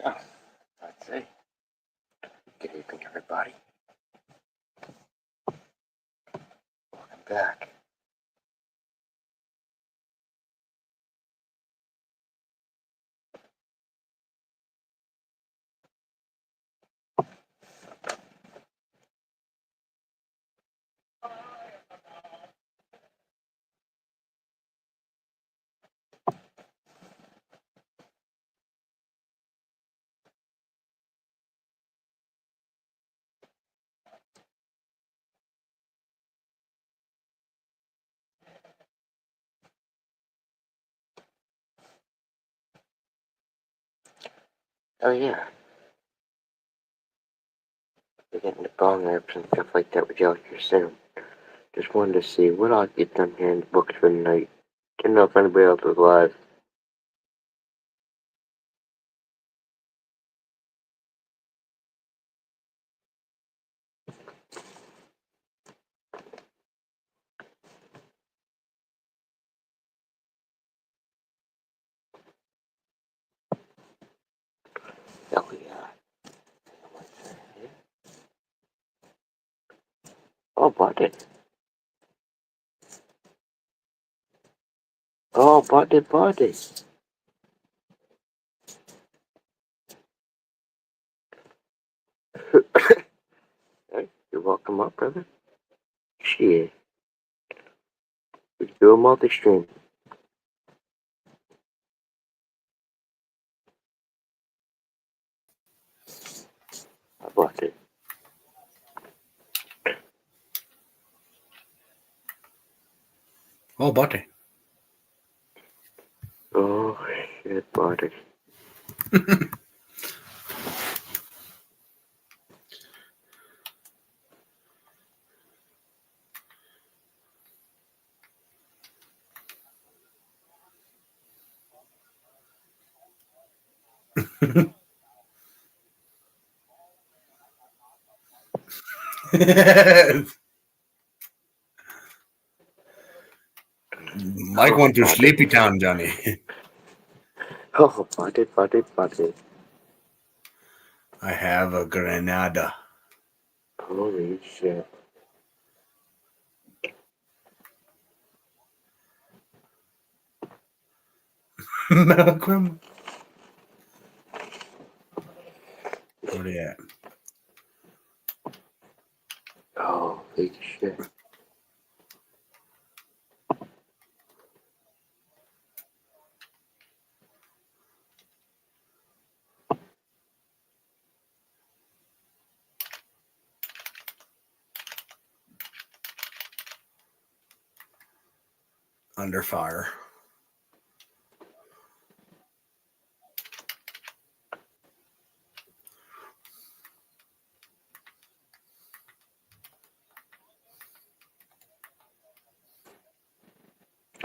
Oh, let's see. Good evening, everybody. Welcome back. Oh yeah, we're getting the bong rips and stuff like that with y'all here soon. Just wanted to see what I'll get done here in the books for the night. Didn't know if anybody else was live. Oh yeah. Oh, Bootin. Oh, Bootin. Hey, you're welcome up, brother. Shit. We can do a multi-stream. How about it? Oh, Bootin. Oh, shit, Bootin. Mike went to Sleepy Town, Johnny. Oh, Bootin. I have a Granada. Holy shit. Malcolm. Where they at? Holy shit. Under fire.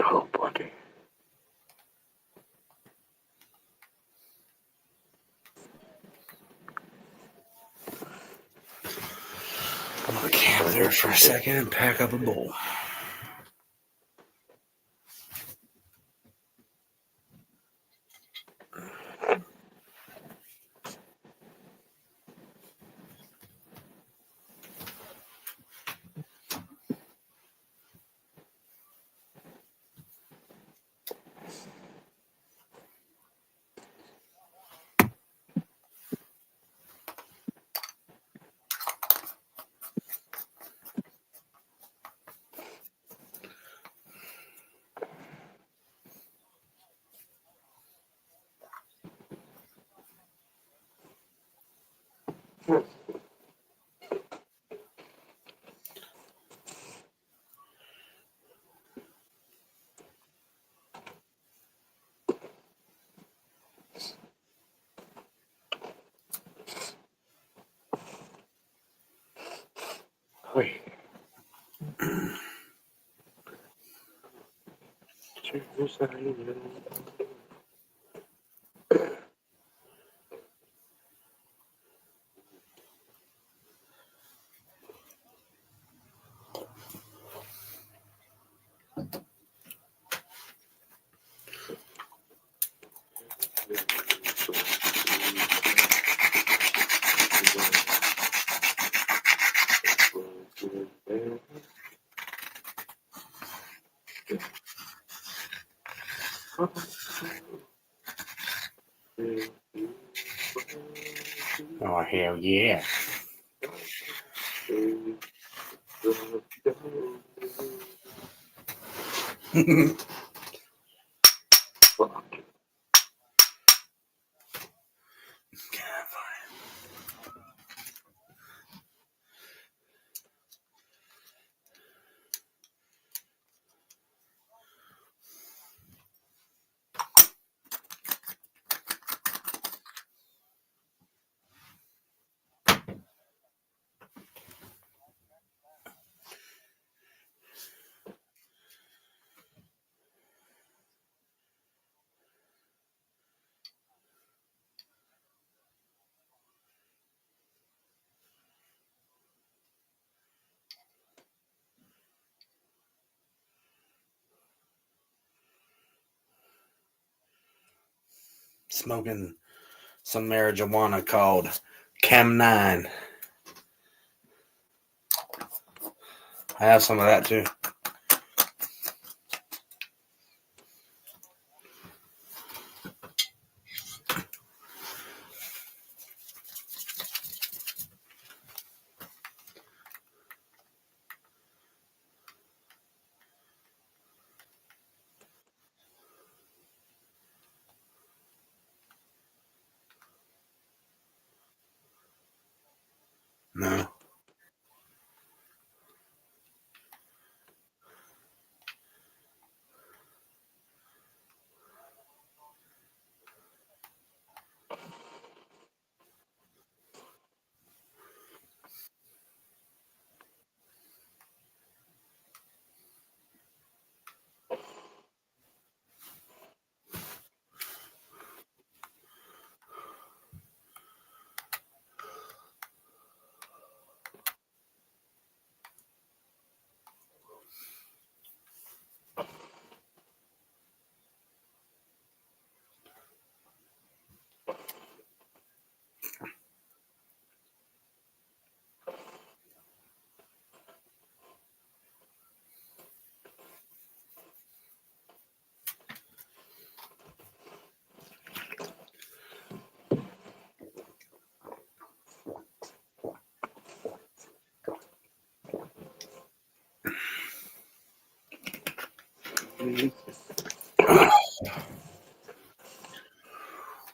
Oh, Bootin. I'm gonna camp there for a second and pack up a bowl. Wait. Oh, hell yeah. Smoking some marijuana called Chem 9. I have some of that too. No.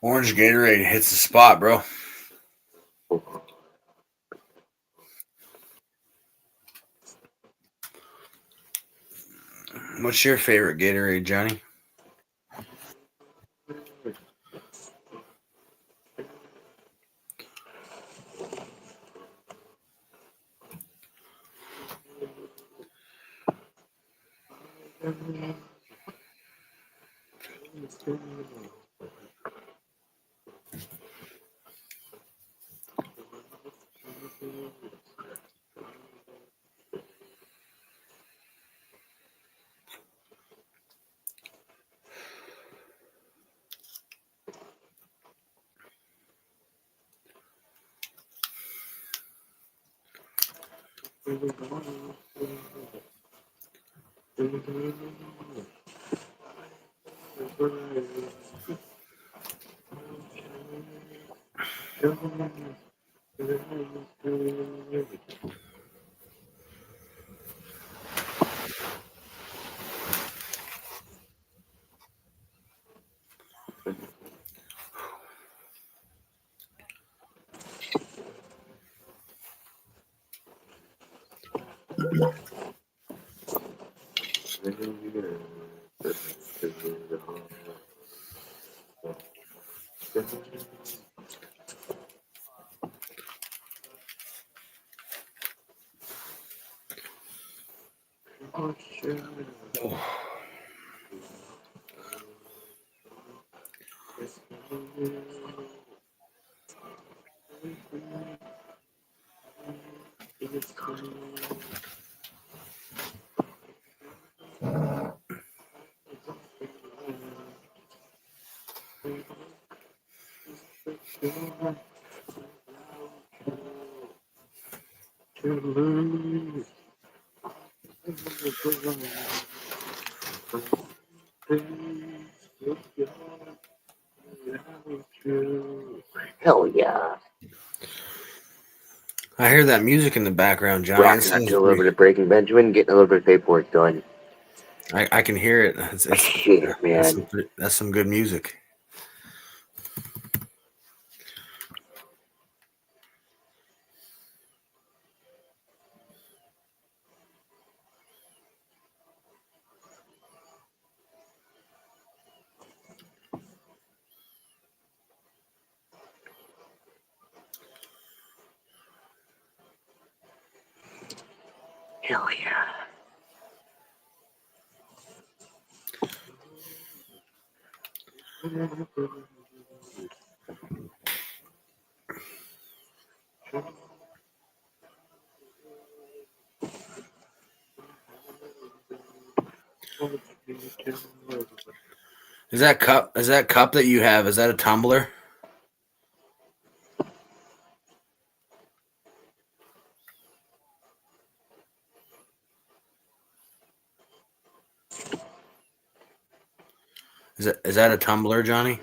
Orange Gatorade hits the spot, bro. What's your favorite Gatorade, Johnny? Hell yeah. I hear that music in the background, Johnny. Rocking out to a little bit of Breaking Benjamin, getting a little bit of paperwork done. I can hear it. Shit, man. That's some good music. Hell yeah. Is that cup that you have? Is that a tumbler? Is that a tumbler, Johnny?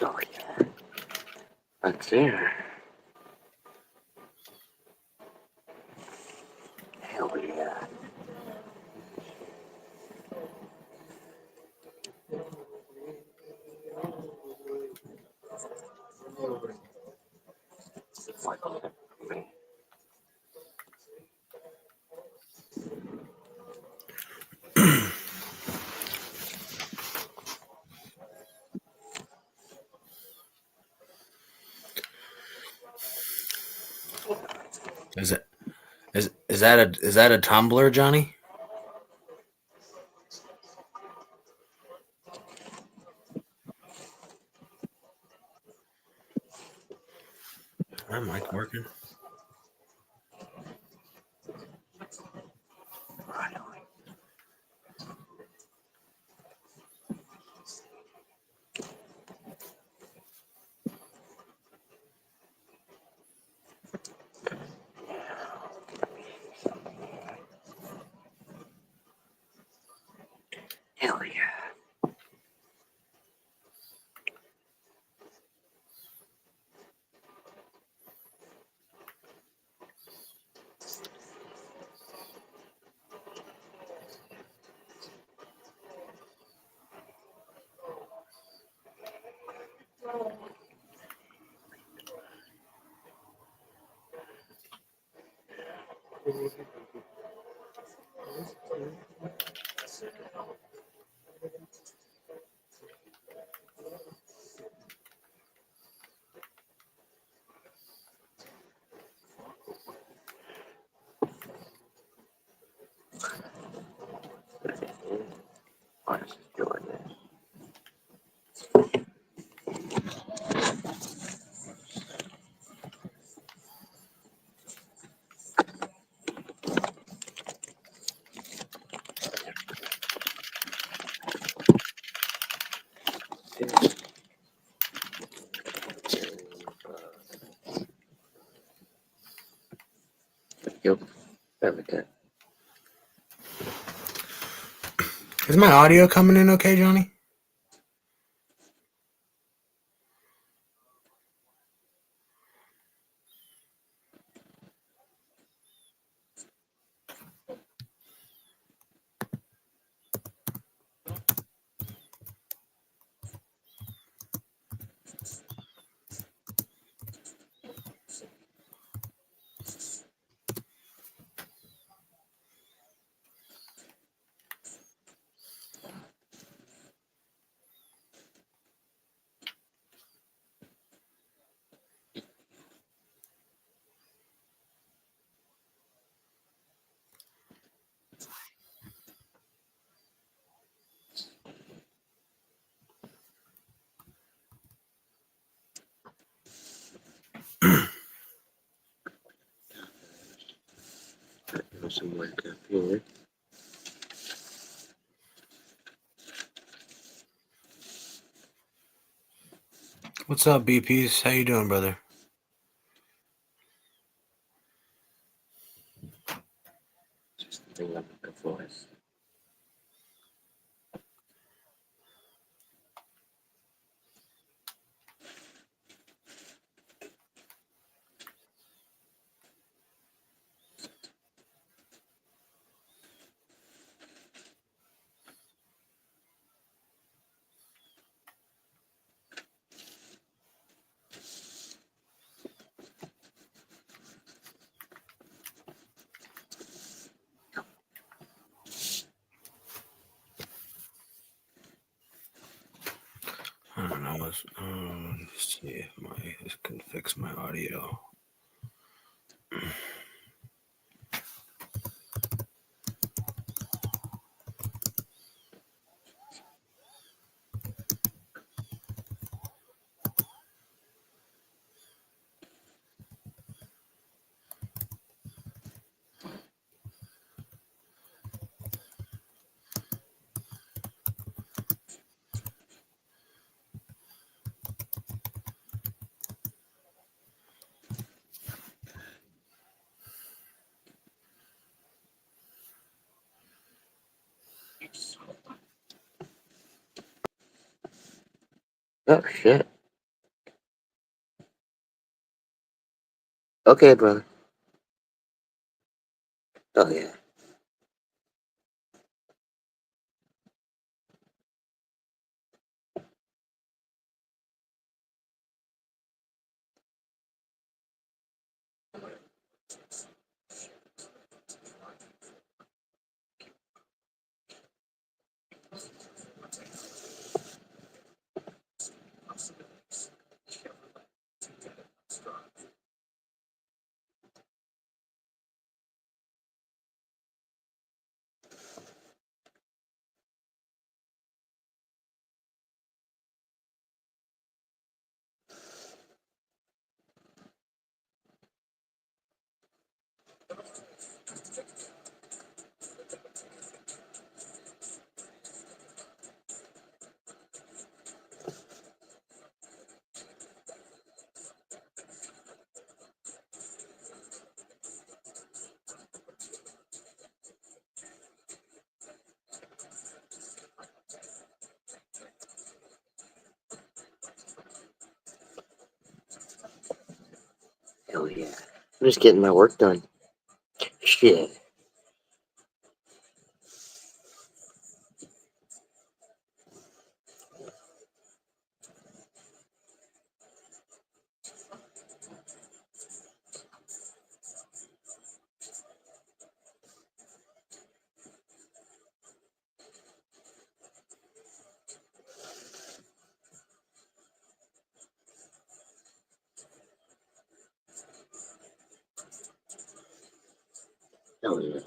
Oh yeah. That's there. Hell yeah. Is it is that a tumbler, Johnny? Is my mic working? Hell yeah. Why is it doing this? go. Sorry about that. Is my audio coming in okay, Johnny? Some work up here. What's up, BPs? How you doing, brother? Just bring up the voice. I don't know. Let's see if this can fix my audio. Oh shit. Okay, brother. Oh yeah. Hell yeah. I'm just getting my work done. Shit. Hell yeah.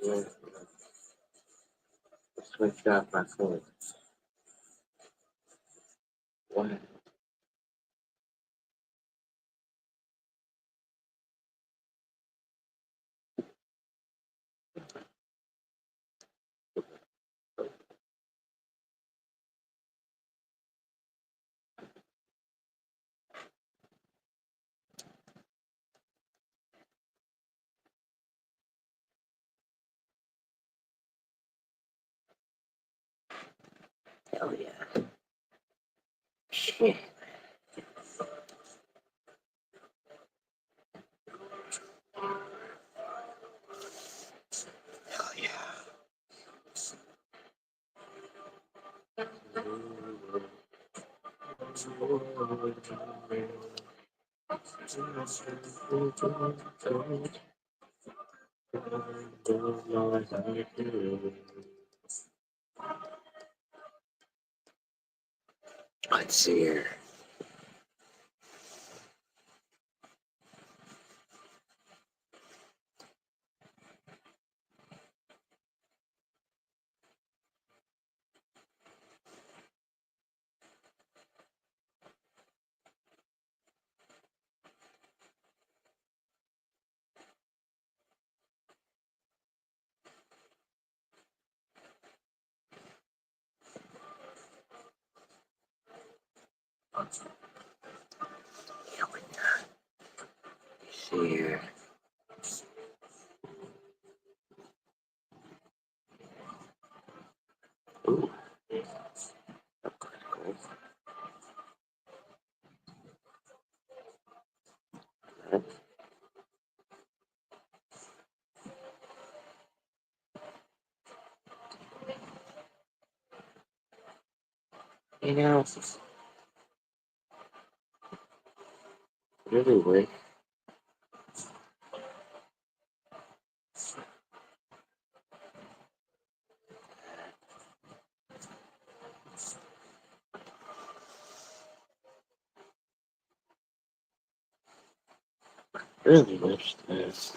Yeah. Switch off my phone. What? Hell yeah. Shit. Hell yeah. Let's see here. See here. Ooh. Cool. You know, really weird. Really wish this.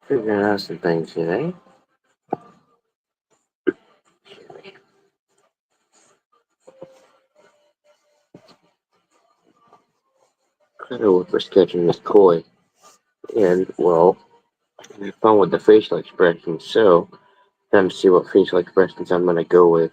Figuring out some things today. Credit for sketching this toy. And, well, I have fun with the facial expressions, so time to see what facial expressions I'm gonna go with.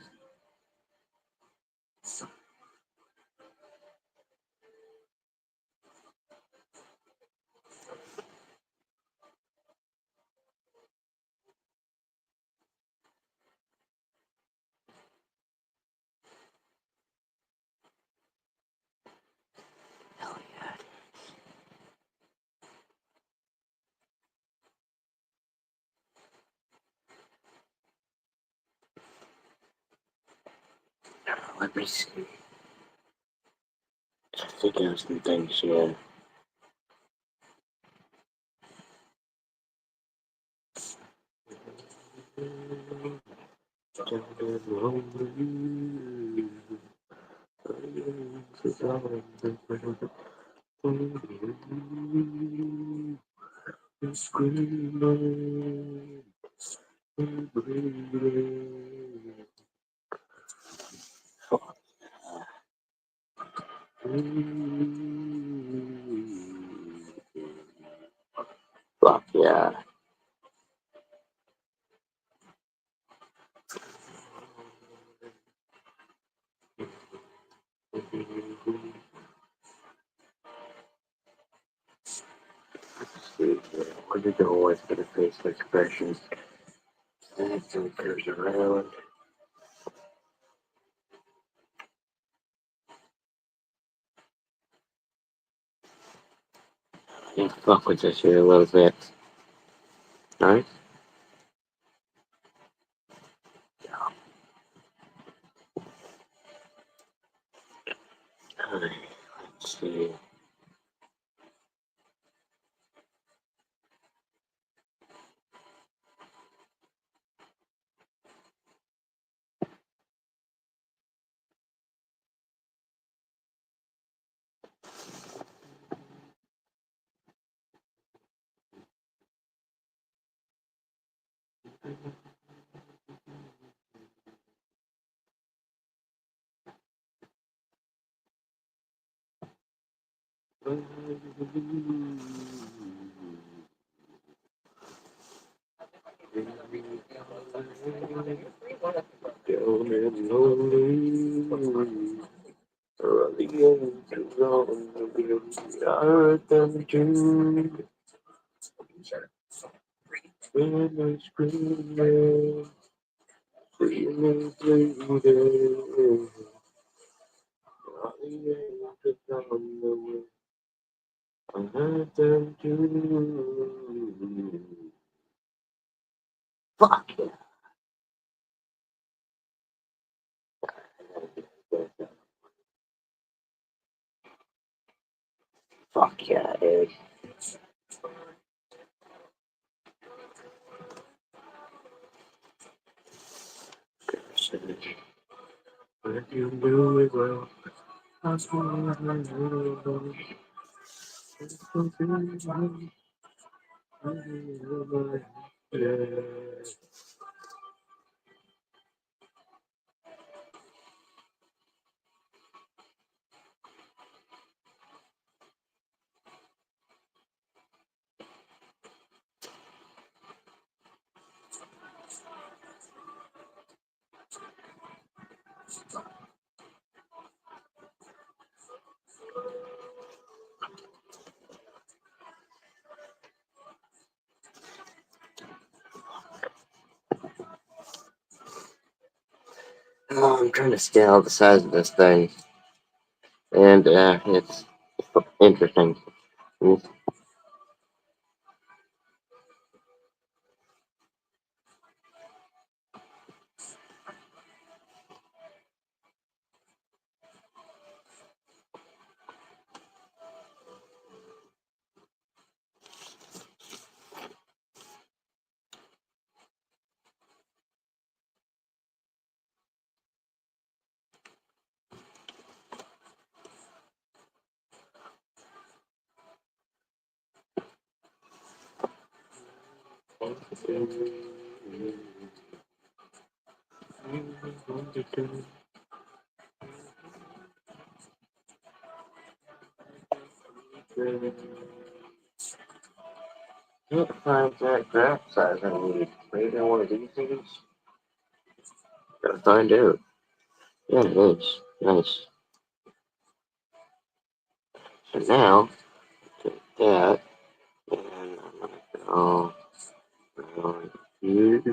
Hell yeah. Let me see. Figure out some things here. Fuck yeah. What did the always for the facial expressions? And so it goes around. Yeah, fuck with this here a little bit. Alright? Alright, let's see. Fuck yeah. Fuck yeah, dude. You do it well. Oh, I'm trying to scale the size of this thing, and it's interesting. Can't find that graph size I need. Maybe on one of these things? Gotta find out. Yeah, it is. Nice. So now, take that, and I'm gonna go around here.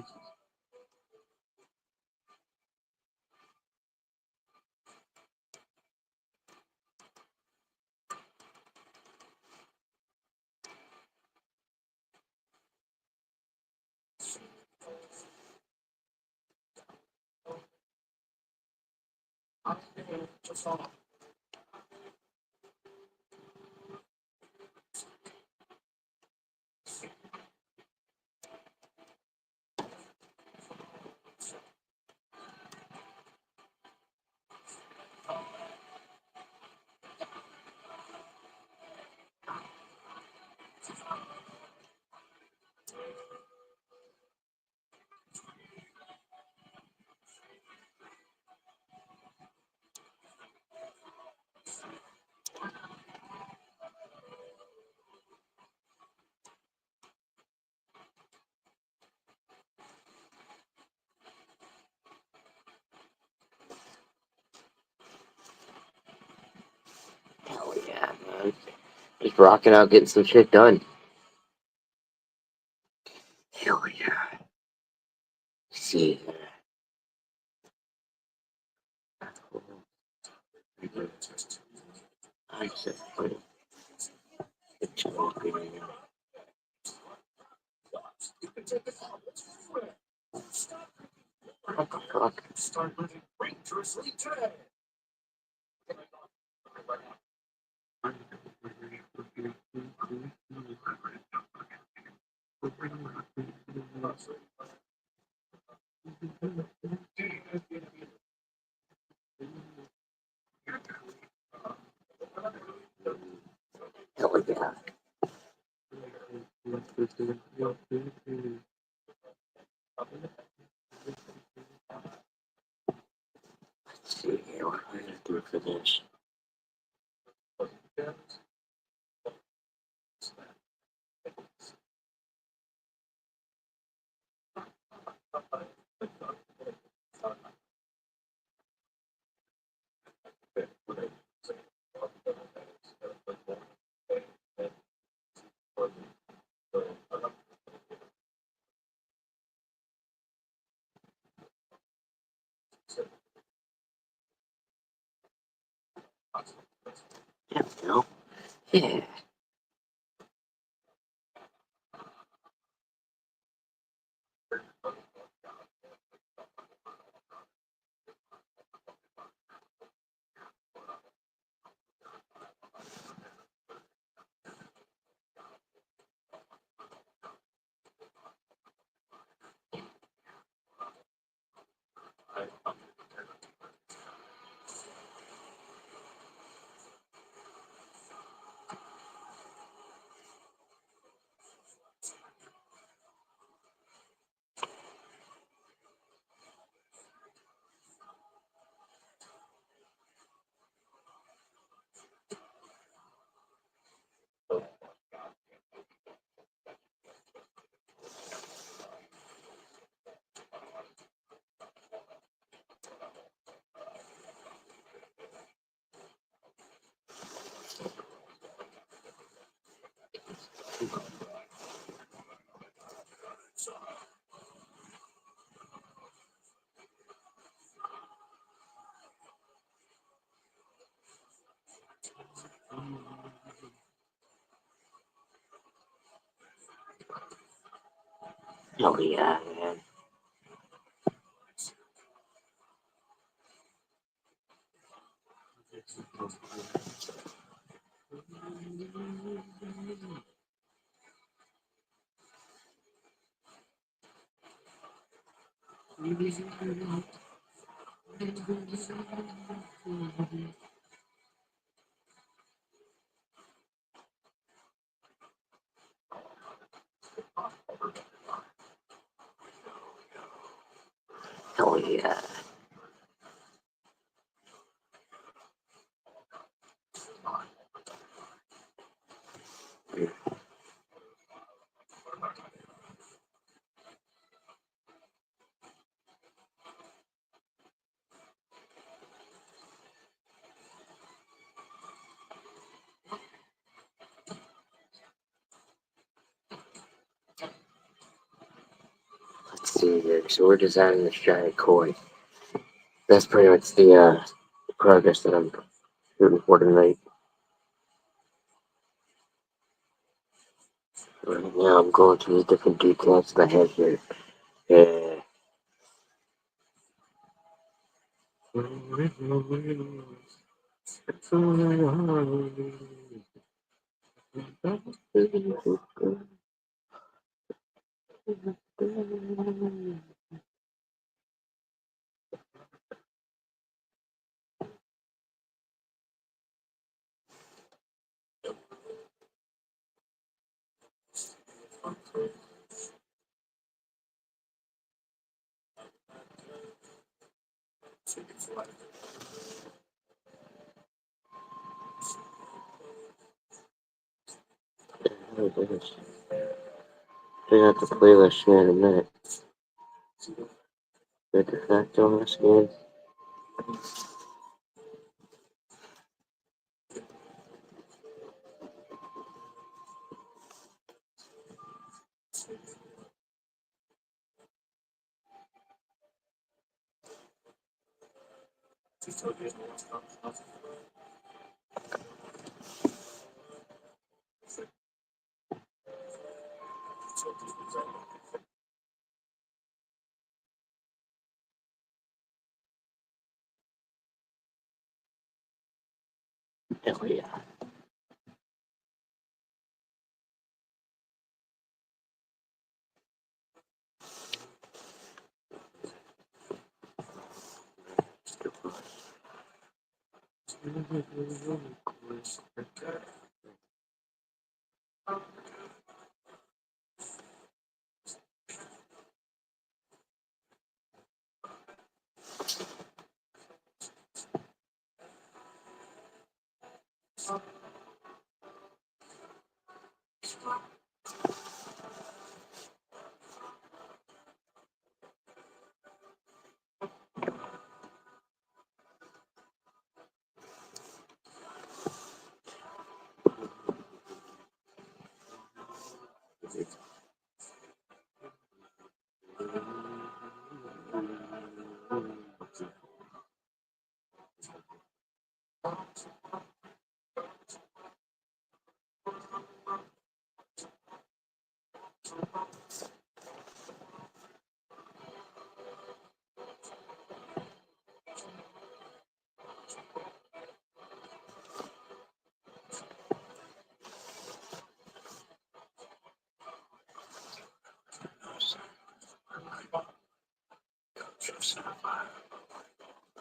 Hell yeah, man. Just rocking out, getting some shit done. Hell yeah. See. I said, what the fuck? Hell yeah. Let's see here, what am I gonna do for this? There we go. Yeah. Oh yeah, man. Oh yeah. Let's see here. So we're designing this giant koi. That's pretty much the progress that I'm shooting for tonight. Right now I'm going through the different details that I have here. Yeah. Check out the playlist here in a minute. Get the fact on this again. Hell yeah.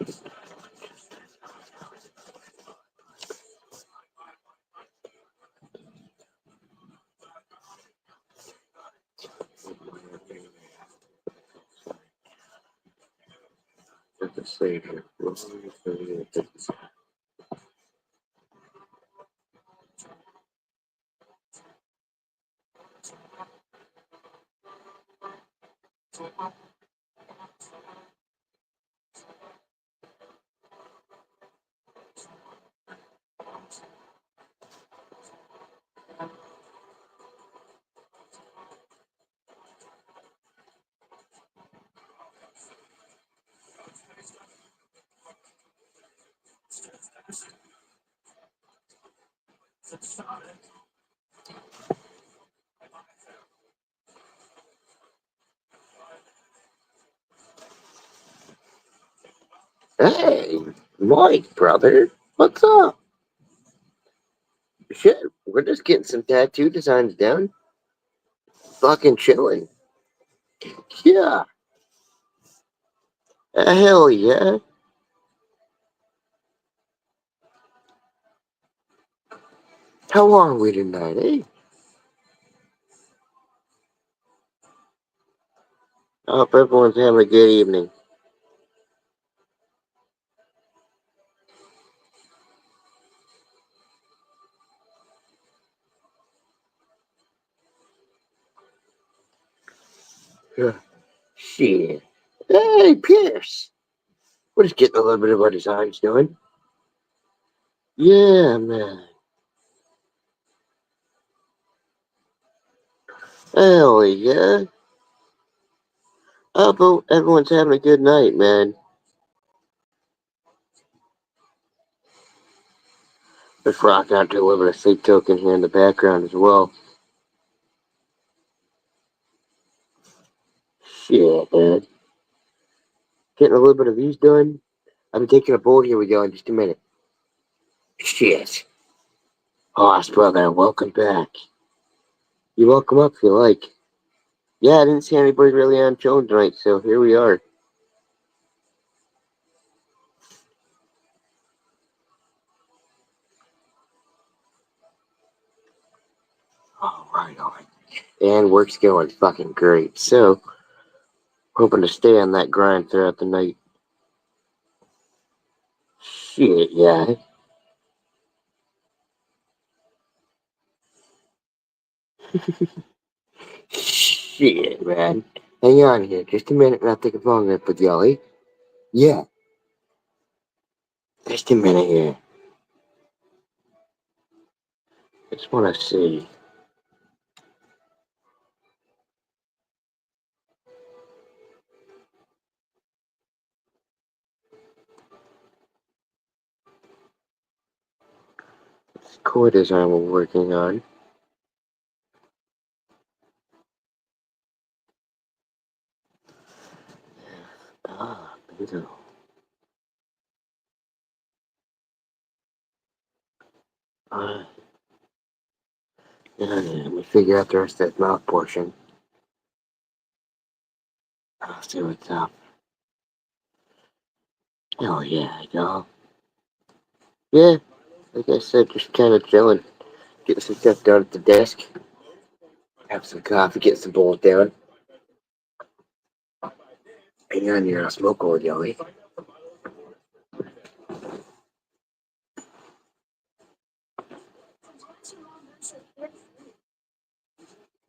Let's see here. Hey, Mike, brother, what's up? Shit, we're just getting some tattoo designs down. Fucking chilling. Yeah, hell yeah. How are we tonight, eh? I hope everyone's having a good evening. Yeah. Shit. Hey, Pierce. We're just getting a little bit of our designs doing. Yeah, man. Hell yeah. I hope everyone's having a good night, man. Let's rock out to a little bit of sleep token here in the background as well. Shit, man. Getting a little bit of these done. I'll be taking a board. Here we go in just a minute. Shit. Hoss, brother, welcome back. You're welcome up if you like. Yeah, I didn't see anybody really on chilling tonight, so here we are. Alright. And work's going fucking great. So, hoping to stay on that grind throughout the night. Shit, yeah. Shit, man. Hang on here just a minute and I'll take a phone rip with y'all, eh? Yeah, just a minute here. I just want to see. This core design we're working on. Bingo. Yeah, let me figure out the rest of that mouth portion. I'll see what's up. Oh, yeah, y'all. Yeah, like I said, just kind of chilling. Getting some stuff done at the desk. Have some coffee, get some bowls down. Hang on here, I'll smoke with y'all, eh?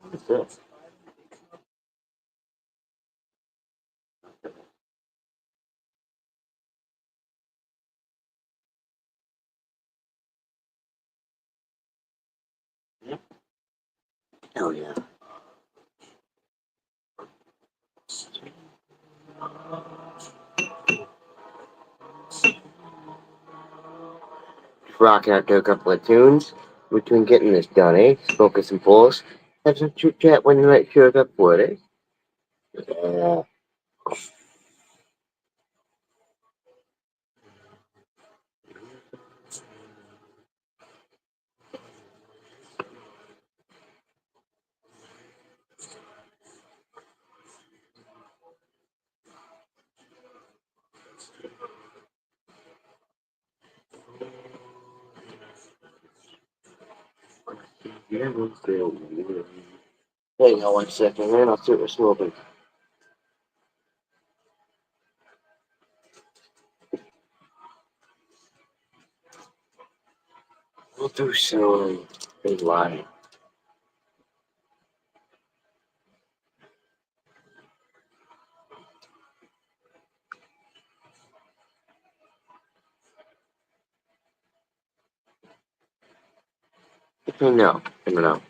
What's this? Hell yeah. Rocking out to a couple of tunes between getting this done, eh? Smoking some pulls. Have some chit chat when the night shows up for it, eh? Yeah. Hang on 1 second, man. I'll see what we're smoking. We'll do some big line. I don't know.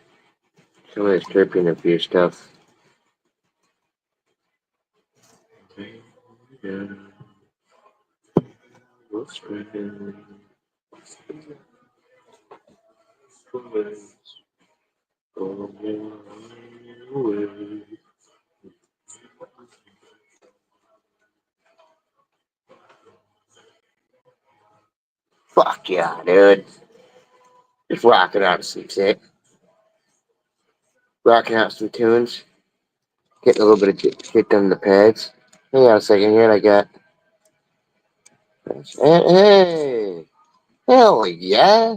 Somebody's tripping a few stuff. Fuck yeah, dude. Just rocking out some shit. Rocking out some tunes. Getting a little bit of shit done in the pads. Hang on a second here, I got. Hey! Hell yeah!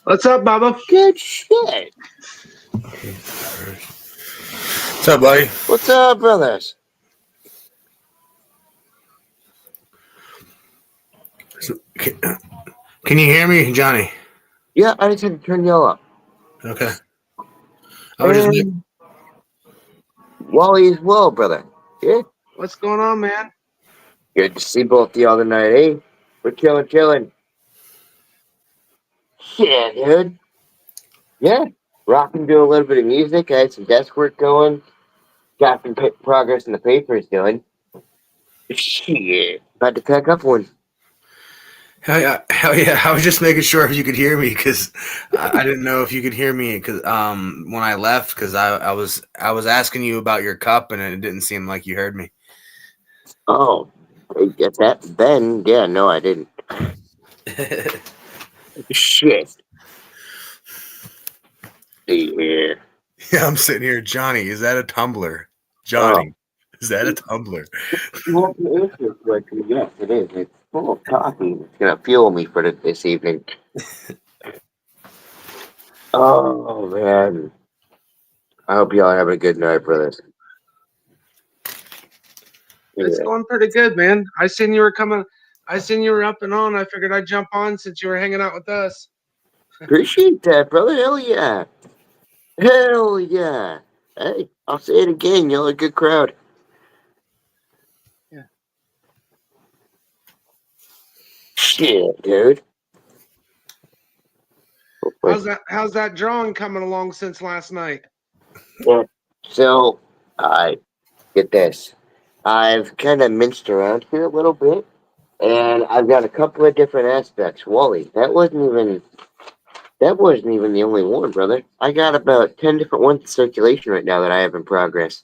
What's up, Bubba? Good shit! What's up, buddy? What's up, brothers? So, can you hear me, Johnny? Yeah, I just had to turn y'all up. Okay. I was just Wally as well, brother. Yeah? What's going on, man? Good to see both the other night, eh? We're chilling. Yeah, dude. Yeah. Rocking, doing a little bit of music. I had some desk work going. Got some progress in the papers doing. Shit. About to pack up one. hell yeah! I was just making sure if you could hear me because I didn't know if you could hear me because when I left because I was asking you about your cup and it didn't seem like you heard me. Oh, I get that. Then, yeah, no, I didn't. Shit. Yeah. Yeah, I'm sitting here, Johnny. Is that a tumbler? Johnny, is that a tumbler? Well, yes, it is. It's full of coffee. It's gonna fuel me for this evening. Oh man, I hope y'all have a good night, brothers. It's Yeah. going pretty good, man. I seen you were coming. I seen you were up and on. I figured I'd jump on since you were hanging out with us. Appreciate that, brother. Hell yeah. Hell yeah. Hey, I'll say it again. Y'all are a good crowd. Yeah. Shit, dude. How's that drawing coming along since last night? Yeah. So, I get this. I've kind of minced around here a little bit, and I've got a couple of different aspects. Wally, that wasn't even the only one, brother. I got about 10 different ones in circulation right now that I have in progress.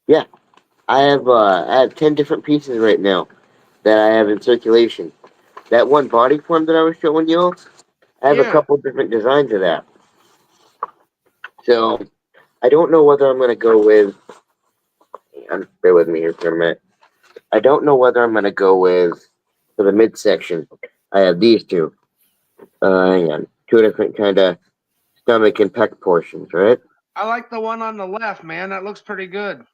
Yeah, I have 10 different pieces right now that I have in circulation. That one body form that I was showing you, I have a Yeah. couple different designs of that. So I don't know whether I'm gonna go with. Bear with me here for a minute. I don't know whether I'm gonna go with for the midsection. I have these two. Hang on, two different kind of stomach and pec portions, right? I like the one on the left, man. That looks pretty good.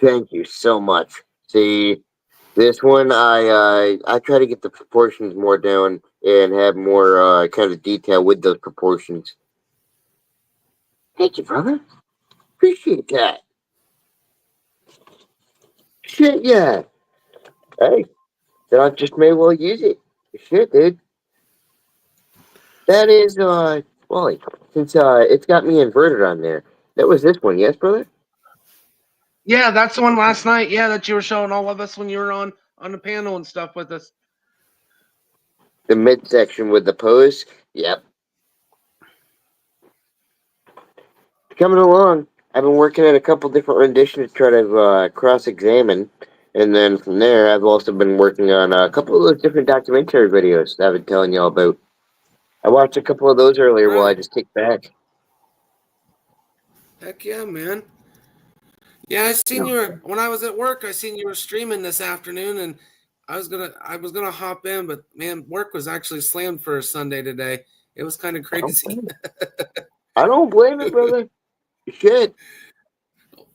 Thank you so much. See, this one I try to get the proportions more down and have more kind of detail with those proportions. Thank you, brother. Appreciate that. Shit, yeah. Hey, then I just may well use it. Shit, dude. That is Wally. Since it's got me inverted on there. That was this one, yes, brother? Yeah, that's the one last night. Yeah, that you were showing all of us when you were on the panel and stuff with us. The midsection with the pose. Yep. Coming along. I've been working at a couple different renditions to try to cross-examine, and then from there, I've also been working on a couple of those different documentary videos that I've been telling y'all about. I watched a couple of those earlier while I just kicked back. Heck yeah, man. Yeah, I seen you were when I was at work. I seen you were streaming this afternoon, and I was gonna hop in, but man, work was actually slammed for a Sunday today. It was kind of crazy. I don't blame it, brother. Shit.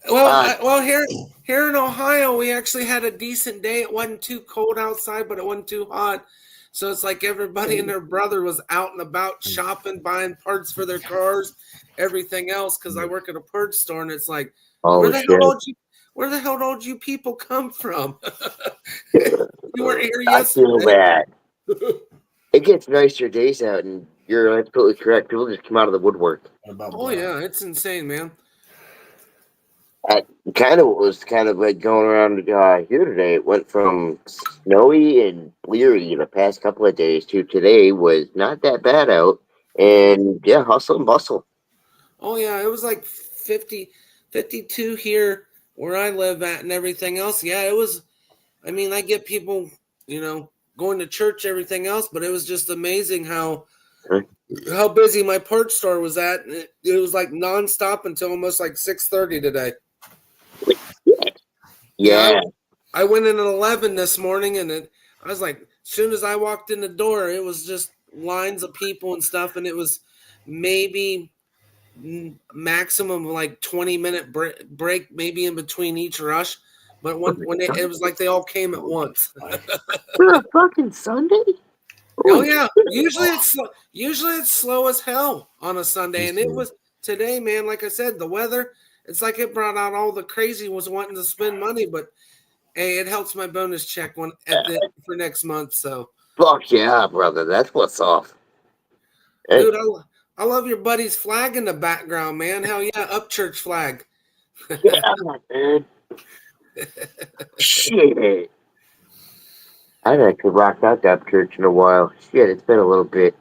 Well, here in Ohio, we actually had a decent day. It wasn't too cold outside, but it wasn't too hot. So it's like everybody and their brother was out and about shopping, buying parts for their cars, everything else. Because I work at a parts store, and it's like, Oh, where the shit. hell did you people come from? You were here I feel yesterday. bad. It gets nicer days out, and you're absolutely correct. People just come out of the woodwork. Oh yeah, it's insane, man. Kind of what was kind of like going around here today. It went from snowy and bleary the past couple of days to today was not that bad out. And yeah, hustle and bustle. Oh yeah, it was like 50, 52 here where I live at and everything else. Yeah, it was. I mean, I get people, going to church, everything else, but it was just amazing how busy my parts store was at. It was like nonstop until almost like 6:30 today. Yeah. I went in at 11 this morning, and I was like, as soon as I walked in the door, it was just lines of people and stuff, and it was maybe maximum like 20-minute break, maybe in between each rush. But when it was like they all came at once. For a fucking Sunday? Oh yeah, usually it's slow as hell on a Sunday, and it was today, man. Like I said, the weather, it's like it brought out all the crazy was wanting to spend money, but hey, it helps my bonus check for next month. So Fuck yeah, brother. That's what's off. dude, I love your buddy's flag in the background, man. Hell yeah, up church flag. Yeah, man. Shit. I haven't actually rocked out that church in a while. Shit, it's been a little bit.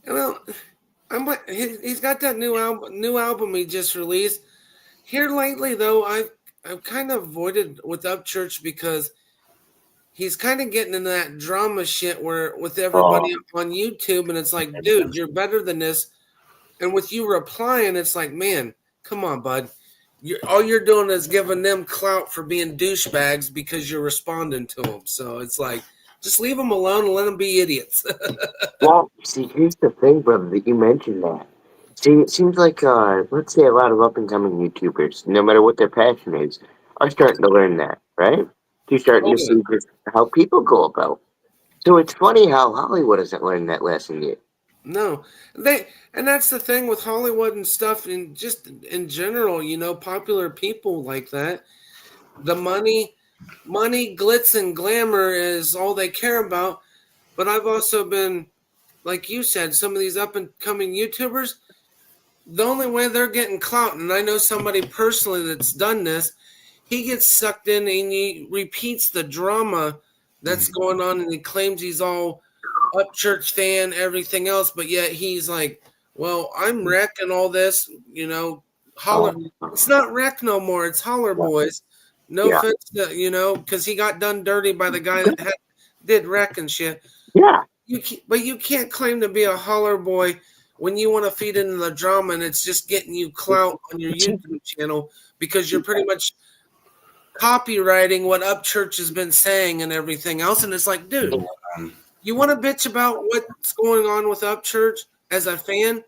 Well, he's got that new album he just released. Here lately, though, I've kind of avoided with Upchurch because he's kind of getting into that drama shit where with everybody on YouTube, and it's like, dude, you're better than this. And with you replying, it's like, man, come on, bud. All you're doing is giving them clout for being douchebags because you're responding to them. So it's like, just leave them alone and let them be idiots. Well, see, here's the thing, brother, that you mentioned that. See, it seems like, let's say a lot of up-and-coming YouTubers, no matter what their passion is, are starting to learn that, right? You're starting to see just how people go about. So it's funny how Hollywood hasn't learned that lesson yet. No, and that's the thing with Hollywood and stuff, and just in general, popular people like that. The money, glitz, and glamour is all they care about. But I've also been, like you said, some of these up and coming YouTubers. The only way they're getting clout, and I know somebody personally that's done this. He gets sucked in and he repeats the drama that's going on, and he claims he's all up church fan, everything else, but yet he's like, well, I'm Rec and all this, holler. It's not Rec no more. It's Holler Boys. No offense to, because he got done dirty by the guy that did Rec and shit. Yeah. But you can't claim to be a Holler Boy when you want to feed into the drama and it's just getting you clout on your YouTube channel because you're pretty much copywriting what Upchurch has been saying and everything else. And it's like, dude, you want to bitch about what's going on with Upchurch as a fan?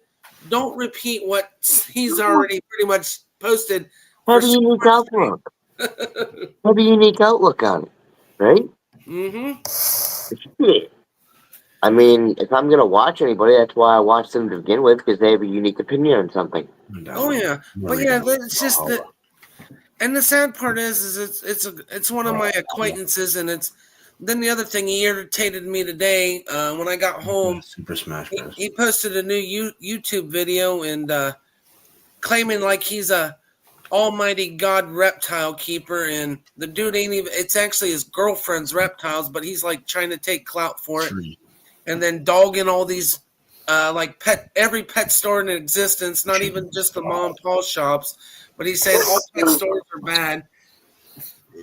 Don't repeat what he's already pretty much posted. Have a unique outlook. Have a unique outlook on it, right? Mm-hmm. I mean, if I'm gonna watch anybody, that's why I watch them to begin with, because they have a unique opinion on something. Oh yeah, but yeah, it's just that. And the sad part is it's one of my acquaintances, and it's. Then the other thing, he irritated me today when I got home. Super Smash Bros. He posted a new YouTube video and claiming like he's a almighty god reptile keeper, and the dude ain't even. It's actually his girlfriend's reptiles, but he's like trying to take clout for it, and then dogging all these every pet store in existence, not even just the mom and pop shops, but he's saying all pet stores are bad.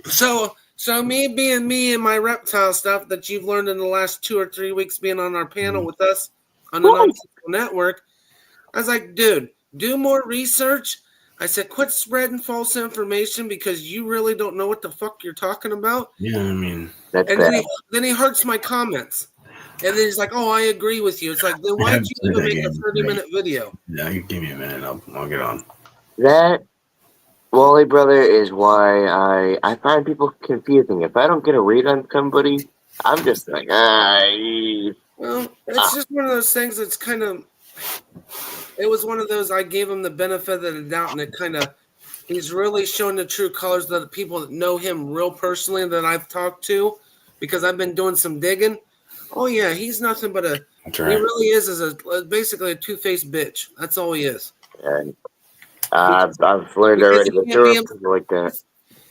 So me being me and my reptile stuff that you've learned in the last 2 or 3 weeks being on our panel with us on the Nonsensical Network, I was like, dude, do more research. I said, quit spreading false information because you really don't know what the fuck you're talking about. Yeah, I mean, That's And bad. then he hurts my comments. And then he's like, oh, I agree with you. It's like, then why did you even make a 30-minute video? Yeah, you give me a minute. I'll get on. That, Wally brother, is why I find people confusing. If I don't get a read on somebody, I'm just like, Well, it's just one of those things that's kind of, it was one of those, I gave him the benefit of the doubt, and it kind of, he's really shown the true colors of the people that know him real personally that I've talked to, because I've been doing some digging. Oh, yeah, he's nothing but a, That's right. he really is basically a two-faced bitch. That's all he is. and I've learned already that there are people like that.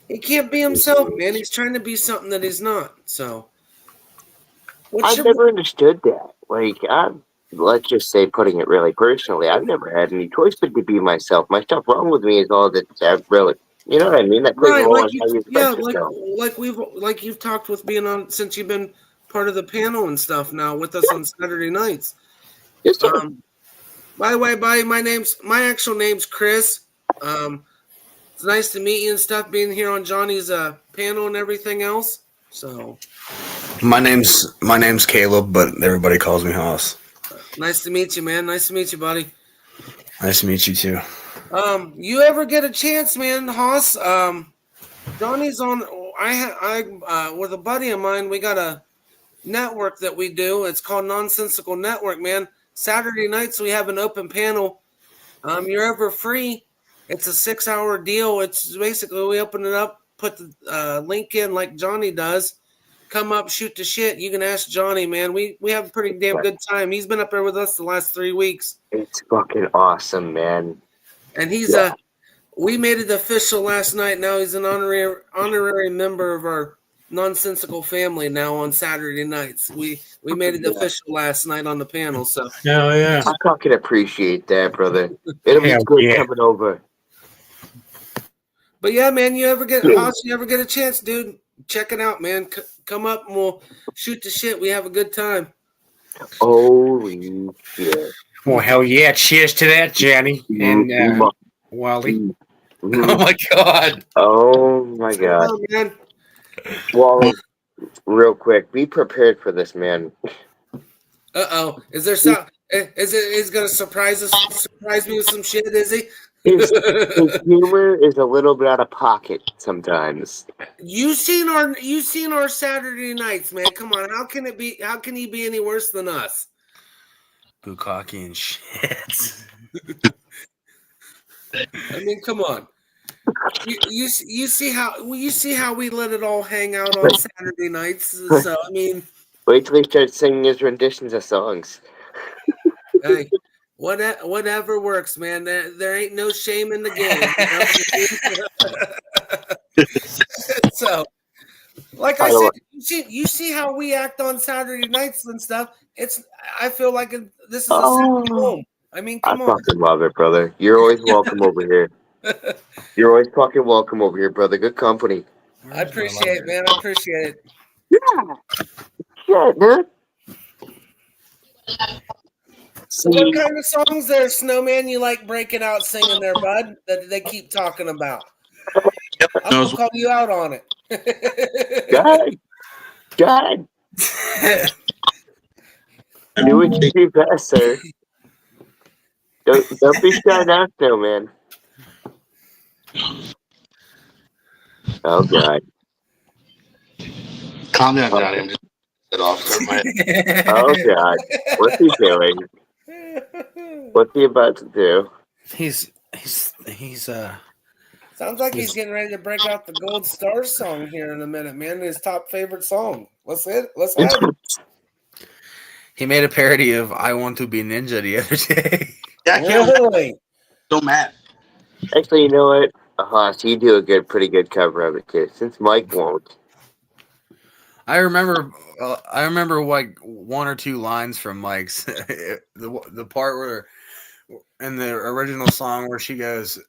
He can't be himself, man. He's trying to be something that he's not. So, I've never understood that. Like, let's just say, putting it really personally, I've never had any choice but to be myself. My stuff wrong with me is all that really, you know what I mean? That plays a role in how you express yourself. like you've talked with being on since you've been part of the panel and stuff now with us on Saturday nights. Yes, by the way, my actual name's Chris. It's nice to meet you and stuff. Being here on Johnny's panel and everything else. So, my name's Caleb, but everybody calls me Hoss. Nice to meet you, man. Nice to meet you, buddy. Nice to meet you too. You ever get a chance, man, Hoss? Johnny's on. I with a buddy of mine. We got a network that we do. It's called Nonsensical Network, man. Saturday nights we have an open panel. You're ever free? It's a 6-hour deal. It's basically we open it up, put the link in like Johnny does. Come up, shoot the shit. You can ask Johnny, man. We have a pretty damn good time. He's been up there with us the last 3 weeks. It's fucking awesome, man. And he's we made it official last night. Now he's an honorary member of our nonsensical family now on Saturday nights. We made it official last night on the panel. So yeah. I fucking appreciate that, brother. It'll be good coming over. But yeah, man, you ever get a chance, dude? Check it out, man. Come up and we'll shoot the shit. We have a good time. Holy shit. Well, hell yeah. Cheers to that, Johnny. And Wally. Oh, my God. Oh, my God. Oh, man. Wally, real quick, be prepared for this, man. Uh-oh. Is there some... Is going to surprise me with some shit, is he? His humor is a little bit out of pocket sometimes. You seen our Saturday nights, man. Come on, how can he be any worse than us? Bukkake and shit. I mean, come on. You see how we let it all hang out on Saturday nights. So I mean, wait till he starts singing his renditions of songs. Hey. Whatever works, man. There ain't no shame in the game. So, like I said, you see how we act on Saturday nights and stuff. I feel like this is a second home. I mean, come on. I fucking love it, brother. You're always welcome over here. You're always fucking welcome over here, brother. Good company. I appreciate it, man. I appreciate it. Yeah. Shit, dude. So what kind of songs there, Snowman, you like breaking out singing there, bud, that they keep talking about? I'm going to call you out on it. God. Do what you do best, sir. Don't be shy now, Snowman. Oh, God. Calm down, Johnny. I'm just it off. Oh, God. What's he doing? What's he about to do? He's sounds like he's getting ready to break out the Gold Star song here in a minute, man. His top favorite song. Let's have it. He made a parody of "I Want to Be Ninja" the other day. Yeah, really? So mad. Actually, you know what? Hoss, you do a pretty good cover of it too. Since Mike won't. I remember like one or two lines from Mike's. the part where in the original song where she goes,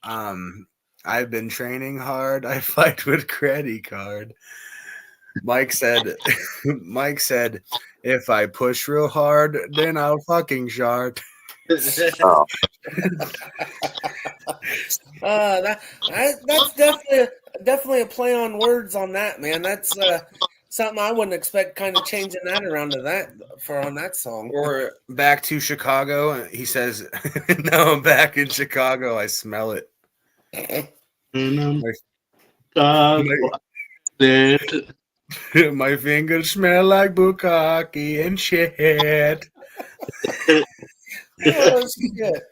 "I've been training hard. I fight with credit card." Mike said, "If I push real hard, then I'll fucking shard." Oh, That's definitely a play on words on that, man. That's something I wouldn't expect. Kind of changing that around to that on that song. Or back to Chicago. He says, "No, I'm back in Chicago. I smell it. My fingers smell like bukkake and shit." Oh shit!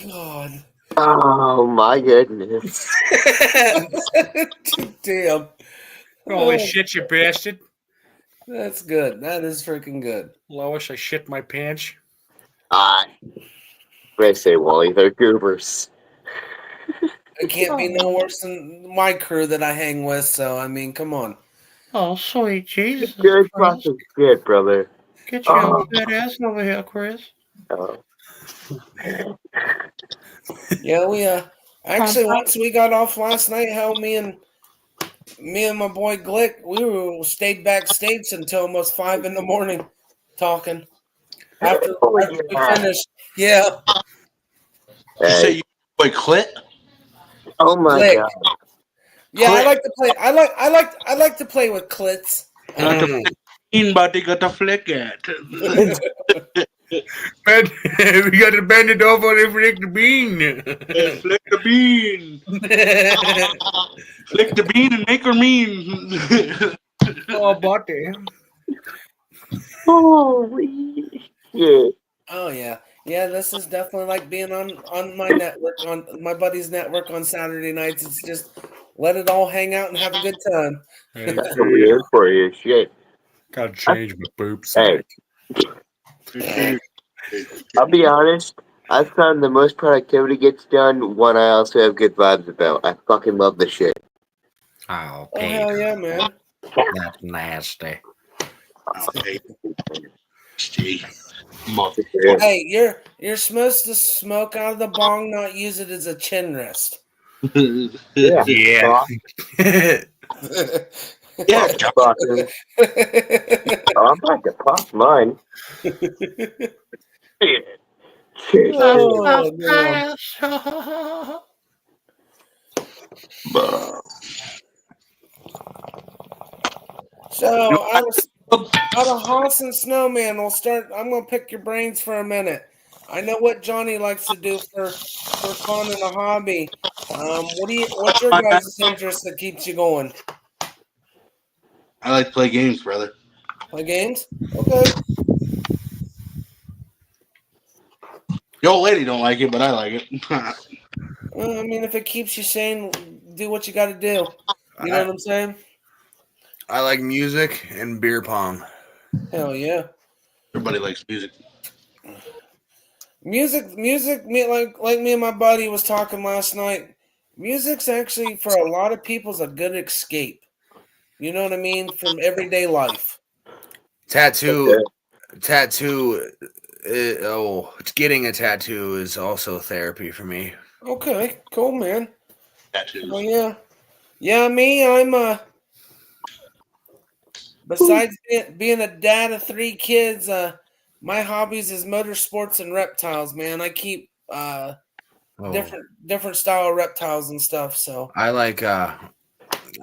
God. oh my goodness. Damn. Holy shit, you bastard. That's good. That is freaking good. Lois, I shit my pants. They say, Wally, they're goobers. It can't be no worse than my crew that I hang with. So I mean, come on. Oh, sweet Jesus. Good fucking shit, brother. Get your fat ass over here, Chris. Oh. Yeah, we actually once we got off last night, hell, me and my boy Glick, we stayed backstage until almost 5 a.m. talking. After we finished, yeah. You say you boy clit? Oh my Glick. god. Yeah, I like to play. I like to play with clits. But they got to flick it. We got to bend it over and flick the bean. Flick the bean. Flick the bean and make her mean. Oh, buddy. Holy shit. Oh yeah, yeah. This is definitely like being on my network, on my buddy's network on Saturday nights. It's just let it all hang out and have a good time. That's what we in for you. Shit. Gotta change my boobs. Hey. I'll be honest. I found the most productivity gets done when I also have good vibes about. I fucking love the shit. Oh, Oh hell yeah, man! That's nasty. Hey, you're supposed to smoke out of the bong, not use it as a chin rest. Yeah. Yeah, Fucking. Oh, I'm about to pop mine. Oh, man. So out of Hoss and Snowman, we'll start. I'm gonna pick your brains for a minute. I know what Johnny likes to do for fun and a hobby. What's your guys' interest that keeps you going? I like to play games, brother. Play games? Okay. The old lady don't like it, but I like it. Well, I mean, if it keeps you sane, do what you got to do. You know what I'm saying? I like music and beer pong. Hell yeah. Everybody likes music. Music. Me like me and my buddy was talking last night. Music's actually for a lot of people is a good escape. You know what I mean? From everyday life. Tattoo. Getting a tattoo is also therapy for me. Okay, cool, man. Tattoos. Oh yeah, yeah. Me, I'm besides being a dad of 3 kids, my hobbies is motorsports and reptiles. Man, I keep different style of reptiles and stuff. So I like.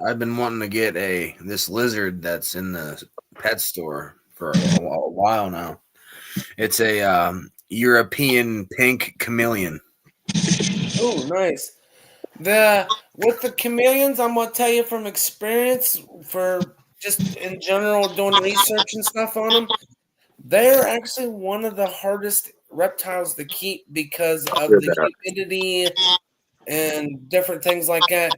I've been wanting to get this lizard that's in the pet store for a while now. It's a European pink chameleon. oh, nice. With the chameleons, I'm gonna tell you from experience, for just in general doing research and stuff on them, they're actually one of the hardest reptiles to keep because of the humidity and different things like that.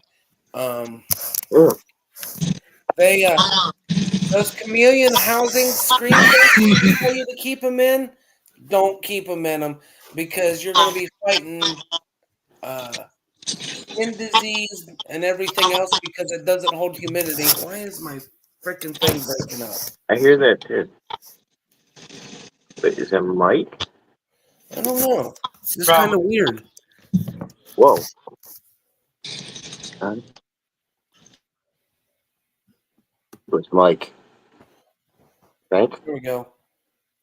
Those chameleon housing screen they tell you to keep them in, don't keep them in them because you're going to be fighting skin disease and everything else because it doesn't hold humidity. Why is my freaking thing breaking up? I hear that too. But is that Mike? I don't know. It's just kind of weird. Whoa. It's Mike. Right? Here we go.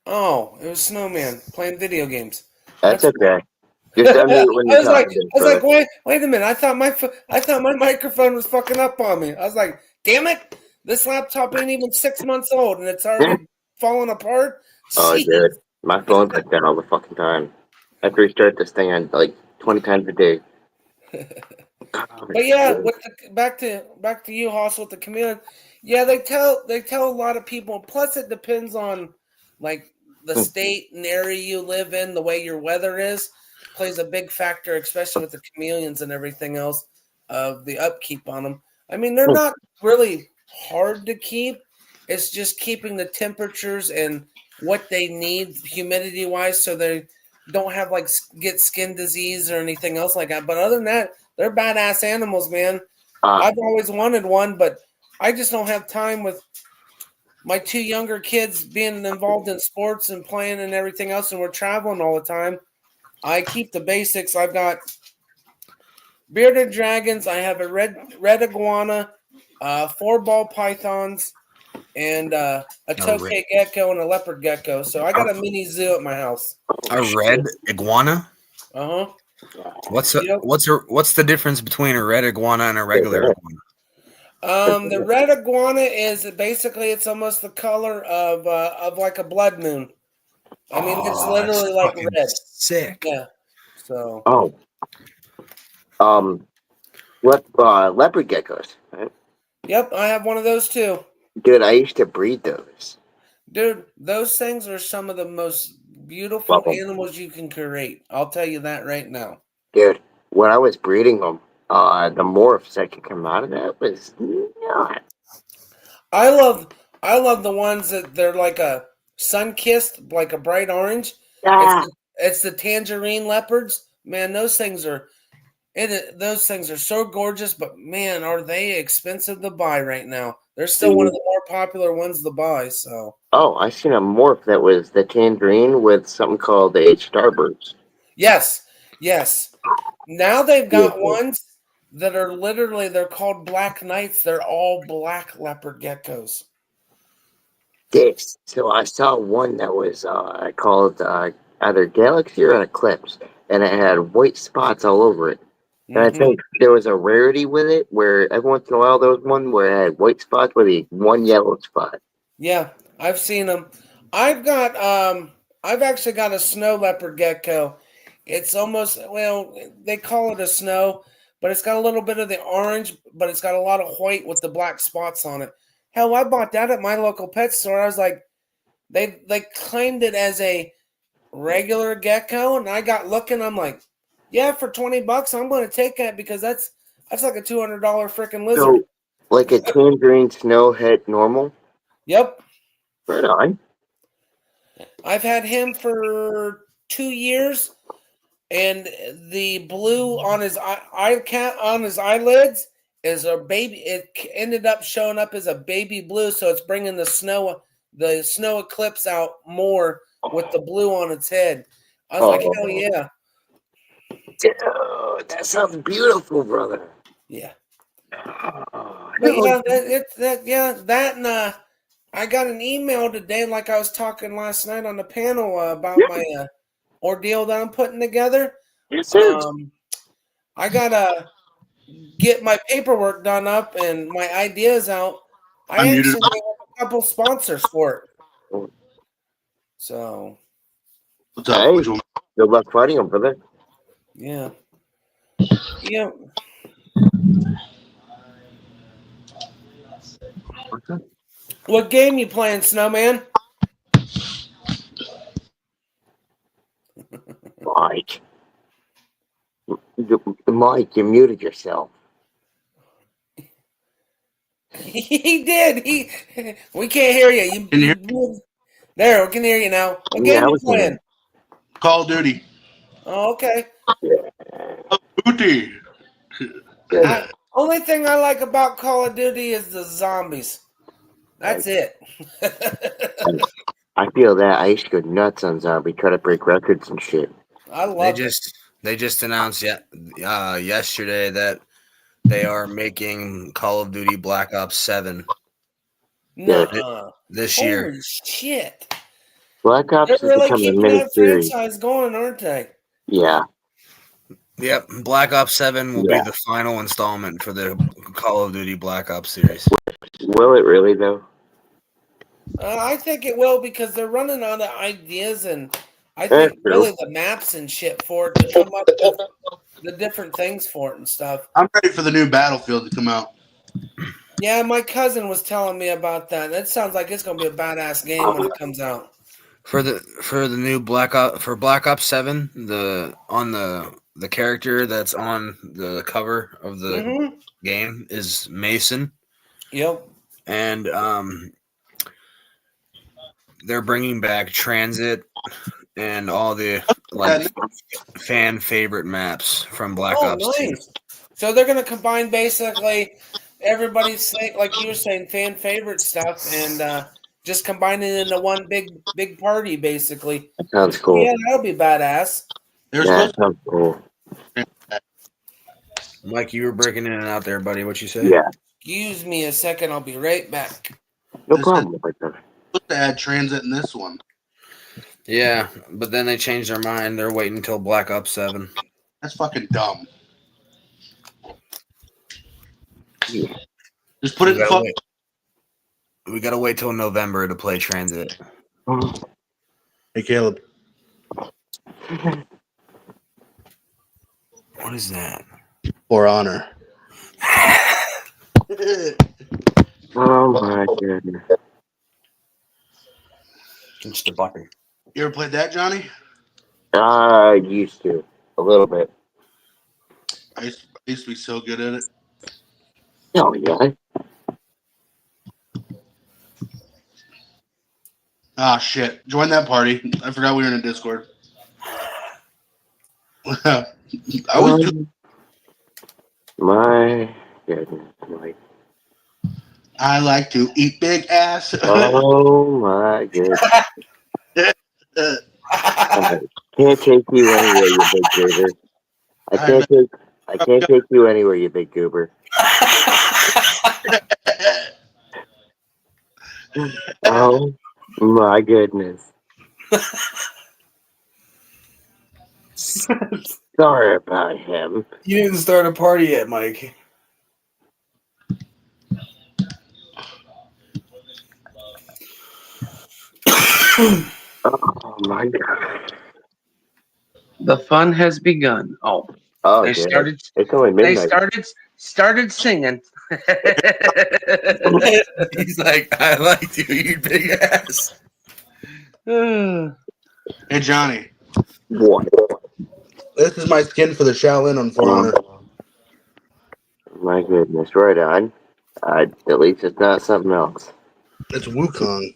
Oh, it was Snowman playing video games. That's okay. Just unmute when I you're was like, talking, brother. wait a minute. I thought my microphone was fucking up on me. I was like, damn it, this laptop ain't even 6 months old and it's already falling apart. Oh, Jeez. dude. My phone's like that all the fucking time. I have to restart this thing on like 20 times a day. But yeah, back to you, Hoss, with the chameleon. Yeah, they tell a lot of people. Plus, it depends on like the state and area you live in, the way your weather is, plays a big factor, especially with the chameleons and everything else of the upkeep on them. I mean, they're not really hard to keep. It's just keeping the temperatures and what they need humidity wise, so they don't have like get skin disease or anything else like that. But other than that, they're badass animals, man. I've always wanted one, but I just don't have time with my 2 younger kids being involved in sports and playing and everything else, and we're traveling all the time. I keep the basics. I've got bearded dragons. I have a red iguana, 4 ball pythons, and a toke gecko and a leopard gecko. So I got a mini zoo at my house. A red iguana? Uh-huh. What's the difference between a red iguana and a regular iguana? The red iguana is basically, it's almost the color of like a blood moon. I mean, it's literally like red. Sick. Yeah. So. Leopard geckos. Right? Yep, I have one of those too. Dude, I used to breed those. Dude, those things are some of the most beautiful animals you can create. I'll tell you that right now. Dude, when I was breeding them, the morphs that could come out of that was nuts. I love the ones that they're like a sun-kissed, like a bright orange. It's the tangerine leopards. Man, those things are so gorgeous, but man, are they expensive to buy right now. They're still one of the more popular ones to buy, so. Oh, I seen a morph that was the tangerine with something called a starburst. Yes. Now they've got ones that are literally, they're called black knights. They're all black leopard geckos. So I saw one that was called either Galaxy or an Eclipse, and it had white spots all over it. And I think there was a rarity with it where every once in a while there was one where it had white spots with a one yellow spot. Yeah, I've seen them. I've actually got a snow leopard gecko. It's almost, well, they call it a snow, but it's got a little bit of the orange, but it's got a lot of white with the black spots on it. Hell, I bought that at my local pet store. I was like, they claimed it as a regular gecko, and I got looking. I'm like, yeah, for $20, I'm going to take that because that's like a $200 freaking lizard. So, like a tangerine snow head normal? Yep. Right on. I've had him for 2 years, and the blue on his eyelids is a baby. It ended up showing up as a baby blue, so it's bringing the snow eclipse out more with the blue on its head. I was like, hell yeah. Dude, that sounds beautiful, brother. Yeah. But yeah, I got an email today, like I was talking last night on the panel about my ordeal that I'm putting together. Yes, sir. I gotta get my paperwork done up and my ideas out. I actually have a couple sponsors for it. So, what's up? Hey, good luck fighting them, brother. Yeah. Yeah. What game you playing, Snowman? Mike, you muted yourself. He did. We can't hear you. There, we can hear you now. What game you playing? Call of Duty. Oh, okay. Bootin. Only thing I like about Call of Duty is the zombies. That's it. I feel that. I used to go nuts on zombie, try to break records and shit. I love it. They just announced yesterday that they are making Call of Duty Black Ops 7 this year. Holy shit. Black Ops They're is really becoming a keeping mini that series. franchise going, aren't they? Yeah. Yep, Black Ops 7 will be the final installment for the Call of Duty Black Ops series. Will it really, though? I think it will because they're running out of ideas, and I think really the maps and shit for it to come up with the different things for it and stuff. I'm ready for the new Battlefield to come out. Yeah, my cousin was telling me about that. That sounds like it's gonna be a badass game when it comes out. For the new Black Ops 7, the character that's on the cover of the game is Mason. Yep. And they're bringing back Transit and all the fan favorite maps from Black Ops 2. So they're gonna combine basically everybody's like you were saying, fan favorite stuff, and just combine it into one big party, basically. That sounds cool. Yeah, that'll be badass. That sounds cool. Mike, you were breaking in and out there, buddy. What you say? Yeah. Excuse me a second. I'll be right back. No problem. Supposed to add Transit in this one. Yeah, but then they changed their mind. They're waiting until Black Ops 7. That's fucking dumb. Yeah. Just put it in We gotta wait till November to play Transit. Hey, Caleb. What is that? For Honor. Oh my goodness. Just a button. You ever played that, Johnny? I used to. A little bit. I used to be so good at it. Oh, yeah. Ah, shit. Join that party. I forgot we were in a Discord. I was my goodness, Mike. I like to eat big ass. Oh my goodness. I can't take you anywhere, you big goober. I can't take you anywhere, you big goober. Oh my goodness. Sorry about him. You didn't start a party yet, Mike. Oh my god. The fun has begun. Oh, Oh, they dude. started. It's only midnight. They started singing. He's like, I like to eat big ass. Hey, Johnny. What? This is my skin for the Shaolin on For Honor. My goodness, right on. At least it's not something else. It's Wukong.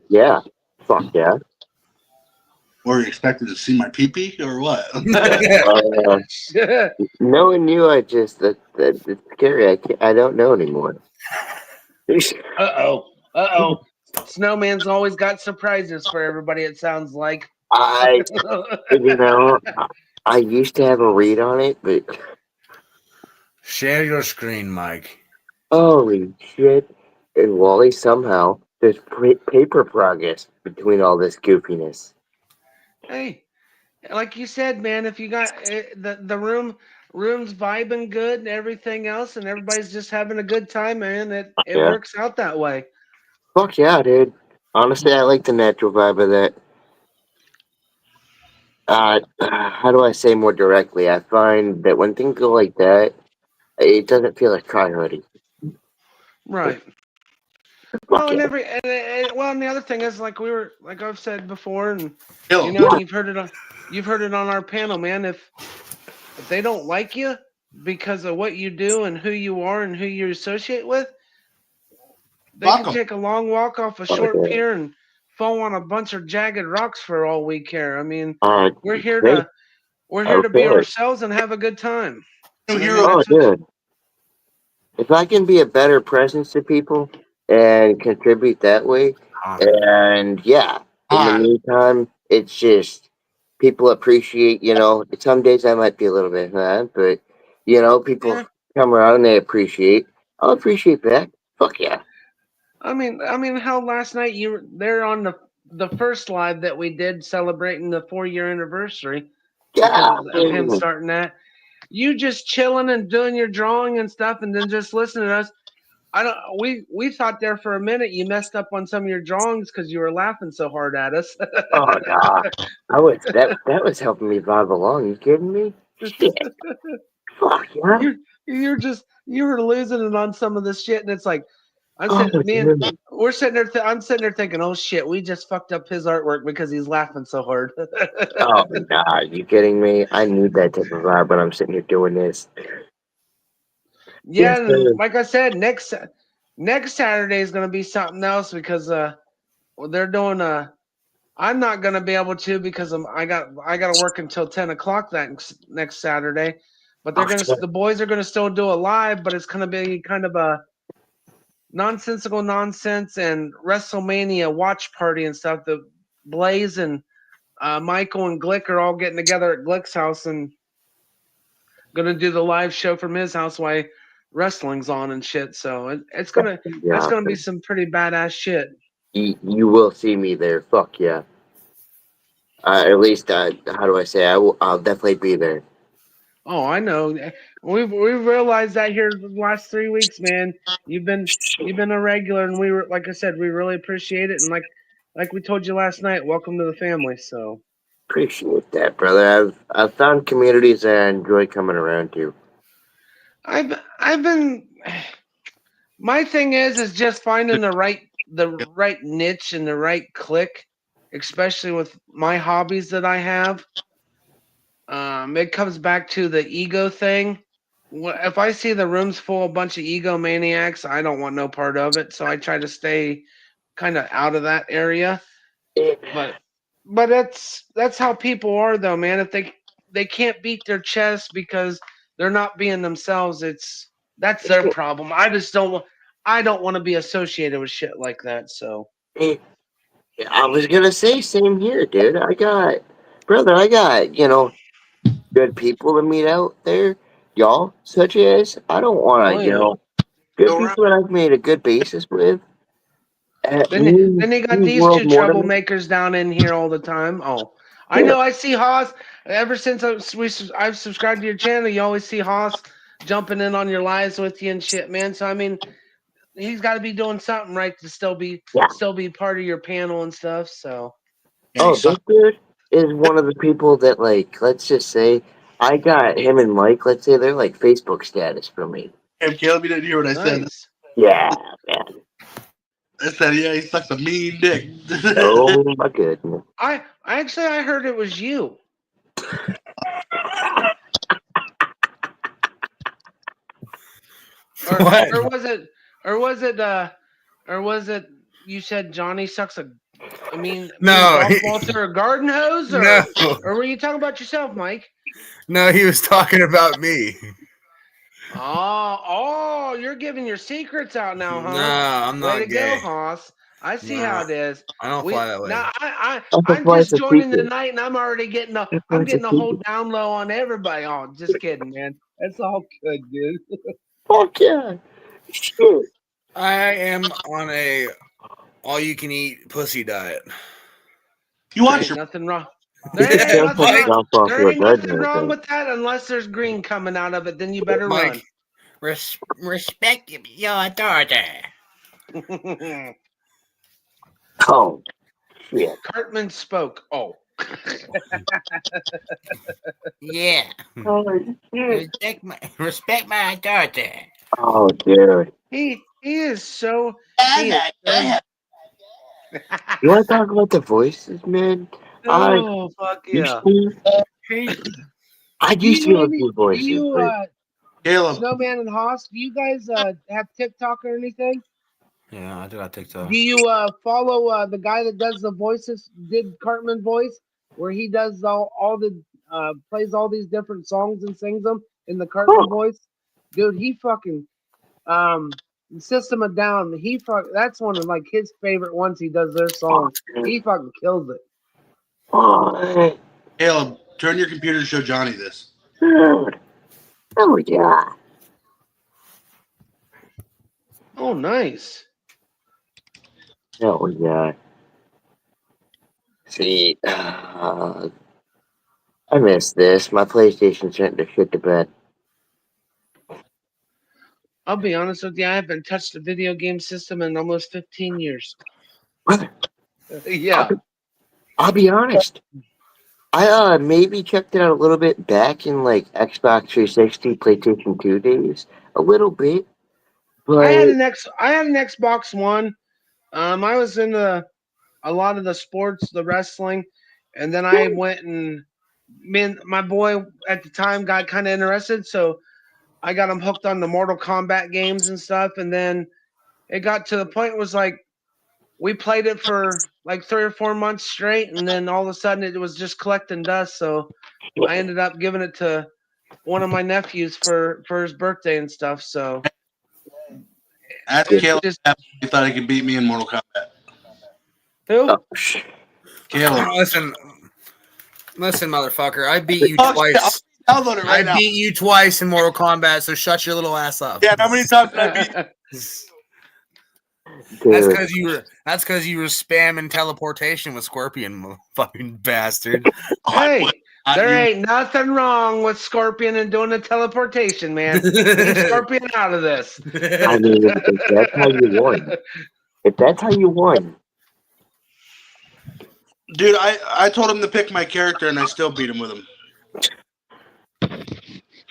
Yeah. Fuck yeah. Were you expected to see my pee-pee or what? Knowing you, it's scary. I don't know anymore. Uh-oh. Snowman's always got surprises for everybody, it sounds like. I used to have a read on it, but Share your screen, Mike. holy shit. And Wally, somehow, there's paper progress between all this goofiness. Hey, like you said, man, if you got the room's vibing good and everything else, and everybody's just having a good time, man, it works out that way. Fuck yeah, dude. Honestly, I like the natural vibe of that. How do I say more directly? I find that when things go like that, it doesn't feel like tryharding. Right. Well, and the other thing is, like I've said before, and you've heard it on our panel, man. If they don't like you because of what you do and who you are and who you associate with, they can take a long walk off a short pier and fall on a bunch of jagged rocks for all we care. I mean, we're here to be ourselves and have a good time. Dude. If I can be a better presence to people and contribute that way, and in the meantime, it's just people appreciate, some days I might be a little bit mad, but, people come around and they appreciate. I'll appreciate that. Fuck yeah. I mean, how last night you were there on the first live that we did celebrating the 4-year anniversary Yeah, because of him starting that. You just chilling and doing your drawing and stuff, and then just listening to us. I don't. We thought there for a minute you messed up on some of your drawings because you were laughing so hard at us. Oh no, that was helping me vibe along. You kidding me? Shit, fuck yeah. You were losing it on some of this shit, and it's like I'm Oh, sitting, dude. we're sitting there. I'm sitting there thinking, oh shit, we just fucked up his artwork because he's laughing so hard. Oh nah, you kidding me? I need that type of vibe when I'm sitting here doing this. Yeah, Yes, and sir. like I said, next Saturday is going to be something else because well, they're doing I'm not going to be able to because I got to work until 10 o'clock that next Saturday. But Oh, shit. the boys are gonna still do a live, but it's gonna be kind of a nonsensical nonsense and WrestleMania watch party and stuff. The Blaze and Michael and Glick are all getting together at Glick's house and gonna do the live show from his house while wrestling's on and shit. So it's gonna Yeah, that's gonna be some pretty badass shit. you will see me there. Fuck yeah. At least, how do I say? I'll definitely be there. Oh, I know. We've realized that here the last 3 weeks, man. You've been a regular, and we were like I said, we really appreciate it. And like we told you last night, welcome to the family. So Appreciate that, brother. I've found communities that I enjoy coming around to. I've been. My thing is just finding the right niche and the right click, especially with my hobbies that I have. It comes back to the ego thing. If I see the rooms full of a bunch of egomaniacs, I don't want no part of it. So I try to stay kind of out of that area. But that's how people are though, man. If they can't beat their chest because they're not being themselves, that's their problem. I don't want to be associated with shit like that. So I was gonna say same here, dude. I got good people to meet out there, y'all. Such as I don't want oh to, yeah. good Go people that I've made a good basis with. Then you got Mean these world two more to me. troublemakers down in here all the time. Oh, I Yeah. know. I see Haas. Ever since I've subscribed to your channel, you always see Haas jumping in on your lives with you and shit, man. So I mean, he's got to be doing something right to Yeah. still be part of your panel and stuff. So Yeah, Oh, this dude is one of the people that, like, let's just say, I got him and Mike. Let's say they're like Facebook status for me. Caleb, you didn't hear what I said. nice. Yeah, man. I said, yeah, he sucks a mean dick. Oh my goodness. I heard it was you. Or What? or was it or was it or was it you said Johnny sucks a mean No, golf ball through a garden hose no, or were you talking about yourself, Mike? no. He was talking about me. Oh, you're giving your secrets out now, No, huh? I'm Way not to gay. go, Hoss. I see how Nah, it is. I don't fly that way. Now That's I'm why it's just a joining the secret. night and I'm already getting That's why it's a a whole secret. down low on everybody. Oh, just kidding, man. That's all good, dude. Fuck yeah. Shit. I am on a all-you-can-eat pussy diet. You There watch ain't your nothing wrong. Be careful to jump off There your ain't nothing garden wrong hose. with that unless there's green coming out of it. Then you better Mike, respect your daughter. run. Oh, shit. Cartman spoke. Oh. Yeah, Oh, shit. respect my daughter. Oh, dude. He is so he is so You want to talk about the voices, man? I oh fuck used yeah. to. I Do used to you have a any few do voices, you but Caleb. Snowman and Hoss, do you guys have TikTok or anything? Yeah, I do got TikTok. Do you follow the guy that does the voices, did Cartman voice, where he does all the plays all these different songs and sings them in the Cartman voice? Dude, he fucking System of Down, that's one of like his favorite ones he does their song. He fucking kills it. oh, Caleb, turn your computer to show Johnny this. dude. Oh, yeah. Oh nice. Oh, yeah. See, I miss this. My PlayStation sent the shit to bed. I'll be honest with you, I haven't touched a video game system in almost 15 years. Brother, Yeah. I'll be honest. I maybe checked it out a little bit back in like Xbox 360, PlayStation 2 days. A little bit. But I had an Xbox One. I was into a lot of the sports, the wrestling, and then I went and my boy at the time got kind of interested, so I got him hooked on the Mortal Kombat games and stuff. And then it got to the point it was like we played it for like 3 or 4 months straight, and then all of a sudden it was just collecting dust. So I ended up giving it to one of my nephews for his birthday and stuff. So Ask It's Caleb just- if he thought he could beat me in Mortal Kombat. who? Caleb. Listen, motherfucker. I beat you I'll twice. download it right now. I beat you twice in Mortal Kombat, so shut your little ass up. Yeah, how many times did I beat you? That's because you were spamming teleportation with Scorpion, fucking bastard. Hey, there you- ain't nothing wrong with Scorpion and doing the teleportation, man. Leave Scorpion out of this. I mean, if that's how you won. If that's how you won. Dude, I told him to pick my character and I still beat him with him.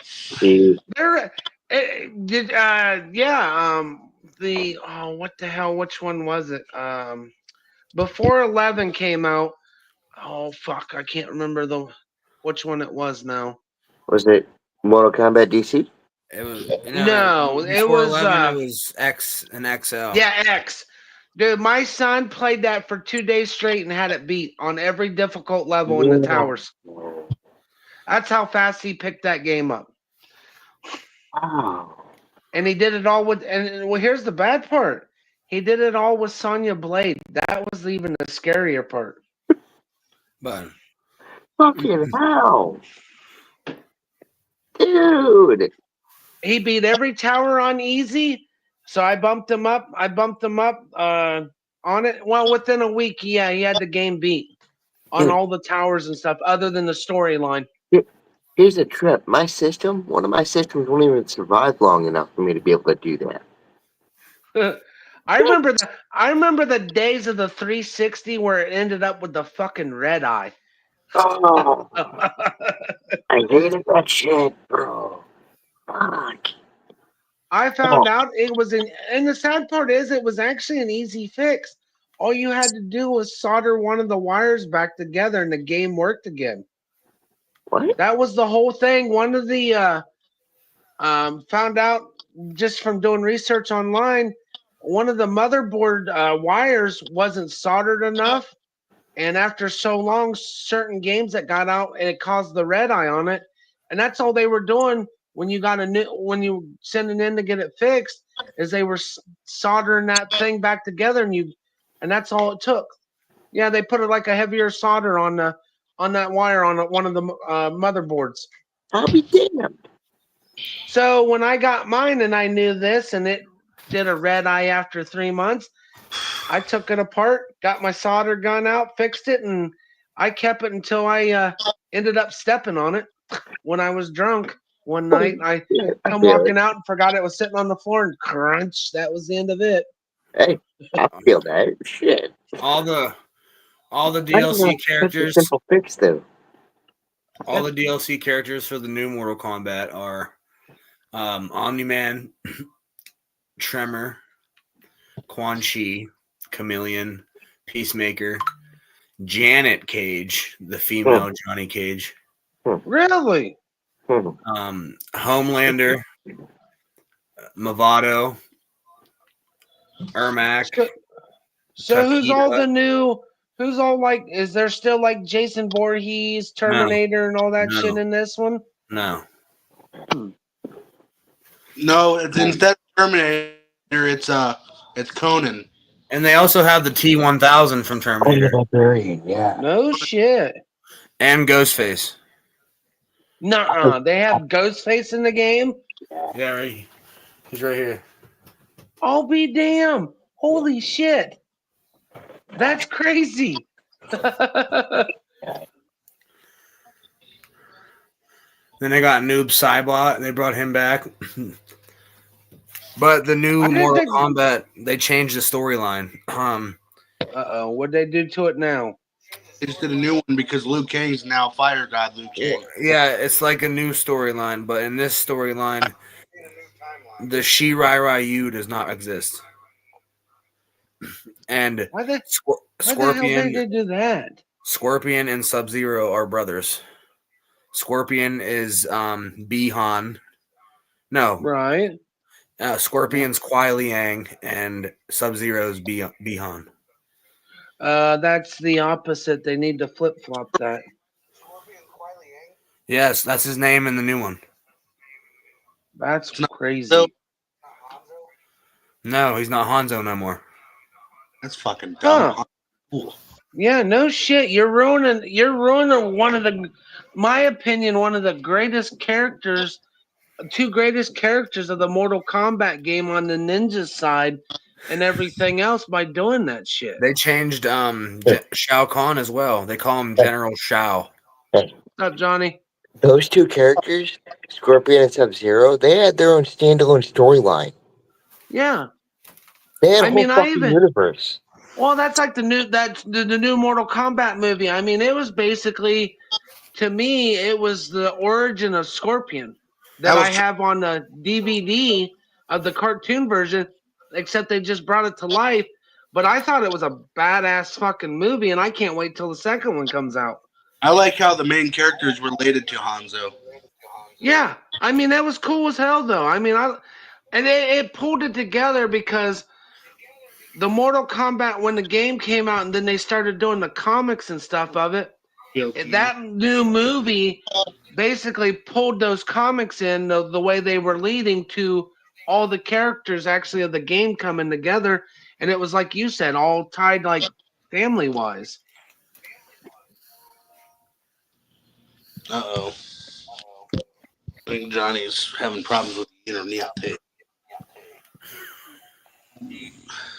See, There, what the hell? Which one was it? Before 11 came out. Oh fuck, I can't remember which one it was now. was it Mortal Kombat DC? It was No, it before was 11, it was X and XL. Yeah, X. Dude, my son played that for 2 days straight and had it beat on every difficult level in the towers. That's how fast he picked that game up. Wow. And he did it all with, and well, here's the bad part. He did it all with Sonya Blade. That was even the scarier part. But Fucking hell. Dude. He beat every tower on easy. So I bumped him up. On it. Well, within a week, yeah, he had the game beat on all the towers and stuff, other than the storyline. Here's a trip. One of my systems won't even survive long enough for me to be able to do that. I remember the days of the 360 where it ended up with the fucking red eye. Oh, I hated that shit, bro. Fuck. I found out it was and the sad part is it was actually an easy fix. All you had to do was solder one of the wires back together and the game worked again. What? That was the whole thing. One of the found out just from doing research online, one of the motherboard wires wasn't soldered enough, and after so long, certain games that got out and it caused the red eye on it, and that's all they were doing when you send it in to get it fixed, is they were soldering that thing back together, and that's all it took. Yeah, they put it like a heavier solder on that wire on one of the motherboards. I'll be damned. So when I got mine and I knew this and it did a red eye after 3 months, I took it apart, got my solder gun out, fixed it, and I kept it until I ended up stepping on it when I was drunk one night. I come walking out and forgot it was sitting on the floor and crunch. That was the end of it. Hey, I feel that. Shit. all the I think DLC that's such a characters, simple fix, though. all the DLC characters for the new Mortal Kombat are Omni-Man, Tremor, Quan Chi, Chameleon, Peacemaker, Janet Cage, the female Johnny Cage, Really? Homelander, Movado, Ermac. So who's all Takeda. the new? Who's all like? Is there still like Jason Voorhees, Terminator, and all that No. shit in this one? No. No, it's instead of Terminator, it's Conan. And they also have the T-1000 from Terminator Yeah. No shit. and Ghostface. Nuh-uh. They have Ghostface in the game. Yeah, right. He's right here. I'll be damned. Holy shit. That's crazy. Then they got Noob Saibot, and they brought him back. But the new Mortal Kombat, they changed the storyline. What'd they do to it now? They just did a new one because Liu Kang's now Fire God Liu Kang. Yeah, it's like a new storyline, but in this storyline, the Shirai Ryu does not exist. And Why the hell did they do that? Scorpion and Sub-Zero are brothers. Scorpion is Bihan. No. Right. Scorpion's Kuai Liang and Sub-Zero's Bihan. That's the opposite. They need to flip-flop that. Yes, that's his name in the new one. That's crazy. No, he's not Hanzo no more. That's fucking dumb. Huh. Yeah, no shit. You're ruining one of the, my opinion, one of the greatest characters, two greatest characters of the Mortal Kombat game on the ninja side and everything else by doing that shit. They changed Shao Kahn as well. They call him General Shao. What's up, Johnny? Those two characters, Scorpion and Sub-Zero, they had their own standalone storyline. Yeah. They had a whole fucking universe. Well, that's like the new Mortal Kombat movie. I mean, it was basically, to me, it was the origin of Scorpion that I have on the DVD of the cartoon version, except they just brought it to life. But I thought it was a badass fucking movie, and I can't wait till the second one comes out. I like how the main character is related to Hanzo. Yeah, I mean, that was cool as hell, though. I mean, it pulled it together because the Mortal Kombat, when the game came out and then they started doing the comics and stuff of it, that new movie basically pulled those comics in the way they were leading to all the characters actually of the game coming together. And it was like you said, all tied like family-wise. Uh-oh. I think Johnny's having problems with the internet.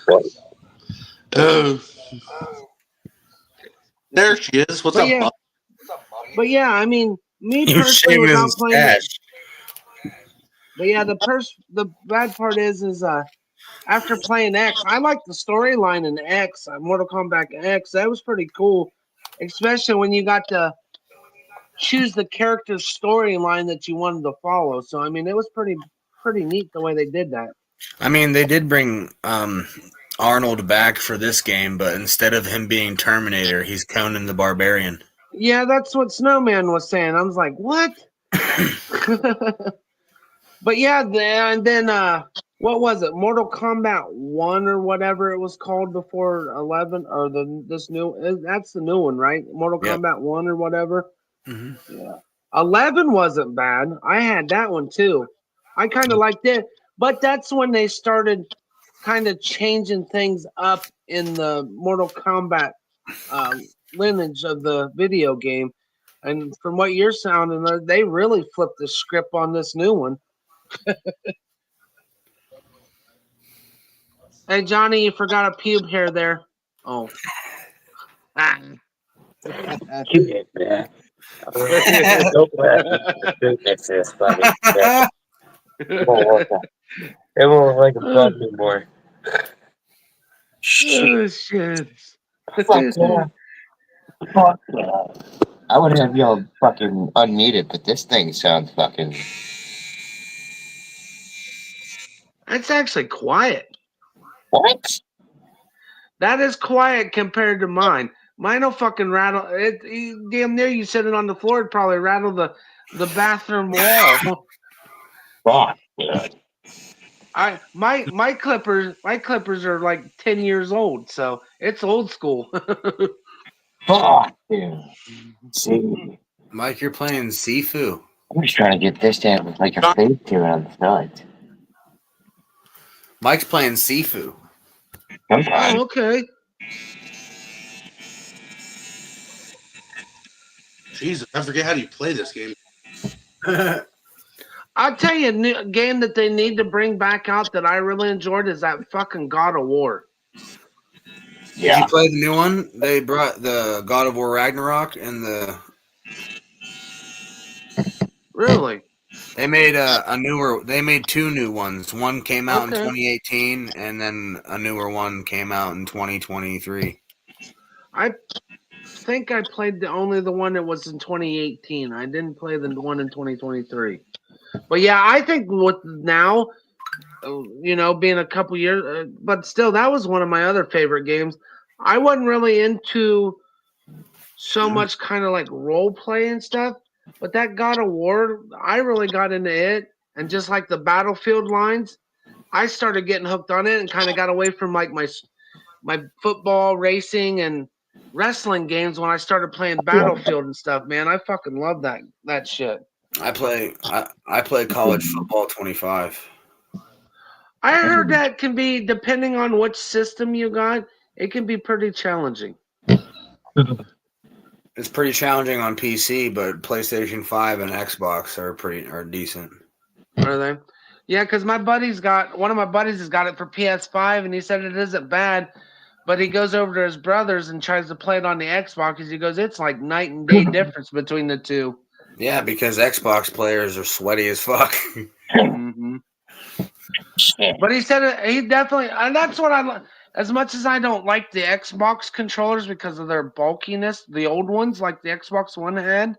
What? There she is. What's up, Bob? But yeah, I mean, me personally, without playing it. But yeah, the bad part is after playing X, I like the storyline in X, Mortal Kombat X. That was pretty cool, especially when you got to choose the character's storyline that you wanted to follow. So I mean, it was pretty neat the way they did that. I mean, they did bring Arnold back for this game, but instead of him being Terminator, he's Conan the Barbarian. Yeah, that's what Snowman was saying. I was like, what? But yeah, and then what was it? Mortal Kombat 1 or whatever it was called before 11 or this new. That's the new one, right? Mortal Kombat 1 or whatever. Mm-hmm. Yeah, 11 wasn't bad. I had that one too. I kind of liked it, but that's when they started kind of changing things up in the Mortal Kombat lineage of the video game. And from what you're sounding, they really flipped the script on this new one. Hey, Johnny, you forgot a pube hair there. Oh. Keep it, man. It's this funny. It won't like a bug anymore. Shit. Oh, shit. Fuck yeah. Fuck yeah. I would have y'all fucking unmuted, but this thing sounds fucking. It's actually quiet. What? That is quiet compared to mine. Mine will fucking rattle. Damn near you sitting on the floor, it'd probably rattle the bathroom wall. Fuck, yeah. My clippers are like 10 years old, so it's old school. Fuck, dude. See, Mike, you're playing Sifu. I'm just trying to get this down with like a face here on the side. Mike's playing Sifu. Oh, okay. Jesus, I forget how do you play this game. I'll tell you, a new game that they need to bring back out that I really enjoyed is that fucking God of War. Did you play the new one? They brought the God of War Ragnarok and the. Really? They made a newer. They made 2 new ones. One came out in Okay. 2018, and then a newer one came out in 2023. I think I played only the one that was in 2018. I didn't play the one in 2023. But yeah, I think with now, being a couple years, but still, that was one of my other favorite games. I wasn't really into so much kind of like role play and stuff, but that God of War, I really got into it. And just like the Battlefield lines, I started getting hooked on it and kind of got away from like my football, racing, and wrestling games when I started playing Battlefield and stuff. Man, I fucking love that shit. I play college football 25. I heard that can be, depending on which system you got, it can be pretty challenging. It's pretty challenging on PC, but PlayStation 5 and Xbox are decent. Are they? Yeah, because one of my buddies has got it for PS5, and he said it isn't bad, but he goes over to his brother's and tries to play it on the Xbox, because he goes, it's like night and day difference between the two. Yeah, because Xbox players are sweaty as fuck. Mm-hmm. But he said he definitely, and that's what I. As much as I don't like the Xbox controllers because of their bulkiness, the old ones like the Xbox One had,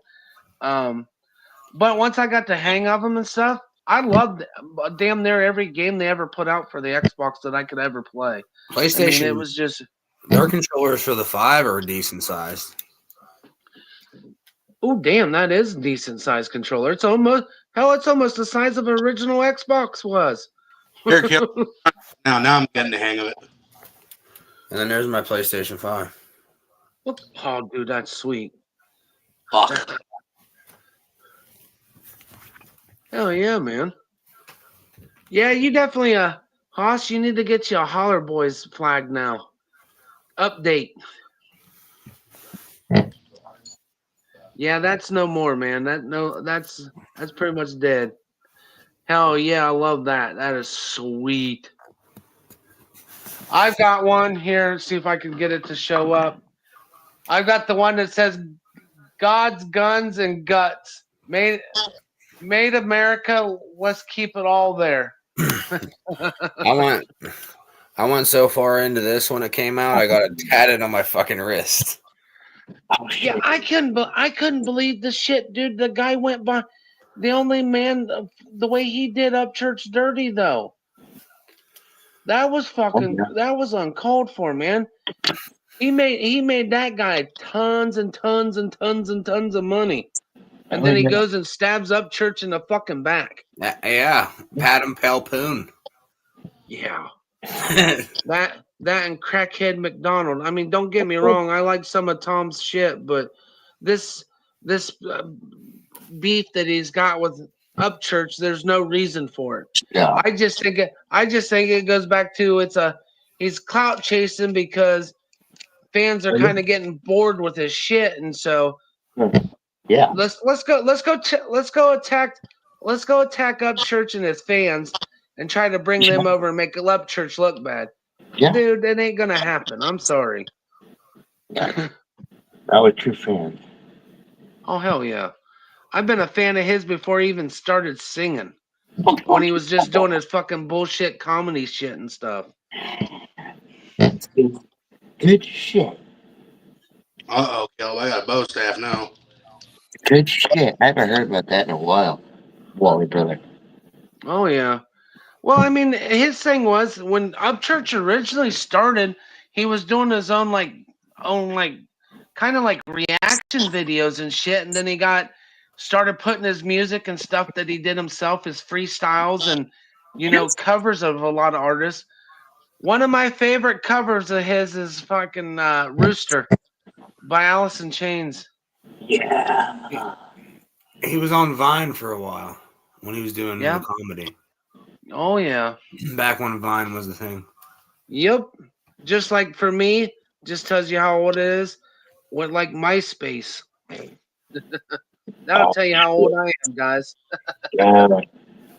but once I got the hang of them and stuff, I loved damn near every game they ever put out for the Xbox that I could ever play. PlayStation, I mean, it was just their controllers for the 5 are decent sized. oh damn, that is a decent sized controller. It's almost the size of an original Xbox was. Here, now I'm getting the hang of it. And then there's my PlayStation 5. Oh, dude, that's sweet. Fuck. Hell yeah, man. Yeah, you definitely, Haas, you need to get you a Holler Boys flag now. Update. Yeah, that's no more, man. That's pretty much dead. Hell yeah, I love that. That is sweet. I've got one here. See if I can get it to show up. I've got the one that says God's Guns and Guts. Made America, let's keep it all there. I went so far into this when it came out, I got it tatted on my fucking wrist. Yeah, I couldn't believe the shit, dude. The guy went by the only man the way he did Up Church Dirty though. That was that was uncalled for, man. He made that guy tons and tons and tons and tons of money. And then he goes and stabs Up Church in the fucking back. Yeah, Padam Palpoon. Yeah. that and Crackhead McDonald. I mean, don't get me wrong. I like some of Tom's shit, but this beef that he's got with Up Church, there's no reason for it. Yeah. I just think it goes back to he's clout chasing because fans are kind of getting bored with his shit, and so yeah. Let's go attack Up Church and his fans and try to bring them over and make Up Church look bad. Yeah. Dude, that ain't gonna happen. I'm sorry. That was true fan. Oh hell yeah. I've been a fan of his before he even started singing. When he was just doing his fucking bullshit comedy shit and stuff. That's good shit. Uh-oh, Kel, I got a bow staff now. Good shit. I haven't heard about that in a while. Wally brother. Oh yeah. Well, I mean, his thing was when Up Church originally started, he was doing his own kind of like reaction videos and shit, and then he started putting his music and stuff that he did himself, his freestyles and covers of a lot of artists. One of my favorite covers of his is fucking Rooster by Alice in Chains. Yeah. He was on Vine for a while when he was doing the comedy. Oh yeah. Back when Vine was the thing. Yep. Just like for me, just tells you how old it is. What like MySpace. That'll tell you how old I am, guys. Yeah,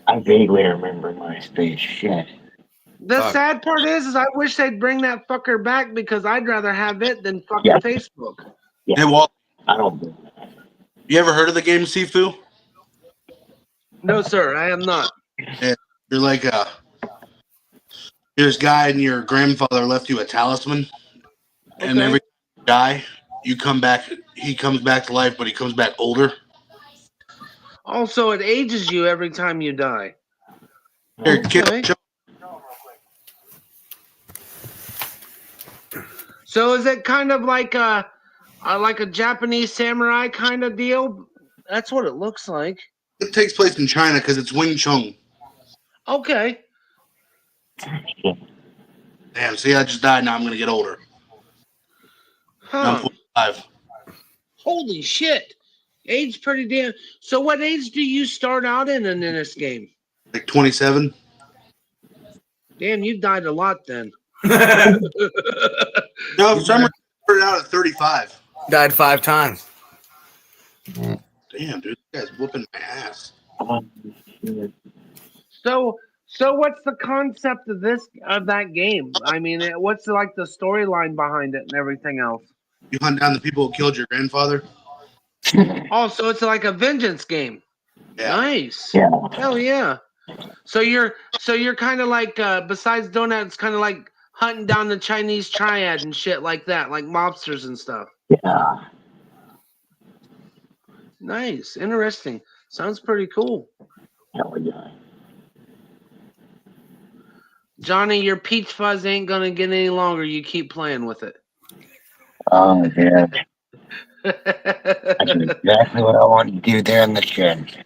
I vaguely remember MySpace shit. The Fuck. sad part is I wish they'd bring that fucker back because I'd rather have it than fucking Yeah. Facebook. Yeah. Hey, Walt, I don't. you ever heard of the game Sifu? No, sir, I am not. You're like you're this guy, and your grandfather left you a talisman, and Okay. every time you die, you come back. He comes back to life, but he comes back older. Also, it ages you every time you die. Here, kid, Okay. So is it kind of like a Japanese samurai kind of deal? That's what it looks like. it takes place in China because it's Wing Chun. Okay. Damn, see, I just died. Now I'm gonna get older. Now I'm Huh. 45. Holy shit. Age pretty damn. So what age do you start out in this game? Like 27. Damn, you've died a lot then. No, for some reason, I started out at 35. Died 5 times. Damn, dude, this guy's whooping my ass. So what's the concept of that game? I mean, what's like the storyline behind it and everything else? You hunt down the people who killed your grandfather. Oh, so it's like a vengeance game. Yeah. Nice. Yeah. Hell yeah. So you're kind of like besides doing that, it's kind of like hunting down the Chinese triad and shit like that, like mobsters and stuff. Yeah. Nice, interesting. Sounds pretty cool. Hell yeah. Johnny, your peach fuzz ain't gonna get any longer. You keep playing with it. Oh, yeah. That's exactly what I wanted to do there in the shed.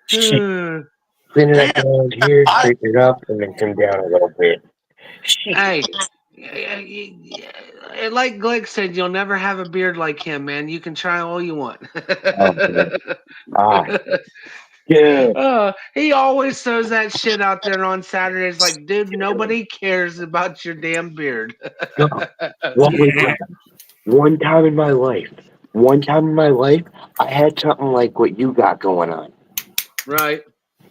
Clean it up around here, straighten it up, and then come down a little bit. Hey, like Glick said, you'll never have a beard like him, man. You can try all you want. Yeah. He always throws that shit out there on Saturdays. Like, dude, nobody cares about your damn beard. What was that? One time in my life, I had something like what you got going on. Right.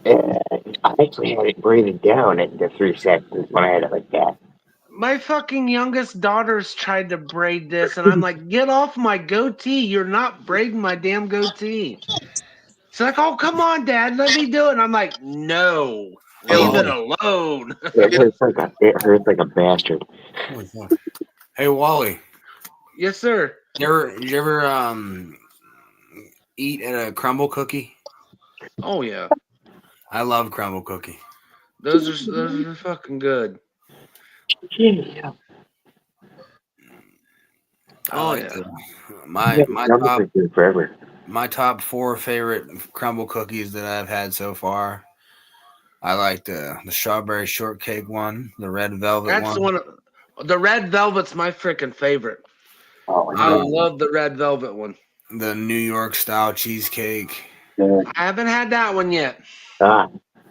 And I actually had it braided down into 3 seconds when I had it like that. My fucking youngest daughters tried to braid this, and I'm like, get off my goatee. You're not braiding my damn goatee. She's like, oh, come on, Dad, let me do it. And I'm like, no, leave it alone. It hurts like a bastard. Hey, Wally. Yes, sir. Did you ever eat at a crumble cookie? Oh, yeah. I love crumble cookie. Those are fucking good. Yeah. Oh, like yeah. My top 4 favorite crumble cookies that I've had so far. I like the strawberry shortcake one, the red velvet That's one. the one. The red velvet's my freaking favorite. Oh, I love the red velvet one. The New York style cheesecake. I haven't had that one yet. I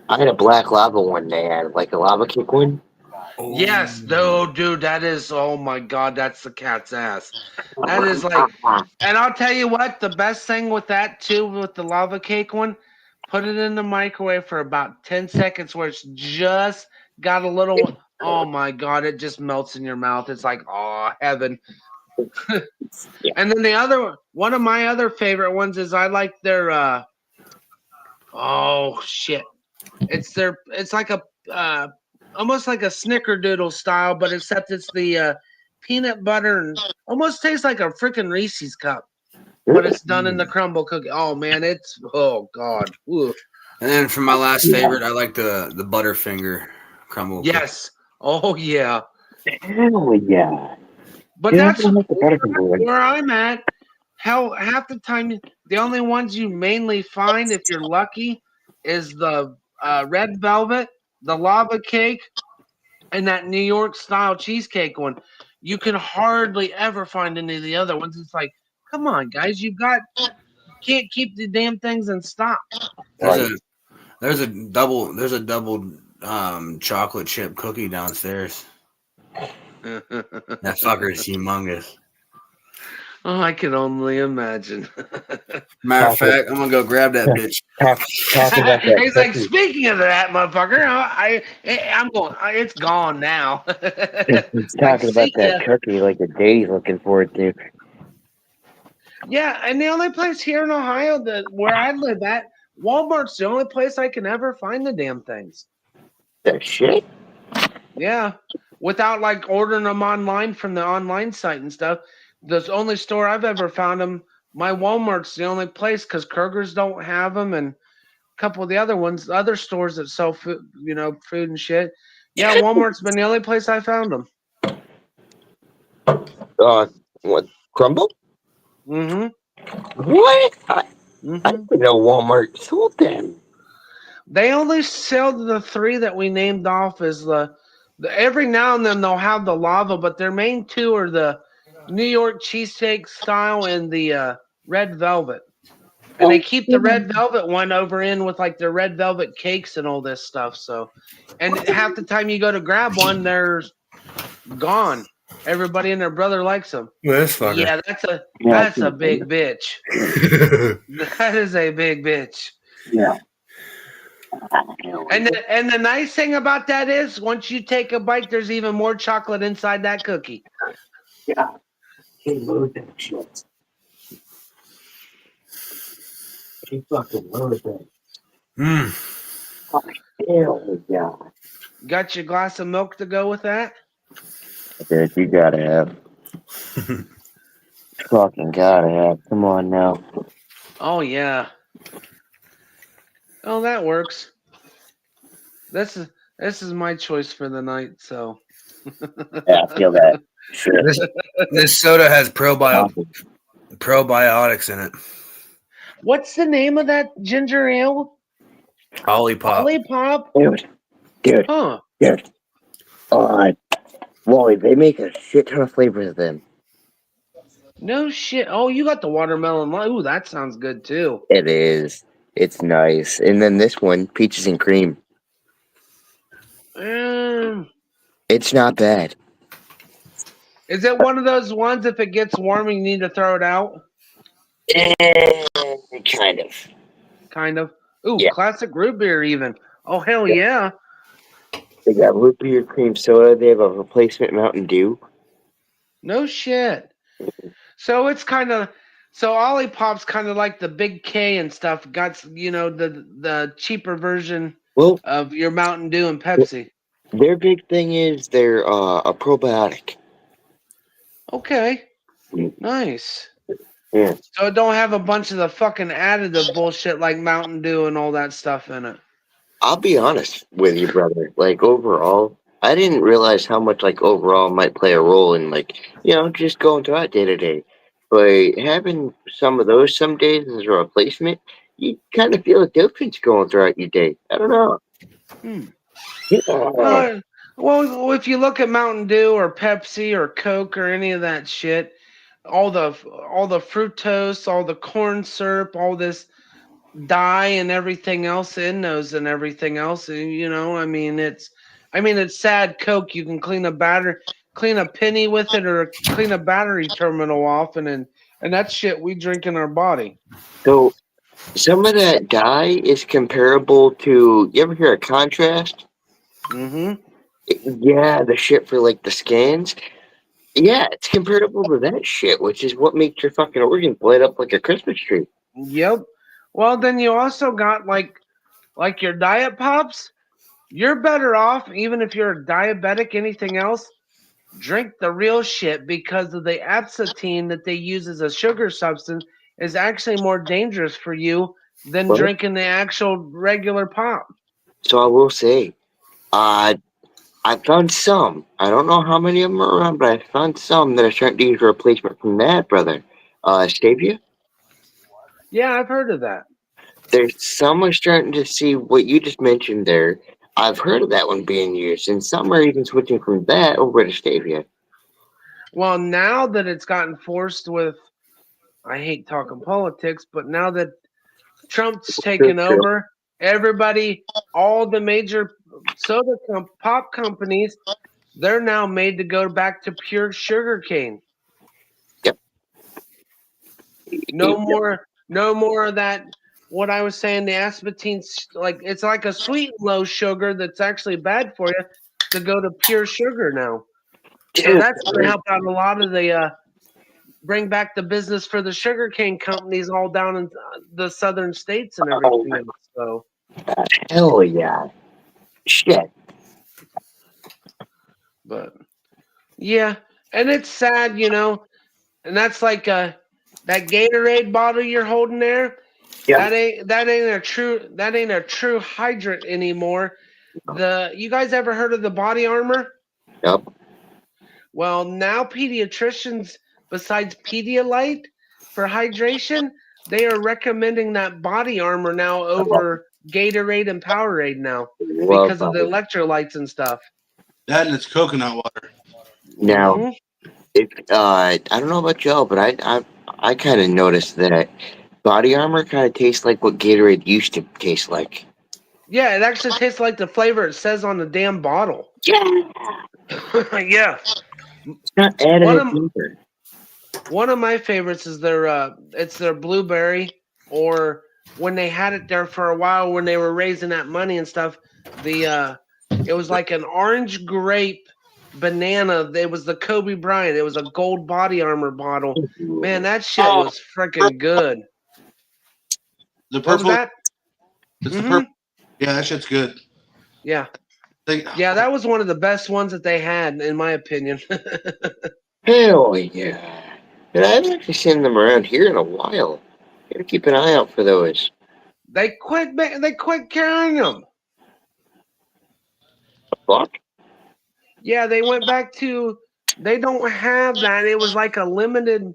had a black lava one day, like a lava cake one. Oh. Yes, no, dude, that is, oh my God, that's the cat's ass. That is like, and I'll tell you what, the best thing with that too, with the lava cake one, put it in the microwave for about 10 seconds where it's just got a little, oh my God, it just melts in your mouth. It's like, oh, heaven. And then one of my other favorite ones is I like their, oh shit. It's like a, almost like a snickerdoodle style, but except it's the peanut butter and almost tastes like a freaking Reese's cup, but it's done in the crumble cookie. Oh man, oh God. Ooh. And then for my last favorite, I like the Butterfinger crumble. Yes. Oh yeah. Hell yeah. But that's where I'm at. Hell, half the time, the only ones you mainly find, if you're lucky, is the red velvet, the lava cake, and that New York style cheesecake one. You can hardly ever find any of the other ones. It's like, come on, guys, you can't keep the damn things in stock. There's a double chocolate chip cookie downstairs. That fucker is humongous. Oh, I can only imagine. Matter of fact, I'm gonna go grab that bitch. Talking about that He's like, cookie. speaking of that, motherfucker, I'm going. It's gone now. He's Like, talking about see that ya. cookie like a day he's looking forward to. Yeah, and the only place here in Ohio that where I live at, Walmart's the only place I can ever find the damn things. That shit? Yeah, without like ordering them online from the online site and stuff. The only store I've ever found them. My Walmart's the only place because Kroger's don't have them, and a couple of the other ones, other stores that sell food, food and shit. Yeah, Walmart's been the only place I found them. What? Crumble? Mm-hmm. What? I Mm-hmm. didn't know Walmart sold them. They only sell the three that we named off as the every now and then they'll have the lava, but their main two are the New York cheesesteak style and the red velvet. And they keep the red velvet one over in with like their red velvet cakes and all this stuff. So, and half the time you go to grab one, they're gone. Everybody and their brother likes them. This fucker. Yeah, that's a big bitch. That is a big bitch. Yeah. And the nice thing about that is once you take a bite, there's even more chocolate inside that cookie. Yeah. He loves that shit. He fucking loves that. Hell yeah. Got your glass of milk to go with that? Dude, you gotta have. Fucking gotta have. Come on now. Oh yeah. Oh, that works. This is my choice for the night, so Yeah, I feel that. Sure. This soda has probiotics in it. What's the name of that ginger ale? Olipop. Olipop? Dude. Huh. Dude. Wally, they make a shit ton of flavors of them. No shit. Oh, you got the watermelon. Ooh, that sounds good too. It is. It's nice. And then this one, peaches and cream. It's not bad. Is it one of those ones if it gets warm you need to throw it out? Kind of. Kind of. Ooh, Yeah. classic root beer even. Oh, hell yeah. They got root beer, cream soda. They have a replacement Mountain Dew. No shit. So it's kind of... So Olipop's kind of like the Big K and stuff. Got, the cheaper version of your Mountain Dew and Pepsi. Their big thing is they're a probiotic. Okay. Nice. Yeah. So it don't have a bunch of the fucking additive bullshit like Mountain Dew and all that stuff in it. I'll be honest with you, brother. Like, overall, I didn't realize how much, like, overall might play a role in, like, just going throughout day to day. But having some of those some days as a replacement, you kind of feel a difference going throughout your day. I don't know. Yeah. Well, if you look at Mountain Dew or Pepsi or Coke or any of that shit, all the fructose, all the corn syrup, all this dye and everything else in those and everything else, it's sad Coke. You can clean a penny with it or clean a battery terminal off, and that shit we drink in our body. So some of that dye is comparable to, you ever hear of contrast? Mm-hmm. Yeah, the shit for like the scans. Yeah, it's comparable to that shit, which is what makes your fucking organs light up like a Christmas tree. Yep. Well, then you also got like your diet pops. You're better off, even if you're a diabetic, anything else, drink the real shit because of the absatine that they use as a sugar substance is actually more dangerous for you than drinking the actual regular pop. So I will say, I found some. I don't know how many of them are around, but I found some that are starting to use a replacement from that, brother. Stevia? Yeah, I've heard of that. There's some are starting to see what you just mentioned there. I've heard of that one being used, and some are even switching from that over to Stevia. Well, now that it's gotten forced with, I hate talking politics, but now that Trump's taken over, everybody, all the major soda pop companies, they're now made to go back to pure sugar cane. Yep. No more of that. What I was saying, the aspartame, like it's like a sweet low sugar that's actually bad for you to go to pure sugar now. So that's going to help out a lot of the bring back the business for the sugarcane companies all down in the southern states and everything else. So hell yeah. Shit. but yeah, and it's sad, you know, and that's like that Gatorade bottle you're holding there. Yeah. That ain't a true hydrant anymore. You guys ever heard of the body armor? Yep. Well, now pediatricians, besides Pedialyte for hydration, they are recommending that body armor now over Gatorade and Powerade now because of the electrolytes and stuff. That and it's coconut water. Now, Mhm. I don't know about y'all, but I kind of noticed that body armor kind of tastes like what Gatorade used to taste like. Yeah, it actually tastes like the flavor it says on the damn bottle. Yeah. Yeah. It's not added either. One of my favorites is their blueberry, or when they had it there for a while when they were raising that money and stuff, it was like an orange grape banana. It was the Kobe Bryant. It was a gold body armor bottle. Man, that shit was freaking good. The What was purple. that? It's the purple. Yeah, that shit's good. Yeah. Yeah, that was one of the best ones that they had, in my opinion. Hell yeah. But I haven't actually seen them around here in a while. Gotta keep an eye out for those. They quit carrying them. Fuck. Yeah, they went back to. They don't have that. It was like a limited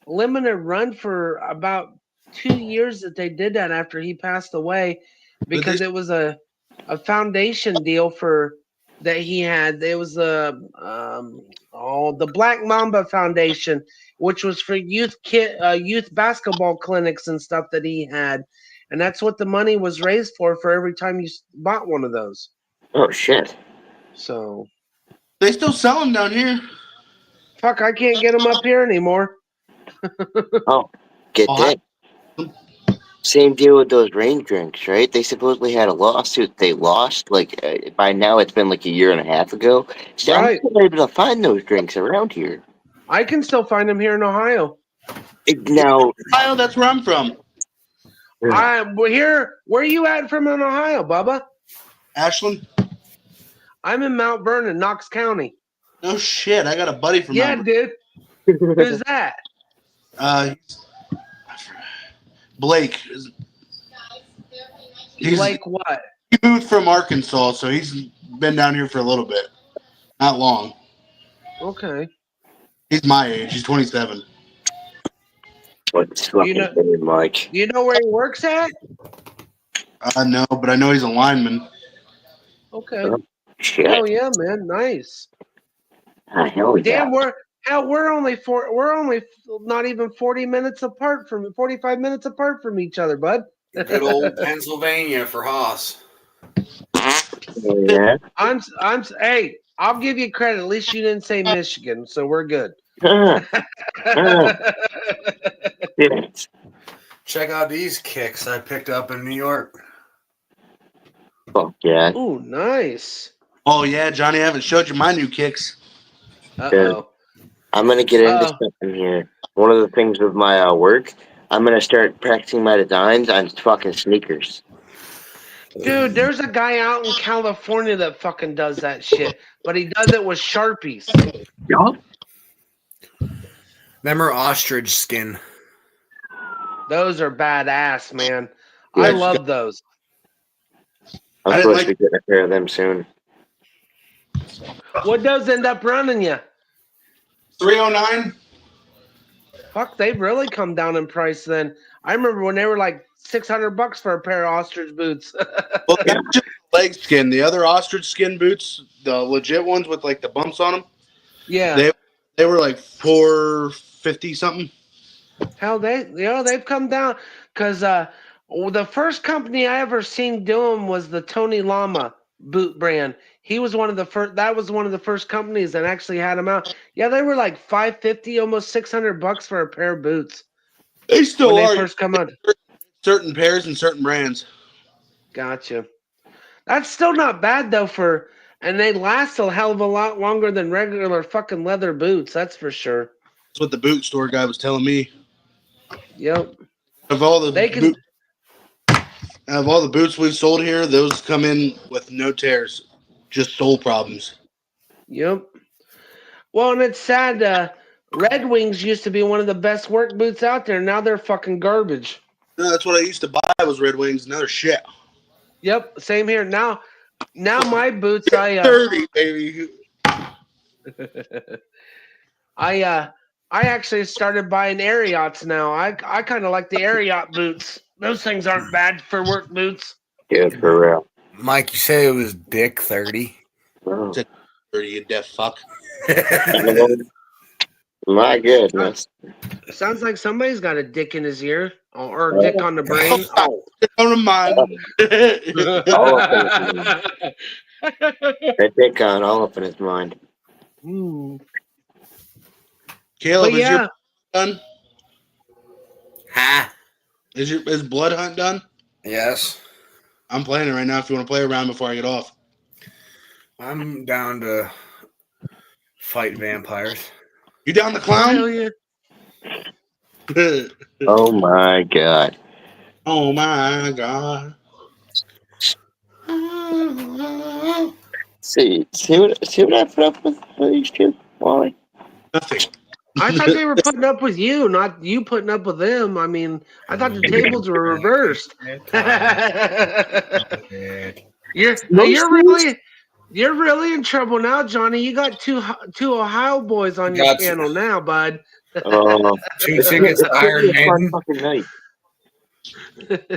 run for about 2 years that they did that after he passed away, because it was a foundation deal for that he had. It was the Black Mamba Foundation, which was for youth basketball clinics and stuff that he had, and that's what the money was raised for every time you bought one of those. Oh shit. So they still sell them down here. fuck, I can't get them up here anymore. Oh, get that. Same deal with those rain drinks, right? They supposedly had a lawsuit they lost. Like by now, it's been like a year and a half ago. So Right. I'm not able to find those drinks around here. I can still find them here in Ohio. Now, Ohio, that's where I'm from. We're here. Where are you at from in Ohio, Bubba? Ashland. I'm in Mount Vernon, Knox County. No shit, I got a buddy from. Yeah, dude. Who's that? Blake. Blake what? He moved from Arkansas, so he's been down here for a little bit. Not long. Okay. He's my age. He's 27. What's fucking name, Mike? Do you know where he works at? No, but I know he's a lineman. Okay. Shit. Oh yeah, man. Nice. Hell yeah. Damn, we're only not even 45 minutes apart from each other, bud. Good old Pennsylvania for Haas. Yeah. Hey, I'll give you credit. At least you didn't say Michigan, so we're good. Shit. Check out these kicks I picked up in New York. Fuck yeah. Ooh, nice. Oh yeah, Johnny, I haven't showed you my new kicks. Uh-oh. I'm gonna get into something here. One of the things with my work, I'm gonna start practicing my designs on fucking sneakers. Dude, there's a guy out in California that fucking does that shit, but he does it with Sharpies. Yup. Them are ostrich skin. Those are badass, man. Yeah, I love those. I'm supposed to be getting a pair of them soon. What does end up running you? $309. Fuck, they've really come down in price then. I remember when they were like $600 for a pair of ostrich boots. Well, that's just leg skin. The other ostrich skin boots, the legit ones with like the bumps on them. Yeah. They were like $450 something. Hell, they've come down because the first company I ever seen do them was the Tony Lama boot brand. He was one of the first. That was one of the first companies that actually had them out. Yeah, they were like $550, almost $600 for a pair of boots. They still when are. they first come out. Certain pairs and certain brands. Gotcha. That's still not bad though and they last a hell of a lot longer than regular fucking leather boots. That's for sure. That's what the boot store guy was telling me. Yep. Of all the They can. Of all the boots we've sold here, those come in with no tears, just sole problems. Yep. Well, and it's sad. Red Wings used to be one of the best work boots out there. Now they're fucking garbage. No, that's what I used to buy was Red Wings. Another shit. Yep. Same here. Now my boots. 30, baby. I actually started buying Ariats now. I kind of like the Ariat boots. Those things aren't bad for work boots. Dude, for real. Mike, you say it was Dick 30? Oh. 30, you deaf fuck. My goodness. Sounds like somebody's got a dick in his ear or a dick on the brain. Oh, on the mind. All up in his mind. That dick on all up in his mind. Caleb, But yeah. is your done? Ha! Is Blood Hunt done? Yes. I'm playing it right now if you want to play around before I get off. I'm down to fight vampires. You down the Hell clown? yeah. Oh my god. Oh my god. See what I put up with for these two, Wally? Nothing. I thought they were putting up with you, not you putting up with them. I mean, I thought the tables were reversed. You're really in trouble now, Johnny. You got two Ohio boys on your channel now, bud. 2 tickets to Iron Maiden. Fucking night.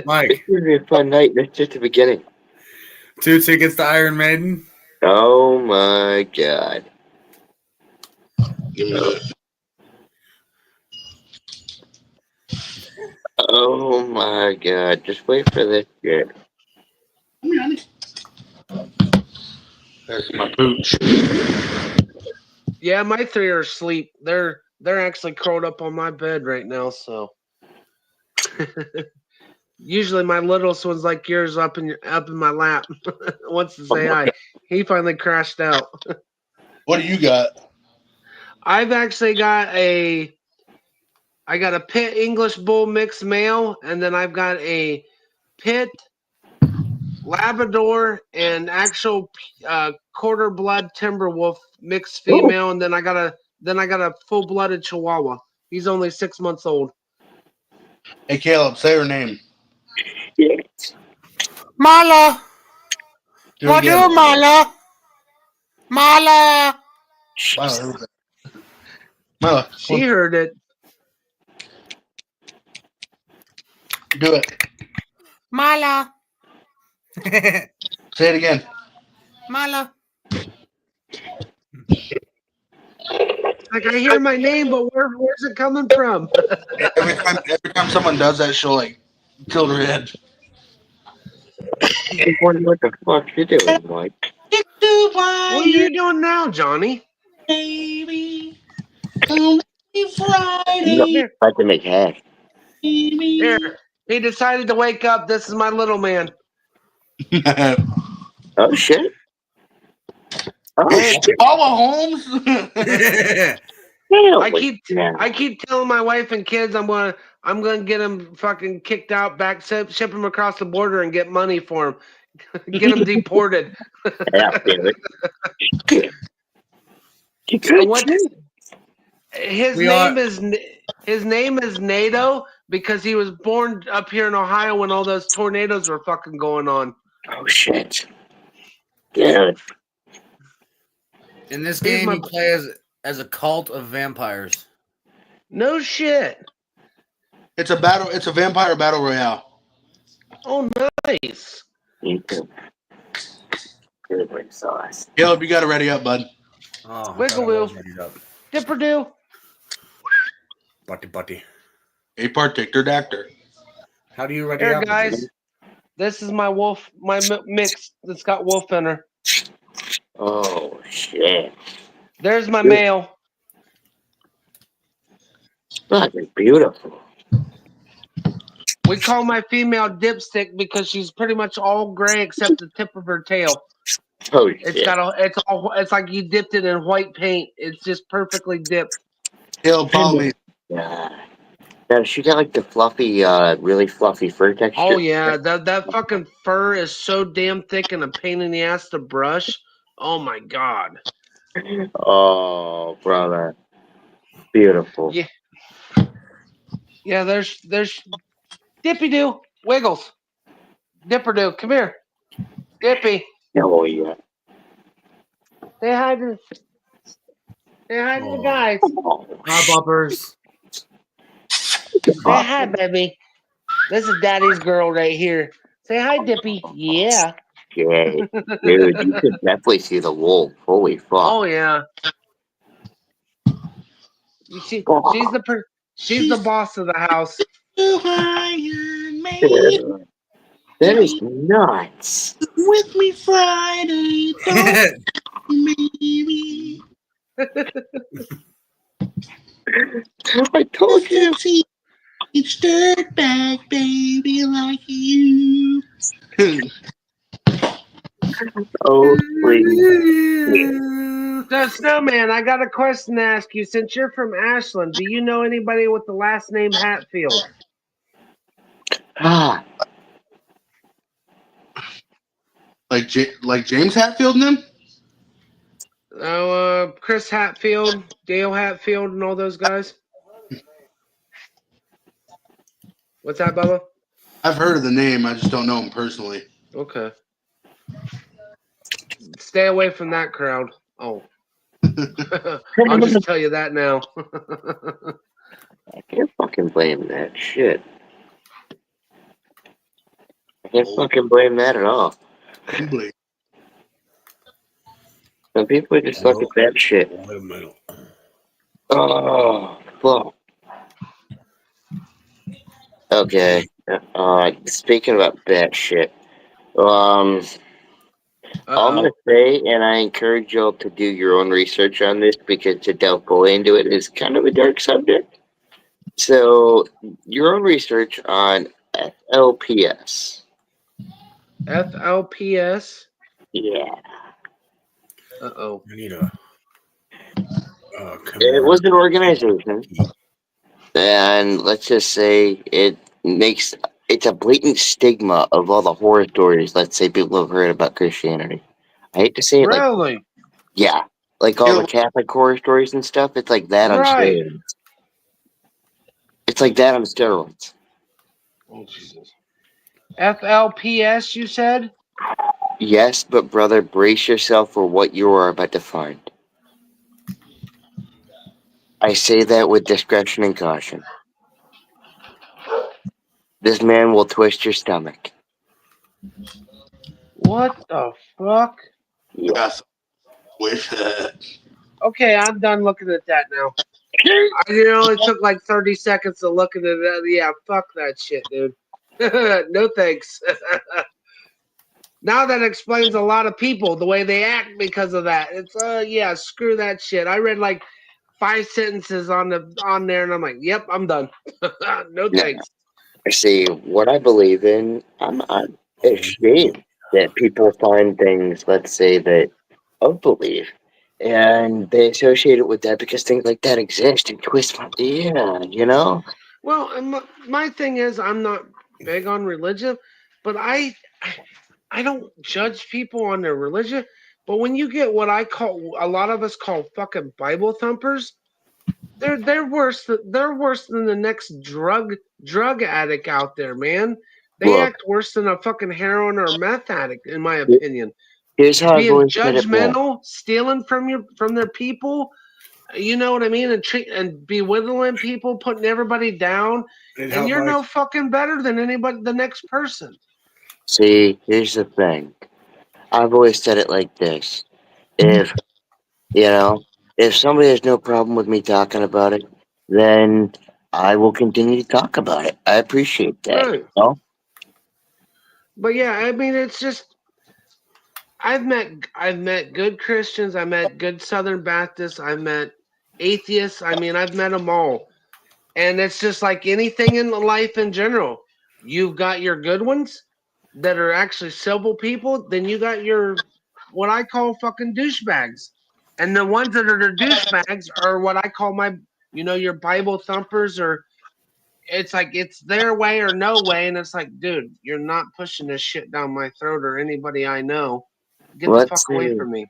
Mike, It's gonna be a fun night. That's just the beginning. 2 tickets to Iron Maiden. Oh my god. Give me that. Oh my god. Just wait for this shit. That's my pooch. Yeah, my 3 are asleep. They're actually curled up on my bed right now. So usually my littlest one's like yours, up in my lap. Wants to say hi. He finally crashed out. What do you got? I've actually got a pit English bull mixed male, and then I've got a pit Labrador and actual quarter blood Timberwolf mixed female, and then I got a full blooded Chihuahua. He's only 6 months old. Hey, Caleb, say her name. Yes. Mala! Do it again. Mala? Mala! Mala, She heard it. do it. Mala! Say it again. Mala! Like, I hear my name, but where's it coming from? Every time someone does that, she'll like tilt her head. I wonder what the fuck you doing, Mike? What are you doing now, Johnny? Baby, come Friday. No, about to make hash. There. He decided to wake up. This is my little man. Oh shit. Oh Hey, shit. Paula Holmes. Hell, I keep telling my wife and kids I'm gonna get him fucking kicked out, ship him across the border and get money for him. Get him deported. Yeah, damn it. His name is NATO because he was born up here in Ohio when all those tornadoes were fucking going on. Oh shit. Yeah. In this game, you play as a cult of vampires. No shit. It's a vampire battle royale. Oh, nice. Good sauce. Caleb, you got to ready up, bud. Oh, Wiggle wheel. Dipper-do. Butty. A particular doctor. How do you ready Here, up? guys. This is my mix that's got wolf in her. Oh shit. There's my male. Fucking beautiful. We call my female dipstick because she's pretty much all gray except the tip of her tail. Oh It's shit. it's like you dipped it in white paint. It's just perfectly dipped. Hail Polly. Yeah. Now she got like the fluffy, really fluffy fur texture. Oh yeah, that fucking fur is so damn thick and a pain in the ass to brush. Oh my god. Oh, brother. Beautiful. Yeah. Yeah, there's Dippy Doo. Wiggles. Dipper Doo. Come here. Dippy. Oh yeah. Say hi to the guys. Oh, Hi, bumpers. Say hi, baby. This is Daddy's girl right here. Say hi, Dippy. Yeah. shit. Dude, you could definitely see the wolf. Holy fuck. Oh yeah. She's the boss of the house. That is nuts. With me Friday, don't maybe. I told you. Each dirt bag baby like you. Oh, please. So, Snowman, I got a question to ask you. Since you're from Ashland, do you know anybody with the last name Hatfield? Ah, Like James Hatfield and them? Chris Hatfield, Dale Hatfield, and all those guys. What's that, Bubba? I've heard of the name. I just don't know him personally. Okay. Stay away from that crowd. Oh. I'll just tell you that now. I can't fucking blame that shit. I can't fucking blame that at all. Some people are just fucking bad shit. Wait a minute. Oh, fuck. Okay. Speaking about bad shit, all I'm gonna say, and I encourage y'all to do your own research on this because to delve fully into it is kind of a dark subject. So, your own research on FLPS. FLPS? Yeah. Uh-oh. I need a. It was an organization, and let's just say it's a blatant stigma of all the horror stories, let's say, people have heard about Christianity. I hate to say it, Really? like all the Catholic horror stories and stuff, it's like that on Right. steroids. It's like that on steroids. Oh, Jesus. FLPS, you said? Yes, but brother, brace yourself for what you are about to find. I say that with discretion and caution. This man will twist your stomach. What the fuck? Yes. Wish that. Okay, I'm done looking at that now. It only took like 30 seconds to look at it. Yeah, fuck that shit, dude. No thanks. Now that explains a lot of people, the way they act because of that. It's yeah, screw that shit. I read like 5 sentences on there and I'm like, yep, I'm done. No thanks. See, what I believe in, I'm ashamed that people find things, let's say, that of belief, and they associate it with that because things like that exist and twist my you know? Well, and my thing is, I'm not big on religion, but I don't judge people on their religion. But when you get what a lot of us call fucking Bible thumpers, they're worse. They're worse than the next drug addict out there, man. They act worse than a fucking heroin or meth addict, in my opinion. Here's how Being I've always said it, judgmental, stealing from their people. You know what I mean? And belittling people, putting everybody down, and you're no fucking better than anybody, the next person. See, here's the thing. I've always said it like this. If somebody has no problem with me talking about it, then I will continue to talk about it. I appreciate that. Right. You know? But yeah, I mean, it's just I've met good Christians, I met good Southern Baptists, I've met atheists. I mean, I've met them all, and it's just like anything in life in general. you've got your good ones that are actually civil people. Then you got your what I call fucking douchebags, and the ones that are the douchebags are what I call my, your Bible thumpers, or it's like it's their way or no way, and it's like, dude, you're not pushing this shit down my throat or anybody I know. Get the Let's fuck away say, from me.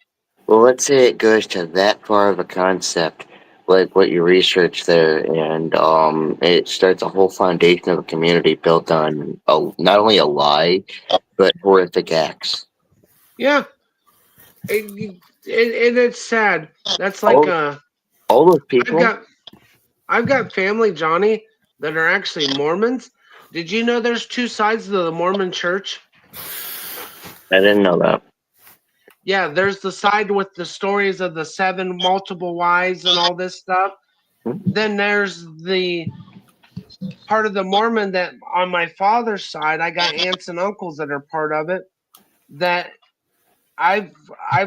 well, let's say it goes to that far of a concept, like what you research there, and it starts a whole foundation of a community built on not only a lie, but horrific acts. Yeah, it's sad. That's like All all those I've people. got I've got family, Johnny, that are actually Mormons. Did you know there's two sides of the Mormon church? I didn't know that. Yeah, there's the side with the stories of the 7 multiple wives and all this stuff. Then there's the part of the Mormon that on my father's side, I got aunts and uncles that are part of it. That I've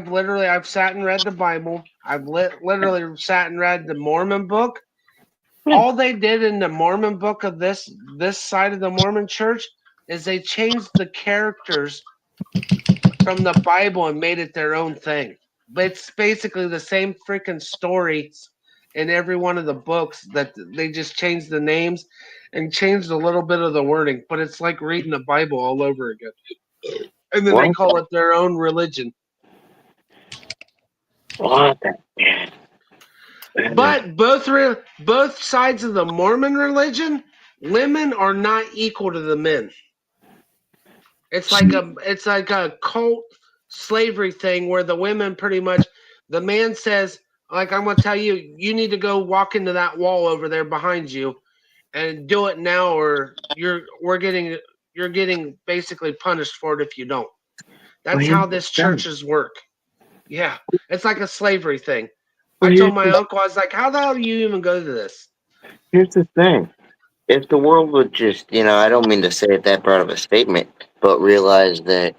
literally I've sat and read the Bible. I've literally sat and read the Mormon book. All they did in the Mormon book of this side of the Mormon church is they changed the characters from the Bible and made it their own thing. But it's basically the same freaking stories in every one of the books that they just changed the names and changed a little bit of the wording. But it's like reading the Bible all over again. And then they What? call it their own religion. What? But both sides of the Mormon religion, women are not equal to the men. It's like a cult slavery thing where the women pretty much, the man says, like, I'm gonna tell you, you need to go walk into that wall over there behind you and do it now, or you're getting basically punished for it if you don't. That's how this churches work. Yeah, it's like a slavery thing. I told my uncle, I was like, how the hell do you even go to this? Here's the thing. If the world would just, I don't mean to say it that broad of a statement, but realize that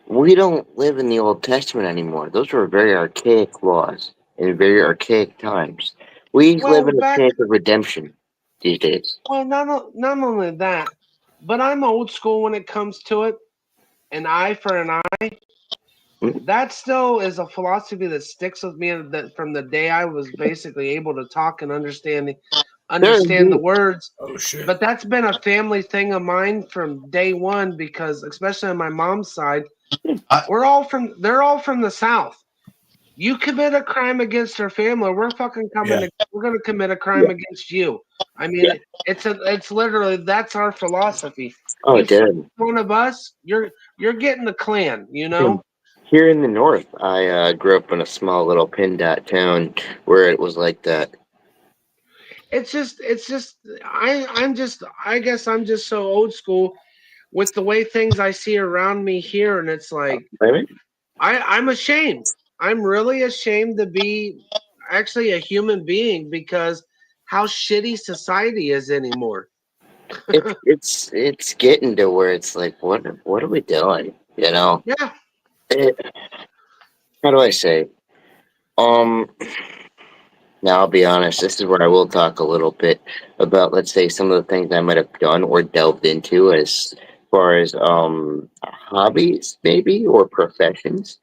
we don't live in the Old Testament anymore. Those were very archaic laws in very archaic times. We live Well, in a chance of redemption these days. not only that, but I'm old school when it comes to it. An eye for an eye. Mm. That still is a philosophy that sticks with me from the day I was basically able to talk and understand the words. Oh shit. But that's been a family thing of mine from day one, because especially on my mom's side, they're all from the South. You commit a crime against our family, we're fucking we're gonna commit a crime against you. I mean, Yeah. it's literally, that's our philosophy. Oh, You fuck dude. one of us, you're getting the clan, Here in the north, I grew up in a small little pin dot town where it was like that. It's just I guess I'm just so old school with the way things I see around me here, and it's like Maybe? I'm ashamed. I'm really ashamed to be actually a human being, because how shitty society is anymore. It's getting to where it's like, what are we doing? Yeah. It, how do I say? Um, Now I'll be honest. This is where I will talk a little bit about, let's say, some of the things I might have done or delved into as far as hobbies, maybe, or professions.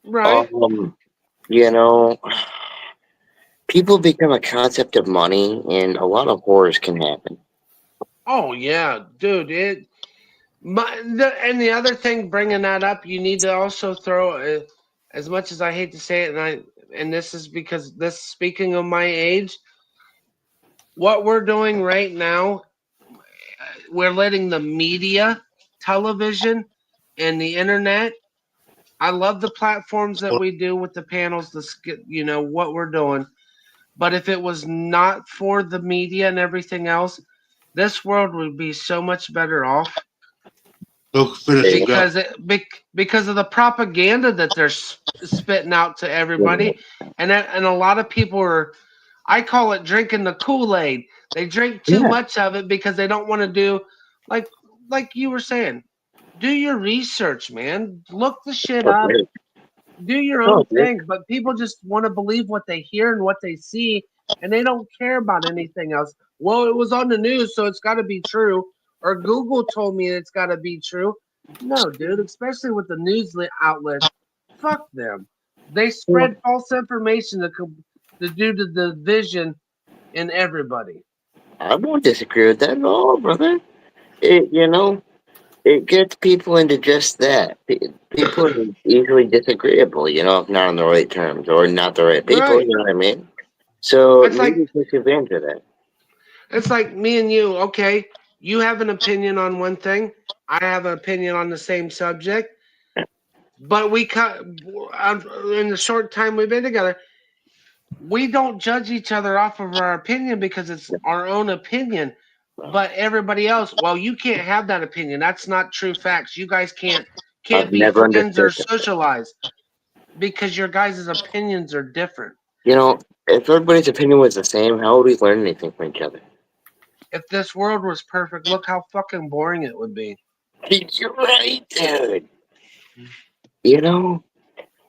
Right. Um, you know, people become a concept of money, and a lot of horrors can happen. Oh yeah, dude. And the other thing, bringing that up, you need to also throw, as much as I hate to say it, and this is because this, speaking of my age, what we're doing right now, we're letting the media, television, and the internet. I love the platforms that we do with the panels, what we're doing. But if it was not for the media and everything else, this world would be so much better off, Go finish it. Go. because of the propaganda that they're spitting out to everybody, and a lot of people are, I call it drinking the Kool-Aid. They drink too much of it because they don't want to do, like you were saying, do your research, man. Look the shit up. Okay. Do your own thing. But people just want to believe what they hear and what they see, and they don't care about anything else. Well, it was on the news, so it's got to be true. or Google told me it's got to be true. No, dude, especially with the news outlets. Fuck them. They spread false information to do the division in everybody. I won't disagree with that at all, brother. It gets people into just that. People are easily disagreeable, if not on the right terms or not the right people, Right. you know what I mean? So It's like maybe take advantage of that. it's like me and you. Okay, you have an opinion on one thing. I have an opinion on the same subject. But we cut in the short time we've been together. We don't judge each other off of our opinion because it's our own opinion. But everybody else, well, you can't have that opinion. That's not true facts. You guys can't I've be never friends or understood that. socialize because your guys' opinions are different. If everybody's opinion was the same, how would we learn anything from each other? If this world was perfect, look how fucking boring it would be. You're right, dude.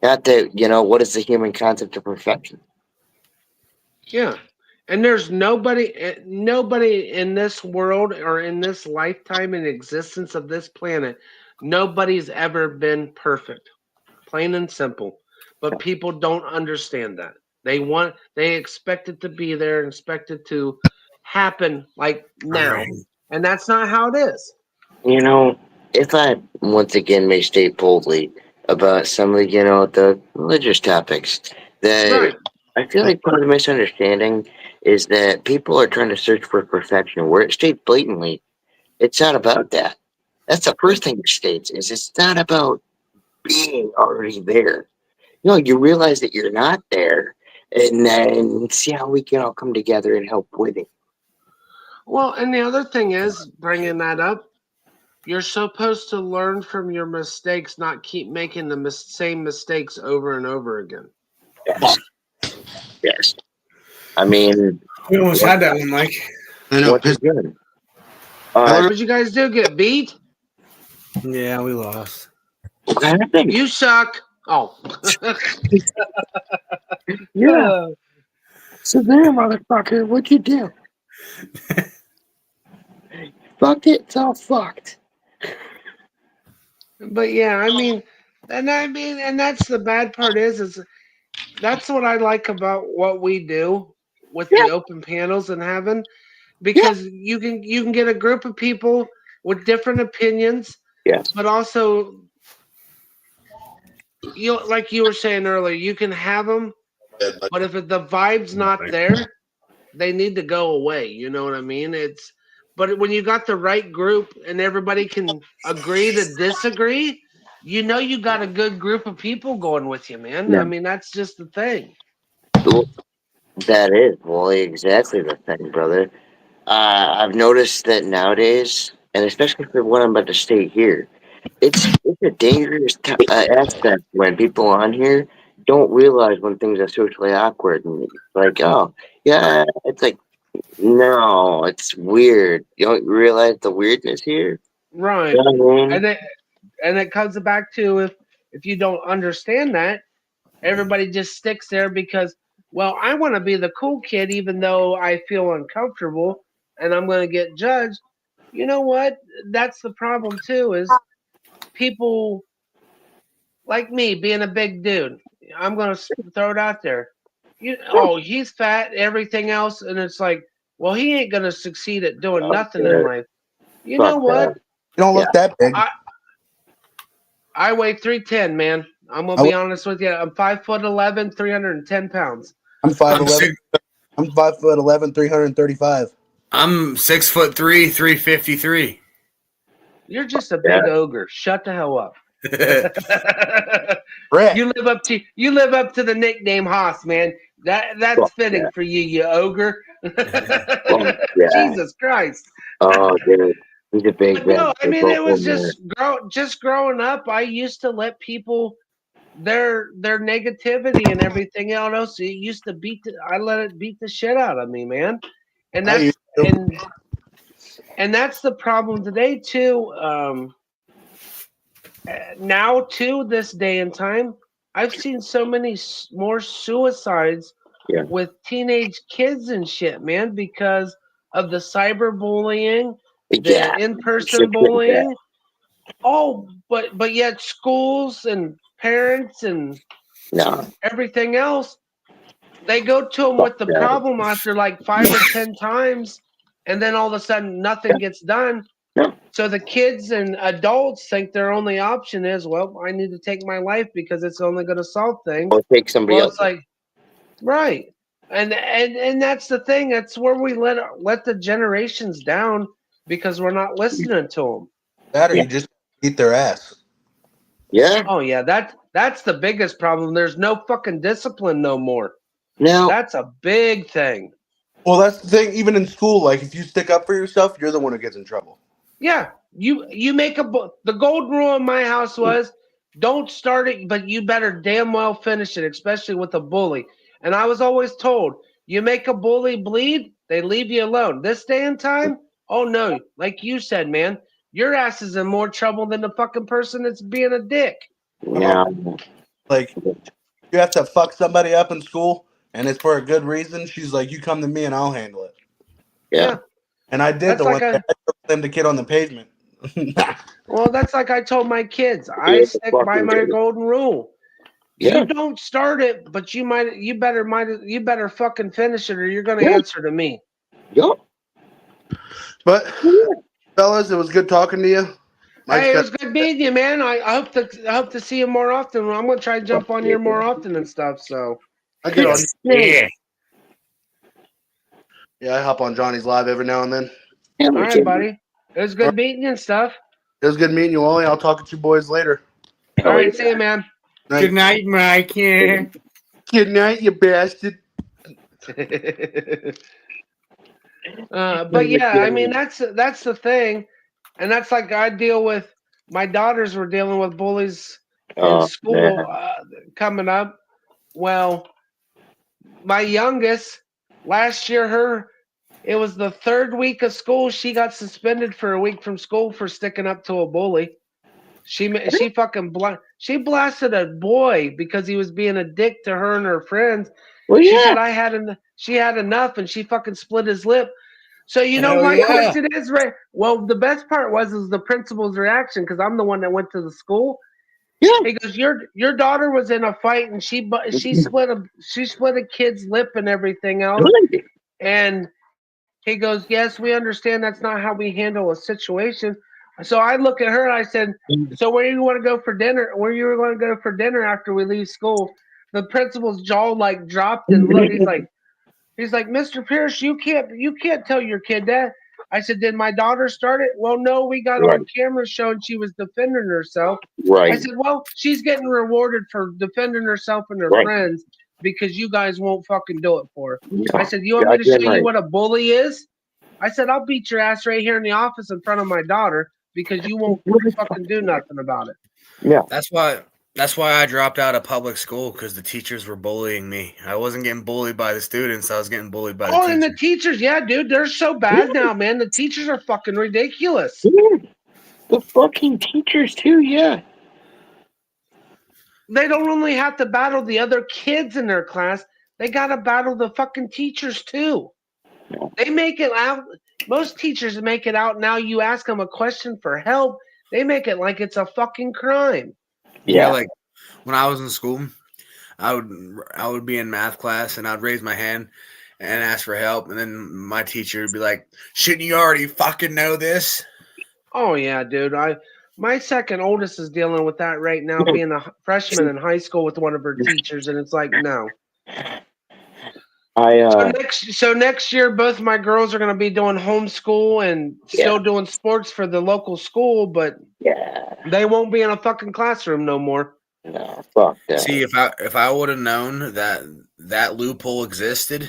Not that, what is the human concept of perfection? Yeah. And there's nobody in this world or in this lifetime in existence of this planet, nobody's ever been perfect. Plain and simple. But people don't understand that. They expect it to be there and expect it to happen like now. Right. And that's not how it is. If I once again may state boldly about some of the religious topics, that Right. I feel like part of the misunderstanding is that people are trying to search for perfection, where it states blatantly, it's not about that. That's the first thing it states, is it's not about being already there. You realize that you're not there, and then see how we can all come together and help with it. Well, and the other thing is, bringing that up, you're supposed to learn from your mistakes, not keep making the same mistakes over and over again. Yes. Yes. I mean, We almost had that one, Mike. I know. once again, What did you guys do? Get beat? Yeah, we lost. what kind of thing? You suck. Oh. Yeah. So there, motherfucker, what'd you do? Fucked it. It's all fucked. But yeah, and that's the bad part is that's what I like about what we do with the open panels and having, because you can get a group of people with different opinions, Yes. but also like you were saying earlier, you can have them, but if the vibe's not there, they need to go away. You know what I mean? But when you got the right group and everybody can agree to disagree, you got a good group of people going with you, man. Yeah. I mean, that's just the thing. Well, that is exactly the thing, brother. I've noticed that nowadays, and especially for what I'm about to state here, it's a dangerous aspect when people on here don't realize when things are socially awkward, and it's like, oh yeah, it's like, no, it's weird. You don't realize the weirdness here, Right. you know what I mean? And it comes back to if you don't understand that, everybody just sticks there because, well, I want to be the cool kid even though I feel uncomfortable and I'm going to get judged. You know what? That's the problem too, is people like me being a big dude. I'm going to throw it out there. He's fat, everything else, and it's like, well, he ain't going to succeed at doing nothing in life. You know what? You don't look that big. I weigh 310, man. I'm gonna be honest with you. I'm 5'11", 310 pounds. I'm 5'11". I'm 5'11", 335. I'm 6'3", 353. You're just a big ogre. Shut the hell up. You live up to the nickname Haas, man. That's fitting for you, you ogre. Jesus Christ. Oh, dude. He's a big man. No, I mean, it was just growing up. I used to let people their negativity and everything else. It used to I let it beat the shit out of me, man. And that's and that's the problem today too. Now to this day and time, I've seen so many more suicides with teenage kids and shit, man, because of the cyberbullying, Yeah. in-person bullying. Oh, but yet schools and parents and No. everything else, they go to them with the problem after like 5 or 10 times, and then all of a sudden nothing gets done. So the kids and adults think their only option is, well, I need to take my life because it's only going to solve things. Or take somebody Well, else. it's like, right. And that's the thing. That's where we let the generations down because we're not listening to them. That or you just beat their ass. Yeah. Oh yeah, that's the biggest problem. There's no fucking discipline no more. Now, That's a big thing. Well, that's the thing. Even in school, like if you stick up for yourself, you're the one who gets in trouble. Yeah, you make the golden rule in my house was don't start it, but you better damn well finish it, especially with a bully. And I was always told, you make a bully bleed, they leave you alone. This day and time, oh no, like you said, man, your ass is in more trouble than the fucking person that's being a dick. yeah. Like you have to fuck somebody up in school, and it's for a good reason. She's like, you come to me and I'll handle it. Yeah. And I did That's the like one. I slammed the kid on the pavement. Well, that's like I told my kids. I stick by my golden rule. Yeah. You don't start it, but you better fucking finish it, or you're gonna answer to me. Yep. But fellas, it was good talking to you. Hey, it was good meeting you, man. I hope to see you more often. I'm gonna try to jump on here more often and stuff. So I get on. Yeah. Yeah, I hop on Johnny's live every now and then. all right, buddy. It was good meeting you and stuff. It was good meeting you, Wally. I'll talk to you boys later. All right, see you, man. Good night, Mike. Yeah. Good night, you bastard. But yeah, I mean that's the thing, and that's like I deal with. My daughters were dealing with bullies in school coming up. Well, my youngest last year, it was the 3rd week of school. She got suspended for a week from school for sticking up to a bully. She she blasted a boy because he was being a dick to her and her friends. Well, She yeah. said she had enough, and she fucking split his lip. So you know my question is, right? Well, the best part was the principal's reaction, because I'm the one that went to the school. Yeah. He goes, your daughter was in a fight and she split a kid's lip and everything else. Really? And he goes, yes, we understand that's not how we handle a situation. So I look at her and I said, so where you want to go for dinner? Where you were going to go for dinner after we leave school? The principal's jaw like dropped and looked. He's like, Mr. Pierce, you can't tell your kid that. I said, did my daughter start it? Well, no, we got on camera showing she was defending herself. Right. I said, well, she's getting rewarded for defending herself and her friends because you guys won't fucking do it for her. Yeah. I said, you want me to show you what a bully is? I said, I'll beat your ass right here in the office in front of my daughter because you won't fucking do nothing about it. Yeah. That's why I dropped out of public school, because the teachers were bullying me. I wasn't getting bullied by the students. I was getting bullied by the teachers. And the teachers, yeah, dude, they're so bad now, man. The teachers are fucking ridiculous. Yeah. The fucking teachers too, yeah. They don't only have to battle the other kids in their class, they gotta battle the fucking teachers too. Yeah. They make it out. Most teachers make it out now. You ask them a question for help, they make it like it's a fucking crime. Yeah, like when I was in school, I would be in math class and I'd raise my hand and ask for help, and then my teacher would be like, "Shouldn't you already fucking know this?" Oh yeah, dude. My second oldest is dealing with that right now, being a freshman in high school with one of her teachers, and it's like, no. So next year, both my girls are going to be doing homeschool and still doing sports for the local school, but they won't be in a fucking classroom no more. No, fuck that. See, if I would have known that loophole existed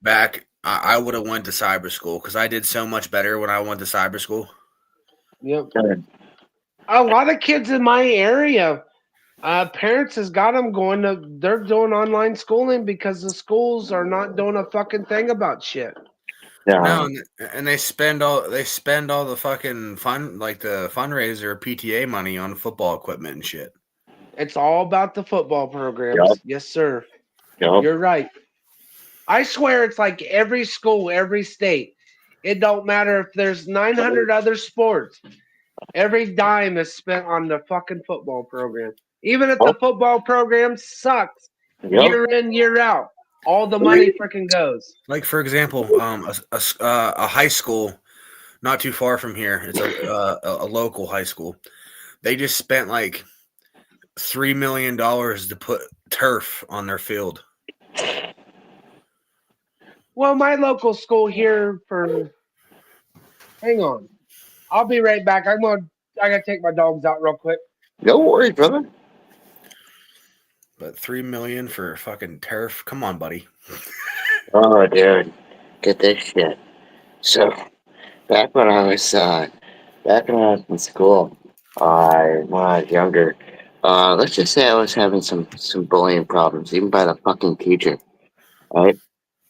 back, I would have went to cyber school, because I did so much better when I went to cyber school. Yep. A lot of kids in my area, parents has got them they're doing online schooling because the schools are not doing a fucking thing about shit. No, and they spend all the fucking fun, like the fundraiser PTA money on football equipment and shit. It's all about the football programs. Yep. Yes, sir. Yep. You're right. I swear it's like every school, every state. It don't matter if there's 900 other sports. Every dime is spent on the fucking football program. Even if the football program sucks year in, year out, all the money freaking goes. Like for example, a high school not too far from here. It's a local high school. They just spent like $3 million to put turf on their field. Well, my local school here for. Hang on, I'll be right back. I gotta take my dogs out real quick. No worries, brother. But $3 million for fucking turf? Come on, buddy. Oh, dude, get this shit. So, back when I was in school, when I was younger, let's just say I was having some bullying problems, even by the fucking teacher. Right?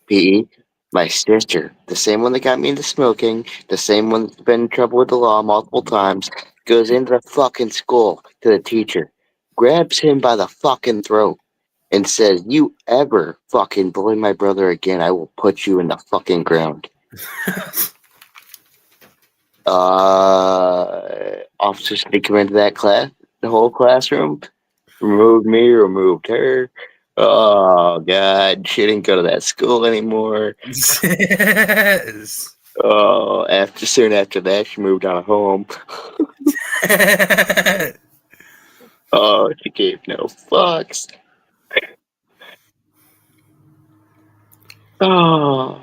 PE, my sister, the same one that got me into smoking, the same one that's been in trouble with the law multiple times, goes into the fucking school to the teacher, grabs him by the fucking throat, and says, "You ever fucking bully my brother again, I will put you in the fucking ground." Officers had to come into that class, the whole classroom, removed me, removed her. Oh God, she didn't go to that school anymore. Yes. Oh, soon after that, she moved out of home. Oh, she gave no fucks. Oh,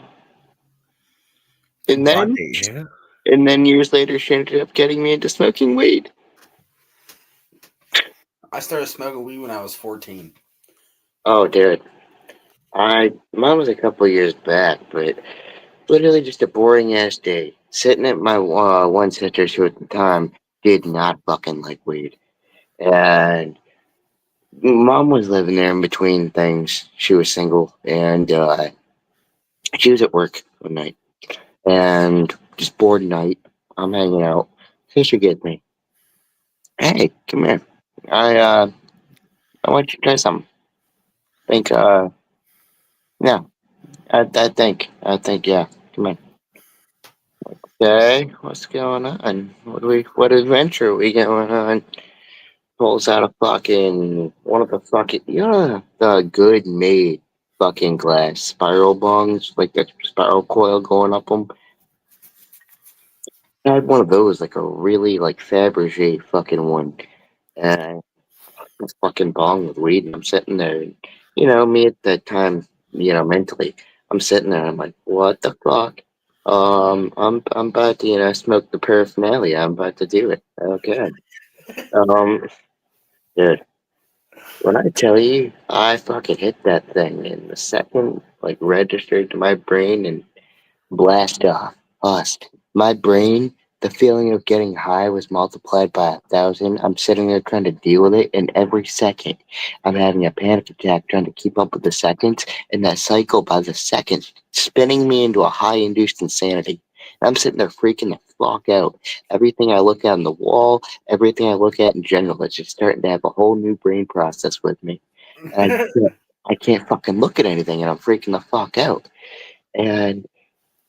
and then years later, she ended up getting me into smoking weed. I started smoking weed when I was 14. Oh, dude, mine was a couple of years back, but literally just a boring ass day. Sitting at my one sister who at the time did not fucking like weed, and mom was living there in between things. She was single, and she was at work one night, and just bored night. I'm hanging out. Sister gets me. Hey, come here. I want you to try something. Think yeah. I think yeah. Come on. Okay, what's going on? What adventure are we going on? Pulls out a fucking one of the fucking the good made fucking glass spiral bongs, like that spiral coil going up them. I had one of those, like a really like Fabergé fucking one, and a fucking bong with weed. And I'm sitting there, and me at that time, mentally, I'm sitting there. And I'm like, what the fuck? I'm about to smoke the paraphernalia. I'm about to do it. Okay. Dude, when I tell you, I fucking hit that thing in the second, like registered to my brain and blast off. Bust. My brain, the feeling of getting high was multiplied by 1,000. I'm sitting there trying to deal with it, and every second I'm having a panic attack trying to keep up with the seconds, and that cycle by the seconds spinning me into a high-induced insanity. And I'm sitting there freaking the fuck out. Everything I look at on the wall, everything I look at in general, it's just starting to have a whole new brain process with me. And I can't fucking look at anything, and I'm freaking the fuck out. And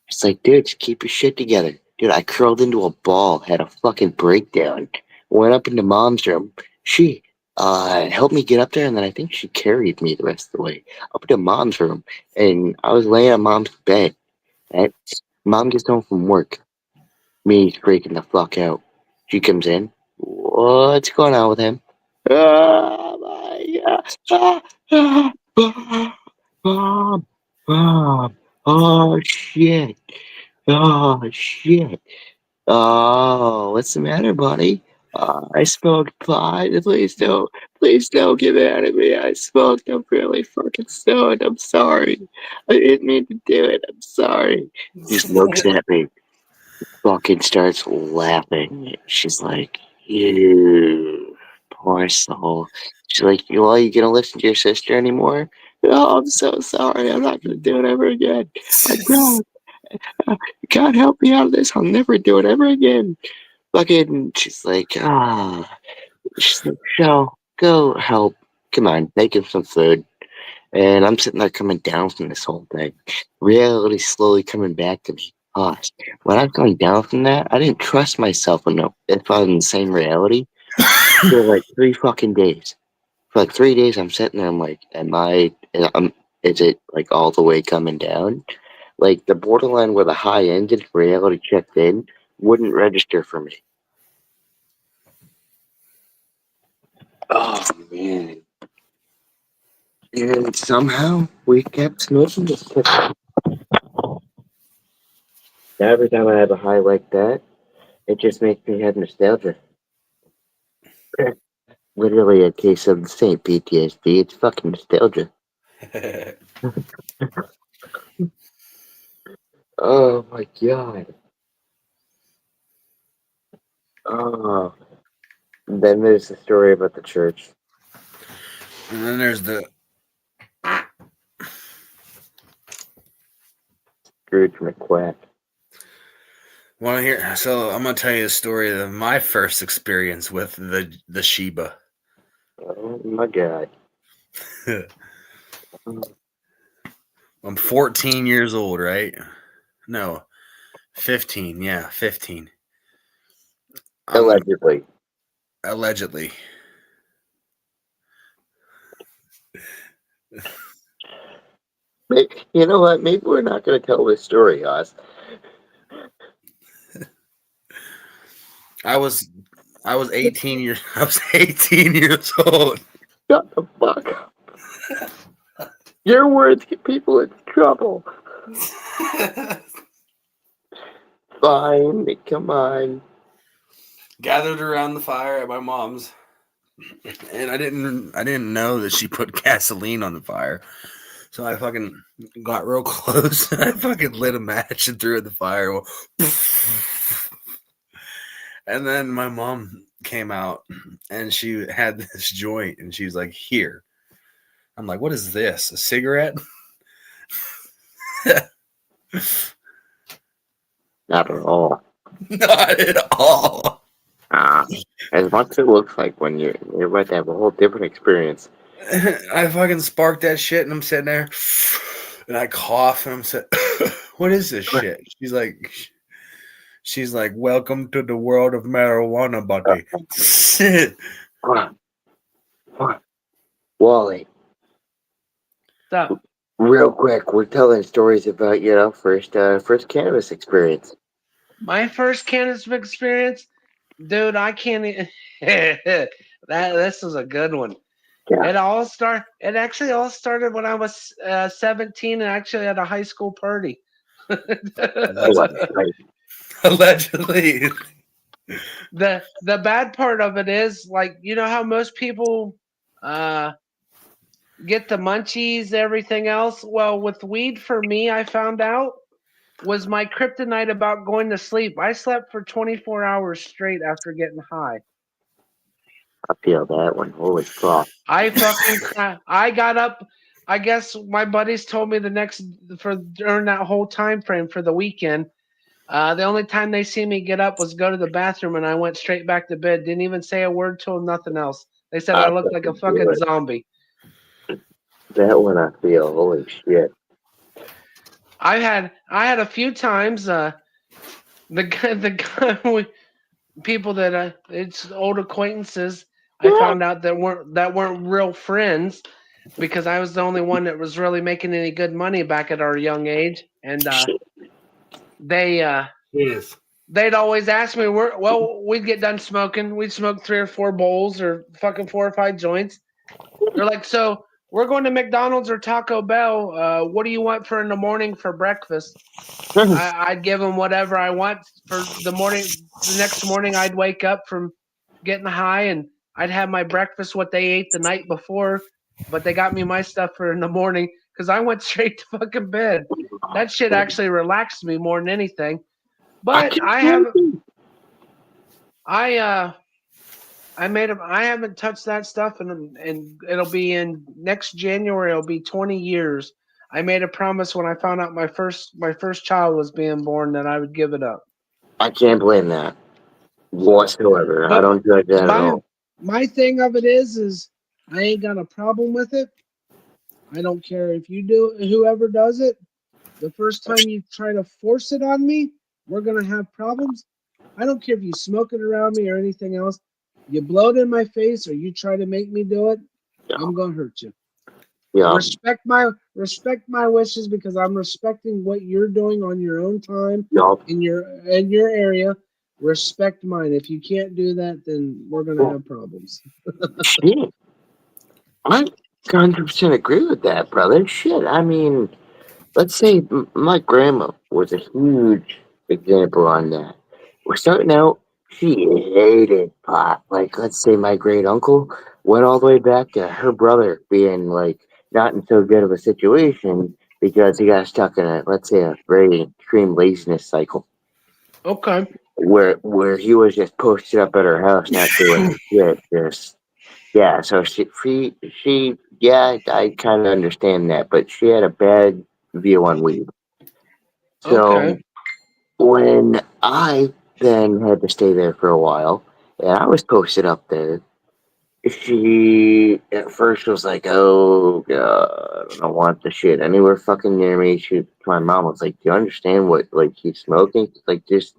it's like, dude, just keep your shit together. Dude, I curled into a ball, had a fucking breakdown, went up into mom's room. She helped me get up there, and then I think she carried me the rest of the way up to mom's room. And I was laying on mom's bed. Right? Mom gets home from work. Me freaking the fuck out. She comes in. What's going on with him? Oh my God. Mom. Mom. Oh shit. Oh shit. Oh, what's the matter, buddy? I smoked pot. Please don't get mad at me. I smoked. I'm really fucking stoned. I'm sorry. I didn't mean to do it. I'm sorry. Just looks at me, fucking starts laughing. She's like, "You poor soul." She's like, "Well, are you gonna listen to your sister anymore?" "No, I'm so sorry. I'm not gonna do it ever again. I promise. God help me out of this. I'll never do it ever again." Fucking, she's like, she's like, "Shell, go help. Come on, make him some food." And I'm sitting there coming down from this whole thing. Reality slowly coming back to me. When I was going down from that, I didn't trust myself enough if I was in the same reality for like 3 fucking days. For like 3 days, I'm sitting there. I'm like, is it like all the way coming down? Like the borderline where the high ended reality checked in wouldn't register for me. Oh man! And somehow we kept smoking. Just kept. Every time I have a high like that, it just makes me have nostalgia. Literally a case of the same PTSD. It's fucking nostalgia. Oh my god. Oh. Then there's the story about the church. And then there's the Scrooge McQuack. want to hear. So I'm gonna tell you the story of my first experience with the Shiba. Oh my god. I'm 14 years old, right? No, 15. Yeah, 15. Allegedly. Allegedly. You know what? Maybe we're not going to tell this story, Oz. I was 18 years. I was 18 years old. Shut the fuck up. Your words get people in trouble. Fine, come on. Gathered around the fire at my mom's, and I didn't know that she put gasoline on the fire, so I fucking got real close and I fucking lit a match and threw it in the fire. And then my mom came out and she had this joint and she's like, "Here." I'm like, "What is this? A cigarette?" Not at all. Not at all. As much as it looks like when you're about to have a whole different experience. I fucking sparked that shit and I'm sitting there and I cough and I'm saying, "What is this shit?" She's like, "Welcome to the world of marijuana, buddy." Wally. Stop. Real quick, we're telling stories about first cannabis experience. My first cannabis experience, dude. I can't. This was a good one. Yeah. It actually all started when I was 17 and actually at a high school party. Allegedly. The bad part of it is, like, you know how most people get the munchies, everything else. Well, with weed, for me, I found out, was my kryptonite about going to sleep. I slept for 24 hours straight after getting high. I feel that one. Holy fuck. I got up. I guess my buddies told me during that whole time frame for the weekend, the only time they see me get up was go to the bathroom, and I went straight back to bed. Didn't even say a word to them, nothing else. They said I looked like a fucking zombie. That one I feel. Holy shit. I had a few times the guy people that it's old acquaintances. I found out that weren't real friends, because I was the only one that was really making any good money back at our young age, and they'd always ask me, we'd get done smoking, we'd smoke 3 or 4 bowls or fucking 4 or 5 joints. They're like, "So we're going to McDonald's or Taco Bell. What do you want for in the morning for breakfast?" I'd give them whatever I want for the morning. The next morning, I'd wake up from getting high and I'd have my breakfast, what they ate the night before, but they got me my stuff for in the morning because I went straight to fucking bed. That shit actually relaxed me more than anything. But I haven't touched that stuff, and it'll be in next January. It'll be 20 years. I made a promise when I found out my first child was being born that I would give it up. I can't blame that whatsoever. But I don't judge that at all. My thing of it is I ain't got a problem with it. I don't care if you do, whoever does it. The first time you try to force it on me, we're gonna have problems. I don't care if you smoke it around me or anything else. You blow it in my face or you try to make me do it, I'm gonna hurt you. Yeah. Respect my wishes because I'm respecting what you're doing on your own time Yup. in your area. Respect mine. If you can't do that, then we're gonna have problems. Shit. I 100% agree with that, brother. Shit. I mean, let's say my grandma was a huge example on that. We're starting out, she hated pot. Like, let's say my great uncle went all the way back to her brother being like not in so good of a situation because he got stuck in a, let's say, a very extreme laziness cycle Okay. where he was just posted up at her house not doing shit. Just yeah. So she yeah, I kind of understand that, but she had a bad view on weed. So Okay. when I then had to stay there for a while, and I was posted up there, she at first was like, "Oh God, I don't want the shit anywhere fucking near me." My mom was like, "Do you understand what like he's smoking? Like, just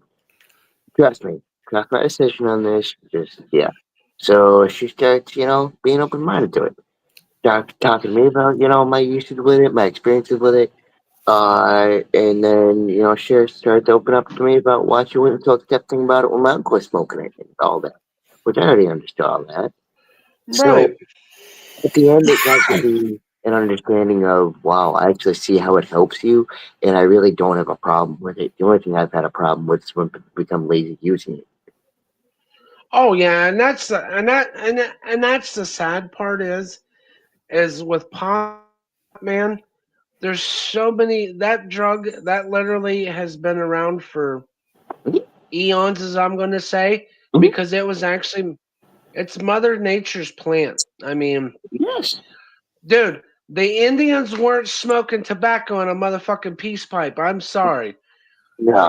trust me, trust my decision on this. Just yeah." So she starts, being open minded to it. Talking to me about, my usage with it, my experiences with it. And then, she started to open up to me about why she went and talked that thing about it when my uncle was smoking it and all that, which I already understood all that. Right. So at the end, it got to be an understanding of, wow, I actually see how it helps you, and I really don't have a problem with it. The only thing I've had a problem with is when people become lazy using it. Oh yeah, and that's the sad part is with pot, man. There's so many that drug that literally has been around for eons, as I'm going to say, Mhm. because it was actually it's Mother Nature's plant. I mean, Yes. dude, the Indians weren't smoking tobacco in a motherfucking peace pipe. I'm sorry. No.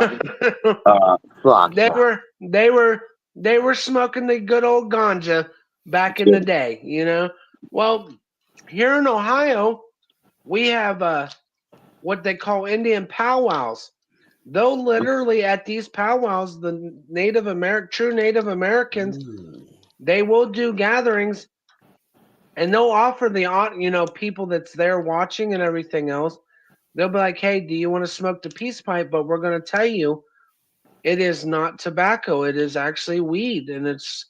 Fuck. They were smoking the good old ganja back in the day, you know. Well, here in Ohio, we have what they call Indian powwows. Though literally at these powwows, the true Native Americans, they will do gatherings and they'll offer people that's there watching and everything else. They'll be like, "Hey, do you want to smoke the peace pipe? But we're going to tell you it is not tobacco. It is actually weed, and it's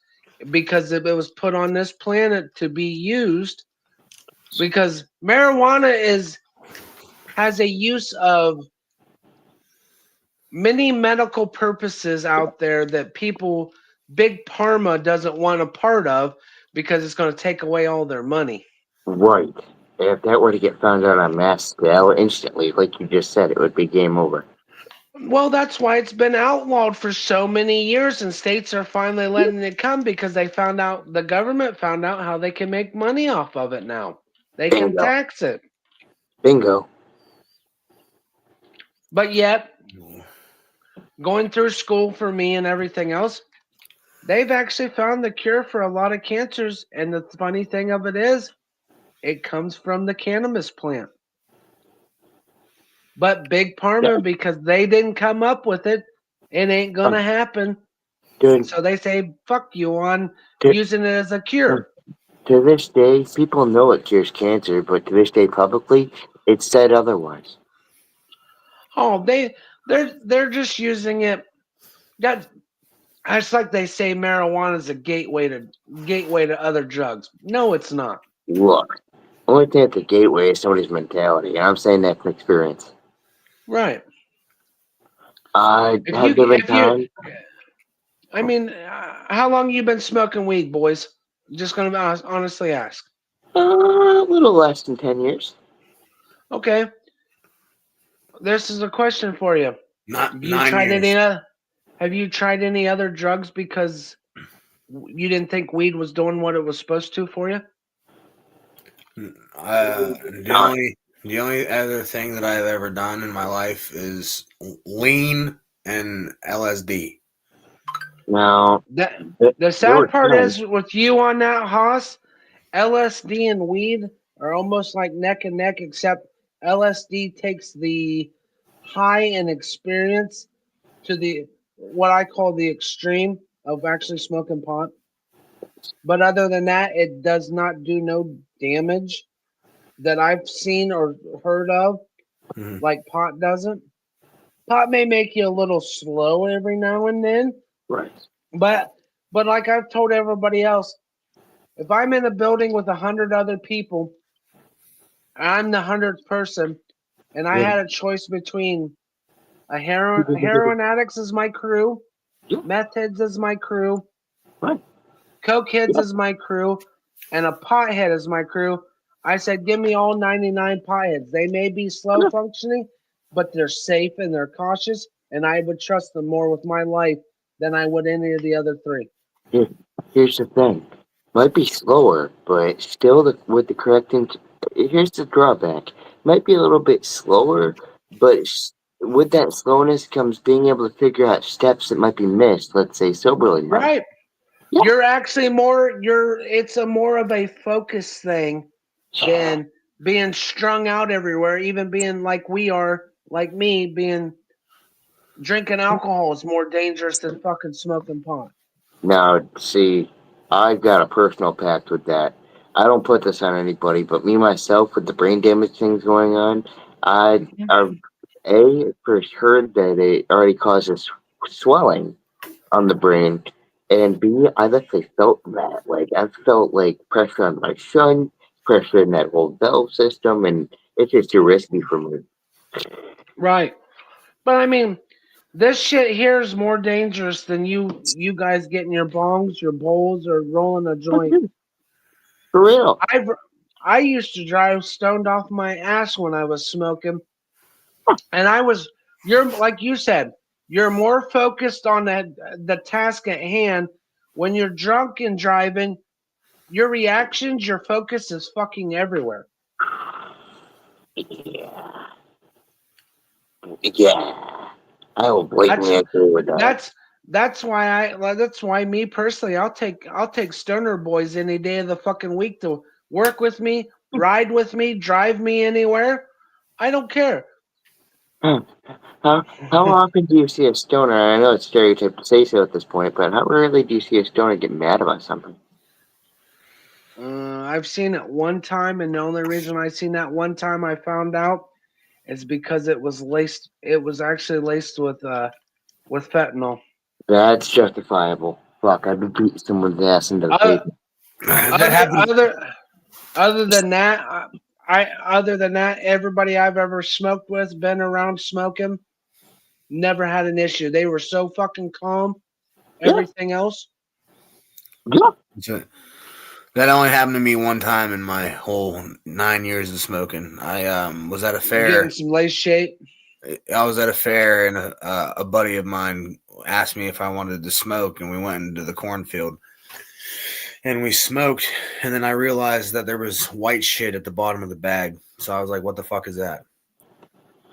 because it was put on this planet to be used. Because marijuana has a use of many medical purposes out there that big pharma doesn't want a part of because it's going to take away all their money. Right. If that were to get found out on mass scale instantly, like you just said, it would be game over. Well, that's why it's been outlawed for so many years, and states are finally letting it come because the government found out how they can make money off of it now. They can Bingo. tax it. Bingo. But yet, going through school for me and everything else, they've actually found the cure for a lot of cancers. And the funny thing of it is, it comes from the cannabis plant. But Big Yeah. Pharma, because they didn't come up with it, it ain't going to happen. Dude, So they say, fuck you on to, using it as a cure. to this day, people know it cures cancer, but to this day, publicly, it's said otherwise. Oh, they're just using it. That's like they say marijuana is a gateway to other drugs. No, it's not. Look, only thing at the gateway is somebody's mentality, and I'm saying that from experience. Right. I If have you given if you time I mean, how long you been smoking weed, boys? Just gonna honestly ask. a little less than 10 years. Okay, this is a question for you. Not Have you 9 tried any? years. Have you tried any other drugs because you didn't think weed was doing what it was supposed to for you? The only other thing that I've ever done in my life is lean and LSD. Now, The there sad were part times. is with you on that, Haas. LSD and weed are almost like neck and neck, except LSD takes the high in experience to the what I call the extreme of actually smoking pot. But other than that, it does not do no damage that I've seen or heard of, Mhm. like pot doesn't. Pot may make you a little slow every now and then, Right. but like I've told everybody else, if I'm in a building with 100 other people, I'm the 100th person, and I had a choice between a heroin addicts is my crew, meth heads is my crew, Right. coke heads is my crew, and a pothead is my crew. I said, give me all 99 potheads. They may be slow functioning, but they're safe and they're cautious, and I would trust them more with my life than I would any of the other three. Here's the thing. Might be slower, but still with the correct here's the drawback. Might be a little bit slower, but with that slowness comes being able to figure out steps that might be missed, let's say soberly. Right. Yeah. You're actually it's a more of a focus thing than being strung out everywhere, even being like we are, like me, being drinking alcohol is more dangerous than fucking smoking pot. Now, see, I've got a personal pact with that. I don't put this on anybody, but me myself, with the brain damage things going on, I first heard that it already causes swelling on the brain, and B, I've actually felt that. Like, I've felt like pressure on my shunt, pressure in that whole valve system, and it's just too risky for me. Right. But I mean, this shit here is more dangerous than you guys getting your bongs, your bowls, or rolling a joint. For real. I used to drive stoned off my ass when I was smoking, and you're like you said, you're more focused on the task at hand. When you're drunk and driving, your reactions, your focus is fucking everywhere. Yeah. Yeah. I will blatantly agree with that. That's why me personally, I'll take stoner boys any day of the fucking week to work with me, ride with me, drive me anywhere. I don't care. Huh. How often do you see a stoner? I know it's stereotyped to say so at this point, but how rarely do you see a stoner get mad about something? I've seen it one time, and the only reason I seen that one time I found out is because it was laced. It was actually laced with fentanyl. That's justifiable. Fuck, I've been beating someone's ass into the pavement. That happened. Other than that, everybody I've ever smoked with, been around smoking, never had an issue. They were so fucking calm. Everything else. Yeah. That only happened to me one time in my whole 9 years of smoking. I was at a fair. Getting some lace shape. I was at a fair, and a buddy of mine asked me if I wanted to smoke, and we went into the cornfield, and we smoked, and then I realized that there was white shit at the bottom of the bag. So I was like, "What the fuck is that?"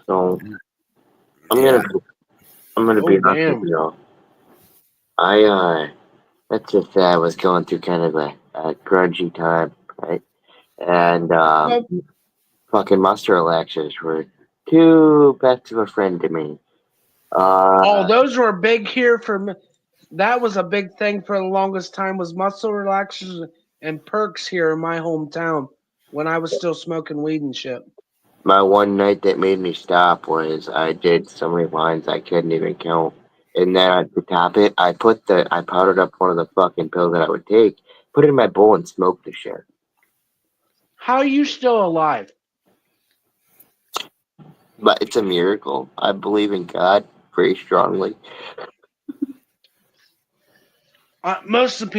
So I'm gonna be honest with y'all. Let's just say I was going through kind of a grungy time, right? And fucking muster relaxers were too best of a friend to me. Those were big here for me. That was a big thing for the longest time, was muscle relaxers and perks here in my hometown when I was still smoking weed and shit. My one night that made me stop was I did so many lines I couldn't even count. And then to top it, I powdered up one of the fucking pills that I would take, put it in my bowl, and smoked the shit. How are you still alive? But it's a miracle. I believe in God very strongly. Most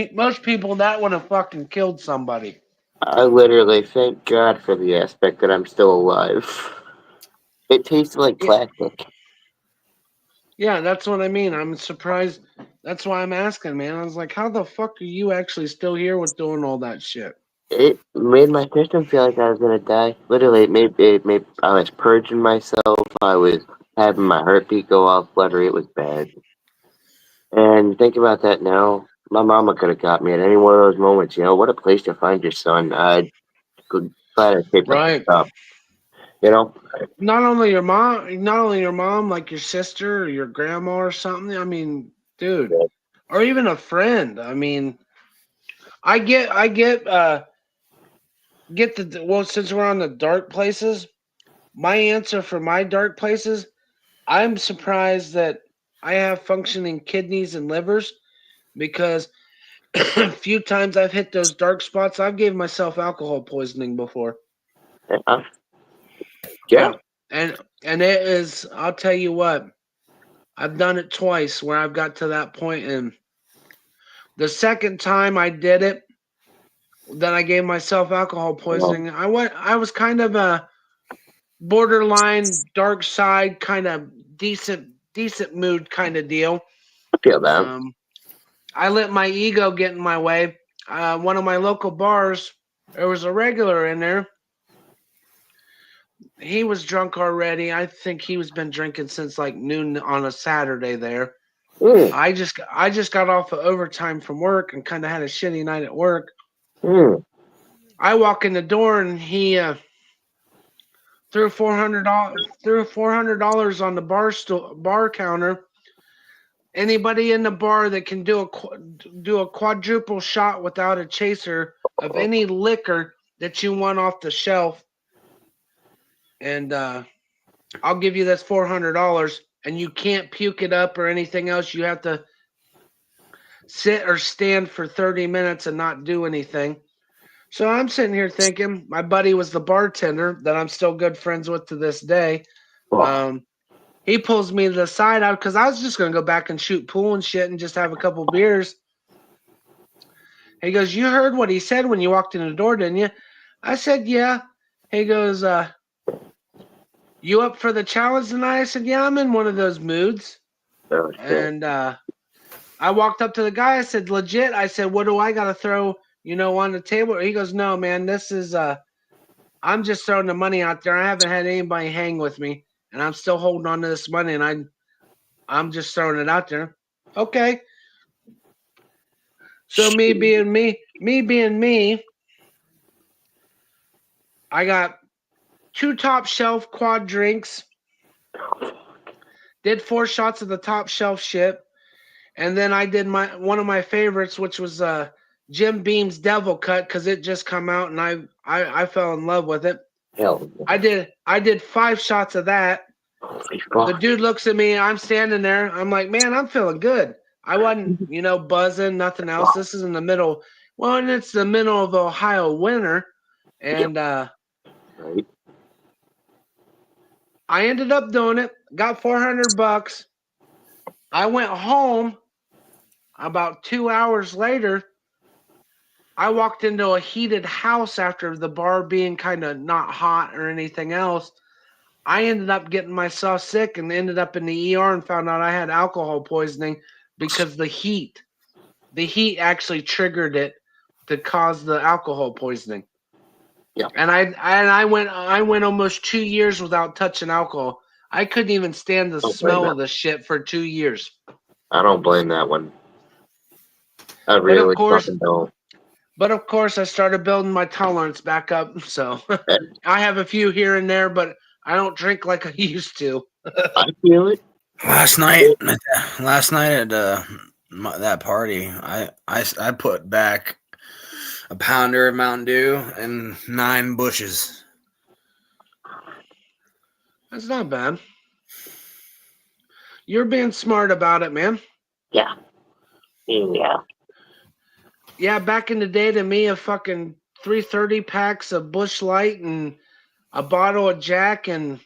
people that would have fucking killed somebody. I literally thank God for the aspect that I'm still alive. It tastes like plastic. Yeah, that's what I mean. I'm surprised. That's why I'm asking, man. I was like, how the fuck are you actually still here with doing all that shit? It made my system feel like I was gonna die. Literally, it made I was purging myself. I was having my heartbeat go all fluttery. It was bad. And think about that now. My mama could have got me at any one of those moments. You know, what a place to find your son. I'd glad I picked Right. up. You know? Not only your mom, like your sister or your grandma or something. I mean, dude, or even a friend. I mean, I get the well. Since we're on the dark places, my answer for my dark places, I'm surprised that I have functioning kidneys and livers because a few times I've hit those dark spots, I've gave myself alcohol poisoning before. Yeah. Yeah. And it is, I'll tell you what, I've done it twice where I've got to that point, and the second time I did it, then I gave myself alcohol poisoning. I was kind of a borderline dark side kind of decent mood kind of deal. I feel that. I let my ego get in my way. One of my local bars, there was a regular in there. He was drunk already. I think he was been drinking since like noon on a Saturday there. Mm. I just got off of overtime from work and kind of had a shitty night at work. Mm. I walk in the door and he threw $400 on the bar counter. Anybody in the bar that can do a quadruple shot without a chaser of any liquor that you want off the shelf, and I'll give you this $400, and you can't puke it up or anything else. You have to sit or stand for 30 minutes and not do anything. So I'm sitting here thinking, my buddy was the bartender that I'm still good friends with to this day. He pulls me to the side out because I was just going to go back and shoot pool and shit and just have a couple beers. He goes, "You heard what he said when you walked in the door, didn't you?" I said, "Yeah." He goes, "You up for the challenge tonight?" I said, "Yeah, I'm in one of those moods." Oh, shit. And I walked up to the guy. I said, "Legit." I said, "What do I got to throw, on the table?" He goes, "No, man, this is, I'm just throwing the money out there. I haven't had anybody hang with me, and I'm still holding on to this money, and I'm just throwing it out there." Okay. So me being me, I got 2 top shelf quad drinks, did 4 shots of the top shelf shit, and then I did one of my favorites, which was Jim Beam's Devil Cut, because it just come out and I fell in love with it. Hell. I did 5 shots of that. Holy fuck. The dude looks at me, I'm standing there, I'm like, man, I'm feeling good. I wasn't, buzzing, nothing else. This is in the middle. Well, and it's the middle of Ohio winter, and Right. I ended up doing it, got $400. I went home. About 2 hours later, I walked into a heated house after the bar being kind of not hot or anything else. I ended up getting myself sick and ended up in the ER and found out I had alcohol poisoning because the heat actually triggered it to cause the alcohol poisoning. Yeah. And I went almost 2 years without touching alcohol. I couldn't even stand the smell of the shit for 2 years. I don't blame that one. I really fucking don't. But of course, I started building my tolerance back up. So I have a few here and there, but I don't drink like I used to. I feel it. Last night at that party, I put back a pounder of Mountain Dew and 9 bushes. That's not bad. You're being smart about it, man. Yeah. Yeah. Yeah, back in the day, to me, a fucking 330 packs of Busch Light and a bottle of Jack and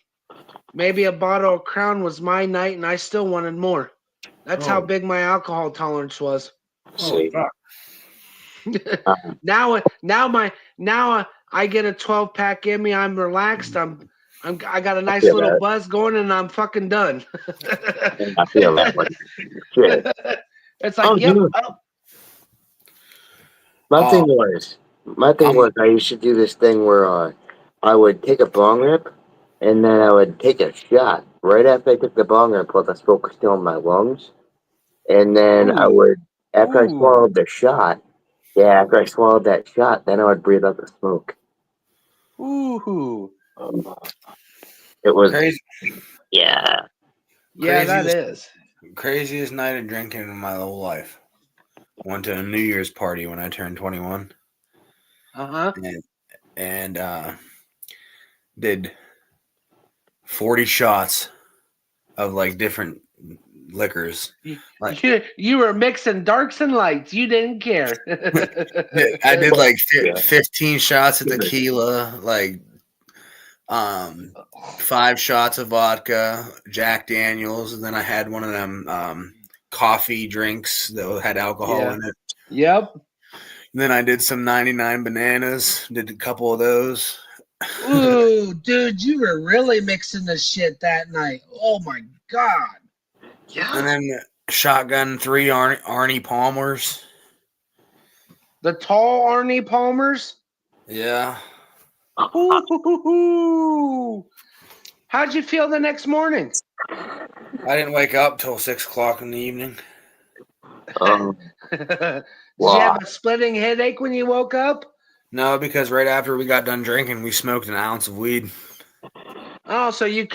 maybe a bottle of Crown was my night, and I still wanted more. That's how big my alcohol tolerance was. See. Now I get a 12-pack in me. I'm relaxed. I got a nice little buzz going, and I'm fucking done. I feel that one. Shit. It's like, Dude. My thing was I used to do this thing where I would take a bong rip and then I would take a shot. Right after I took the bong rip while the smoke was still in my lungs. And then I would, after I swallowed the shot, after I swallowed that shot, then I would breathe out the smoke. Ooh. It was Crazy, yeah. Yeah, that Craziest- is. craziest night of drinking in my whole life. Went to a New Year's party when I turned 21, Uh-huh. and did 40 shots of like different liquors. Like- You were mixing darks and lights. You didn't care. I did like Yeah. 15 shots of tequila, like 5 shots of vodka, Jack Daniels, and then I had one of them coffee drinks that had alcohol Yeah. in it. Yep. And then I did some 99 bananas, did a couple of those. Ooh, dude, you were really mixing the shit that night. Oh my god. And then shotgun 3 Arnie Palmers. The tall Arnie Palmers? Yeah. Ooh. How'd you feel the next morning? I didn't wake up till 6 o'clock in the evening. Did you have a splitting headache when you woke up? No, because right after we got done drinking, we smoked an ounce of weed. Oh, so you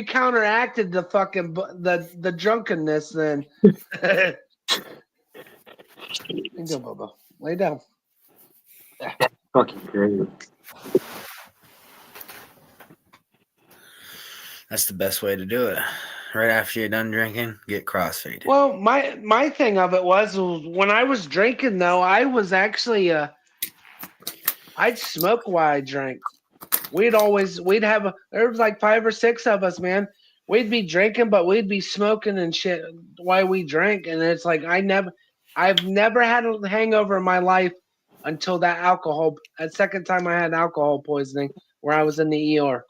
counteracted the fucking the drunkenness then. Here you go, Bubba. Lay down. Fucking crazy. That's the best way to do it. Right after you're done drinking, get crossfaded. Well, my thing of it was when I was drinking though, I was actually I'd smoke while I drank. We'd have there was like 5 or 6 of us, man. We'd be drinking, but we'd be smoking and shit while we drank. And it's like I've never had a hangover in my life until that second time I had alcohol poisoning where I was in the ER.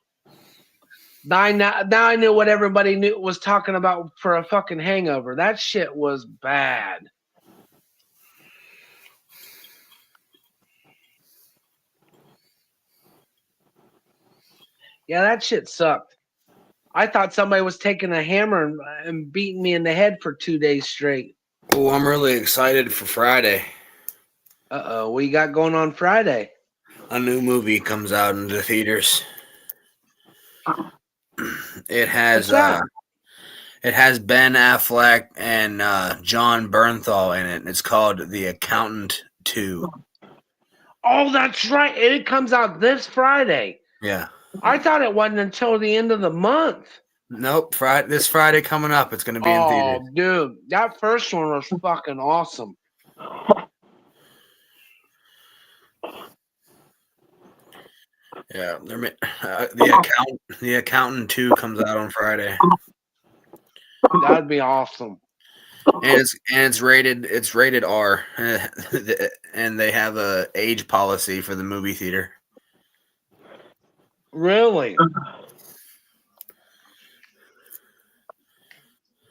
Now I knew what everybody was talking about for a fucking hangover. That shit was bad. Yeah, that shit sucked. I thought somebody was taking a hammer and beating me in the head for 2 days straight. Oh, I'm really excited for Friday. Uh-oh, what you got going on Friday? A new movie comes out in the theaters. It has Ben Affleck and John Bernthal in it. It's called The Accountant 2. Oh, that's right. It comes out this Friday. Yeah. I thought it wasn't until the end of the month. Nope. This Friday coming up, it's going to be in theaters. Oh, dude, that first one was fucking awesome. Yeah, the Accountant 2 comes out on Friday. That'd be awesome. And it's rated R, and they have a age policy for the movie theater. Really?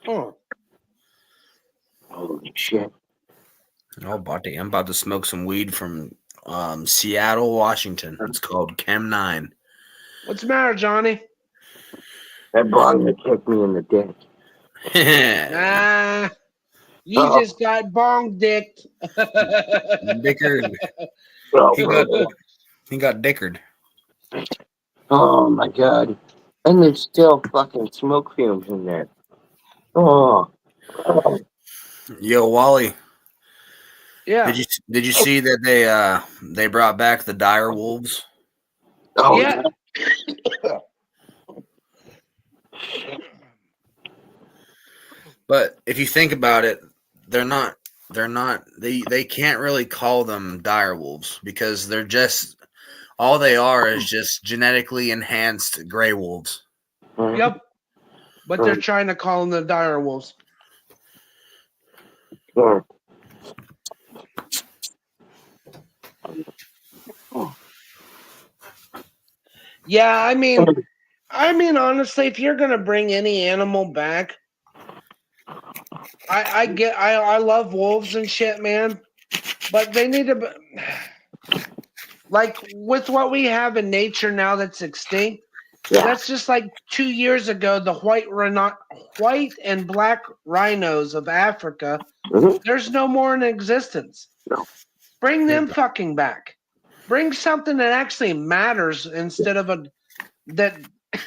Oh. Holy shit. Oh, buddy, I'm about to smoke some weed from Seattle, Washington. It's called Chem 9. What's the matter, Johnny? That bong that kicked me in the dick. Nah, you just got bong dicked. Dickered. He got dickered. Oh my god. And there's still fucking smoke fumes in there. Oh. Yo, Wally. Yeah. Did you see that they brought back the dire wolves? Oh Yeah. But if you think about it, they can't really call them dire wolves because they're just all they are is just genetically enhanced gray wolves. Yep. But they're trying to call them the dire wolves. Yeah. Yeah, I mean, honestly, if you're gonna bring any animal back, I love wolves and shit, man. But they need to, like, with what we have in nature now that's extinct. Yeah. That's just like 2 years ago, the white and black rhinos of Africa. Mhm. There's no more in existence. No. Bring them fucking back. Bring something that actually matters instead of that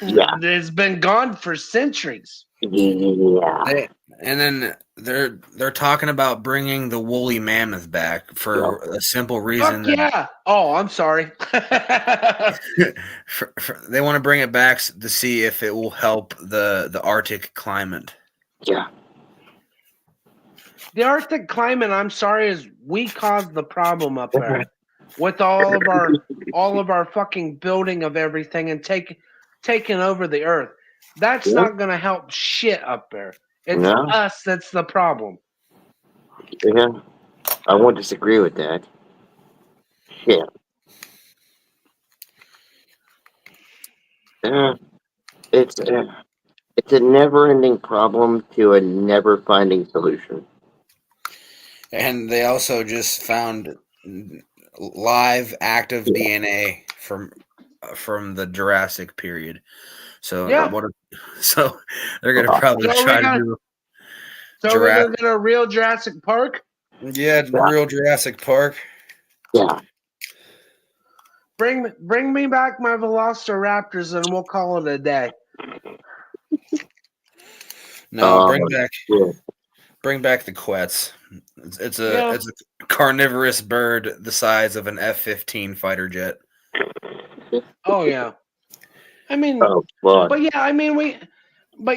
Yeah. It's been gone for centuries. Yeah. And then they're talking about bringing the woolly mammoth back for a simple reason. Fuck yeah. Oh, I'm sorry. They want to bring it back to see if it will help the Arctic climate. Yeah. The Arctic climate, I'm sorry, is we caused the problem up there with all of our fucking building of everything and taking over the earth. That's not gonna help shit up there. It's us that's the problem. Yeah. I won't disagree with that. Yeah. It's a never-ending problem to a never-finding solution. And they also just found live active DNA from the Jurassic period. So so they're gonna probably try to do. So we're gonna get a real Jurassic Park. Yeah, real Jurassic Park. Yeah. Bring me back my Velociraptors and we'll call it a day. No, bring back the Quets. It's a carnivorous bird the size of an F-15 fighter jet. Oh yeah. I mean, but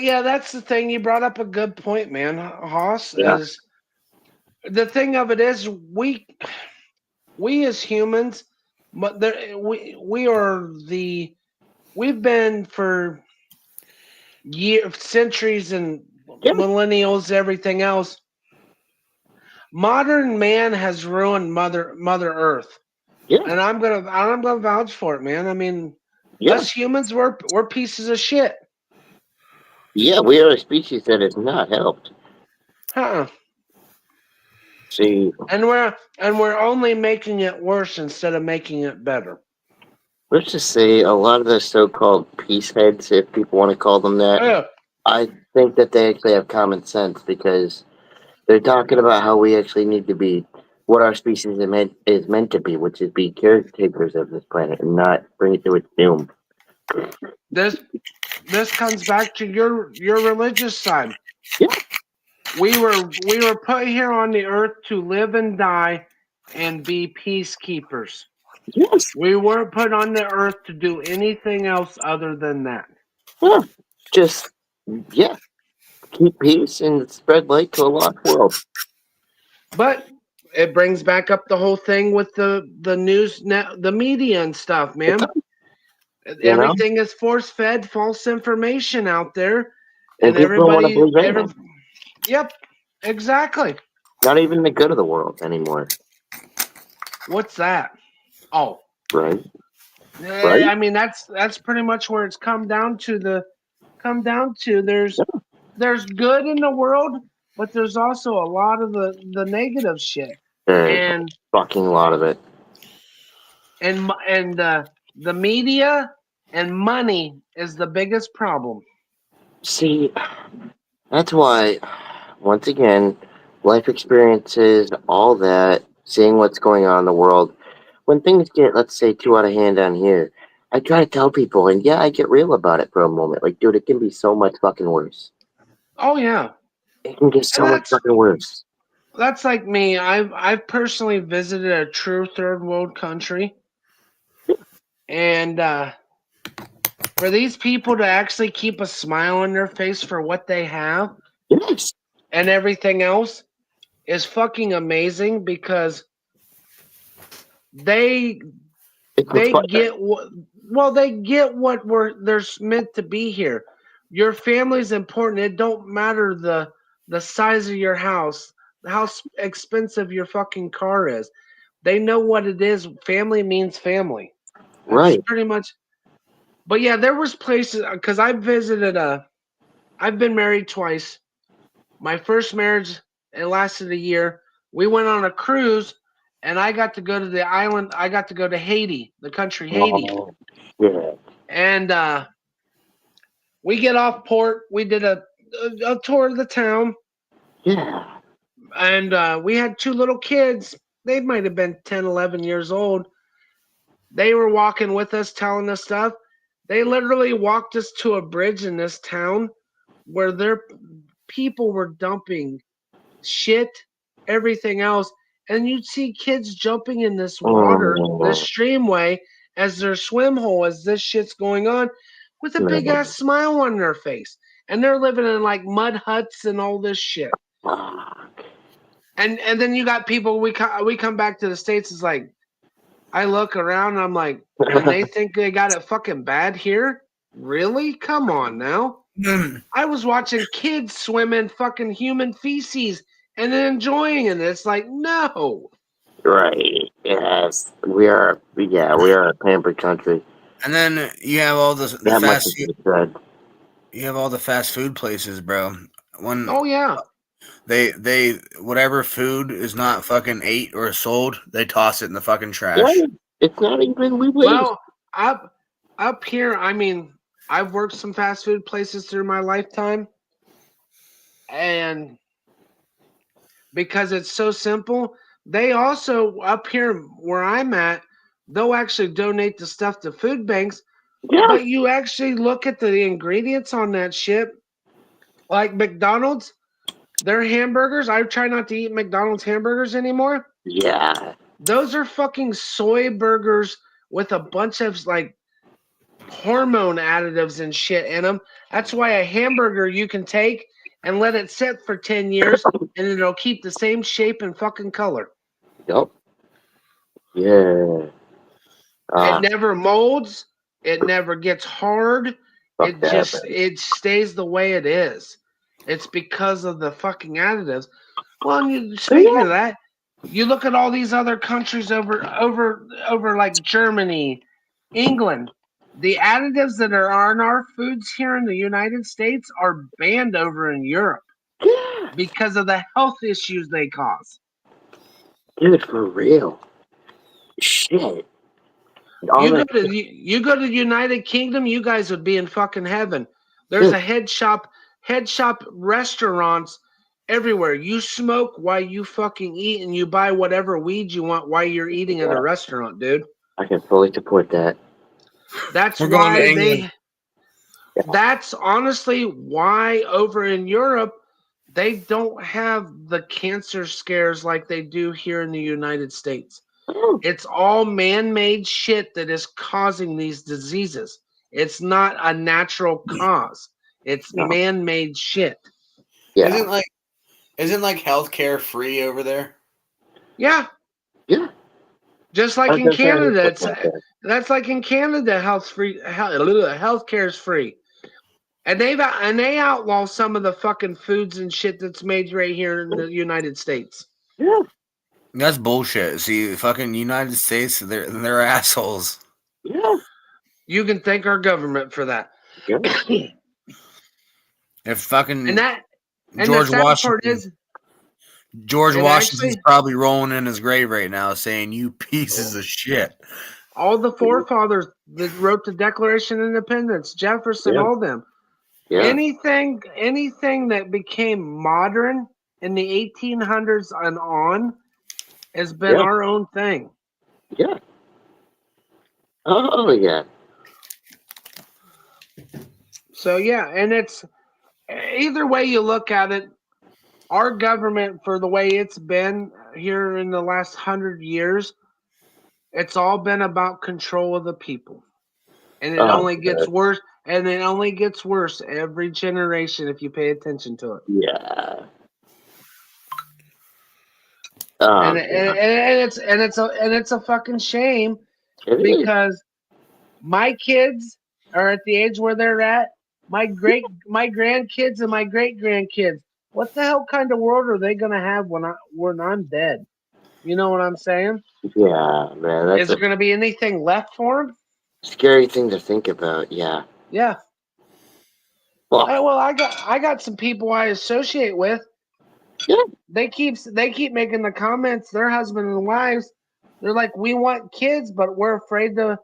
yeah, that's the thing. You brought up a good point, man. Hoss is the thing of it is we as humans, but we've been for centuries and millennials, everything else. Modern man has ruined Mother Earth. Yeah. And I'm gonna vouch for it, man. I mean, us humans we're pieces of shit. Yeah, we are a species that has not helped. See, and we're only making it worse instead of making it better. Let's just say a lot of the so-called peace heads, if people want to call them that, I think that they actually have common sense because they're talking about how we actually need to be what our species is meant to be, which is be caretakers of this planet and not bring it to its doom. This comes back to your religious side. Yeah. We were put here on the earth to live and die and be peacekeepers. Yes. We weren't put on the earth to do anything else other than that. Yeah. Just keep peace and spread light to a lost world. But it brings back up the whole thing with the news, the media and stuff, man. Everything is force-fed, false information out there, and everybody. Yep, exactly. Not even the good of the world anymore. What's that? Oh, right. I mean, that's pretty much where it's come down to. There's good in the world, but there's also a lot of the negative shit. And fucking lot of it. And the media and money is the biggest problem. See, that's why, once again, life experiences, all that, seeing what's going on in the world, when things get, let's say, too out of hand down here, I try to tell people, and I get real about it for a moment. Like, dude, it can be so much fucking worse. Oh, yeah. It can get so much fucking worse. That's like me. I've personally visited a true third world country. And for these people to actually keep a smile on their face for what they have and everything else is fucking amazing because they get what they're meant to be here. Your family's important. It don't matter the size of your house, how expensive your fucking car is. They know what it is. Family means family. That's pretty much. But yeah, there was places because I've been married twice. My first marriage, it lasted a year. We went on a cruise and I got to go to the island. I got to go to Haiti, the country Haiti. Yeah. And we get off port. We did a tour of the town. Yeah. And we had two little kids. They might have been 10, 11 years old. They were walking with us, telling us stuff. They literally walked us to a bridge in this town where their people were dumping shit, everything else, and you'd see kids jumping in this water, this streamway, as their swim hole, as this shit's going on, with a big ass smile on their face, and they're living in like mud huts and all this shit. And then you got people. We come back to the States. It's like I look around and I'm like, and they think they got it fucking bad here. Really? Come on now. I was watching kids swim in fucking human feces and then enjoying it. It's like, no. Right. Yes. We are a pampered country. And then you have all the That much fast is food. said. You have all the fast food places, bro. Oh yeah. They whatever food is not fucking ate or sold, they toss it in the fucking trash. Yeah, it's not even we waste. Well, up here, I mean, I've worked some fast food places through my lifetime, and because it's so simple, they also up here where I'm at, they'll actually donate the stuff to food banks. Yeah. But you actually look at the ingredients on that shit, like McDonald's, their hamburgers. I try not to eat McDonald's hamburgers anymore. Yeah. Those are fucking soy burgers with a bunch of like hormone additives and shit in them. That's why a hamburger you can take and let it sit for 10 years and it'll keep the same shape and fucking color. Yep. Yeah. It never molds. It never gets hard. It stays the way it is. It's because of the fucking additives. Well, speaking of that, you look at all these other countries over like Germany, England. The additives that are in our foods here in the United States are banned over in Europe because of the health issues they cause. Dude, for real. Shit. You go to the United Kingdom, you guys would be in fucking heaven. There's a head shop restaurants everywhere. You smoke while you fucking eat, and you buy whatever weed you want while you're eating at a restaurant, dude. I can fully support that. That's why that's honestly why over in Europe they don't have the cancer scares like they do here in the United States. It's all man-made shit that is causing these diseases. It's not a natural cause. It's man-made shit. Yeah. Isn't like healthcare free over there? Yeah. Yeah. Just like in Canada, that's like in Canada, healthcare is free, and they outlaw some of the fucking foods and shit that's made right here in the United States. Yeah. That's bullshit. See, fucking United States, they're assholes. Yeah. You can thank our government for that. Yeah. If fucking George Washington. George Washington's probably rolling in his grave right now saying, "You pieces of shit." All the forefathers that wrote the Declaration of Independence, Jefferson, all them. Yeah. Anything that became modern in the 1800s and on has been our own thing. Yeah. Oh, yeah. So, yeah, and it's either way you look at it, our government, for the way it's been here in the last 100 years, it's all been about control of the people. And it only gets worse, and it only gets worse every generation if you pay attention to it. Yeah. And it's a fucking shame because my kids are at the age where they're at. My grandkids and my great grandkids. What the hell kind of world are they gonna have when I'm dead? You know what I'm saying? Yeah, man. Is there gonna be anything left for them? Scary thing to think about. Yeah. Yeah. Well, I got some people I associate with. Yeah. They keep making the comments. Their husband and wives, they're like, we want kids, but we're afraid the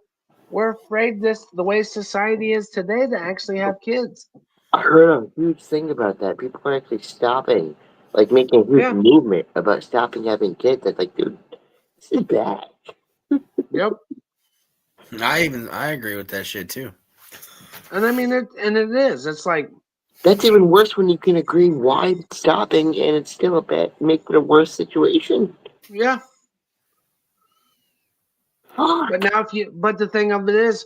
way society is today to actually have kids. I heard a huge thing about that. People are actually stopping, like making a huge movement about stopping having kids. That's like, dude, this is bad. Yep. I agree with that shit too. And I mean, it is. It's like, That's even worse when you can agree why it's stopping and it's still make it a worse situation. yeah. Fuck. But now but the thing of it is,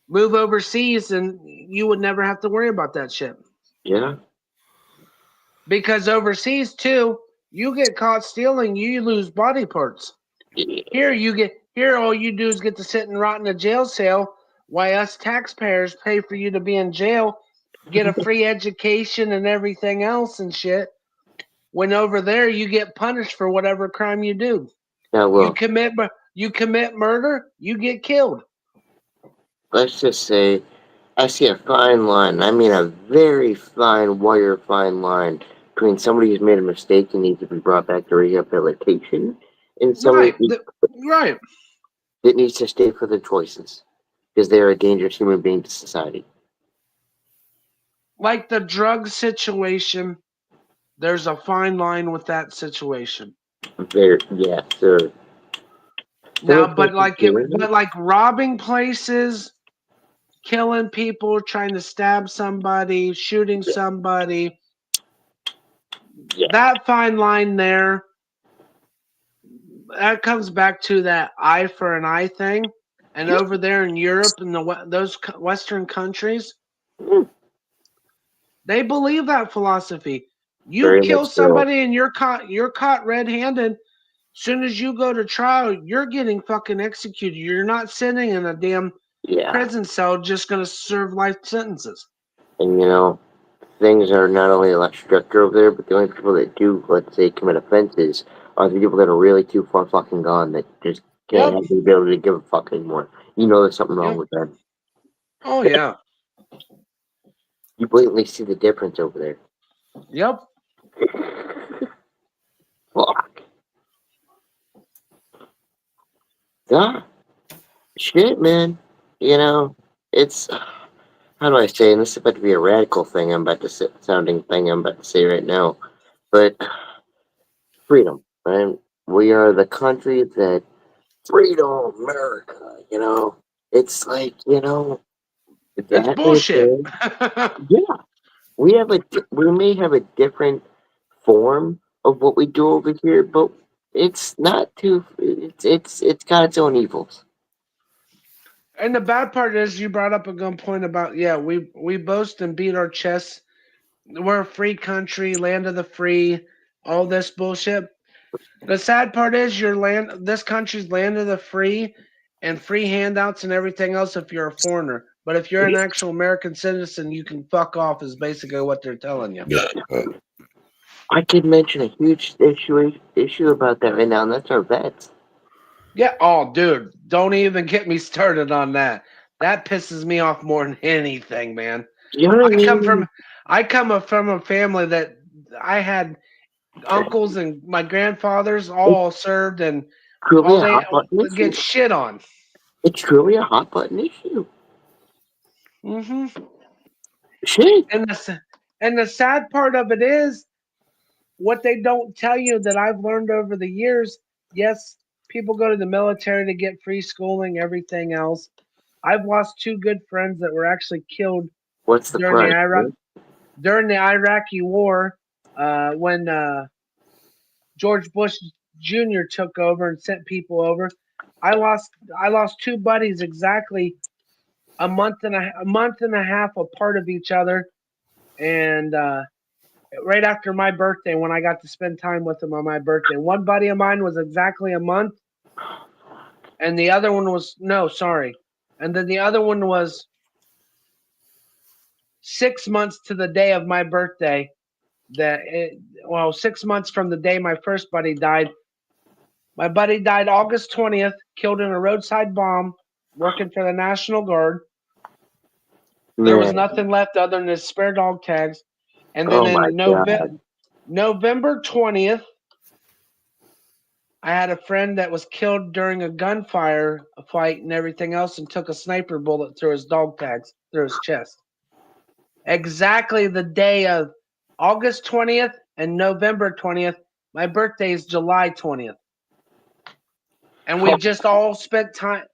move overseas and you would never have to worry about that shit. Yeah. Because overseas too, you get caught stealing, you lose body parts. Here all you do is get to sit and rot in a jail cell while us taxpayers pay for you to be in jail, get a free education and everything else and shit. When over there you get punished for whatever crime you do. Now look, You commit murder, you get killed. let's just say I see a fine line. I mean a very fine line between somebody who's made a mistake and needs to be brought back to rehabilitation and somebody Right. that needs to stay for their choices because they're a dangerous human being to society. Like the drug situation, there's a fine line with that situation. Yeah, sure. Now, but like robbing places, killing people, trying to stab somebody, shooting somebody, that fine line there, that comes back to that eye for an eye thing. And over there in Europe and those Western countries, they believe that philosophy. You Very kill much so. somebody and you're caught red-handed. Soon as you go to trial, you're getting fucking executed. You're not sitting in a damn prison cell just going to serve life sentences. And you know, things are not only a lot stricter over there, but the only people that do, let's say, commit offenses are the people that are really too far fucking gone that just can't have the ability to give a fuck anymore. You know there's something wrong with them. Oh, yeah. You blatantly see the difference over there. Yep. Fuck. Yeah. Shit, man. You know, it's... How do I say, and this is about to be a radical thing I'm about to say right now, but freedom, right? We are the country that freedom, America, you know? It's like, you know, it's bullshit. Yeah. We may have a different form of what we do over here, but it's not too, it's got its own evils. And the bad part is you brought up a good point about, we boast and beat our chests. We're a free country, land of the free, all this bullshit. The sad part is this country's land of the free and free handouts and everything else if you're a foreigner. But if you're an actual American citizen, you can fuck off is basically what they're telling you. I could mention a huge issue about that right now, and that's our vets. Yeah. Oh, dude, don't even get me started on that. That pisses me off more than anything, man. You know what I mean? I come from a family that I had uncles and my grandfathers all served, and all they get shit on. It's truly a hot button issue. Mm-hmm. Shit. And the sad part of it is, what they don't tell you that I've learned over the years, yes, people go to the military to get free schooling, everything else. I've lost two good friends that were actually killed during the Iraqi war when George Bush Jr. took over and sent people over. I lost two buddies exactly a month and a half apart of each other, and right after my birthday, when I got to spend time with them on my birthday. One buddy of mine was exactly a month, and the other one was and then the other one was 6 months to the day of my birthday. 6 months from the day my first buddy died. My buddy died August 20th, killed in a roadside bomb, working for the National Guard. There was nothing left other than his spare dog tags. And then November 20th, I had a friend that was killed during a gunfire fight and everything else, and took a sniper bullet through his dog tags, through his chest. Exactly the day of August 20th and November 20th. My birthday is July 20th. And we just all spent time.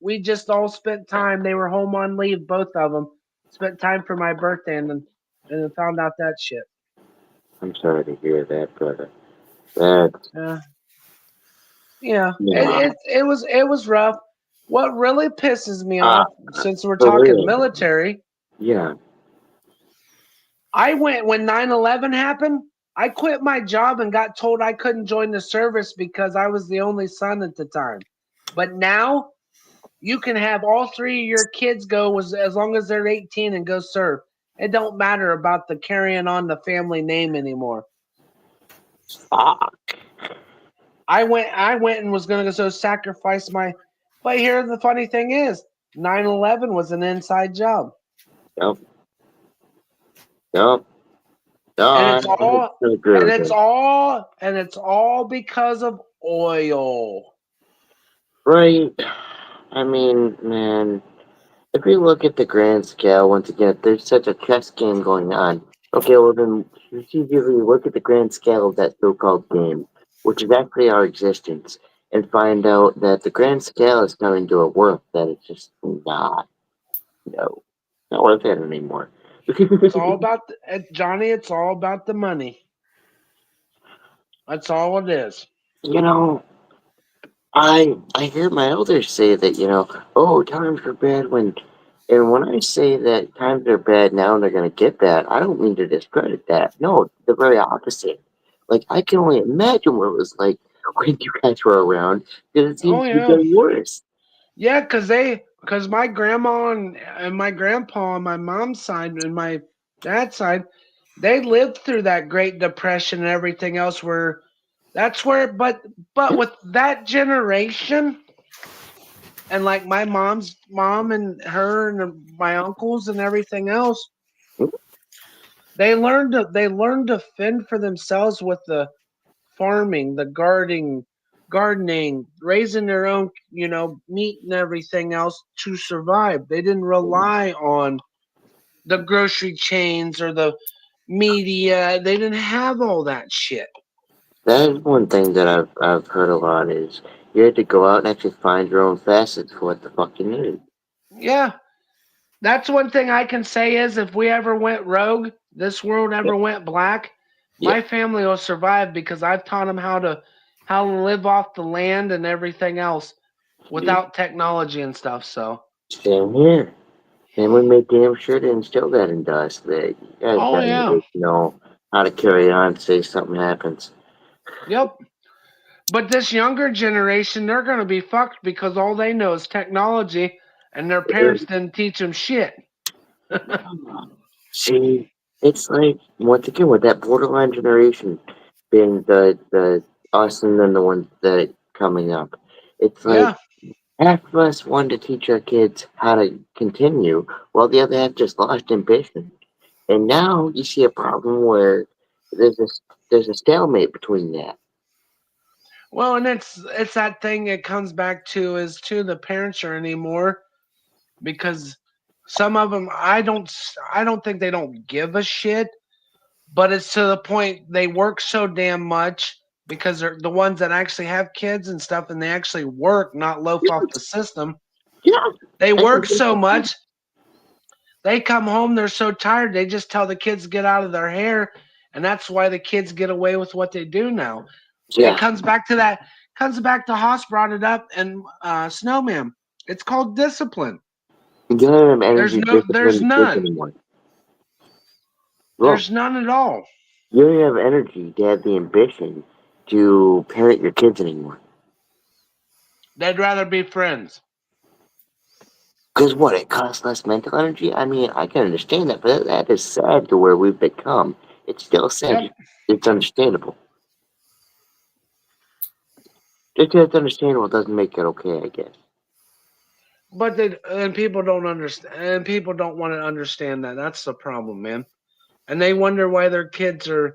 They were home on leave, both of them. spent time for my birthday and then found out that shit. I'm sorry to hear that, brother. That's Yeah, yeah. it was rough. What really pisses me off, since we're For talking real. military, Yeah. I went when 9/11 happened. I quit my job and got told I couldn't join the service because I was the only son at the time. But now you can have all three of your kids go as long as they're 18 and go serve. It don't matter about the carrying on the family name anymore. Fuck. I went and was gonna go sacrifice my. But here the funny thing is, 9/11 was an inside job. Yep. Yep. No, And I it's all don't agree with it. and it's all because of oil. Right. I mean, man, if you look at the grand scale, once again, there's such a chess game going on. Okay, well then, strategically look at the grand scale of that so-called game, which is actually our existence, and find out that the grand scale is coming to a worth that it's just not, no, not worth it anymore. It's all about Johnny. It's all about the money. That's all it is. You know, I hear my elders say that, oh, times are bad and when I say that times are bad now and they're gonna get bad, I don't mean to discredit that. No, the very opposite. Like I can only imagine what it was like when you guys were around, because it seems Oh to be yeah, getting worse. yeah. Because my grandma and my grandpa on my mom's side and my dad's side, they lived through that Great Depression and everything else. But with that generation, and like my mom's mom and her and my uncles and everything else, they learned to fend for themselves with the farming, the gardening, raising their own, meat and everything else to survive. They didn't rely on the grocery chains or the media. They didn't have all that shit. That is one thing that I've heard a lot is you had to go out and actually find your own facets for what the fuck you need. Yeah. That's one thing I can say is if we ever went rogue, this world ever went black, Yeah. my family will survive because I've taught them how to live off the land and everything else without technology and stuff. So, Same here. And we made damn sure to instill that into us that you guys oh gotta yeah, know how to carry on, say something happens. yep. But this younger generation, they're going to be fucked because all they know is technology, and their parents didn't teach them shit. See, it's like once again with that borderline generation being the us and then the ones that coming up. It's like Yeah. half of us want to teach our kids how to continue, while the other half just lost ambition. And now you see a problem where there's a there's a stalemate between that. Well, and it's that thing it comes back to is to the parents are anymore because some of them I don't think they don't give a shit, but it's to the point they work so damn much because they're the ones that actually have kids and stuff and they actually work, not loaf off the system. Yeah, They I work think so much, they come home, they're so tired, they just tell the kids to get out of their hair, and that's why the kids get away with what they do now. It yeah. comes back to Haas brought it up and Snowman. It's called discipline. You don't have energy There's discipline to kids none. anymore. Well, There's none at all. you don't have energy to have the ambition to parent your kids anymore. They'd rather be friends. Because what, it costs less mental energy? I mean, I can understand that, but that is sad to where we've become. It's still sad. Yep. It's understandable. Just because it's understandable doesn't make it okay, I guess. But people don't understand, and people don't want to understand that. That's the problem, man. And they wonder why their kids are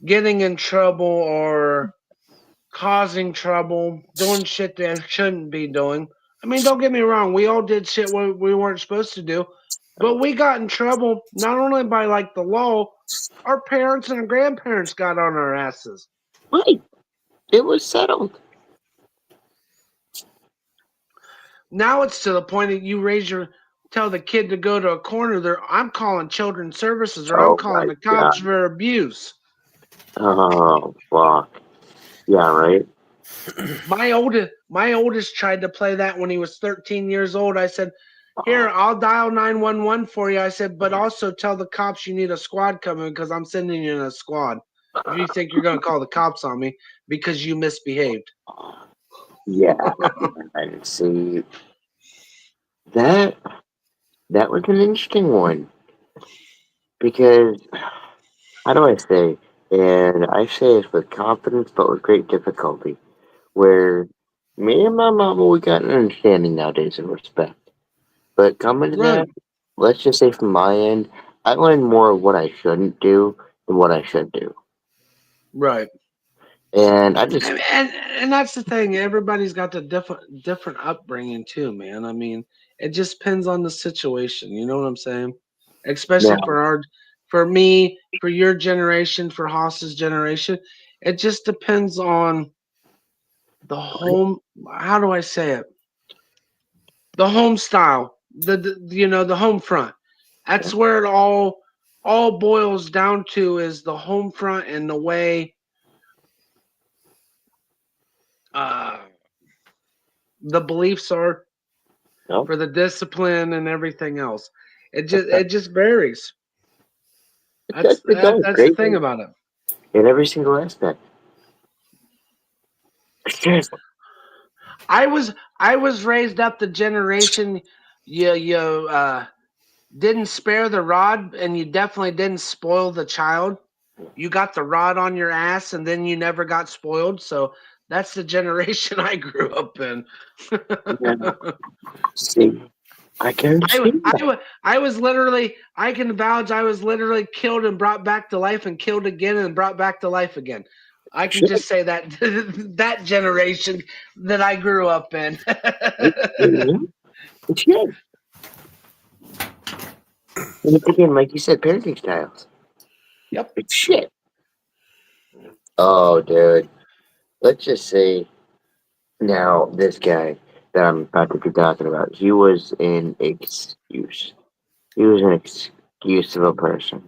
getting in trouble or causing trouble, doing shit they shouldn't be doing. I mean, don't get me wrong. We all did shit we weren't supposed to do, but we got in trouble not only by like the law, our parents and grandparents got on our asses. Right. It was settled. Now it's to the point that tell the kid to go to a corner, I'm calling children's services or I'm Oh calling my the cops for abuse. Oh fuck. Yeah, right. My oldest tried to play that when he was 13 years old. I said, "Here, I'll dial 911 for you." I said, "But also tell the cops you need a squad coming because I'm sending you in a squad. If you think you're going to call the cops on me because you misbehaved." Yeah. And see that was an interesting one because how do I say? And I say this with confidence, but with great difficulty. Where me and my mama, we got an understanding nowadays and respect. But coming to Right, that, let's just say from my end, I learned more of what I shouldn't do than what I should do. right. And I just, And that's the thing. Everybody's got the different upbringing too, man. I mean, it just depends on the situation. You know what I'm saying? Especially now, for me, for your generation, for Haas's generation, it just depends on the home. How do I say it? The home style, the home front. That's where it all boils down to is the home front and the way uh the beliefs are no, for the discipline and everything else. It just varies. it does That's the great thing about it. in every single aspect. Yes. I was raised up the generation you didn't spare the rod and you definitely didn't spoil the child. You got the rod on your ass and then you never got spoiled. So that's the generation I grew up in. Yeah. See, I can understand that. I was literally, I can vouch, I was literally killed and brought back to life and killed again and brought back to life again. I can Shit. just say that that generation that I grew up in. Mhm. It's good. And it's again, like you said, parenting styles. Yep. It's shit. Oh, dude. Let's just say now this guy that I'm about to be talking about, he was an excuse. He was an excuse of a person.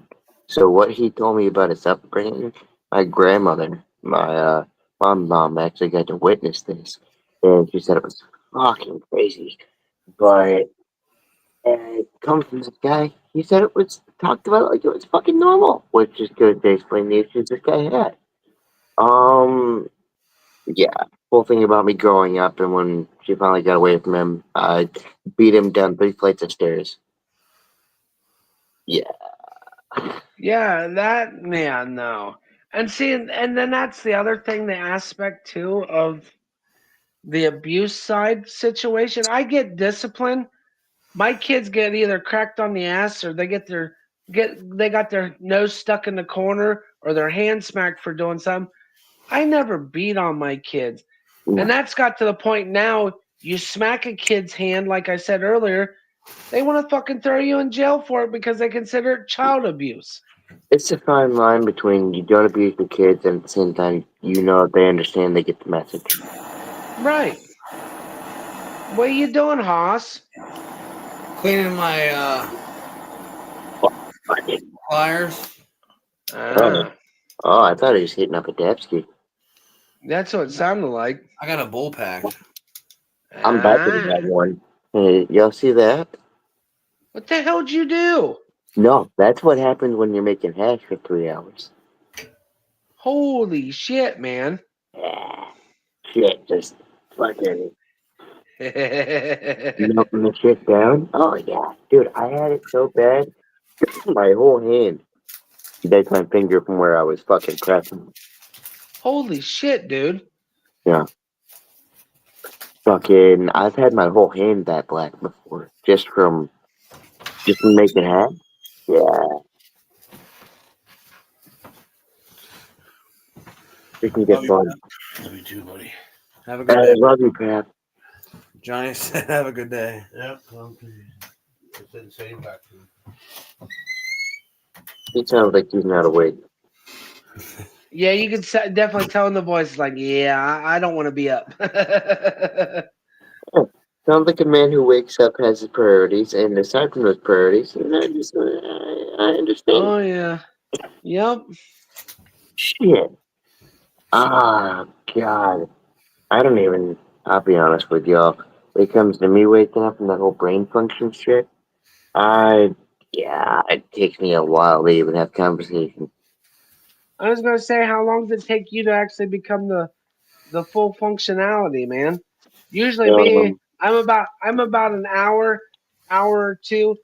So what he told me about his upbringing, my grandmother, my mom actually got to witness this, and she said it was fucking crazy. But it comes from this guy. He said it was talked about like it was fucking normal, which is good to explain the issues this guy had. Yeah, whole thing about me growing up, and when she finally got away from him, I beat him down 3 flights of stairs. Yeah. Yeah, that man, no. And see, and then that's the other thing, the aspect too of the abuse side situation. I get discipline. My kids get either cracked on the ass or they got their nose stuck in the corner or their hand smacked for doing something. I never beat on my kids. And No. that's got to the point now you smack a kid's hand, like I said earlier, they want to fucking throw you in jail for it because they consider it child abuse. It's a fine line between you don't abuse the kids and at the same time you know they understand they get the message. Right. What are you doing, Haas? Cleaning my Fucking- pliers. Oh, Ah, oh, I thought he was hitting up a Dapsky. that's what it sounded like. I got a bull pack. I'm about to have Ah, one. Hey, y'all see that? what the hell'd you do? No, that's what happens when you're making hash for 3 hours. Holy shit, man. Yeah. Shit, just fucking Yeah, melting the shit down. Oh yeah, dude, I had it so bad, my whole hand. That's my finger from where I was fucking pressing. holy shit, dude. Yeah, fucking. I've had my whole hand that black before, just from making hash. Yeah, it can get Love you. fun. Love you too, buddy. Have a I good day. love you, Pat. Johnny said, "Have a good day." Yep. Okay. I said the same back to him. He sounds like he's not awake. Yeah, you can definitely tell in the voice, like, yeah, I don't want to be up. Sounds like a man who wakes up, has his priorities, and aside from those priorities, I understand. Oh yeah. Yep. Shit. Ah, God. I don't even, I'll be honest with y'all. When it comes to me waking up and that whole brain function shit, it takes me a while to even have conversation. I was gonna say, how long does it take you to actually become the full functionality, man? Usually me, I'm about an hour or two.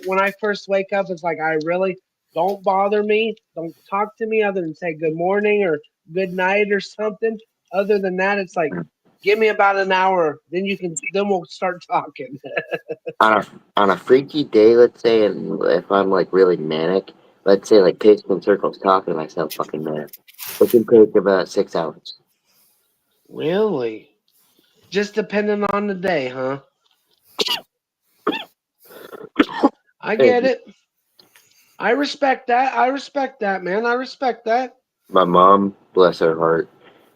When I first wake up, it's like, I really don't bother me. Don't talk to me other than say good morning or good night or something. Other than that, it's like, give me about an hour, then we'll start talking. On a freaky day, let's say, and if I'm like really manic, let's say like pacing in circles talking to myself fucking mad, it can take about 6 hours. Really? Just depending on the day, huh? I get it. I respect that. I respect that, man. I respect that. My mom, bless her heart,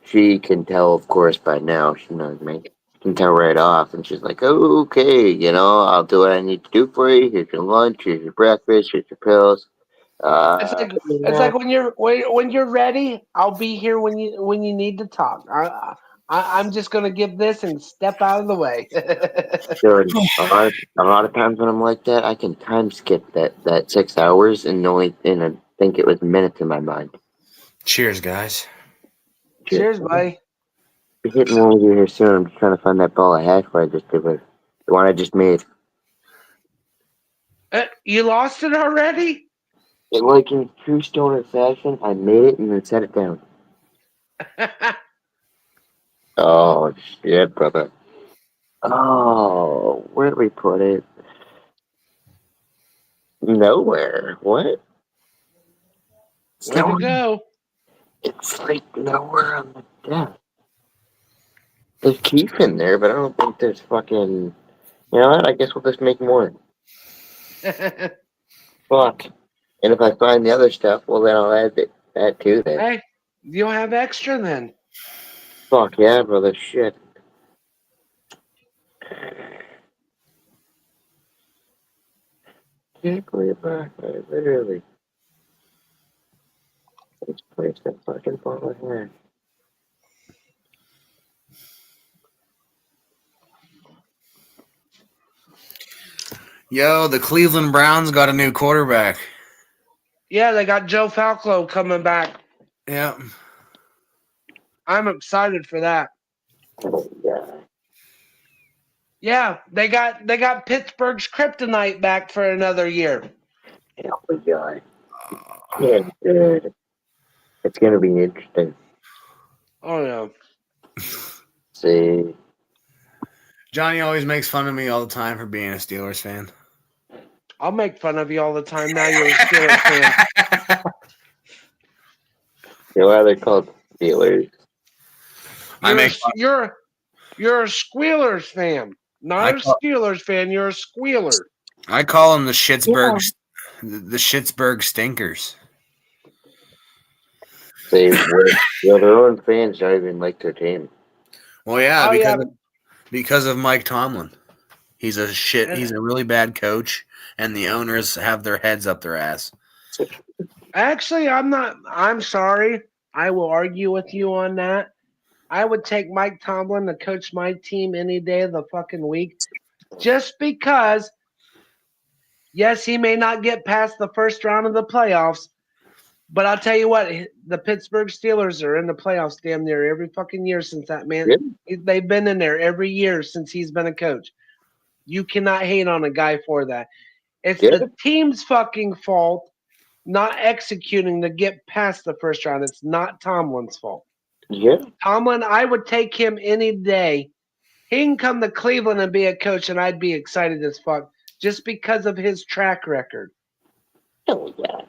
she can tell, of course, by now. She knows me. She can tell right off, and she's like, oh, "Okay, I'll do what I need to do for you. Here's your lunch. Here's your breakfast. Here's your pills." It's like when you're ready, I'll be here when you need to talk. I'm just gonna give this and step out of the way. Dude, a lot of times when I'm like that, I can time skip that 6 hours and I think it was minutes in my mind. Cheers, guys. Cheers, buddy. Be hitting one with you here soon. I'm just trying to find that ball of hash where I just did with the one I just made. You lost it already? Like in true stoner fashion, I made it and then set it down. Oh shit, brother. Oh, where did we put it? Nowhere. What? Where'd it go? It's like nowhere on the desk. There's keys in there, but I don't think there's fucking. You know what? I guess we'll just make more. Fuck. And if I find the other stuff, well, then I'll add that too then. Hey, you'll have extra then. Fuck yeah, brother. Shit. Can't believe I literally. Let's place that fucking ball in here. Yo, the Cleveland Browns got a new quarterback. Yeah, they got Joe Falco coming back. Yeah. I'm excited for that. Oh, yeah. Yeah, they got Pittsburgh's kryptonite back for another year. Hell yeah. Yeah, dude. It's gonna be interesting. Oh yeah. See. Johnny always makes fun of me all the time for being a Steelers fan. I'll make fun of you all the time now you're a Steelers fan. You know why they're called Steelers? You're a Squealers fan. Not a Steelers fan, you're a squealer. I call them the Schittsburg Stinkers. See, their own fans don't even like their team. Well, yeah, because of Mike Tomlin. He's a really bad coach, and the owners have their heads up their ass. Actually, I'm sorry. I will argue with you on that. I would take Mike Tomlin to coach my team any day of the fucking week. Just because, yes, he may not get past the first round of the playoffs, but I'll tell you what, the Pittsburgh Steelers are in the playoffs damn near every fucking year since that man. Yeah. They've been in there every year since he's been a coach. You cannot hate on a guy for that. It's the team's fucking fault not executing to get past the first round. It's not Tomlin's fault. Yeah. Tomlin, I would take him any day. He can come to Cleveland and be a coach, and I'd be excited as fuck just because of his track record. Hell yeah.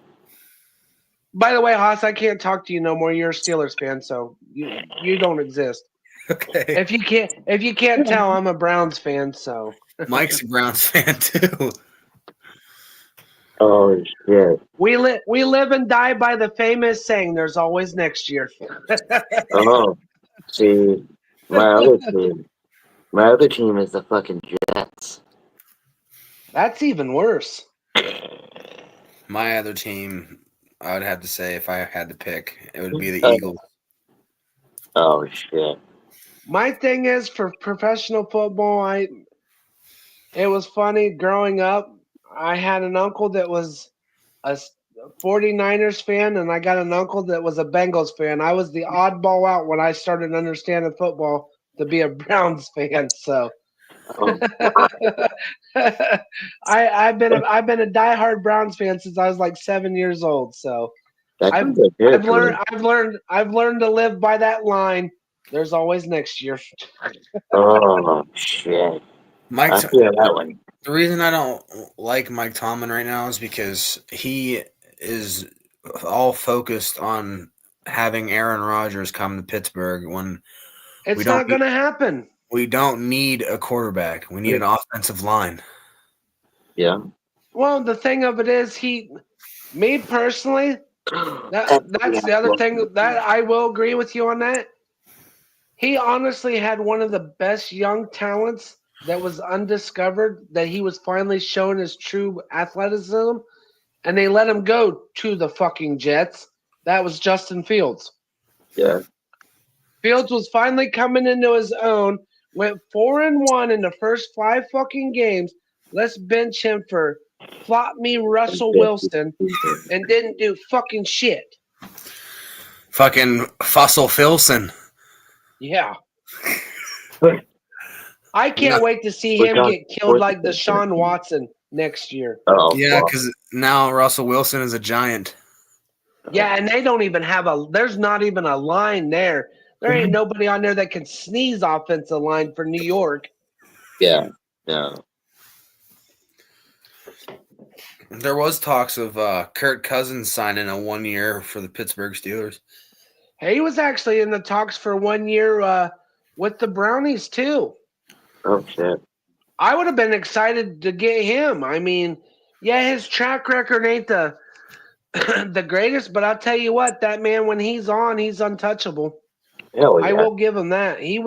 By the way, Haas, I can't talk to you no more. You're a Steelers fan, so you don't exist. Okay. If you can't tell, I'm a Browns fan, so Mike's a Browns fan too. Oh shit. We live and die by the famous saying, "There's always next year." Oh, see, my other team, My other team is the fucking Jets. That's even worse. My other team, I would have to say, if I had to pick, it would be the Eagles. Oh shit. My thing is for professional football, it was funny growing up. I had an uncle that was a 49ers fan, and I got an uncle that was a Bengals fan. I was the oddball out when I started understanding football to be a Browns fan. So Oh, I've been a diehard Browns fan since I was like 7 years old. So that I've comes with territory. learned to live by that line. There's always next year. Oh shit. Mike, I feel that one. the reason I don't like Mike Tomlin right now is because he is all focused on having Aaron Rodgers come to Pittsburgh when It's not going to happen. we don't need a quarterback. We need an offensive line. Yeah. Well, the thing of it is, me personally, that's the other thing that I will agree with you on that. He honestly had one of the best young talents that was undiscovered, that he was finally showing his true athleticism, and they let him go to the fucking Jets. That was Justin Fields. Yeah. Fields was finally coming into his own, went 4-1 in the first 5 fucking games. Let's bench him for flop me Russell Wilson and didn't do fucking shit. Fucking Fossil Filson. Yeah. I can't wait to see him get killed like Deshaun Watson next year. Oh yeah, because now Russell Wilson is a giant. Yeah, and they don't even have there's not even a line there. There ain't nobody on there that can sneeze offensive line for New York. Yeah. No. There was talks of Kirk Cousins signing a 1 year for the Pittsburgh Steelers. He was actually in the talks for 1 year with the Brownies too. Oh shit. I would have been excited to get him. I mean, yeah, his track record ain't the the greatest, but I'll tell you what, that man, when he's on, he's untouchable. Hell yeah. I will give him that. He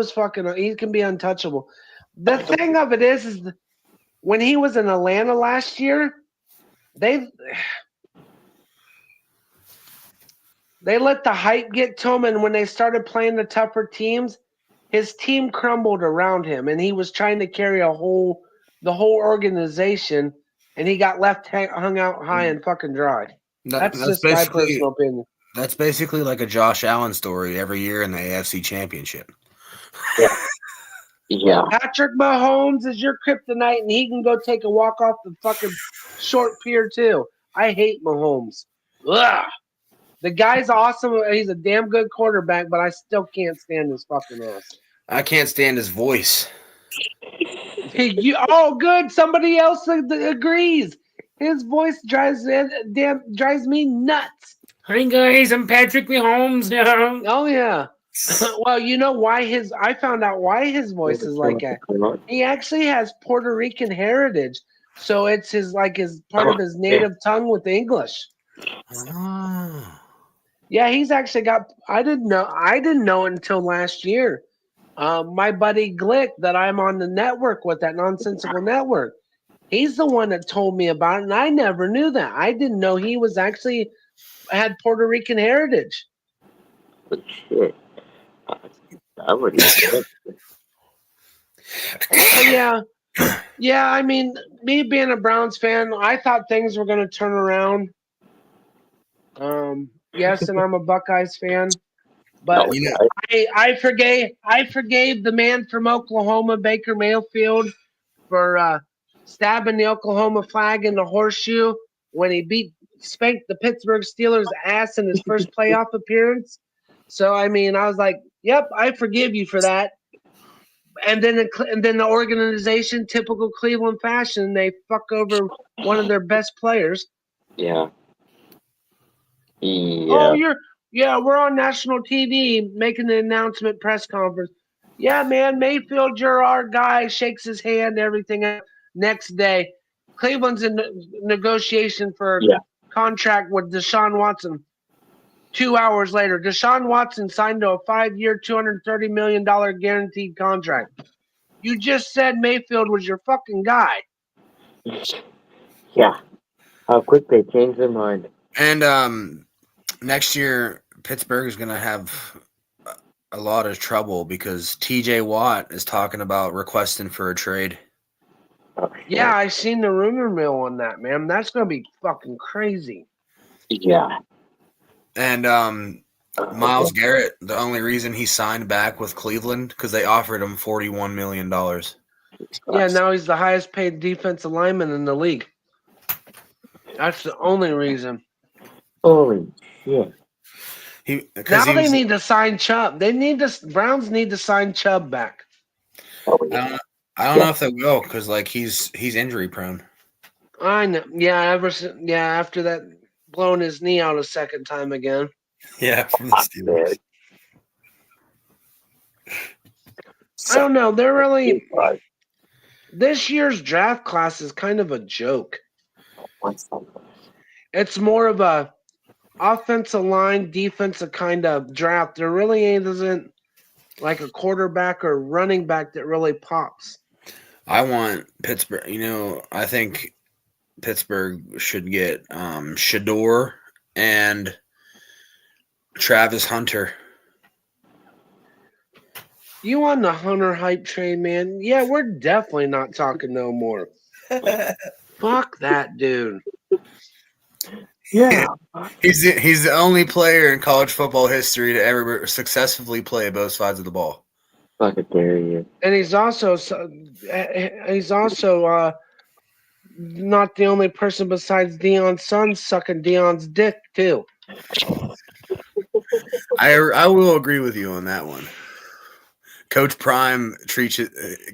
can be untouchable. The thing of it is when he was in Atlanta last year, they let the hype get to him, and when they started playing the tougher teams, his team crumbled around him, and he was trying to carry the whole organization, and he got left hung out high and fucking dry. That's just my personal opinion. That's basically like a Josh Allen story every year in the AFC Championship. Yeah. Yeah. Patrick Mahomes is your kryptonite, and he can go take a walk off the fucking short pier too. I hate Mahomes. Ugh. The guy's awesome. He's a damn good quarterback, but I still can't stand his fucking ass. I can't stand his voice. Good. Somebody else agrees. His voice drives me nuts. Hi guys, I'm Patrick Mahomes. Oh yeah. Well, you know why I found out why his voice is like that. He actually has Puerto Rican heritage, so it's his part of his native tongue with English. Oh. Yeah, he's actually got. I didn't know it until last year. My buddy Glick, that I'm on the network with, that Nonsensical Network, he's the one that told me about it, and I never knew that. I didn't know he was actually had Puerto Rican heritage. But shit. I wouldn't. Yeah. I mean, me being a Browns fan, I thought things were going to turn around. Yes, and I'm a Buckeyes fan, but I forgave the man from Oklahoma, Baker Mayfield, for stabbing the Oklahoma flag in the horseshoe when he spanked the Pittsburgh Steelers' ass in his first playoff appearance. So I mean, I was like, "Yep, I forgive you for that." And then the organization, typical Cleveland fashion, they fuck over one of their best players. Yeah. Oh, we're on national TV making the announcement press conference. Yeah, man, Mayfield, you're our guy. Shakes his hand, everything. Next day, Cleveland's in negotiation for a contract with Deshaun Watson. 2 hours later, Deshaun Watson signed a 5-year, $230 million guaranteed contract. You just said Mayfield was your fucking guy. Yeah. How quick they change their mind. And next year, Pittsburgh is going to have a lot of trouble because TJ Watt is talking about requesting for a trade. Oh, shit. Yeah, I seen the rumor mill on that, man. That's gonna be fucking crazy. Yeah. And Myles Garrett, the only reason he signed back with Cleveland because they offered him $41 million. Yeah, now he's the highest paid defensive lineman in the league. That's the only reason. Holy shit. Now they need to sign Chubb. Browns need to sign Chubb back. Oh, yeah. I don't know if they will because like he's injury prone. I know. Yeah, after that blowing his knee out a second time again. Yeah, from the Steelers. I don't know. They're really this year's draft class is kind of a joke. It's more of a offensive line, defensive kind of draft. There really isn't like a quarterback or running back that really pops. I want Pittsburgh. I think Pittsburgh should get Shador and Travis Hunter. You on the Hunter hype train, man? Yeah, we're definitely not talking no more. Fuck that dude. Yeah. He's the only player in college football history to ever successfully play both sides of the ball. Fucking dare you. And he's also not the only person besides Deion's son sucking Deion's dick too. I will agree with you on that one. Coach Prime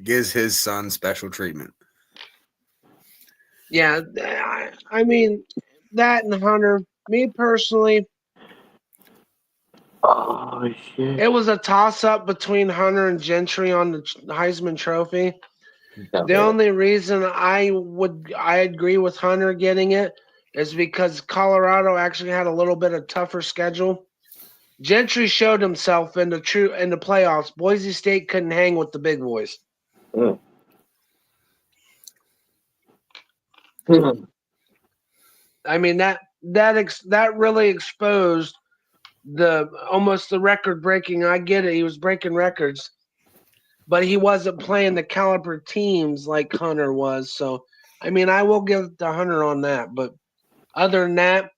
gives his son special treatment. Yeah, I mean that and Hunter. Me personally, oh shit! It was a toss-up between Hunter and Gentry on the Heisman Trophy. The only reason I agree with Hunter getting it is because Colorado actually had a little bit of tougher schedule. Gentry showed himself in the playoffs. Boise State couldn't hang with the big boys. Mm. I mean that really exposed almost the record breaking. I get it. He was breaking records, but he wasn't playing the caliber teams like Hunter was. So, I mean, I will give it to Hunter on that. But other than that,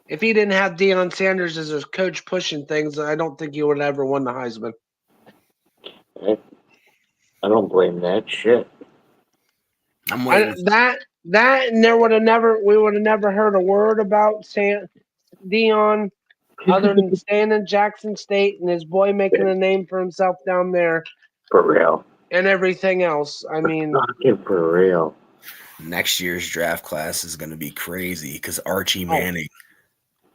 if he didn't have Deion Sanders as his coach pushing things, I don't think he would have ever won the Heisman. I don't blame that shit. I'm waiting. And we would have never heard a word about Deion other than staying in Jackson State and his boy making a name for himself down there. For real. And everything else. I mean, for real. Next year's draft class is going to be crazy because Archie Manning.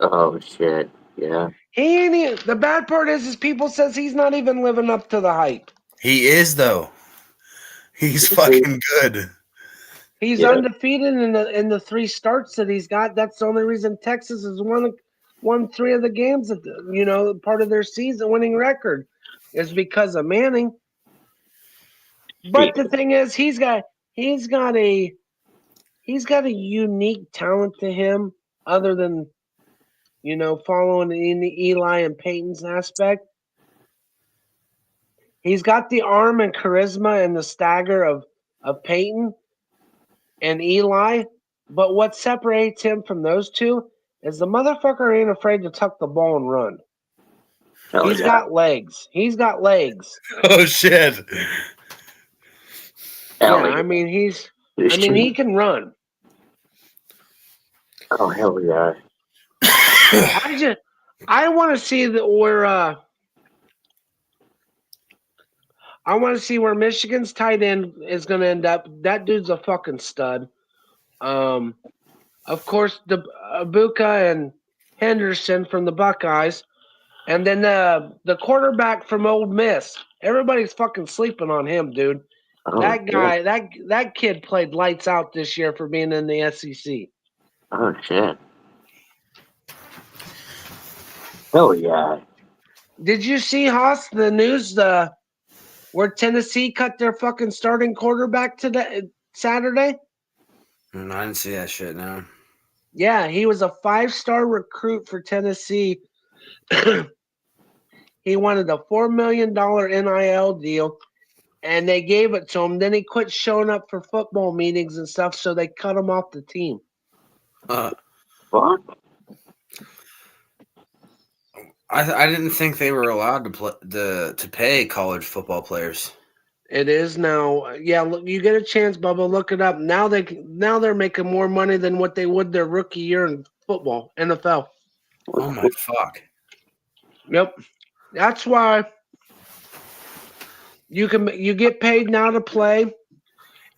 Oh shit! Yeah. The bad part is people says he's not even living up to the hype. He is though. He's fucking good. He's undefeated in the 3 starts that he's got. That's the only reason Texas has won 3 of the games. Part of their season winning record is because of Manning. But the thing is, he's got a unique talent to him, other than following in the Eli and Peyton's aspect. He's got the arm and charisma and the stagger of Peyton and Eli, but what separates him from those two is the motherfucker ain't afraid to tuck the ball and run. He's got legs. He's got legs. Oh shit! Yeah, I mean he can run. Oh hell yeah! I want to see where Michigan's tight end is going to end up. That dude's a fucking stud. Of course, the Ibuka and Henderson from the Buckeyes, and then the quarterback from Ole Miss. Everybody's fucking sleeping on him, dude. Oh, that guy, that kid played lights out this year for being in the SEC. Oh shit! Hell yeah! Did you see Haas? The news, where Tennessee cut their fucking starting quarterback today, Saturday? I didn't see that shit, no. Yeah, he was a 5-star recruit for Tennessee. He wanted a $4 million NIL deal, and they gave it to him. Then he quit showing up for football meetings and stuff, so they cut him off the team. Fuck. I didn't think they were allowed to pay college football players. It is now. Yeah, look, you get a chance, Bubba. Look it up. Now they're making more money than what they would their rookie year in football, NFL. Oh my fuck! Yep, that's why you get paid now to play,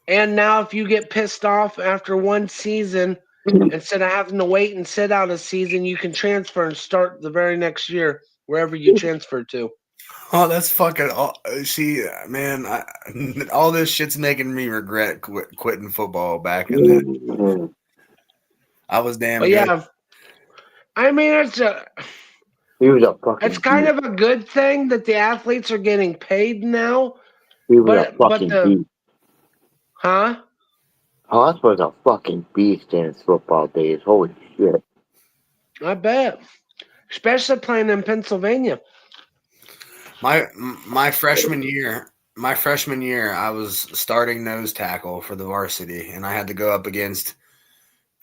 and now if you get pissed off after one season, instead of having to wait and sit out a season, you can transfer and start the very next year wherever you transfer to. Oh, that's fucking. See, man, all this shit's making me regret quitting football back in the. I was damn But good. yeah, I mean He was a fucking. it's kind of a good thing that the athletes are getting paid now. He was a fucking beast. Huh? Hoss was a fucking beast in his football days. Holy shit! I bet, especially playing in Pennsylvania. My freshman year, I was starting nose tackle for the varsity, and I had to go up against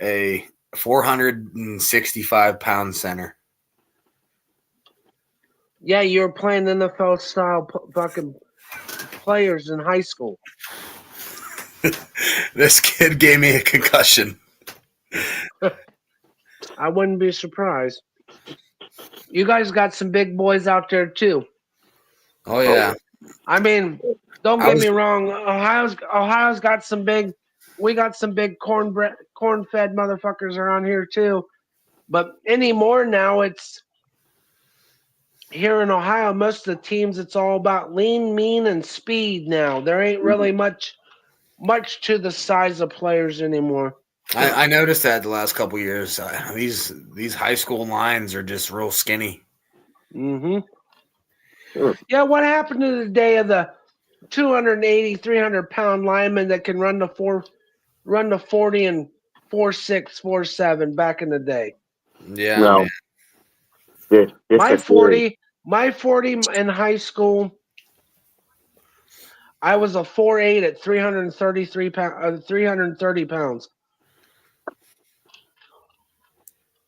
a 465-pound center. Yeah, you were playing NFL style fucking players in high school. This kid gave me a concussion. I wouldn't be surprised. You guys got some big boys out there too. Oh yeah. I mean, don't get me wrong. Ohio's got some big. We got some big corn-fed motherfuckers around here too. But anymore now, it's here in Ohio. Most of the teams, it's all about lean, mean, and speed. Now there ain't really much to the size of players anymore. I noticed that the last couple years. These high school lines are just real skinny. Mm-hmm. Yeah, what happened to the day of the 280, 300-pound lineman that can run the 40 and 4.6, 4.7 back in the day? Yeah. No. My 40 in high school, I was a 4.8 at 330 pounds.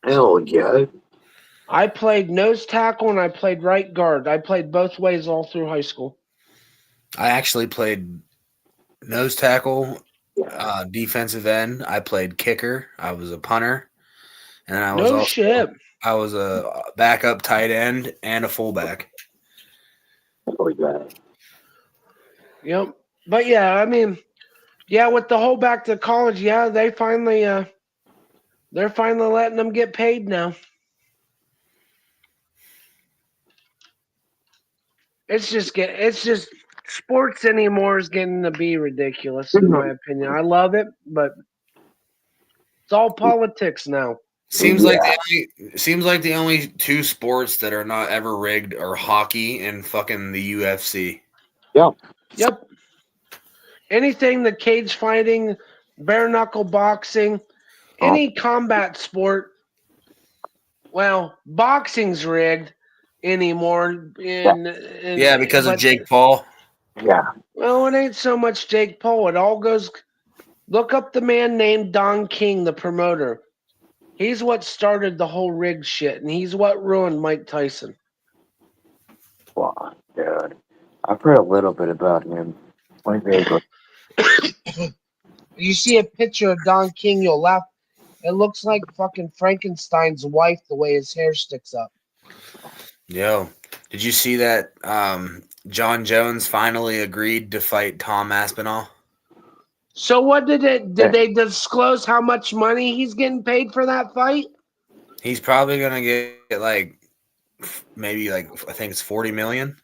Hell yeah. I played nose tackle and I played right guard. I played both ways all through high school. I actually played nose tackle, defensive end. I played kicker. I was a punter, and I was a backup tight end and a fullback. Oh yeah. Yep. But yeah, I mean, yeah, with the whole back to college, yeah, they're finally letting them get paid now. It's just sports anymore is getting to be ridiculous in my opinion. I love it, but it's all politics now. Seems like the only two sports that are not ever rigged are hockey and fucking the UFC. Yep. Anything, the cage fighting, bare knuckle boxing, any combat sport. Well, boxing's rigged anymore. Because of Jake Paul. Yeah. Well, it ain't so much Jake Paul. It all goes. Look up the man named Don King, the promoter. He's what started the whole rigged shit, and he's what ruined Mike Tyson. Wow, dude. I've heard a little bit about him. You see a picture of Don King, you'll laugh. It looks like fucking Frankenstein's wife the way his hair sticks up. Yo, did you see that John Jones finally agreed to fight Tom Aspinall? So what did they disclose how much money he's getting paid for that fight? He's probably gonna get maybe I think it's $40 million.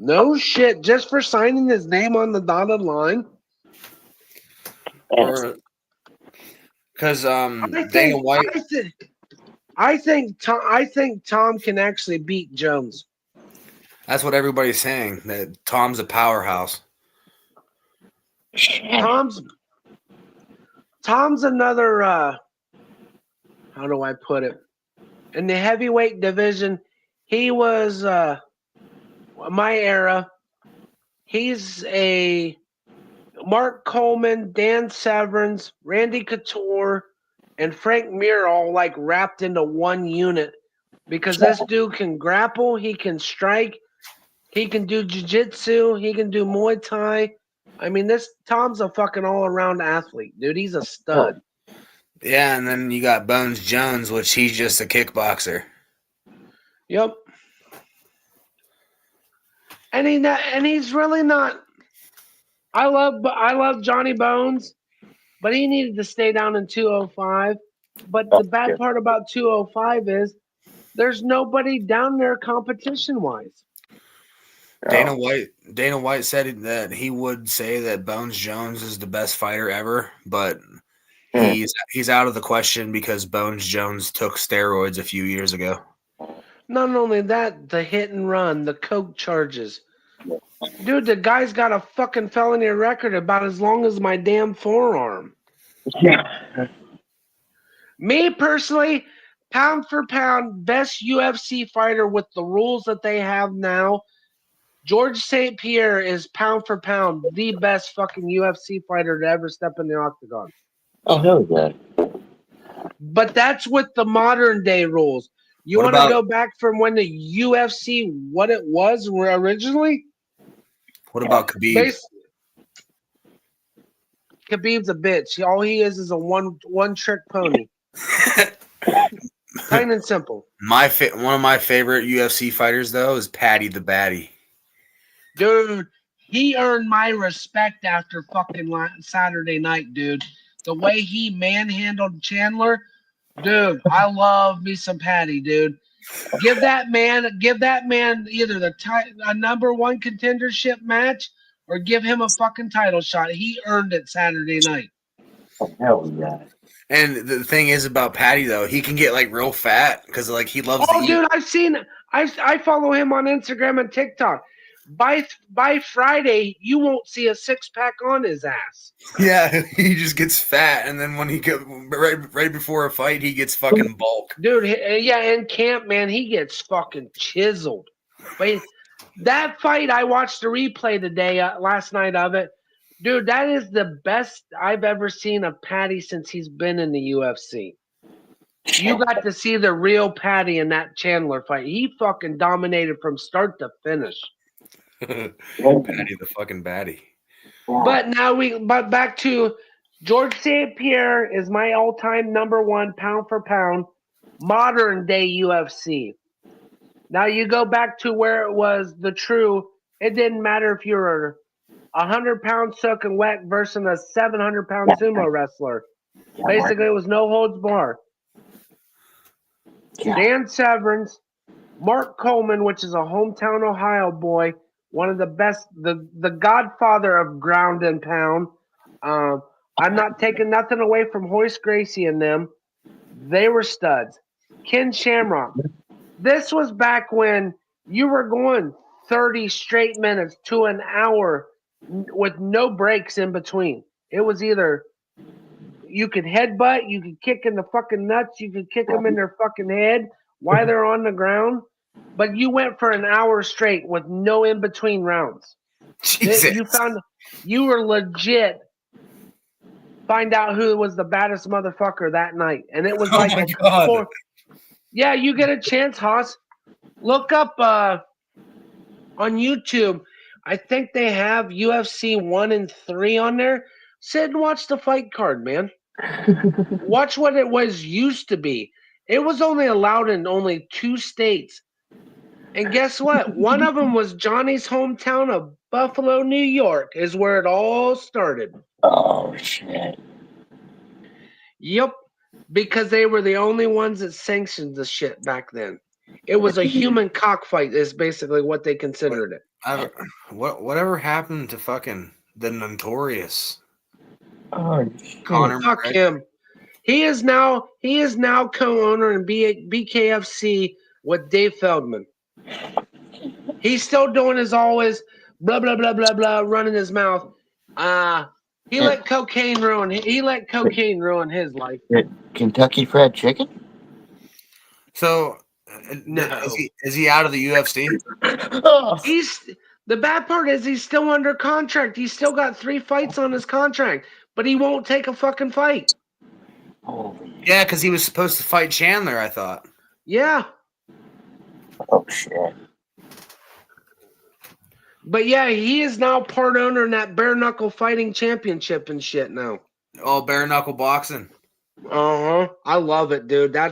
No shit, just for signing his name on the dotted line. Because Dana White. I think Tom can actually beat Jones. That's what everybody's saying. That Tom's a powerhouse. Tom's another. How do I put it? In the heavyweight division, he was my era. He's a Mark Coleman, Dan Severance, Randy Couture, and Frank Mir all like wrapped into one unit because this dude can grapple, he can strike, he can do jiu-jitsu, he can do Muay Thai. I mean, this Tom's a fucking all-around athlete, dude. He's a stud. Yeah, and then you got Bones Jones, which he's just a kickboxer. Yep. And he's really not. I love Johnny Bones, but he needed to stay down in 205. But the bad part about 205 is there's nobody down there competition wise. Dana White said that he would say that Bones Jones is the best fighter ever, but he's out of the question because Bones Jones took steroids a few years ago. Not only that, the hit and run, the coke charges. Dude, the guy's got a fucking felony record about as long as my damn forearm. Yeah. Me personally, pound for pound, best UFC fighter with the rules that they have now. George St. Pierre is pound for pound the best fucking UFC fighter to ever step in the octagon. Oh, hell yeah. But that's with the modern day rules. You want to go back from when the UFC, what it was originally? What about Khabib? Khabib's a bitch. All he is a one-trick pony. Plain and simple. One of my favorite UFC fighters, though, is Paddy the Baddy. Dude, he earned my respect after fucking Saturday night, dude. The way he manhandled Chandler, dude, I love me some Paddy, dude. Give that man either a number one contendership match or give him a fucking title shot. He earned it Saturday night. Oh, hell yeah. And the thing is about Paddy, though, he can get like real fat because like he loves to eat. Dude, I've seen. I follow him on Instagram and TikTok. By Friday, you won't see a six-pack on his ass. Yeah, he just gets fat, and then when he go right before a fight, he gets fucking bulk. Dude, yeah, in camp, man, he gets fucking chiseled. But that fight, I watched the replay today, last night of it. Dude, that is the best I've ever seen of Paddy since he's been in the UFC. You got to see the real Paddy in that Chandler fight. He fucking dominated from start to finish. Paddy the fucking baddie. But back to George St. Pierre is my all-time number one pound for pound modern day UFC. Now you go back to where it was the true. It didn't matter if you were 100-pound soaking wet versus a 700-pound sumo wrestler. Basically, it was no holds barred. Dan Severance, Mark Coleman, which is a hometown Ohio boy, one of the best, the godfather of ground and pound. I'm not taking nothing away from Hoist Gracie and them. They were studs. Ken Shamrock. This was back when you were going 30 straight minutes to an hour with no breaks in between. It was either you could headbutt, you could kick in the fucking nuts, you could kick them in their fucking head while they're on the ground. But you went for an hour straight with no in-between rounds. Jesus. You were legit find out who was the baddest motherfucker that night. And it was like yeah, you get a chance, Haas. Look up on YouTube. I think they have UFC 1 and 3 on there. Sit and watch the fight card, man. Watch what it was used to be. It was only allowed in only 2 states. And guess what? One of them was Johnny's hometown of Buffalo, New York, is where it all started. Oh, shit. Yep. Because they were the only ones that sanctioned the shit back then. It was a human cockfight is basically what they considered it. Whatever happened to fucking the Notorious? Oh, Conor fuck McGregor? Him. He is now co-owner in BKFC with Dave Feldman. He's still doing his always blah blah blah blah blah, running his mouth. He let cocaine ruin. He let cocaine ruin his life. Kentucky Fried Chicken? So, No. is he out of the UFC? He's the bad part is he's still under contract. He's still got 3 fights on his contract, but he won't take a fucking fight. Yeah, because he was supposed to fight Chandler, I thought. Yeah. Oh shit. But yeah, he is now part owner in that bare knuckle fighting championship and shit now. Oh, bare knuckle boxing. I love it, dude. That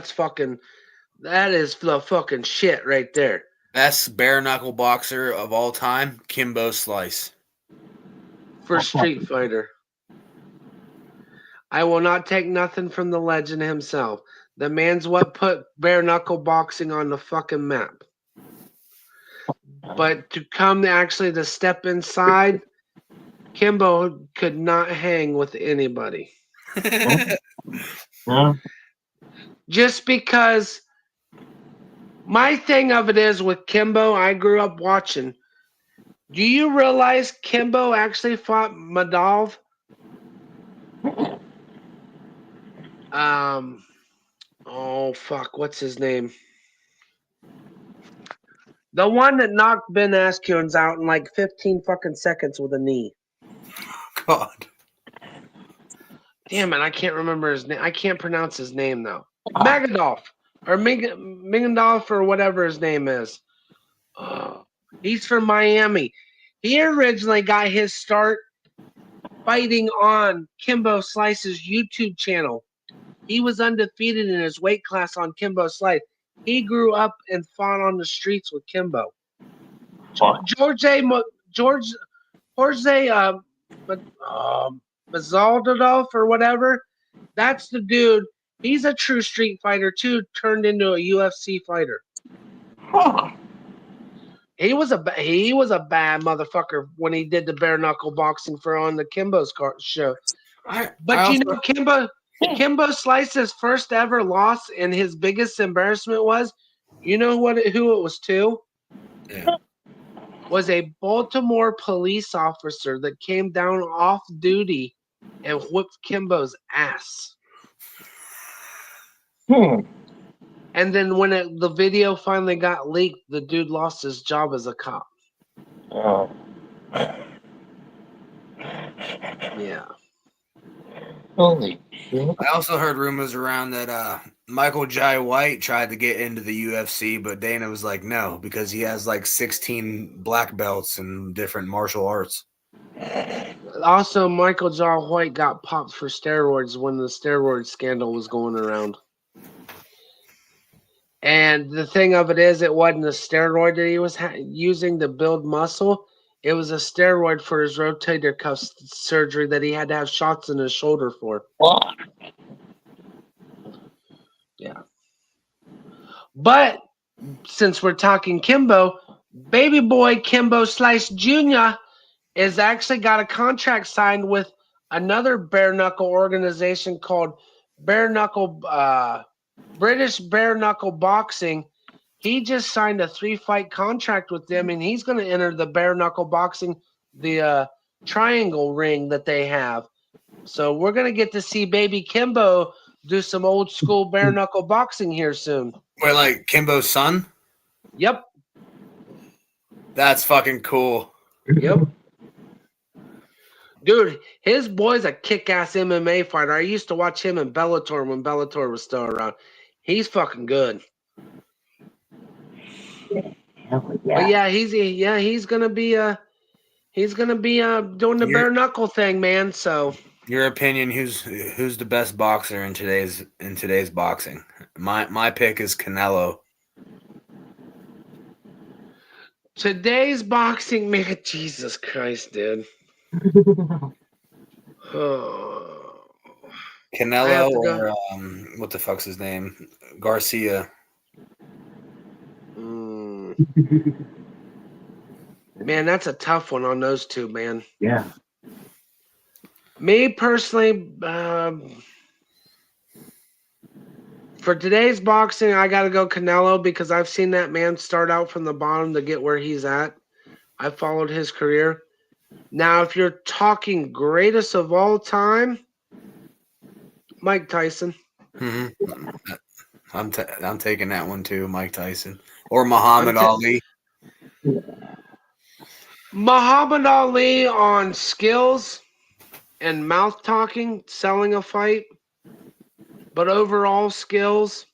is the fucking shit right there. Best bare knuckle boxer of all time, Kimbo Slice. For Street Fighter. I will not take nothing from the legend himself. The man's what put bare knuckle boxing on the fucking map. But to come actually to step inside, Kimbo could not hang with anybody. Just because my thing of it is with Kimbo, I grew up watching. Do you realize Kimbo actually fought Madov? Oh fuck, what's his name? The one that knocked Ben Askren's out in like 15 fucking seconds with a knee. God. Damn it, I can't remember his name. I can't pronounce his name though. Magadolf or Mingendolf or whatever his name is. He's from Miami. He originally got his start fighting on Kimbo Slice's YouTube channel. He was undefeated in his weight class on Kimbo Slice. He grew up and fought on the streets with Kimbo. Jorge Mazaldadov or whatever. That's the dude. He's a true street fighter too, turned into a UFC fighter. He was a bad motherfucker when he did the bare knuckle boxing for on the Kimbo's show. Kimbo Slice's first ever loss and his biggest embarrassment was, you know who it was to? Yeah. Was a Baltimore police officer that came down off duty and whipped Kimbo's ass. And then when the video finally got leaked, the dude lost his job as a cop. Oh. Yeah. Holy shit. I also heard rumors around that Michael Jai White tried to get into the UFC, but Dana was like, no, because he has like 16 black belts in different martial arts. Also, Michael Jai White got popped for steroids when the steroid scandal was going around. And the thing of it is, it wasn't a steroid that he was using to build muscle. It was a steroid for his rotator cuff surgery that he had to have shots in his shoulder for. Yeah. But since we're talking Kimbo, baby boy Kimbo Slice Jr. is actually got a contract signed with another bare knuckle organization called British Bare Knuckle Boxing. He just signed a 3-fight contract with them, and he's going to enter the bare knuckle boxing, the triangle ring that they have. So we're going to get to see baby Kimbo do some old school bare knuckle boxing here soon. Wait, like Kimbo's son? Yep. That's fucking cool. Yep. Dude, his boy's a kick-ass MMA fighter. I used to watch him in Bellator when Bellator was still around. He's fucking good. But yeah, he's gonna be doing the bare knuckle thing, man. So your opinion, who's the best boxer in today's boxing? My pick is Canelo. Today's boxing, man, Jesus Christ, dude. Canelo or what the fuck's his name? Garcia. Man, that's a tough one on those two, man. Yeah. Me personally, for For today's boxing, I got to go Canelo because I've seen that man start out from the bottom to get where he's at. I followed his career. Now, if you're talking greatest of all time, Mike Tyson. Mm-hmm. I'm taking that one too, Mike Tyson or Muhammad Ali. Muhammad Ali on skills and mouth talking, selling a fight, but overall skills,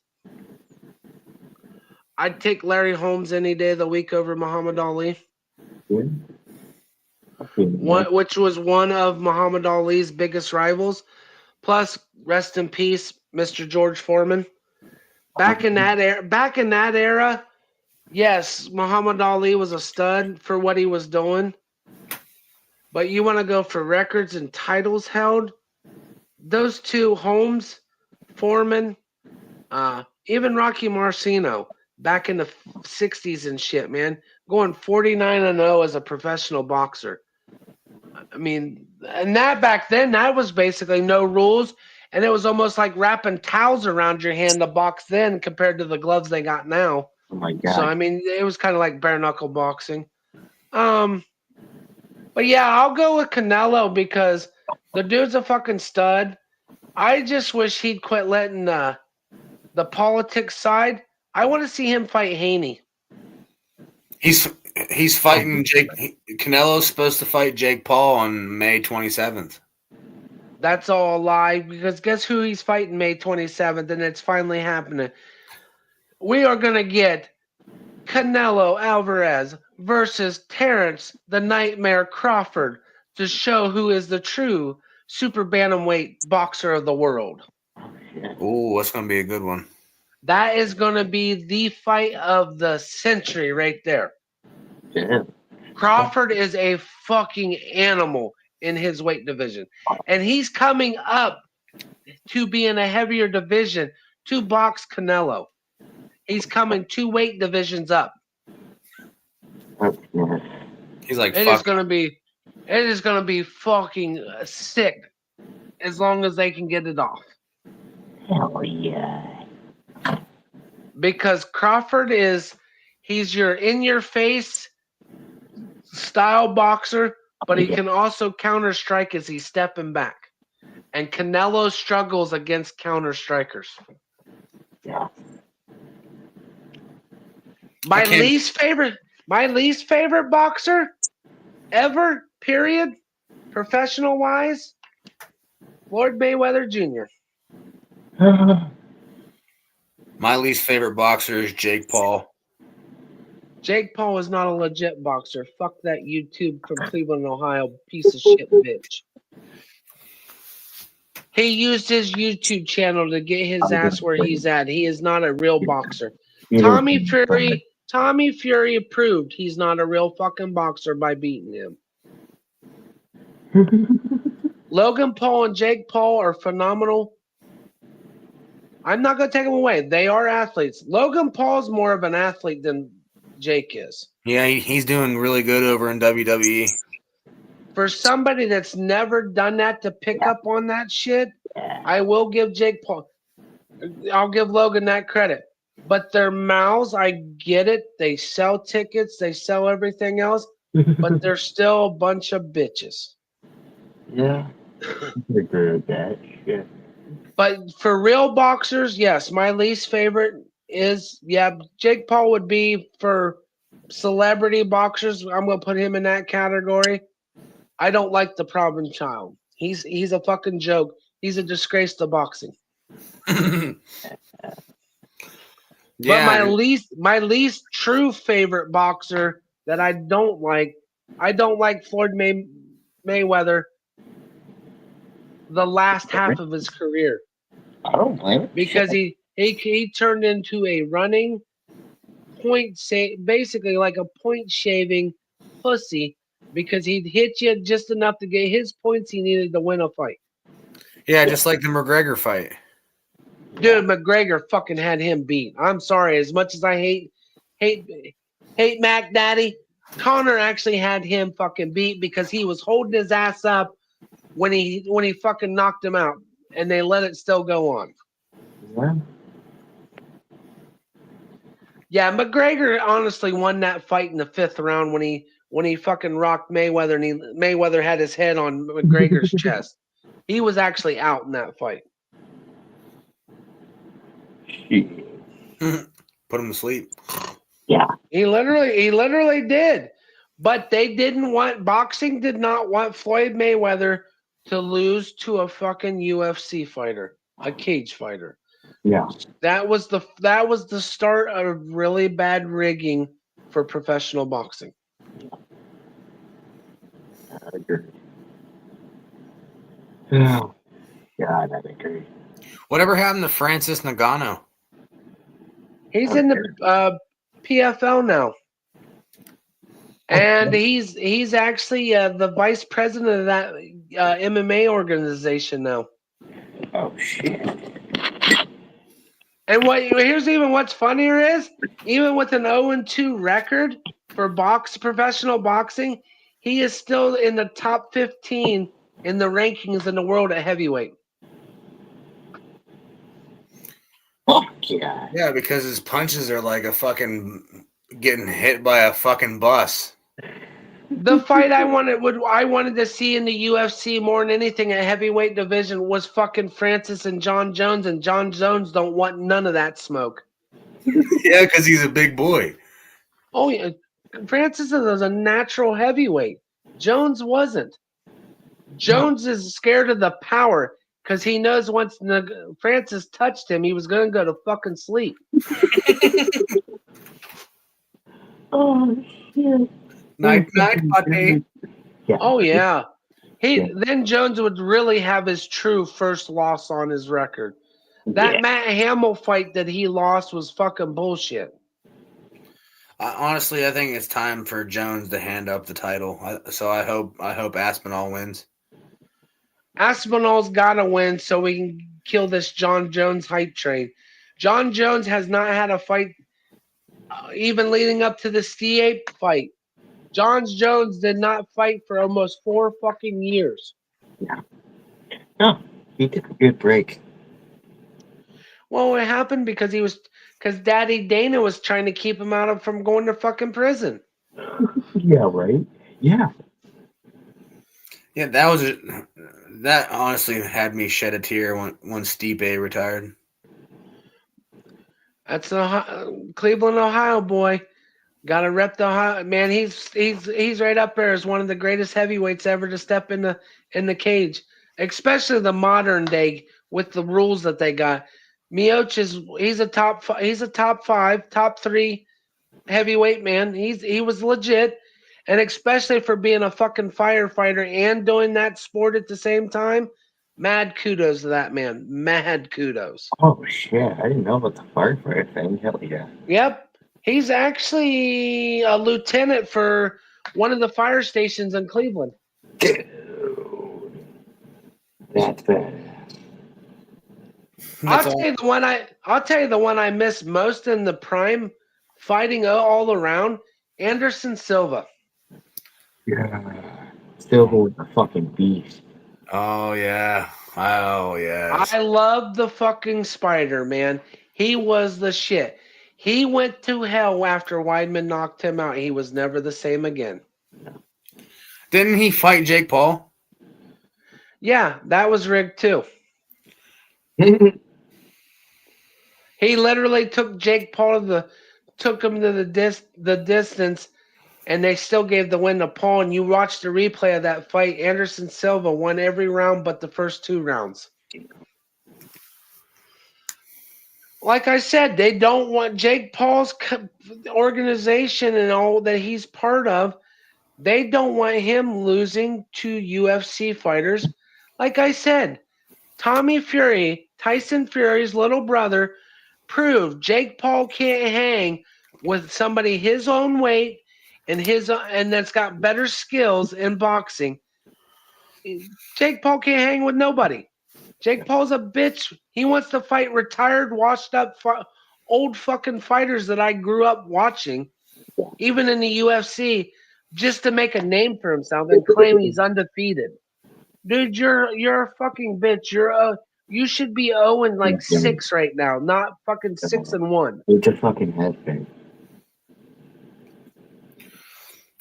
I'd take Larry Holmes any day of the week over Muhammad Ali. Which was one of Muhammad Ali's biggest rivals. Plus, rest in peace, Mr. George Foreman. Back in that era, yes, Muhammad Ali was a stud for what he was doing. But you want to go for records and titles held? Those two, Holmes, Foreman, even Rocky Marciano, back in the 60s and shit, man, going 49-0 as a professional boxer. I mean, and that back then, that was basically no rules, and it was almost like wrapping towels around your hand to box then compared to the gloves they got now. Oh my God. So, I mean, it was kind of like bare knuckle boxing. But yeah, I'll go with Canelo because the dude's a fucking stud. I just wish he'd quit letting the politics side. I want to see him fight Haney. He's fighting Jake. Canelo's supposed to fight Jake Paul on May 27th. That's all a lie because guess who he's fighting May 27th, and it's finally happening. We are going to get Canelo Alvarez versus Terrence the Nightmare Crawford to show who is the true super bantamweight boxer of the world. Ooh, that's going to be a good one. That is going to be the fight of the century right there. Yeah. Crawford is a fucking animal in his weight division. And he's coming up to be in a heavier division to box Canelo. He's coming 2 weight divisions up. He's like, It is going to be fucking sick as long as they can get it off. Hell yeah. Because Crawford he's your in-your-face style boxer, but he can also counter-strike as he's stepping back. And Canelo struggles against counter-strikers. Yeah. My least favorite boxer ever, period, professional-wise, Floyd Mayweather Jr. My least favorite boxer is Jake Paul. Jake Paul is not a legit boxer. Fuck that YouTube from Cleveland, Ohio, piece of shit bitch. He used his YouTube channel to get his ass where he's at. He is not a real boxer. Tommy Fury proved he's not a real fucking boxer by beating him. Logan Paul and Jake Paul are phenomenal. I'm not going to take them away. They are athletes. Logan Paul's more of an athlete than Jake is. Yeah, he's doing really good over in WWE. For somebody that's never done that to pick up on that shit, I will give Jake Paul. I'll give Logan that credit. But their mouths, I get it. They sell tickets. They sell everything else. But they're still a bunch of bitches. Yeah. I agree with that shit. But for real boxers, yes, my least favorite is, Jake Paul would be for celebrity boxers. I'm going to put him in that category. I don't like the problem child. He's a fucking joke. He's a disgrace to boxing. But my least true favorite boxer that I don't like Floyd Mayweather the last half of his career. I don't blame it. Because he turned into a running basically like a point shaving pussy because he'd hit you just enough to get his points he needed to win a fight. Yeah, just like the McGregor fight. Dude, McGregor fucking had him beat. I'm sorry, as much as I hate Mac Daddy, Conor actually had him fucking beat because he was holding his ass up when he fucking knocked him out, and they let it still go on. Yeah. Yeah, McGregor honestly won that fight in the 5th round when he fucking rocked Mayweather and Mayweather had his head on McGregor's chest. He was actually out in that fight. Put him to sleep. Yeah. He literally did. But boxing did not want Floyd Mayweather to lose to a fucking UFC fighter, a cage fighter. Yeah. That was the start of really bad rigging for professional boxing. I agree. Oh, God, I agree. Whatever happened to Francis Ngannou? He's in the PFL now. And he's actually the vice president of that MMA organization now. Oh shit! And here's even what's funnier is, even with an 0-2 record for professional boxing, he is still in the top 15 in the rankings in the world at heavyweight. Fuck yeah! Yeah, because his punches are like a fucking getting hit by a fucking bus. The fight I wanted to see in the UFC more than anything at heavyweight division was fucking Francis and John Jones, and John Jones don't want none of that smoke. Yeah, because he's a big boy. Oh yeah, Francis is a natural heavyweight. Jones wasn't. Jones is scared of the power because he knows once Francis touched him, he was going to go to fucking sleep. Oh shit! Night, buddy. Yeah. Oh yeah. Then Jones would really have his true first loss on his record. That Matt Hamill fight that he lost was fucking bullshit. Honestly, I think it's time for Jones to hand up the title. So I hope Aspinall wins. Aspinall's got to win so we can kill this John Jones hype train. John Jones has not had a fight even leading up to the C8 fight. John Jones did not fight for almost 4 fucking years. Yeah. No, he took a good break. Well, it happened because Daddy Dana was trying to keep him from going to fucking prison. Yeah, right? Yeah. Yeah, that honestly had me shed a tear when Stipe retired. That's a Cleveland, Ohio boy. Got to rep the Ohio man. He's right up there as one of the greatest heavyweights ever to step in the cage, especially the modern day with the rules that they got. Miocic he's a top 5, top 3 heavyweight man. He was legit, and especially for being a fucking firefighter and doing that sport at the same time. Mad kudos to that man. Mad kudos. Oh shit! I didn't know about the firefighter thing. Hell yeah. Yep. He's actually a lieutenant for one of the fire stations in Cleveland. Dude. That's badass. I'll tell you the one I miss most in the prime, fighting all around, Anderson Silva. Yeah. Silva was a fucking beast. Oh yeah. Oh yeah. I love the fucking Spider, man. He was the shit. He went to hell after Weidman knocked him out. He was never the same again. Didn't he fight Jake Paul? Yeah, that was rigged too. He literally took Jake Paul took him to the distance, and they still gave the win to Paul. And you watch the replay of that fight. Anderson Silva won every round but the first 2 rounds. Like I said, they don't want Jake Paul's organization and all that he's part of. They don't want him losing to UFC fighters. Like I said, Tommy Fury, Tyson Fury's little brother, proved Jake Paul can't hang with somebody his own weight and that's got better skills in boxing. Jake Paul can't hang with nobody. Jake Paul's a bitch. He wants to fight retired, washed up, old fucking fighters that I grew up watching, even in the UFC, just to make a name for himself and claim he's undefeated. Dude, you're a fucking bitch. You should be 0-6 right now, not fucking 6-1. It's a fucking head thing.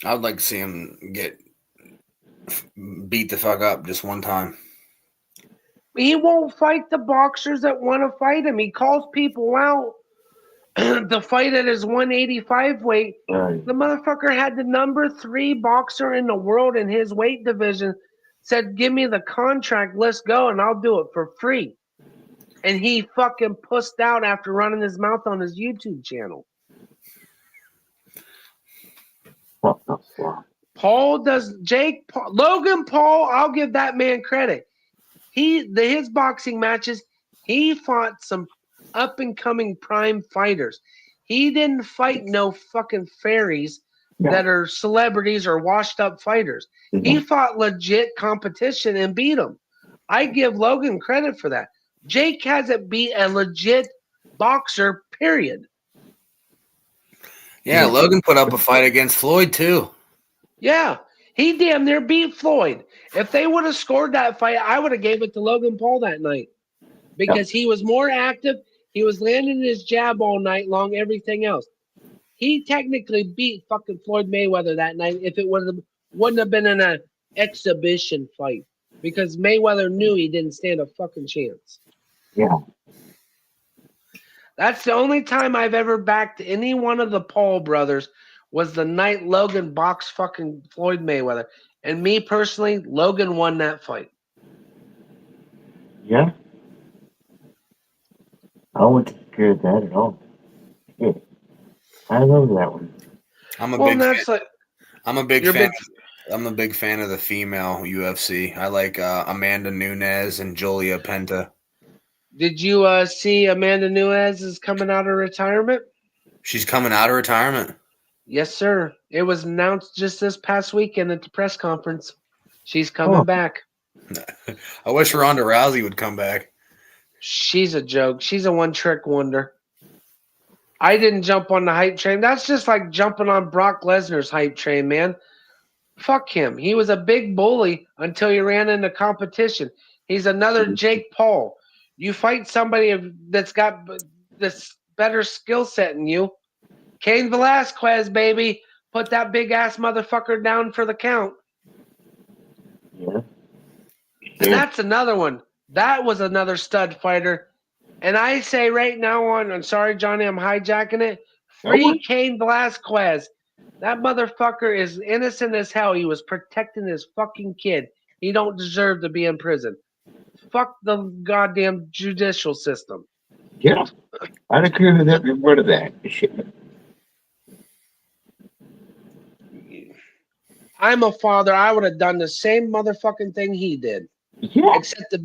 I'd like to see him get beat the fuck up just one time. He won't fight the boxers that want to fight him. He calls people out to fight at his 185 weight. Right. The motherfucker had the number 3 boxer in the world in his weight division. Said, give me the contract, let's go, and I'll do it for free. And he fucking pussed out after running his mouth on his YouTube channel. What the fuck? Logan Paul, I'll give that man credit. His boxing matches, he fought some up and coming prime fighters. He didn't fight no fucking fairies that are celebrities or washed up fighters. He fought legit competition and beat them. I give Logan credit for that. Jake hasn't beat a legit boxer, period. Yeah, Logan put up a fight against Floyd too. Yeah, he damn near beat Floyd. If they would have scored that fight, I would have gave it to Logan Paul that night because he was more active. He was landing his jab all night long, everything else. He technically beat fucking Floyd Mayweather that night if it wouldn't have been in an exhibition fight because Mayweather knew he didn't stand a fucking chance. Yeah. That's the only time I've ever backed any one of the Paul brothers was the night Logan boxed fucking Floyd Mayweather. And me personally, Logan won that fight. Yeah. I wouldn't scare that at all. Shit. I love that one. I'm a big fan of the female UFC. I like Amanda Nunes and Julia Penta. Did you see Amanda Nunes is coming out of retirement? She's coming out of retirement? Yes, sir. It was announced just this past weekend at the press conference. She's coming back. I wish Ronda Rousey would come back. She's a joke. She's a one-trick wonder. I didn't jump on the hype train. That's just like jumping on Brock Lesnar's hype train, man. Fuck him. He was a big bully until he ran into competition. He's another Jake Paul. You fight somebody that's got this better skill set than you. Cain Velasquez, baby. Put that big-ass motherfucker down for the count. Yeah. And that's another one. That was another stud fighter. And I say right now I'm sorry, Johnny, I'm hijacking it. Free Cain Velasquez. That motherfucker is innocent as hell. He was protecting his fucking kid. He don't deserve to be in prison. Fuck the goddamn judicial system. Yeah. I'd agree with every word of that. Shit. I'm a father. I would have done the same motherfucking thing he did. Yeah. Except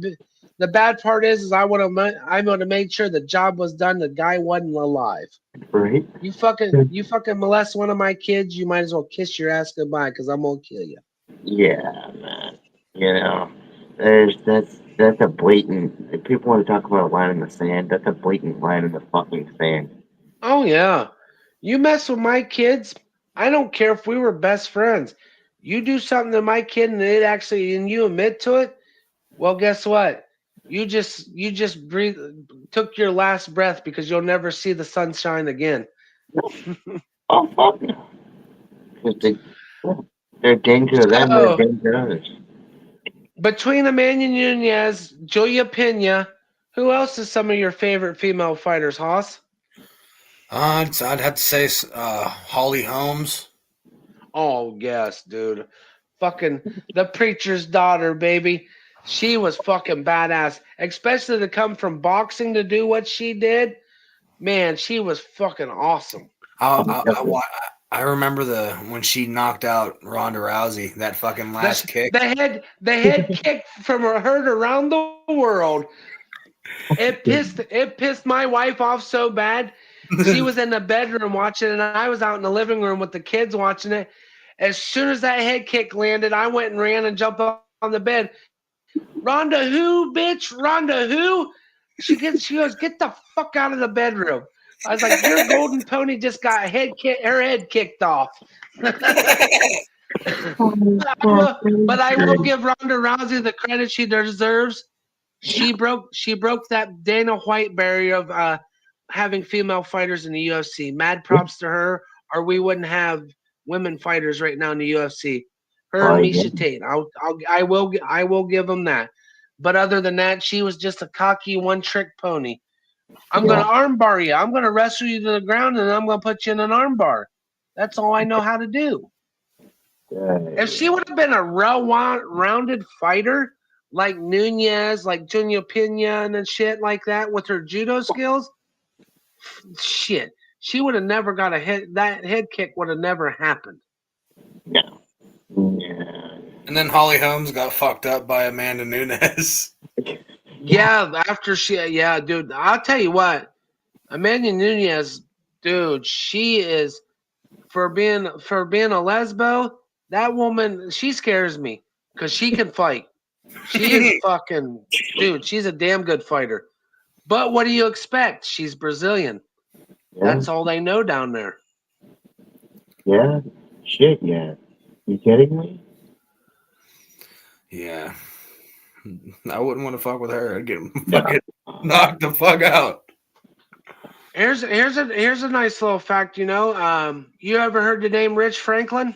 the bad part is I would have made sure the job was done. The guy wasn't alive. Right. You fucking molest one of my kids, you might as well kiss your ass goodbye because I'm gonna kill you. Yeah, man. You know, that's a blatant. If people want to talk about a line in the sand, that's a blatant line in the fucking sand. Oh yeah, you mess with my kids. I don't care if we were best friends. You do something to my kid and you admit to it. Well, guess what? You just took your last breath because you'll never see the sunshine again. Oh fuck no! They're dangerous to them. They're dangerous to others. Between Amanda Nunes, Julia Pena, who else is some of your favorite female fighters, Hoss? I'd have to say Holly Holmes. Oh, yes, dude. Fucking the preacher's daughter, baby. She was fucking badass. Especially to come from boxing to do what she did. Man, she was fucking awesome. I remember when she knocked out Ronda Rousey, that fucking last kick. The head kick from her heard around the world. It pissed my wife off so bad. She was in the bedroom watching it, and I was out in the living room with the kids watching it. As soon as that head kick landed, I went and ran and jumped on the bed. Ronda who, bitch? Ronda who? She goes, get the fuck out of the bedroom. I was like, your golden pony just got her head kicked off. But I will give Ronda Rousey the credit she deserves. She broke that Dana White barrier of having female fighters in the UFC. Mad props to her, or we wouldn't have women fighters right now in the UFC. Her Oh, and yeah. Misha Tate. I will give them that. But other than that, she was just a cocky one-trick pony. I'm Yeah. gonna armbar you. I'm gonna wrestle you to the ground, and I'm gonna put you in an armbar. That's all I know how to do. If she would have been a well-rounded fighter like Nunez, like Junior Pena, and shit like that with her judo skills, shit, she would have never got a hit. That head kick would have never happened. No. Yeah. And then Holly Holmes got fucked up by Amanda Nunes. Yeah, after yeah, dude, I'll tell you what, Amanda Nunez, dude, she is for being a lesbo. That woman, she scares me because she can fight. She is fucking, dude. She's a damn good fighter. But what do you expect? She's Brazilian. Yeah. That's all they know down there. Yeah. Shit, yeah. You kidding me? Yeah. I wouldn't want to fuck with her. I'd get fucking knocked the fuck out. Here's a nice little fact, you know. You ever heard the name Rich Franklin?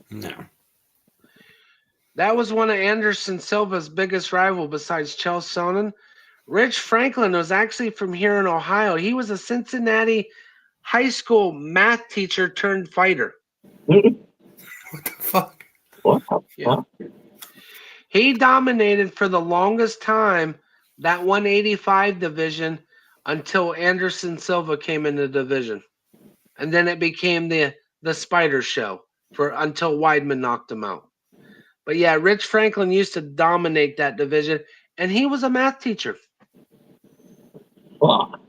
No. That was one of Anderson Silva's biggest rival besides Chael Sonnen. Rich Franklin was actually from here in Ohio. He was a Cincinnati high school math teacher turned fighter. What the fuck? What the Yeah. fuck? He dominated for the longest time that 185 division until Anderson Silva came in the division. And then it became the Spider Show until Weidman knocked him out. But yeah, Rich Franklin used to dominate that division, and he was a math teacher. Fuck.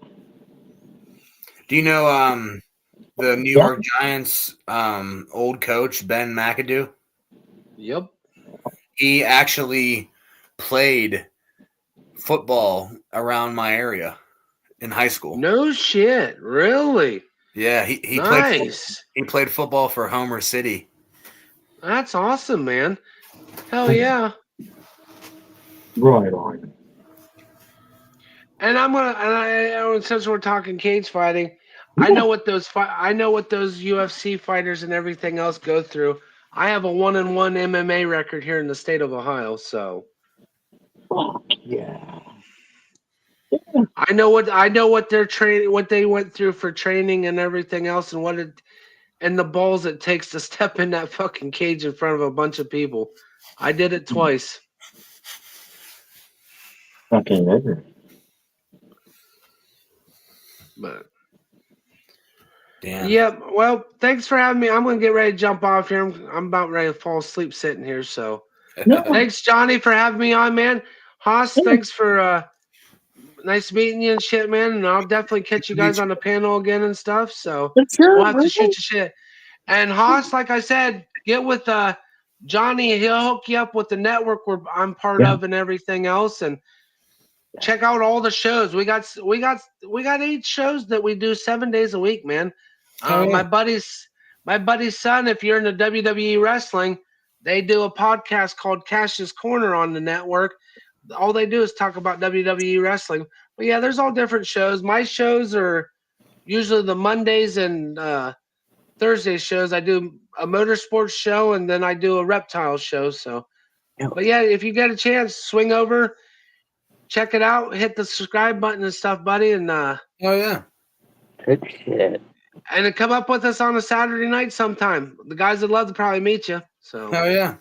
Do you know the New York Giants old coach, Ben McAdoo? Yep. He actually played football around my area in high school. No shit, really? Yeah, he Nice. played football for Homer City. That's awesome, man. Hell yeah. Right on. And since we're talking cage fighting, I know what those UFC fighters and everything else go through. I have a 1-1 MMA record here in the state of Ohio, so Fuck yeah. I know what their training, what they went through for training and everything else, and the balls it takes to step in that fucking cage in front of a bunch of people. I did it twice. Fucking nigger. But Damn. yeah, well, thanks for having me. I'm gonna get ready to jump off here. I'm about ready to fall asleep sitting here. So thanks, Johnny, for having me on, man. Haas, thanks for nice meeting you and shit, man. And I'll definitely catch you guys on the panel again and stuff. So we'll have to shoot your shit. And Haas, like I said, get with Johnny. He'll hook you up with the network where I'm part of and everything else. And check out all the shows. We got 8 shows that we do 7 days a week, man. My buddy's son, if you're into WWE wrestling, they do a podcast called Cash's Corner on the network. All they do is talk about WWE wrestling. But yeah, there's all different shows. My shows are usually the Mondays and Thursday shows. I do a motorsports show and then I do a reptile show. So, but yeah, if you get a chance, swing over, check it out, hit the subscribe button and stuff, buddy. And Oh yeah. Good shit. and then come up with us on a Saturday night sometime. The guys would love to probably meet you. So, Oh yeah.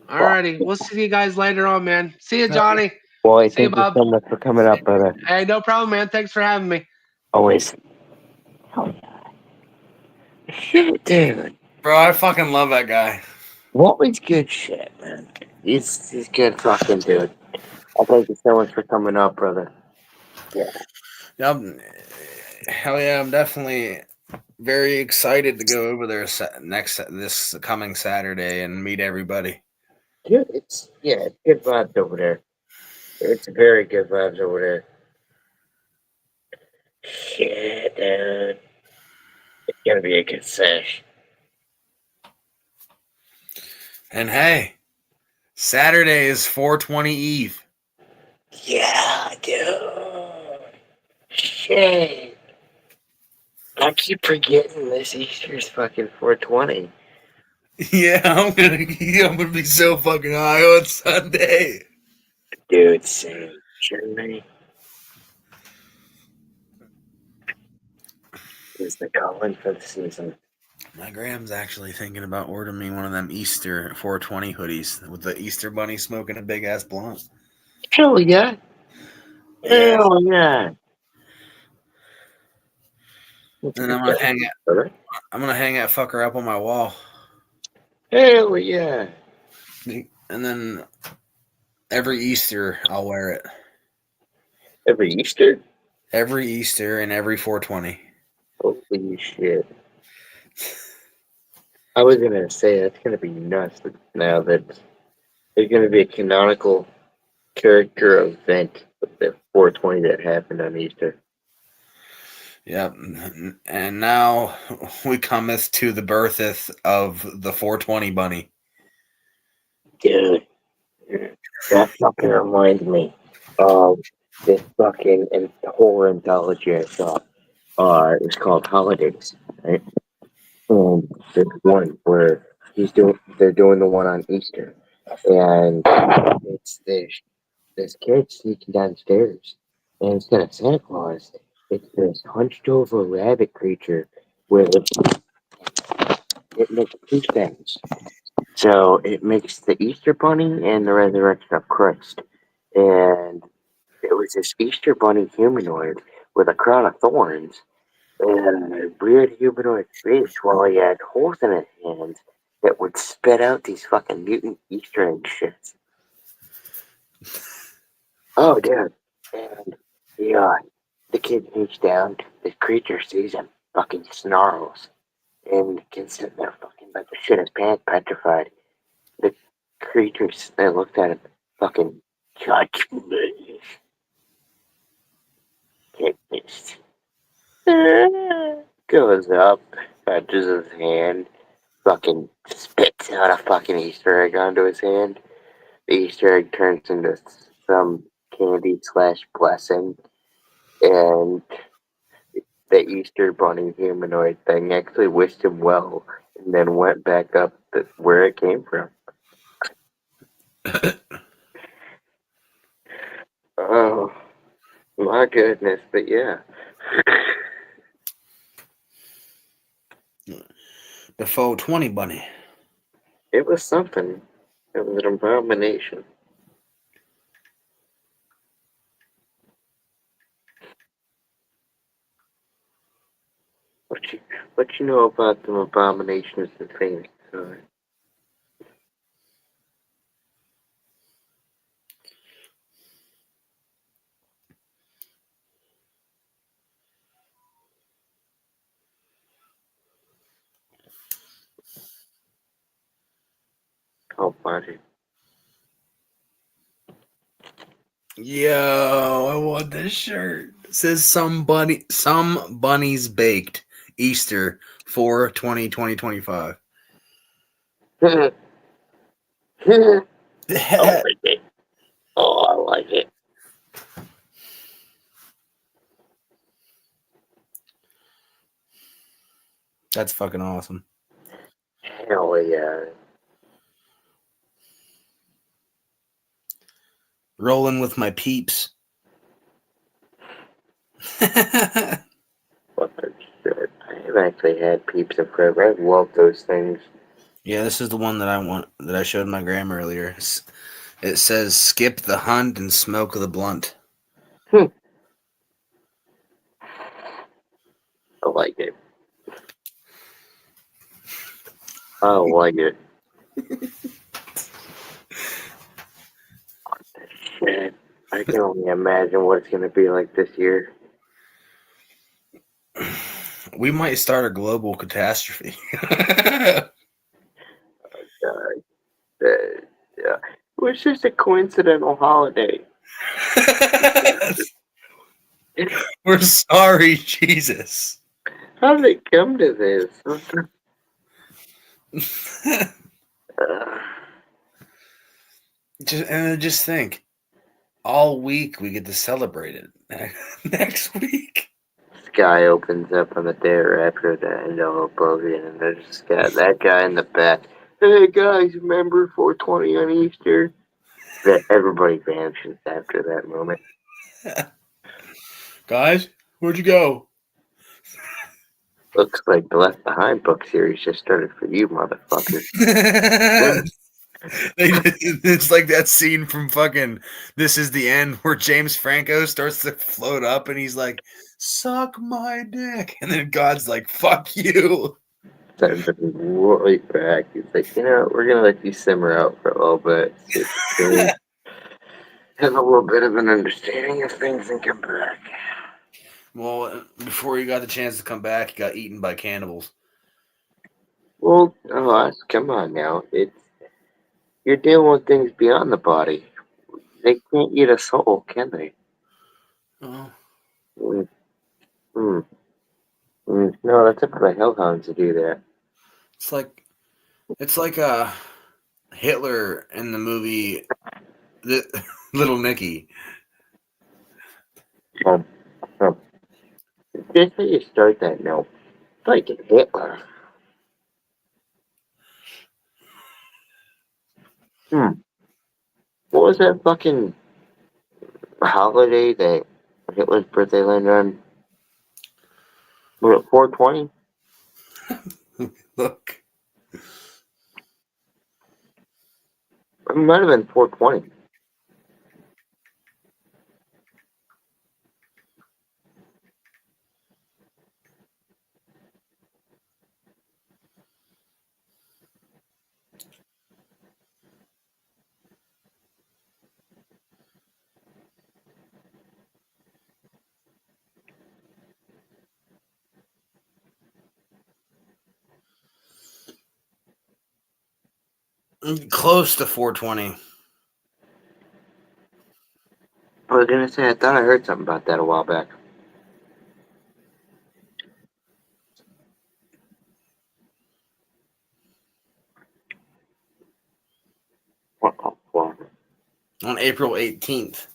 alrighty, we'll see you guys later on, man. See you, Johnny. Boy, See you, thank you Bob. so much for coming up, brother. Hey, no problem, man. Thanks for having me. Always. Oh, yeah. Shit, dude. Bro, I fucking love that guy. What was good shit, man? He's good fucking dude. I thank you so much for coming up, brother. Yeah. Hell yeah, I'm definitely very excited to go over there this coming Saturday and meet everybody. Dude, it's good vibes over there. It's very good vibes over there. Shit, dude. It's gonna be a good sesh. And hey, Saturday is 420 Eve. Yeah, dude. Shit. I keep forgetting this Easter's fucking 420. Yeah, I'm gonna be so fucking high on Sunday. Dude, same. Kidding me? Is the calling for the season. My Graham's actually thinking about ordering me one of them Easter 420 hoodies with the Easter bunny smoking a big ass blunt. Hell yeah. Yeah. Hell yeah. And I'm gonna hang that fucker up on my wall. Hell yeah. And then every Easter I'll wear it. Every Easter? Every Easter and every 420. Holy shit. I was gonna say that's gonna be nuts now that there's gonna be a canonical character event with the 420 that happened on Easter. Yep. And now we cometh to the birtheth of the 420 bunny. Dude, that fucking reminds me of this fucking horror anthology I saw. It was called Holidays, right? And there's one where they're doing the one on Easter, and it's this kid sneaking downstairs, and instead of Santa Claus, it's this hunched over rabbit creature with it makes two things. So it makes the Easter bunny and the resurrection of Christ, and it was this Easter bunny humanoid with a crown of thorns and a weird humanoid face while he had holes in his hands that would spit out these fucking mutant Easter egg shits. Oh, dude. And the kid reaches down, the creature sees him, fucking snarls, and the kid's sitting there fucking about to shit his pants, petrified. The creature looked at him, fucking, judge me. Kid just goes up, touches his hand, fucking spits out a fucking Easter egg onto his hand. The Easter egg turns into some candy / blessing, and the Easter bunny humanoid thing actually wished him well, and then went back up where it came from. Oh my goodness! But yeah, The 420 bunny. it was something. It was an abomination. What you know about them abominations and things? Oh, buddy. Yo, I want this shirt. It says some bunnies baked Easter 4/20/2025. I like it. Oh, I like it. That's fucking awesome. Hell yeah. Rolling with my peeps. What the shit. I have actually had peeps in forever. I love those things. Yeah, this is the one that I showed my gram earlier. It says skip the hunt and smoke the blunt. I like it. I like it. Shit. I can only imagine what it's going to be like this year. We might start a global catastrophe. Yeah. It was just a coincidental holiday. We're sorry, Jesus. How did it come to this? Just think, all week we get to celebrate it. Next week, Sky opens up on the day after the end of Bootin, and there's that guy in the back Hey guys, remember 420 on Easter? That everybody vanishes after that moment. Guys, where'd you go? Looks like the Left Behind book series just started for you, motherfucker. It's like that scene from fucking This Is the End where James Franco starts to float up and he's like, suck my dick. And then God's like, fuck you. Sends it right back. He's like, we're gonna let you simmer out for a little bit. See if you can have a little bit of an understanding of things and come back. Well, before you got the chance to come back, you got eaten by cannibals. Well, come on now. You're dealing with things beyond the body. They can't eat a soul, can they? Oh. Mm, no, that's up to the hellhounds to do that. It's like Hitler in the movie Little Nicky. Just how you start that note. Like Hitler. What was that fucking holiday that Hitler's birthday landed on? Was it 420? Look. It might have been 420. Close to 420. I was gonna say, I thought I heard something about that a while back. On April 18th.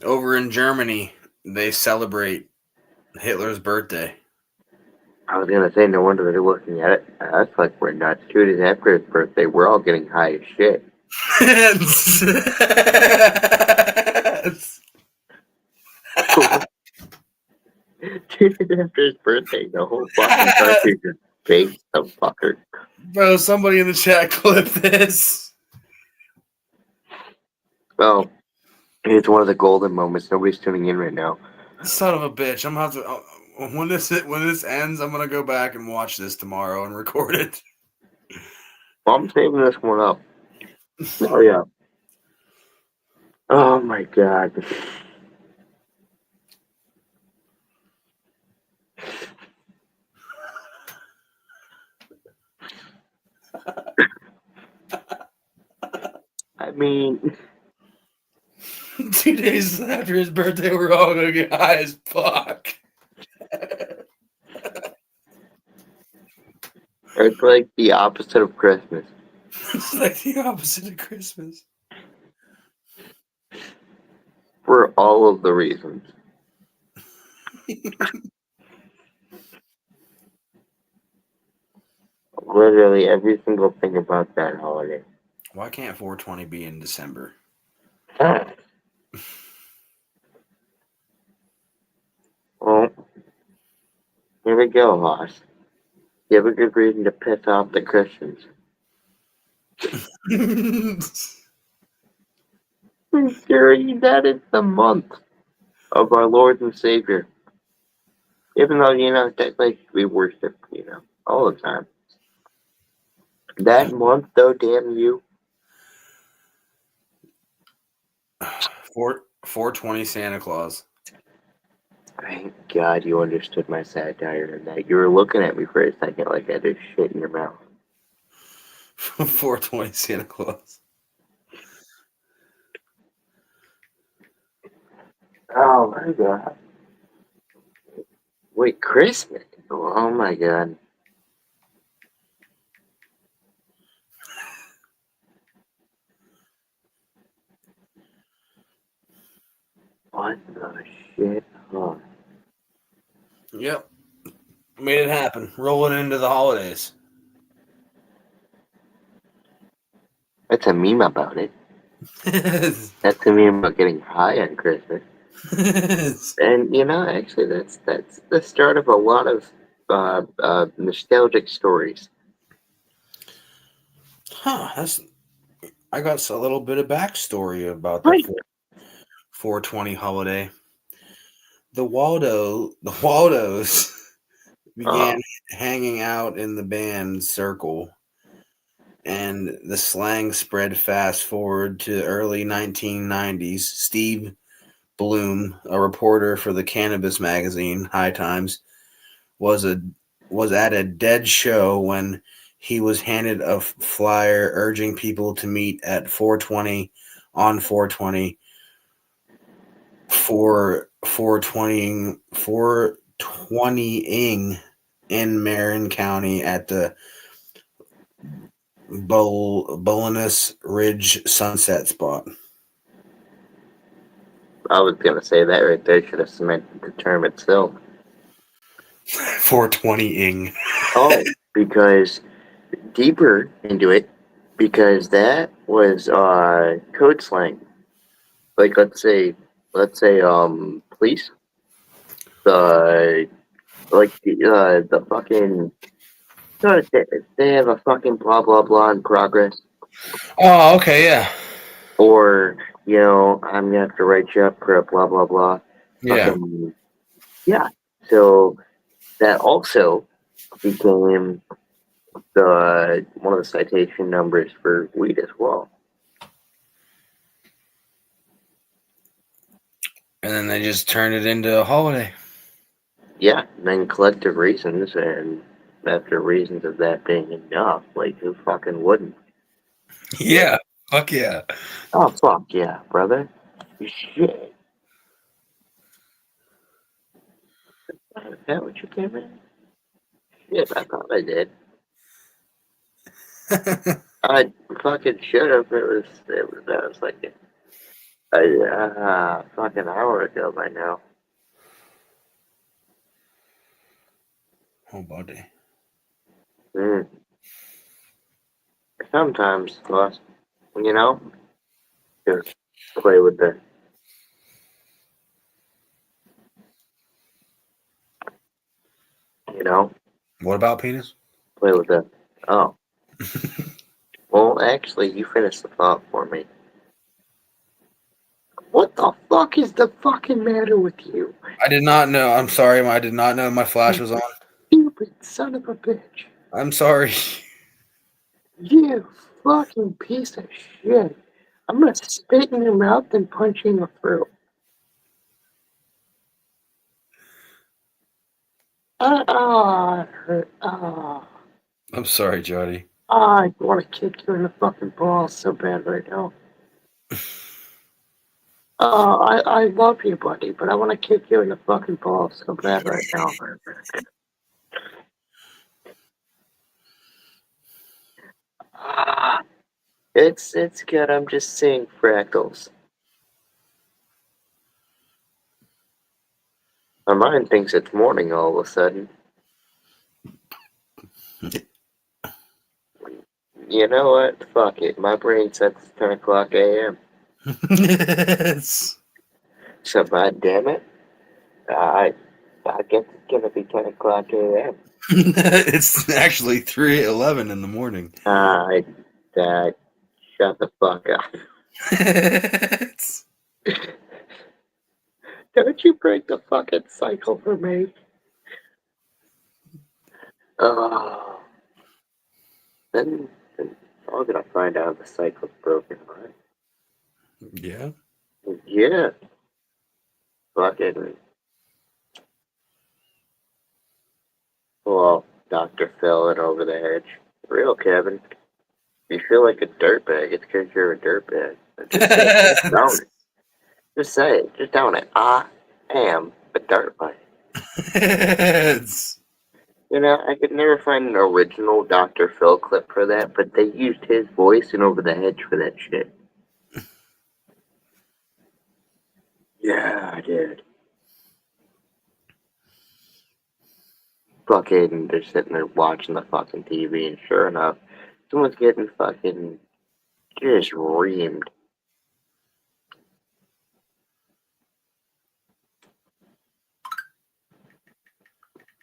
Over in Germany, they celebrate Hitler's birthday. I was gonna say, no wonder they're looking at it. That's like we're nuts. 2 days after his birthday, we're all getting high as shit. 2 days after his birthday, the whole fucking country just baked the fucker. Bro, somebody in the chat clip this. Well, it's one of the golden moments. Nobody's tuning in right now. Son of a bitch! I'm gonna have to when this ends. I'm gonna go back and watch this tomorrow and record it. Well, I'm saving this one up. Oh yeah. Oh my god. I mean, 2 days after his birthday, we're all gonna get high as fuck. it's like the opposite of Christmas. It's like the opposite of Christmas. For all of the reasons. Literally every single thing about that holiday. Why can't 420 be in December? Well, here we go, Hoss. You have a good reason to piss off the Christians. Gary, that is the month of our Lord and Savior. Even though, technically we worship, all the time. That month, though, damn you. 420 Santa Claus. Thank God you understood my satire and that you were looking at me for a second like I had just shit in your mouth. 420 Santa Claus. Oh my God. Wait, Christmas? Oh my God. What the shit? Huh. Yep. Made it happen. Rolling into the holidays. That's a meme about it. That's a meme about getting high on Christmas. And actually, that's the start of a lot of nostalgic stories. Huh? I got a little bit of backstory about the 420 holiday. The Waldos began hanging out in the band circle, and the slang spread fast forward to the early 1990s. Steve Bloom, a reporter for the cannabis magazine High Times, was at a dead show when he was handed a flyer urging people to meet at 420 on 420 for 420ing in Marin County at the Bolinas Ridge Sunset spot. I was gonna say that right there should have cemented the term itself. 420ing. Oh, because deeper into it, because that was code slang. Like let's say police. The fucking they have a fucking blah blah blah in progress. Oh, okay, yeah. Or, I'm gonna have to write you up for a blah blah blah. Yeah. Yeah. So that also became one of the citation numbers for weed as well. And then they just turned it into a holiday. Yeah, and then collective reasons, and after reasons of that being enough, like who fucking wouldn't? Yeah. Fuck yeah. Oh fuck yeah, brother. Shit. Is that what you came in? Shit, I thought I did. I fucking should have. That was like a fucking hour ago by now. Oh, buddy. Sometimes, boss, just play with the. What about penis? Play with the. Oh. Well, actually, you finished the thought for me. What the fuck is the fucking matter with you? I did not know. I'm sorry. I did not know my flash was on. Stupid son of a bitch. I'm sorry. You fucking piece of shit. I'm gonna spit in your mouth and punch you in the throat. It hurt. I'm sorry, Jody. I want to kick you in the fucking balls so bad right now. I love you, buddy, but I want to kick you in the fucking balls so bad right now. It's good. I'm just seeing fractals. My mind thinks it's morning all of a sudden. You know what? Fuck it. My brain says it's 10 o'clock a.m. So, god damn it. I guess it's gonna be 10 o'clock a.m. It's actually 3:11 in the morning. Shut the fuck up. Don't you break the fucking cycle for me. Then how did I find out the cycle's broken, right? Yeah. Yeah. Fucking. Well, Dr. Phil and over the edge. Real, Kevin. You feel like a dirtbag, it's because you're a dirtbag. Just own it. Just say it. Just own it. I am a dirtbag. I could never find an original Dr. Phil clip for that, but they used his voice and Over the Hedge for that shit. Yeah, I did. fucking, they're sitting there watching the fucking TV, and sure enough, someone's getting fucking just reamed.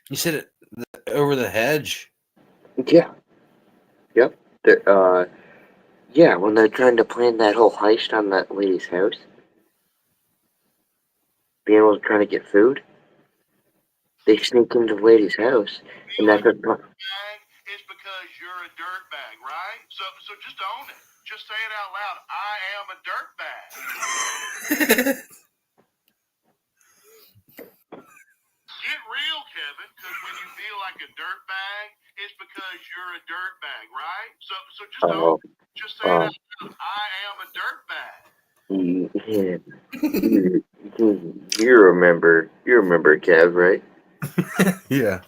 You said it over the hedge. Yeah. Yep. Yeah, when they're trying to plan that whole heist on that lady's house, being able to try to get food, they sneak into the lady's house, and that's what. It's because you're a dirtbag, right? So just own it. Just say it out loud. I am a dirtbag. Get real, Kevin, because when you feel like a dirtbag, it's because you're a dirtbag, right? So just own it. Just say it out loud. I am a dirtbag. You remember, Kev, right? Yeah.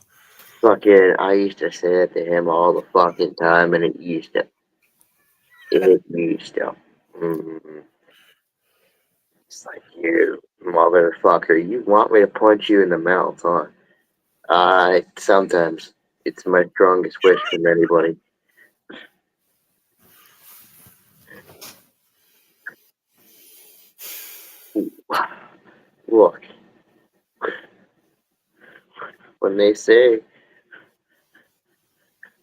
Fucking, I used to say it to him all the fucking time, and it used to. It's like, you motherfucker, you want me to punch you in the mouth, huh? Sometimes it's my strongest wish from anybody. Look, when they say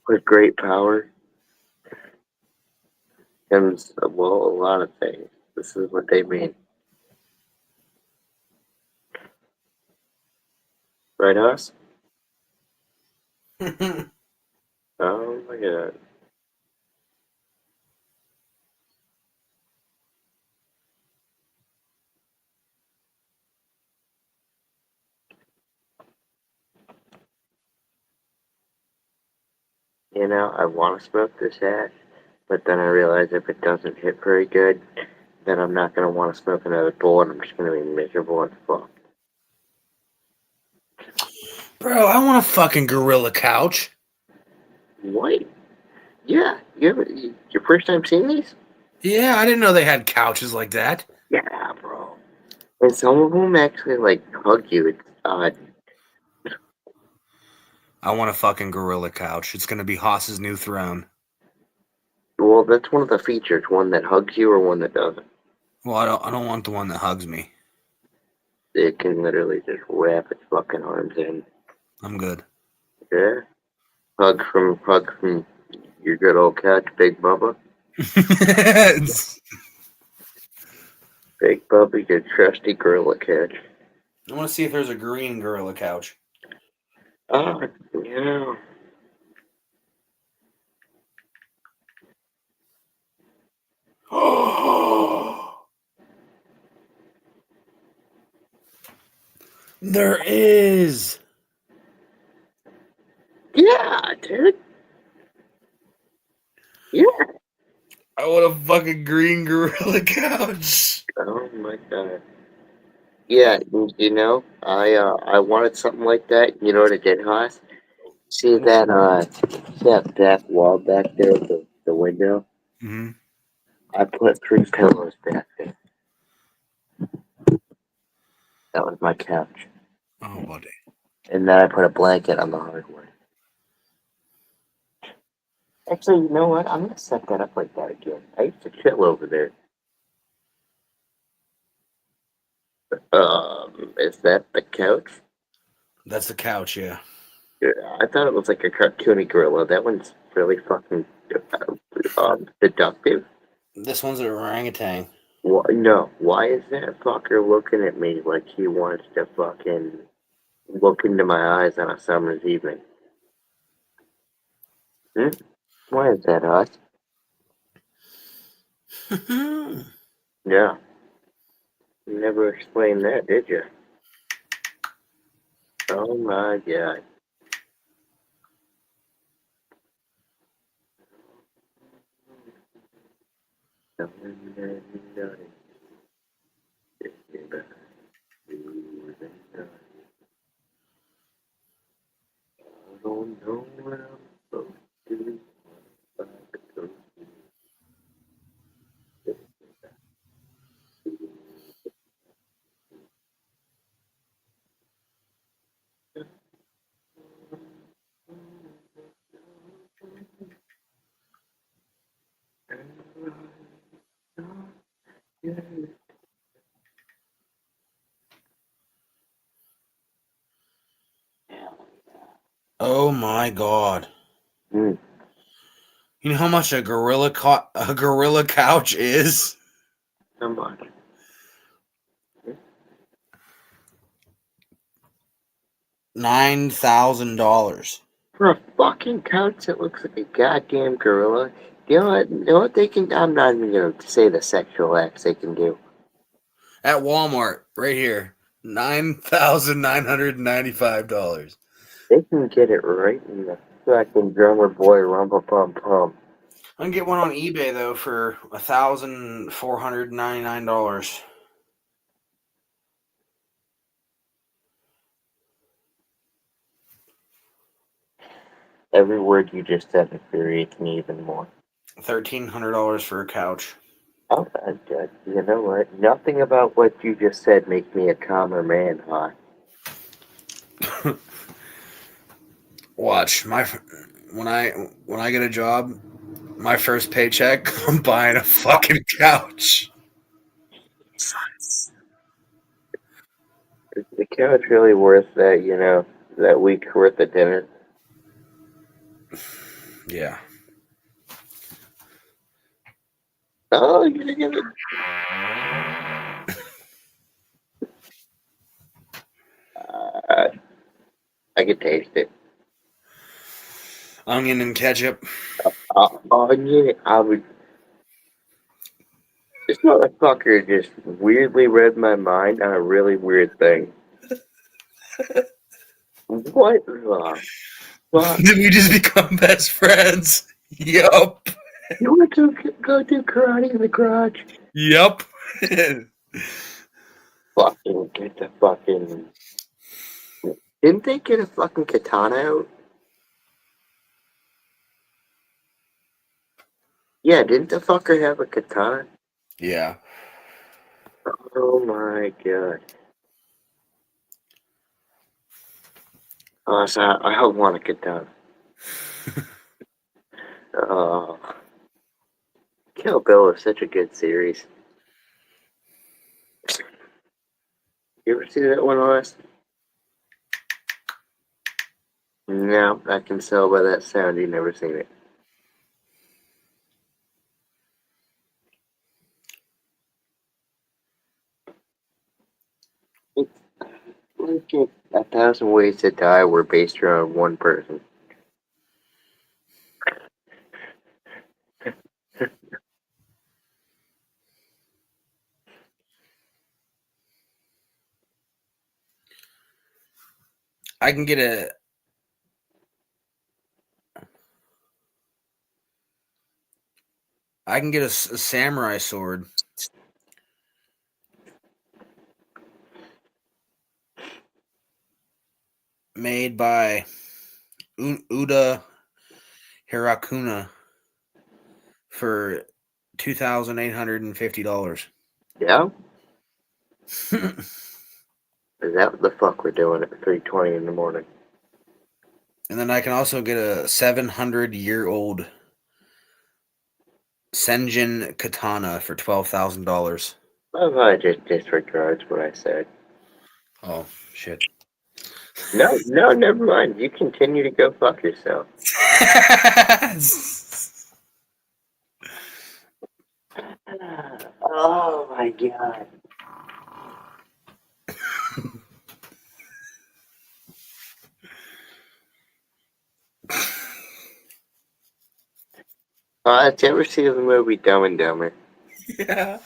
with great power comes, well, a lot of things. This is what they mean. Right, us? Oh my god. You know, I want to smoke this hash, but then I realize if it doesn't hit very good, then I'm not going to want to smoke another bowl, and I'm just going to be miserable as fuck. Bro, I want a fucking gorilla couch. What? Yeah, your first time seeing these? Yeah, I didn't know they had couches like that. Yeah, bro. And some of them actually, like, hug you. It's odd. I want a fucking gorilla couch. It's gonna be Haas's new throne. Well, that's one of the features, one that hugs you or one that doesn't. Well, I don't want the one that hugs me. It can literally just wrap its fucking arms in. I'm good. Yeah. Hug from your good old couch, Big Bubba. Big Bubba, your trusty gorilla couch. I want to see if there's a green gorilla couch. Oh, yeah. There is. Yeah, dude. Yeah. I want a fucking green gorilla couch. Oh my god. Yeah, you know, I wanted something like that. You know what I did, Haas? See that back wall back there with the window? Mm-hmm. I put 3 pillows back there. That was my couch. Oh, buddy. And then I put a blanket on the hardwood. Actually, you know what? I'm gonna set that up like that again. I used to chill over there. Is that the couch? That's the couch, yeah. Yeah, I thought it was like a cartoony gorilla. That one's really fucking seductive. This one's an orangutan. No, why is that fucker looking at me like he wants to fucking look into my eyes on a summer's evening? Why is that, Us? Yeah. You never explained that, did you? Oh my god. I don't know what I'm supposed to do. Oh my god. Mm. You know how much a gorilla couch is? How much? $9,000. For a fucking couch that looks like a goddamn gorilla. You know what? You know what they can? I'm not even gonna say the sexual acts they can do. At Walmart, right here. $9,995. They can get it right in the fucking drummer boy rumble pum pum. I can get one on eBay though for $1,499. Every word you just said infuriates me even more. $1,300 for a couch. Oh, good. You know what? Nothing about what you just said makes me a calmer man, huh? Watch when I get a job, my first paycheck, I'm buying a fucking couch. Is the couch really worth that? You know, that week's worth of dinner? Yeah. Oh, you're gonna get it. I could taste it. Onion and ketchup. Onion, I would. This motherfucker just weirdly read my mind on a really weird thing. What the fuck? Did we just become best friends? Yup. You want to go do karate in the garage? Yup. Fucking get the fucking. Didn't they get a fucking katana out? Yeah, didn't the fucker have a katana? Yeah. Oh my god. Oh, so I don't want a katana. Oh. Kill Bill is such a good series. You ever see that one, Wes? No, I can tell by that sound you've never seen it. It's like 1,000 Ways to Die were based around one person. I can get a samurai sword made by Uda Hirakuna for $2,850. Yeah? Is that what the fuck we're doing at 3:20 in the morning? And then I can also get a 700-year-old Senjin katana for $12,000. I just disregards what I said. Oh, shit. No, never mind. You continue to go fuck yourself. Oh my god. Did you ever see the movie Dumb and Dumber? Yeah.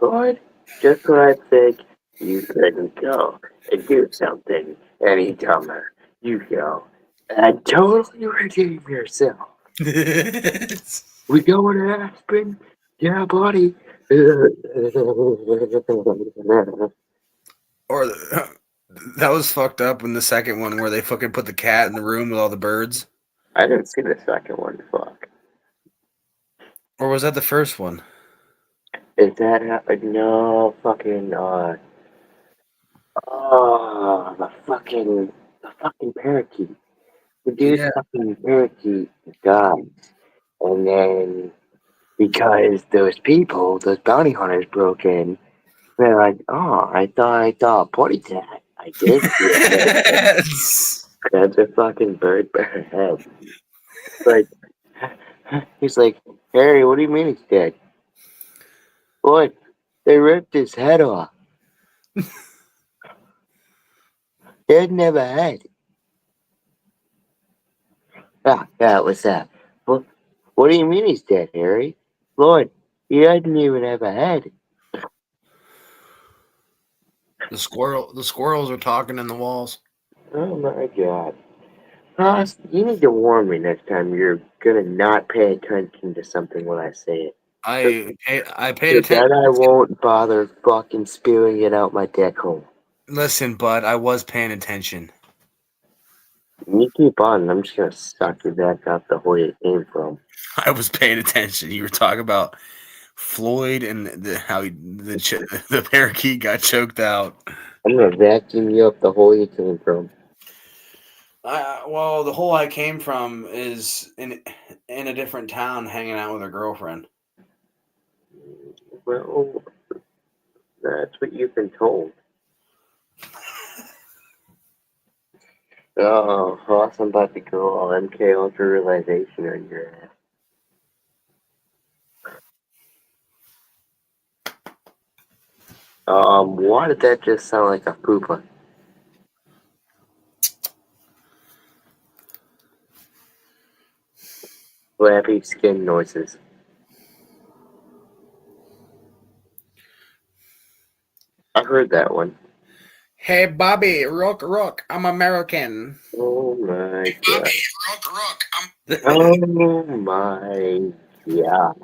Lord, just when I think you couldn't go and do something any dumber, you go and totally redeem yourself. We going to Aspen? Yeah, buddy. Or that was fucked up in the second one where they fucking put the cat in the room with all the birds. I didn't see the second one. Fuck. Or was that the first one? Is that no fucking the fucking parakeet. The dude's fucking parakeet dies, and then Because those people, those bounty hunters broke in. They're like, oh, I thought potty tat. I did. That's a fucking bird head. Like, he's like, Harry, what do you mean he's dead? Boy, they ripped his head off. Dad never had. Yeah, what's that? What do you mean he's dead, Harry? Lord, he doesn't even have a head. The squirrels are talking in the walls. Oh my god. Ross, you need to warn me next time you're gonna not pay attention to something when I say it. I paid Then attention. I won't bother fucking spewing it out my dick hole. Listen, bud, I was paying attention. You keep on, I'm just gonna suck you back out the hole you came from. I was paying attention. You were talking about Floyd and the parakeet got choked out. I'm gonna vacuum you up the hole you came from. Well, the hole I came from is in a different town, hanging out with her girlfriend. Well, that's what you've been told. Oh, Ross, I'm about to go all MK Ultra realization on your ass. Why did that just sound like a poopa? Flappy skin noises. I heard that one. Hey, Bobby, rook, I'm American. Oh my god. Bobby, rook, I'm. Oh my god.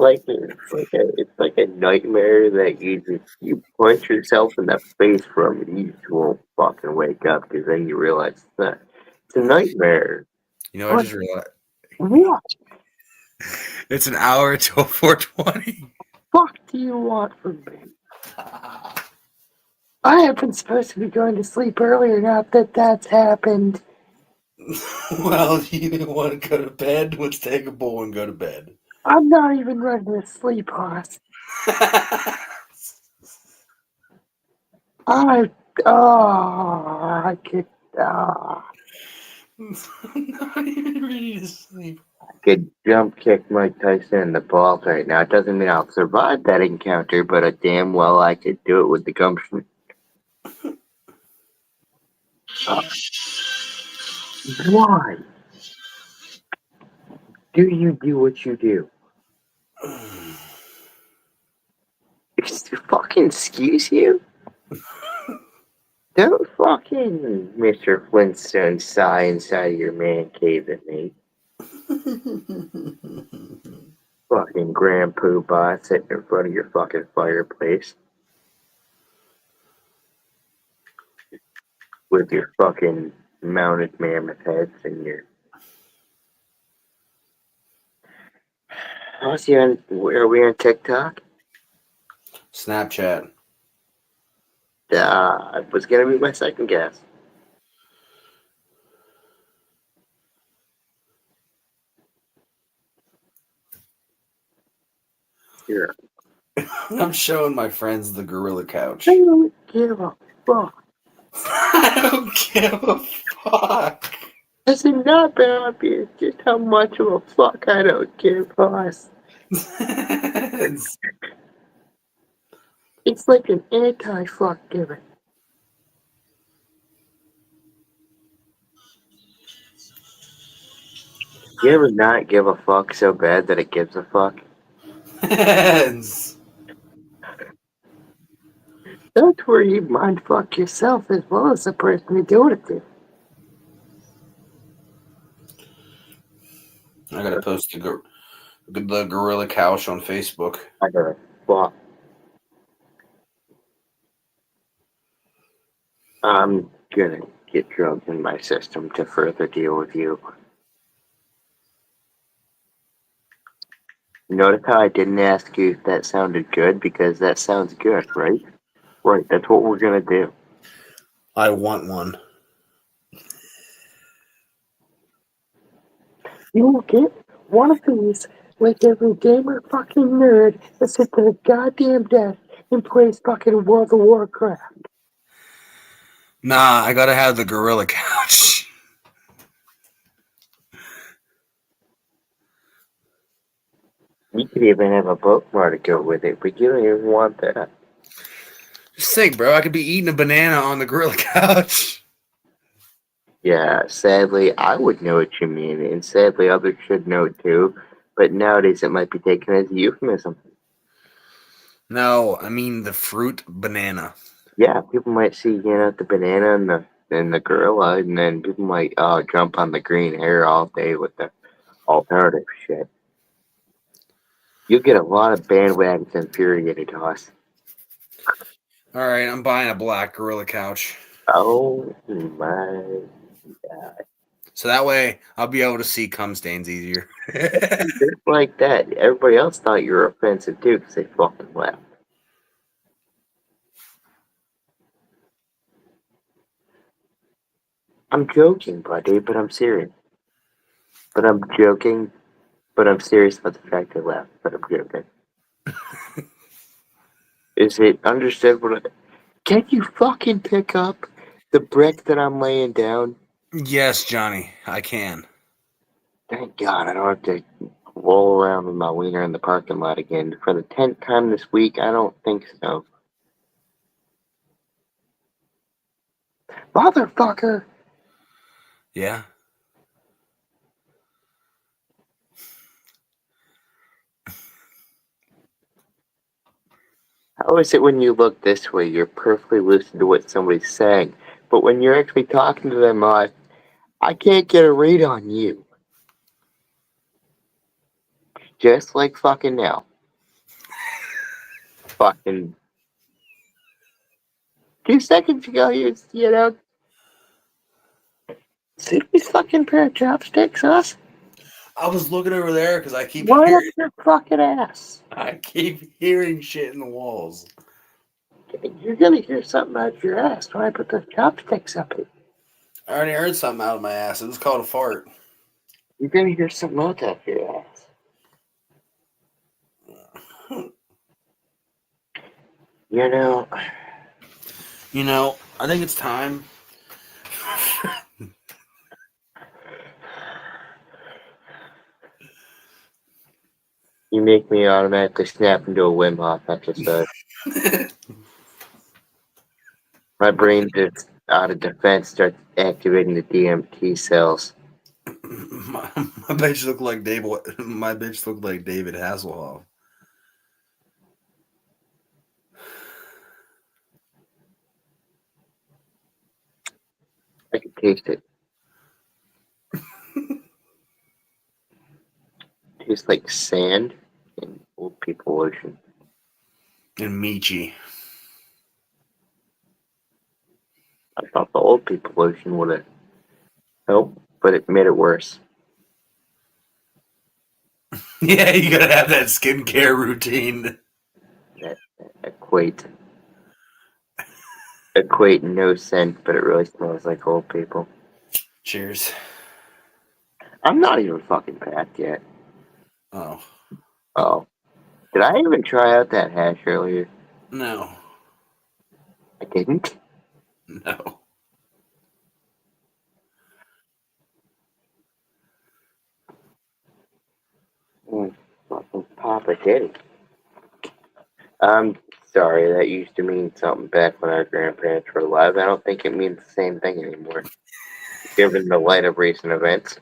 It's like a nightmare that you punch yourself in the face from and you just won't fucking wake up because then you realize it's a nightmare. You know, I just realized What it's an hour till 4:20. fuck do you want from me? I have been supposed to be going to sleep earlier, not that that's happened. Well, you didn't want to go to bed. Let's take a bowl and go to bed. I'm not even ready to sleep, Hoss. I could I'm not even ready to sleep. I could jump kick Mike Tyson in the balls right now. It doesn't mean I'll survive that encounter, but damn well I could do it with the gumption. Why do you do what you do? Fucking excuse you? Don't fucking Mr. Flintstone sigh inside of your man cave at me. Fucking grandpoo bot sitting in front of your fucking fireplace. With your fucking mounted mammoth heads and your... Are we on TikTok? Snapchat. It was gonna be my second guess. Here. I'm showing my friends the gorilla couch. I don't give a fuck. I don't give a fuck. Has it not been obvious just how much of a fuck I don't give us? It's like an anti-fuck giving. You ever not give a fuck so bad that it gives a fuck? That's where you mind fuck yourself as well as the person you're doing it to. I gotta post the gorilla couch on Facebook. I gotta fuck. I'm gonna get drugs in my system to further deal with you. Notice how I didn't ask you if that sounded good, because that sounds good, right? Right, that's what we're gonna do. I want one. You will get One of these, like every gamer fucking nerd, that sits to their goddamn death and plays fucking World of Warcraft. Nah, I gotta have the gorilla couch. You could even have a bookmark to go with it, but you don't even want that. Just think, bro, I could be eating a banana on the gorilla couch. Yeah, sadly, I would know what you mean, and sadly, others should know too. But nowadays, it might be taken as a euphemism. No, I mean the fruit banana. Yeah, people might see, the banana and the gorilla, and then people might jump on the green hair all day with the alternative shit. You get a lot of bandwagons infuriated to us. All right, I'm buying a black gorilla couch. Oh my god. So that way I'll be able to see cum stains easier. Just like that. Everybody else thought you were offensive too because they fucking laughed. I'm joking, buddy, but I'm serious. But I'm joking, but I'm serious about the fact I laughed, but I'm joking. Is it understood Can you fucking pick up the brick that I'm laying down? Yes, Johnny, I can. Thank God I don't have to roll around with my wiener in the parking lot again. For the 10th time this week, I don't think so. Motherfucker! Yeah. How is it when you look this way, you're perfectly lucid to what somebody's saying, but when you're actually talking to them, I can't get a read on you. Just like fucking now. Fucking 2 seconds ago, see these fucking pair of chopsticks, us? I was looking over there because I keep Right up hearing your fucking ass. I keep hearing shit in the walls. You're gonna hear something out your ass when I put the chopsticks up here. I already heard something out of my ass. It was called a fart. You're gonna hear something else out your ass. You know, You know, I think it's time. you make me automatically snap into a Wim Hof exercise. My brain just out of defense starts activating the DMT cells. my bitch looked like My bitch looked like David Hasselhoff. I can taste it. Tastes like sand and old people lotion. And Michi. I thought the old people lotion would have helped, but it made it worse. Yeah, you gotta have that skincare routine. That equate no scent, but it really smells like old people. Cheers. I'm not even fucking packed yet. Oh. Oh. Did I even try out that hash earlier? No. I didn't? No. Fucking Papa Diddy. I'm sorry, that used to mean something back when our grandparents were alive. I don't think it means the same thing anymore, given the light of recent events.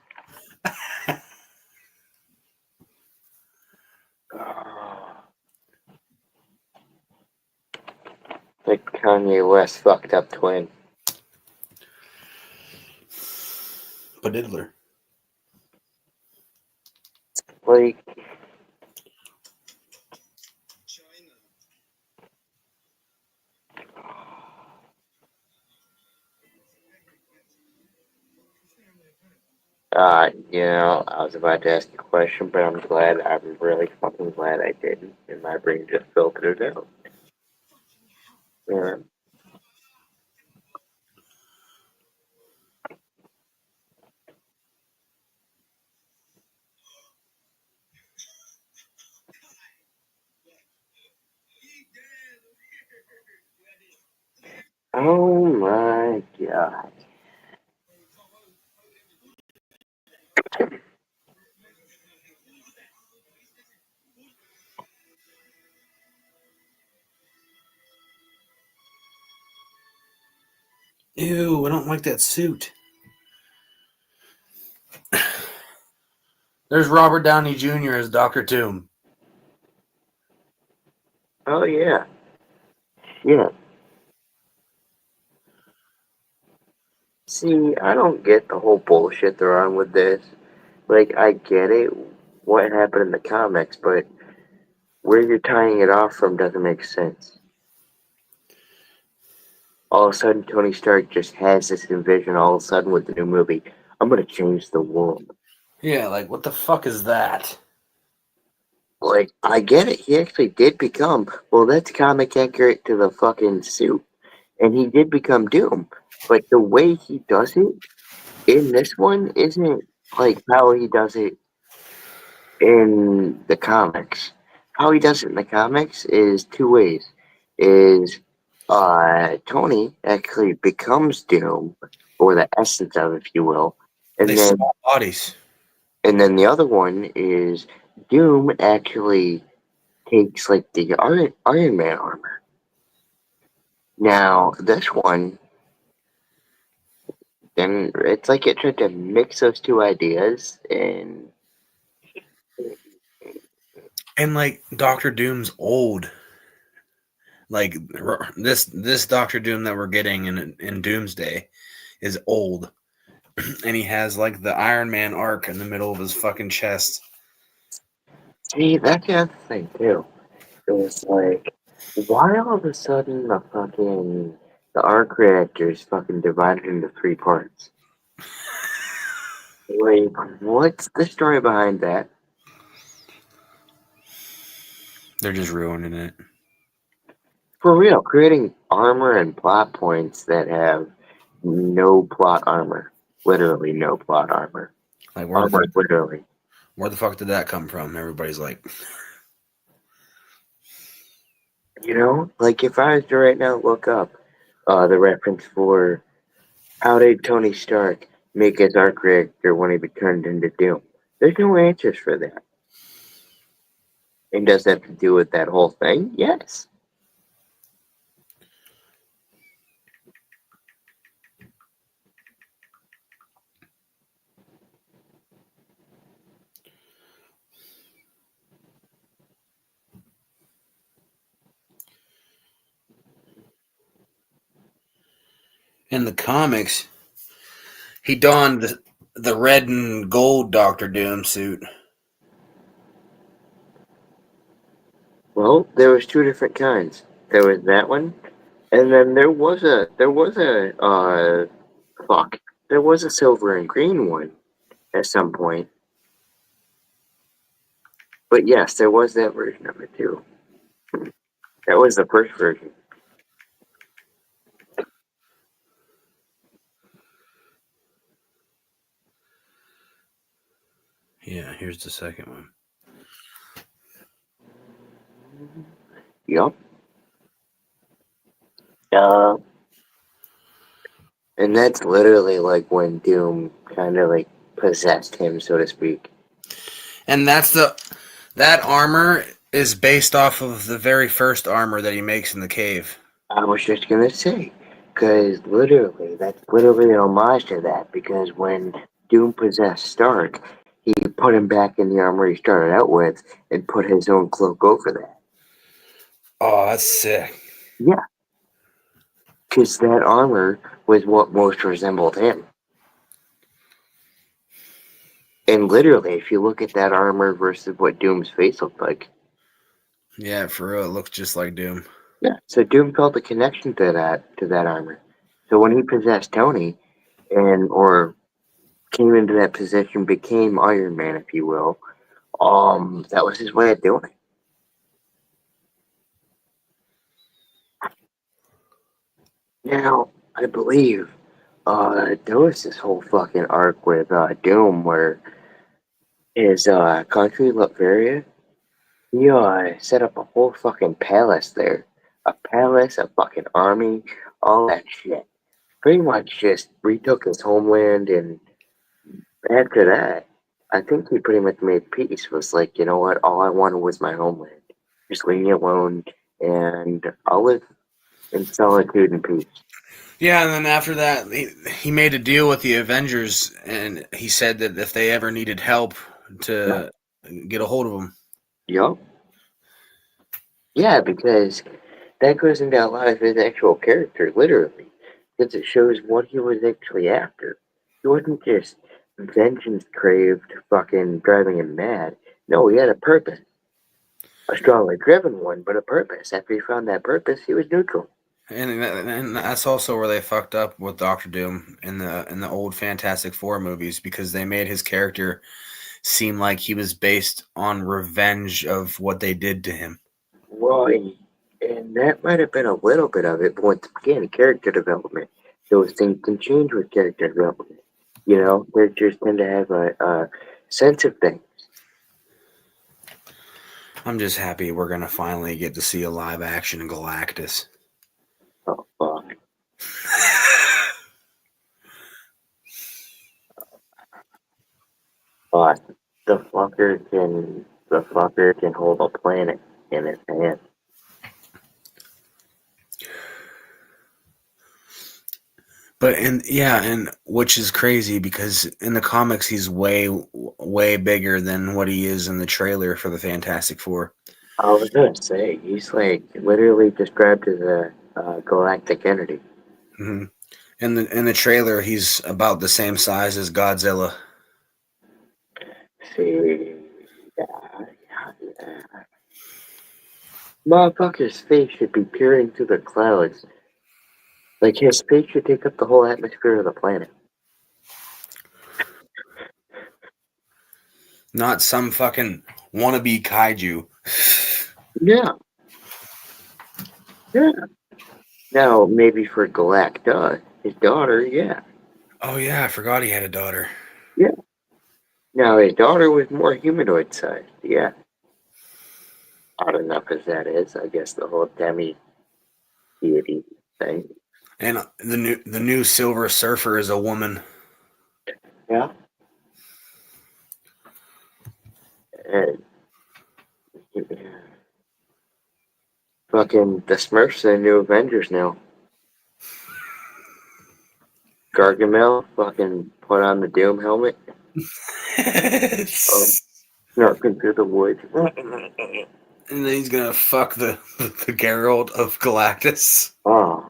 Like Kanye West fucked up twin. Padiddler. Like, I was about to ask a question, but I'm really fucking glad I didn't, and my brain just filtered it out. Yeah. Oh my god. Ew, I don't like that suit. There's Robert Downey Jr. as Dr. Doom. Oh yeah. Yeah. See, I don't get the whole bullshit they're on with this. Like, I get it, what happened in the comics, but where you're tying it off from doesn't make sense. All of a sudden, Tony Stark just has this vision all of a sudden with the new movie. I'm gonna change the world. Yeah, like, what the fuck is that? Like, I get it, he actually did become, well, that's comic accurate to the fucking suit. And he did become Doom. But the way he does it in this one isn't like how he does it in the comics. How he does it in the comics is two ways. Is Tony actually becomes Doom, or the essence of it, if you will. They swap bodies. And then the other one is Doom actually takes like the Iron Man armor. Now this one, then it's like it tried to mix those two ideas, and like Doctor Doom's old. Like this Doctor Doom that we're getting in Doomsday is old, and he has like the Iron Man arc in the middle of his fucking chest. see, that's the other thing too. It was like, why all of a sudden the arc reactor is fucking divided into 3 parts? Like, what's the story behind that? They're just ruining it. For real, creating armor and plot points that have no plot armor. Literally no plot armor. Like, Literally. Where the fuck did that come from? Everybody's like, You know, like if I was to right now look up the reference for how did Tony Stark make his arc reactor when he turned into Doom? There's no answers for that. And does that have to do with that whole thing? Yes. in the comics, he donned the red and gold Doctor Doom suit. Well, there was 2 different kinds. There was that one, and then there was a silver and green one at some point. But yes, there was that version of it too. That was the first version. Yeah, here's the second one. Yup. And that's literally like when Doom kind of like possessed him, so to speak. And that armor is based off of the very first armor that he makes in the cave. I was just gonna say, because literally, that's literally an homage to that. Because when Doom possessed Stark, he put him back in the armor he started out with and put his own cloak over that. Oh, that's sick. Yeah. Because that armor was what most resembled him. And literally, if you look at that armor versus what Doom's face looked like. Yeah, for real, it looks just like Doom. Yeah. So Doom felt a connection to that armor. So when he possessed Tony or came into that position, became Iron Man, if you will, that was his way of doing it. Now, I believe there was this whole fucking arc with Doom where his country, Latveria, he set up a whole fucking palace there. A palace, a fucking army, all that shit. Pretty much just retook his homeland, and after that, I think he pretty much made peace. Was like, you know what? All I wanted was my homeland. Just leave me alone, and I'll live in solitude and peace. Yeah, and then after that, he made a deal with the Avengers, and he said that if they ever needed help to get a hold of them. Yup. Yeah, because that goes into a lot of his actual character, literally. Because it shows what he was actually after. He wasn't just vengeance craved, fucking driving him mad. No, he had a purpose. A strongly driven one, but a purpose. After he found that purpose, he was neutral. And that's also where they fucked up with Doctor Doom in the old Fantastic Four movies, because they made his character seem like he was based on revenge of what they did to him. Well, and that might have been a little bit of it, but once again, character development. Those things can change with character development. You know, they just tend to have a sense of things. I'm just happy we're gonna finally get to see a live action Galactus. Oh, fuck. But the fucker can hold a planet in his hand. But and which is crazy because in the comics he's way bigger than what he is in the trailer for the Fantastic Four. I was gonna say, he's like literally described as a galactic entity. Mm-hmm. In the trailer, he's about the same size as Godzilla. See, yeah. Motherfucker's face should be peering through the clouds. Like, his face should take up the whole atmosphere of the planet. Not some fucking wannabe kaiju. Yeah. Yeah. Now, maybe for Galacta, his daughter, yeah. Oh yeah, I forgot he had a daughter. Yeah. Now, his daughter was more humanoid sized, yeah. Odd enough as that is, I guess the whole demi-deity thing. And the new Silver Surfer is a woman. Yeah. And fucking the Smurfs are the new Avengers now. Gargamel fucking put on the Doom helmet. Snorking through the woods. And then he's gonna fuck the Geralt of Galactus. Oh,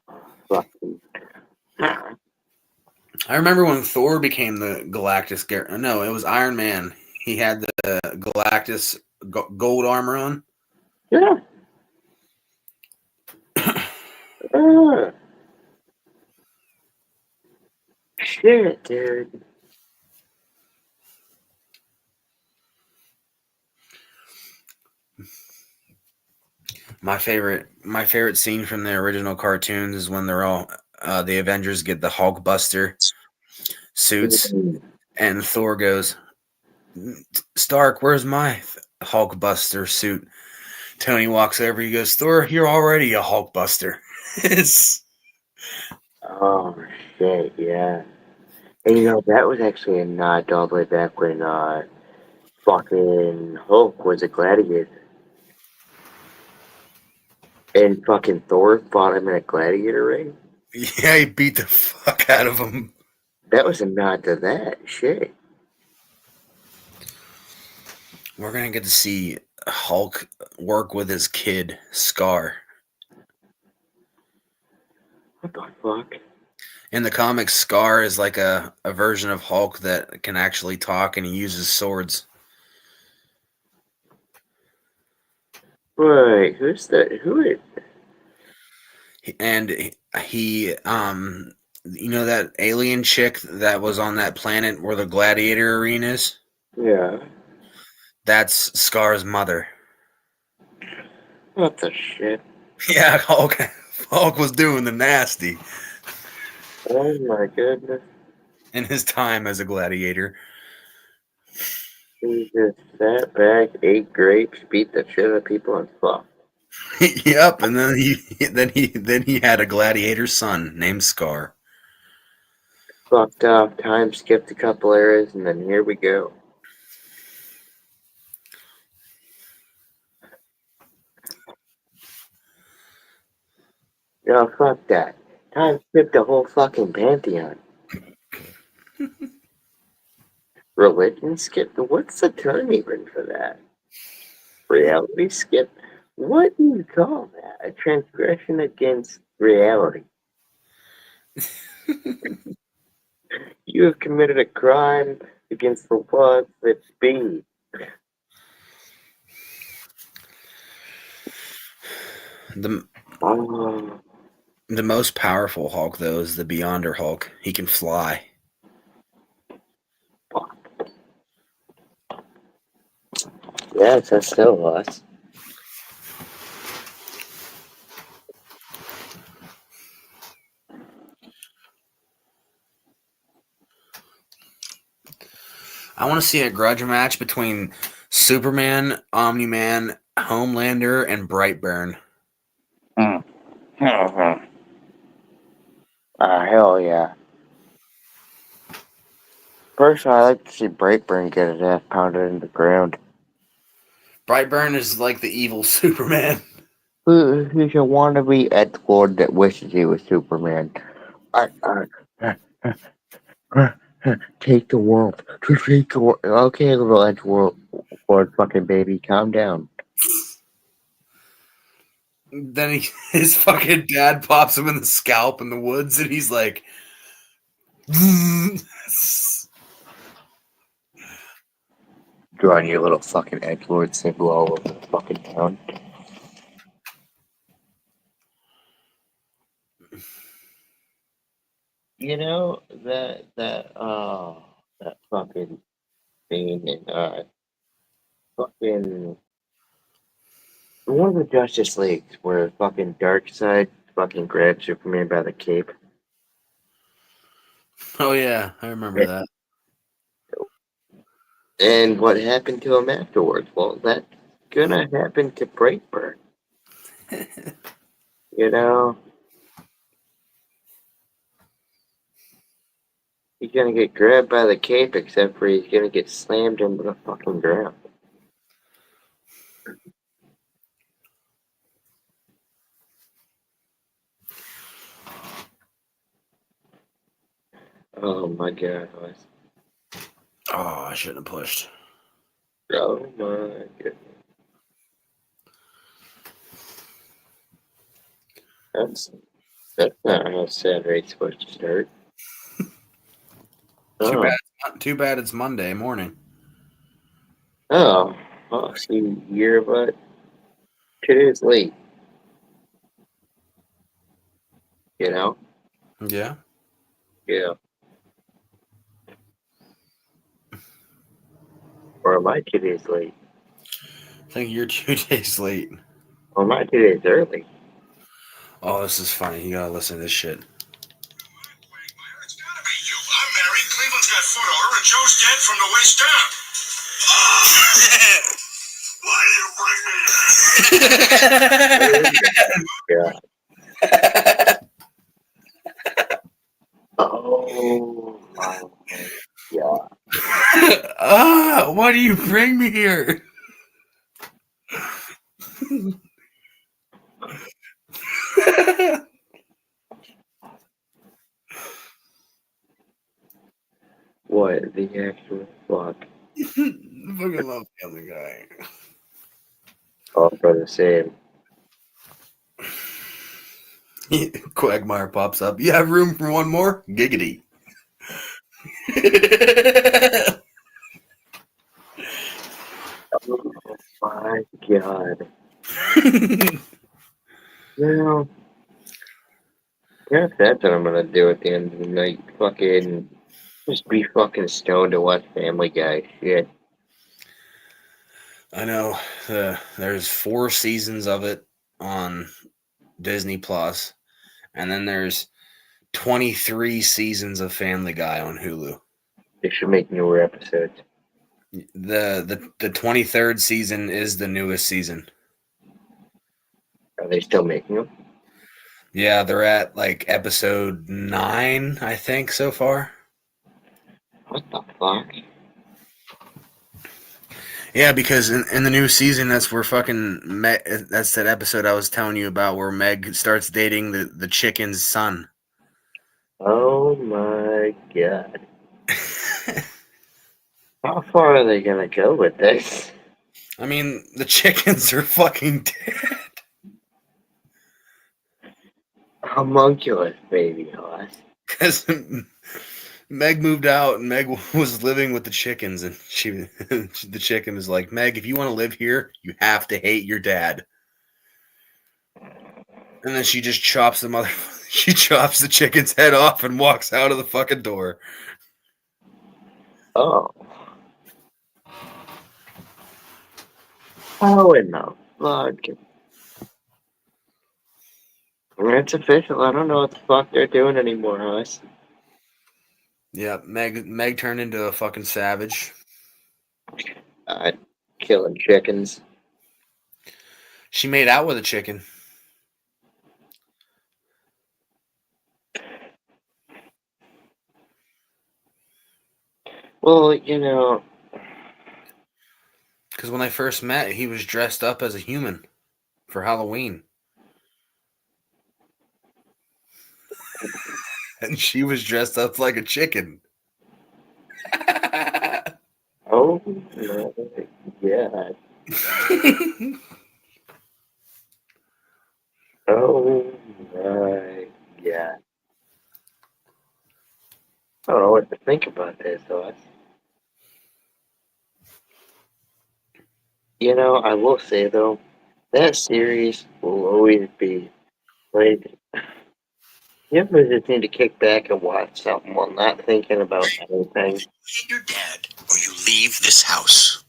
fucking. I remember when Thor became the Galactus Geralt. No, it was Iron Man. He had the Galactus gold armor on. Yeah. Shit, dude. My favorite scene from the original cartoons is when they're all the Avengers get the Hulkbuster suits, and Thor goes, "Stark, where's my Hulkbuster suit?" Tony walks over. He goes, "Thor, you're already a Hulkbuster." Oh shit, yeah. And you know that was actually a nod all the way back when fucking Hulk was a gladiator. And fucking Thor fought him in a gladiator ring? Yeah, he beat the fuck out of him. That was a nod to that. Shit. We're going to get to see Hulk work with his kid, Scar. What the fuck? In the comics, Scar is like a version of Hulk that can actually talk, and he uses swords. Right, who's that? Who is? And he you know that alien chick that was on that planet where the gladiator arena is? Yeah. That's Scar's mother. What the shit? Yeah, Hulk was doing the nasty Oh my goodness. in his time as a gladiator. He just sat back, ate grapes, beat the shit out of people, and fucked. Yep, and then he had a gladiator son named Scar. Fucked up. Time skipped a couple eras, and then here we go. No, fuck that. Time skipped the whole fucking pantheon. Religion skipped? What's the term even for that? Reality skip? What do you call that? A transgression against reality. You have committed a crime against the laws that be. The most powerful Hulk, though, is the Beyonder Hulk. He can fly. Yes, that's still us. I want to see a grudge match between Superman, Omni-Man, Homelander, and Brightburn. Hell yeah. Personally, I like to see Brightburn get his ass pounded into the ground. Brightburn is like the evil Superman. He's a wannabe edgelord that wishes he was Superman. Take the world. Take the world. Okay, little edgelord, fucking baby, calm down. Then his fucking dad pops him in the scalp in the woods, and he's like, Drawing your little fucking edgelord symbol all over the fucking town. You know that fucking thing in fucking one of the Justice Leagues where fucking Darkseid fucking grabbed Superman by the cape. oh yeah, I remember that. And what happened to him afterwards? Well, that's gonna happen to Brightburn. You know? He's gonna get grabbed by the cape, except for he's gonna get slammed into the fucking ground. Oh my god. Oh, I shouldn't have pushed. Oh my goodness. That's not how Saturday's supposed to start. Too bad it's Monday morning. Oh, see, you're about 2 days late. You know? Yeah. Yeah. Or am I 2 days late? I think you're 2 days late. Or am I 2 days early? Oh, this is funny. You gotta listen to this shit. It's gotta be you. I'm married. Cleveland's got foot odor, and Joe's dead from the waist down. Why do you bring me here? Yeah. Oh my god. Why do you bring me here? What the actual fuck? I fucking love Family Guy. All for the same. Quagmire pops up. You have room for one more? Giggity. Oh my god. Well, yeah, that's what I'm gonna do at the end of the night. Fucking just be fucking stoned to watch Family Guy. Shit. I know. There's 4 seasons of it on Disney Plus, and then there's 23 seasons of Family Guy on Hulu. They should make newer episodes. The 23rd season is the newest season. Are they still making them? Yeah, they're at like episode 9, I think, so far. What the fuck? Yeah, because in the new season, that's where fucking that's that episode I was telling you about where Meg starts dating the chicken's son. Oh my god. How far are they gonna go with this? I mean, the chickens are fucking dead. Homunculus, baby horse. Because Meg moved out and Meg was living with the chickens, and the chicken was like, Meg, if you want to live here, you have to hate your dad. And then she just chops she chops the chicken's head off and walks out of the fucking door. Oh. Oh, in the fuck. It's official. I don't know what the fuck they're doing anymore, Hoss. Yeah, Meg turned into a fucking savage. Killing chickens. She made out with a chicken. Well, you know. Because when they first met, he was dressed up as a human for Halloween. And she was dressed up like a chicken. Oh my god. Oh my god. I don't know what to think about this, Hoss. You know, I will say though, that series will always be like. You ever just need to kick back and watch something while not thinking about anything? Hate your dad, or you leave this house.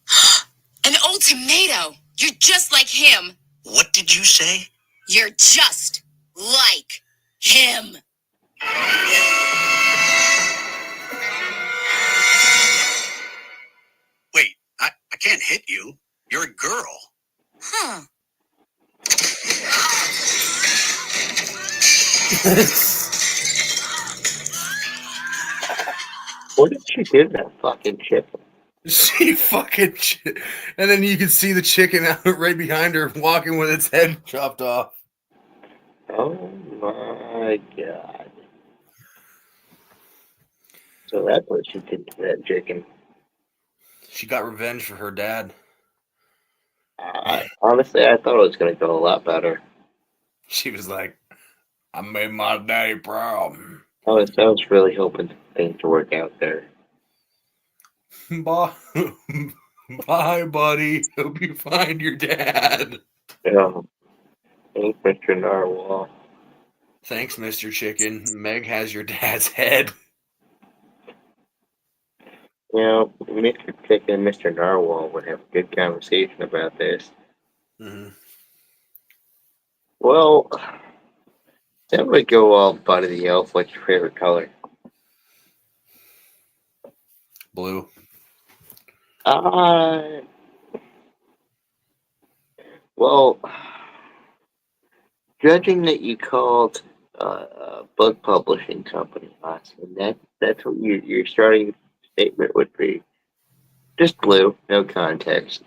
An old tomato. You're just like him. What did you say? You're just like him. Wait, I can't hit you. You're a girl. Huh. What did she do to that fucking chicken? She fucking and then you can see the chicken out right behind her walking with its head chopped off. Oh my god. So that's what she did to that chicken. She got revenge for her dad. Honestly, I thought it was going to go a lot better. She was like, I made my daddy proud. I was really hoping things to work out there. Bye. Bye, buddy. Hope you find your dad. Yeah. Thanks, Mr. Narwhal. Thanks, Mr. Chicken. Meg has your dad's head. You know, Mr. Chicken and Mr. Narwhal would have a good conversation about this. Mm-hmm. Well, that would go all Buddy the Elf. What's your favorite color? Blue. Well, judging that you called a book publishing company, Austin, that's what your starting statement would be. Just blue, no context.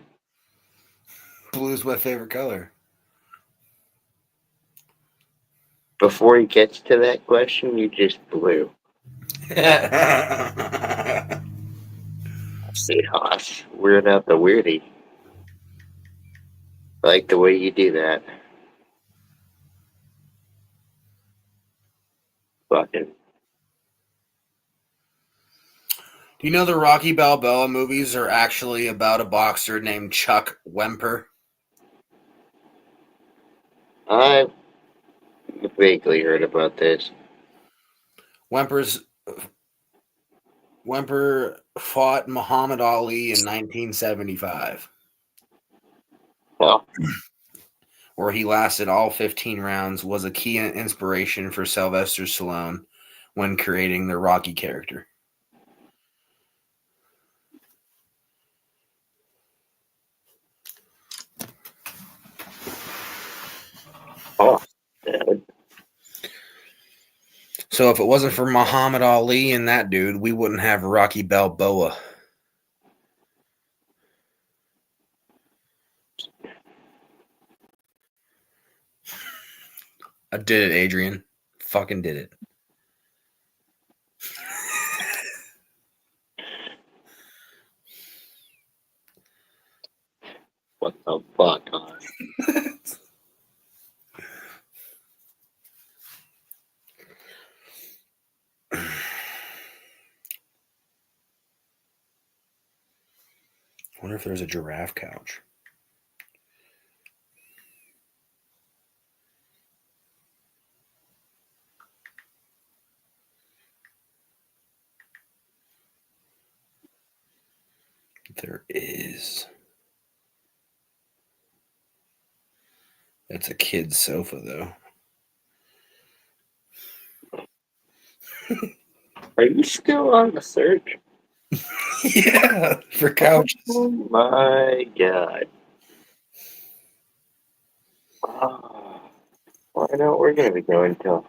Blue's my favorite color. Before he gets to that question, you just blue. See, Hoss, weird out the weirdy. I like the way you do that. Fucking. Do you know the Rocky Balboa movies are actually about a boxer named Chuck Wemper? I've vaguely heard about this. Wemper fought Muhammad Ali in 1975. Well, where he lasted all 15 rounds, was a key inspiration for Sylvester Stallone when creating the Rocky character. So if it wasn't for Muhammad Ali and that dude, we wouldn't have Rocky Balboa. I did it, Adrian. Fucking did it. What the fuck? I wonder if there's a giraffe couch. There is. That's a kid's sofa, though. Are you still on the search? Yeah, for couches. Oh my god. Well, I know we're gonna be going till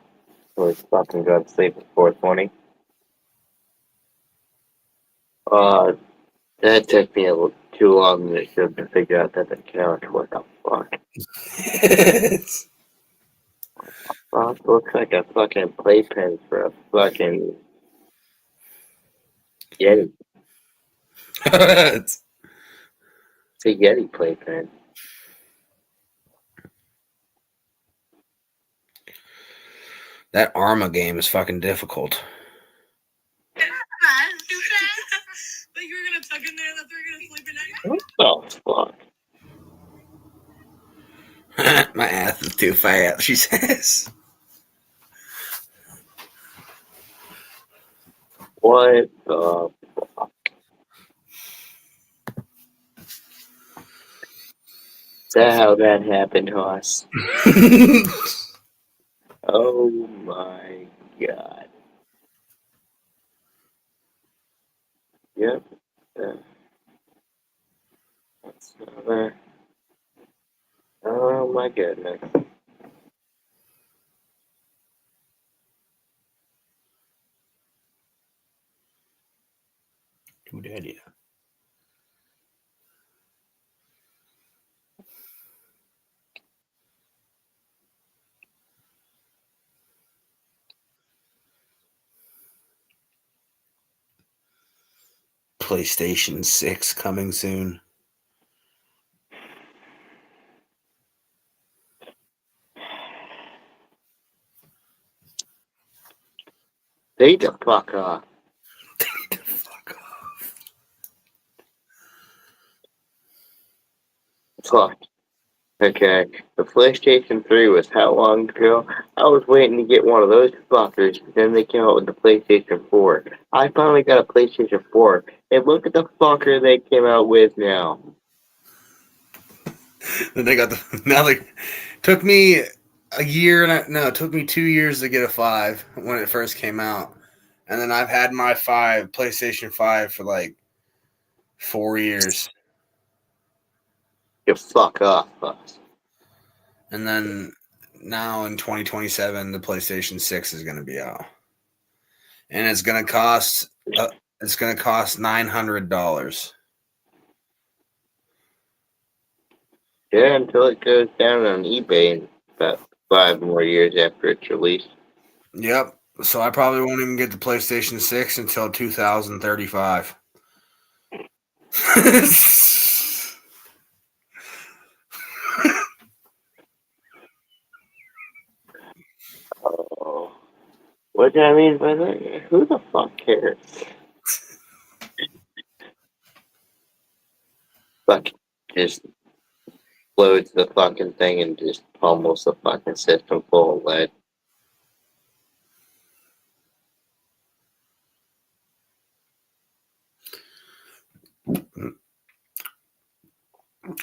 we fucking go to sleep at 4:20. That took me a little too long to figure out that the couch. What the fuck? Fuck, looks like a fucking playpen for a fucking Yeti. It's a Yeti playpen. That Arma game is fucking difficult. Like you were gonna tuck in there and that they were gonna sleep in What the fuck? My ass is too fat, she says. What the fuck? Is that how that happened to us? Oh my god. Yep. That's another. Oh my goodness. Who did you? PlayStation 6 coming soon. Take the fuck off. Take the fuck off. Fuck. Okay. The PlayStation 3 was how long ago? I was waiting to get one of those fuckers, then they came out with the PlayStation 4. I finally got a PlayStation 4, and look at the fucker they came out with now. Then they got the now they took me a year and it took me 2 years to get a 5 when it first came out, and then I've had my PlayStation 5 for like 4 years. You fuck off, boss. And then now in 2027, the PlayStation 6 is going to be out, and it's going to cost $900. Yeah, until it goes down on eBay in about 5 more years after its release. Yep. So I probably won't even get the PlayStation 6 until 2035. Oh. What do I mean by that? Who the fuck cares? Fuck. Just loads the fucking thing and just pummels the fucking system full of lead.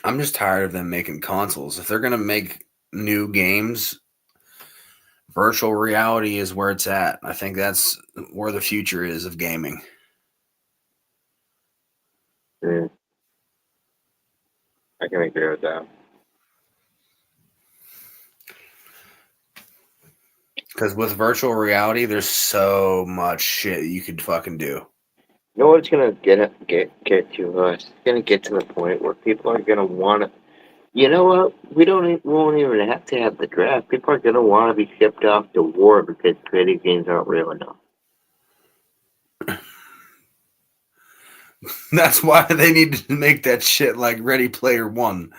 I'm just tired of them making consoles. If they're going to make new games, virtual reality is where it's at. I think that's where the future is of gaming. I can agree with that. Because with virtual reality, there's so much shit you could fucking do. You know what's gonna get to us? It's gonna get to the point where people are gonna want to. You know what? Won't even have to have the draft. People are gonna want to be shipped off to war because video games aren't real enough. That's why they need to make that shit like Ready Player One.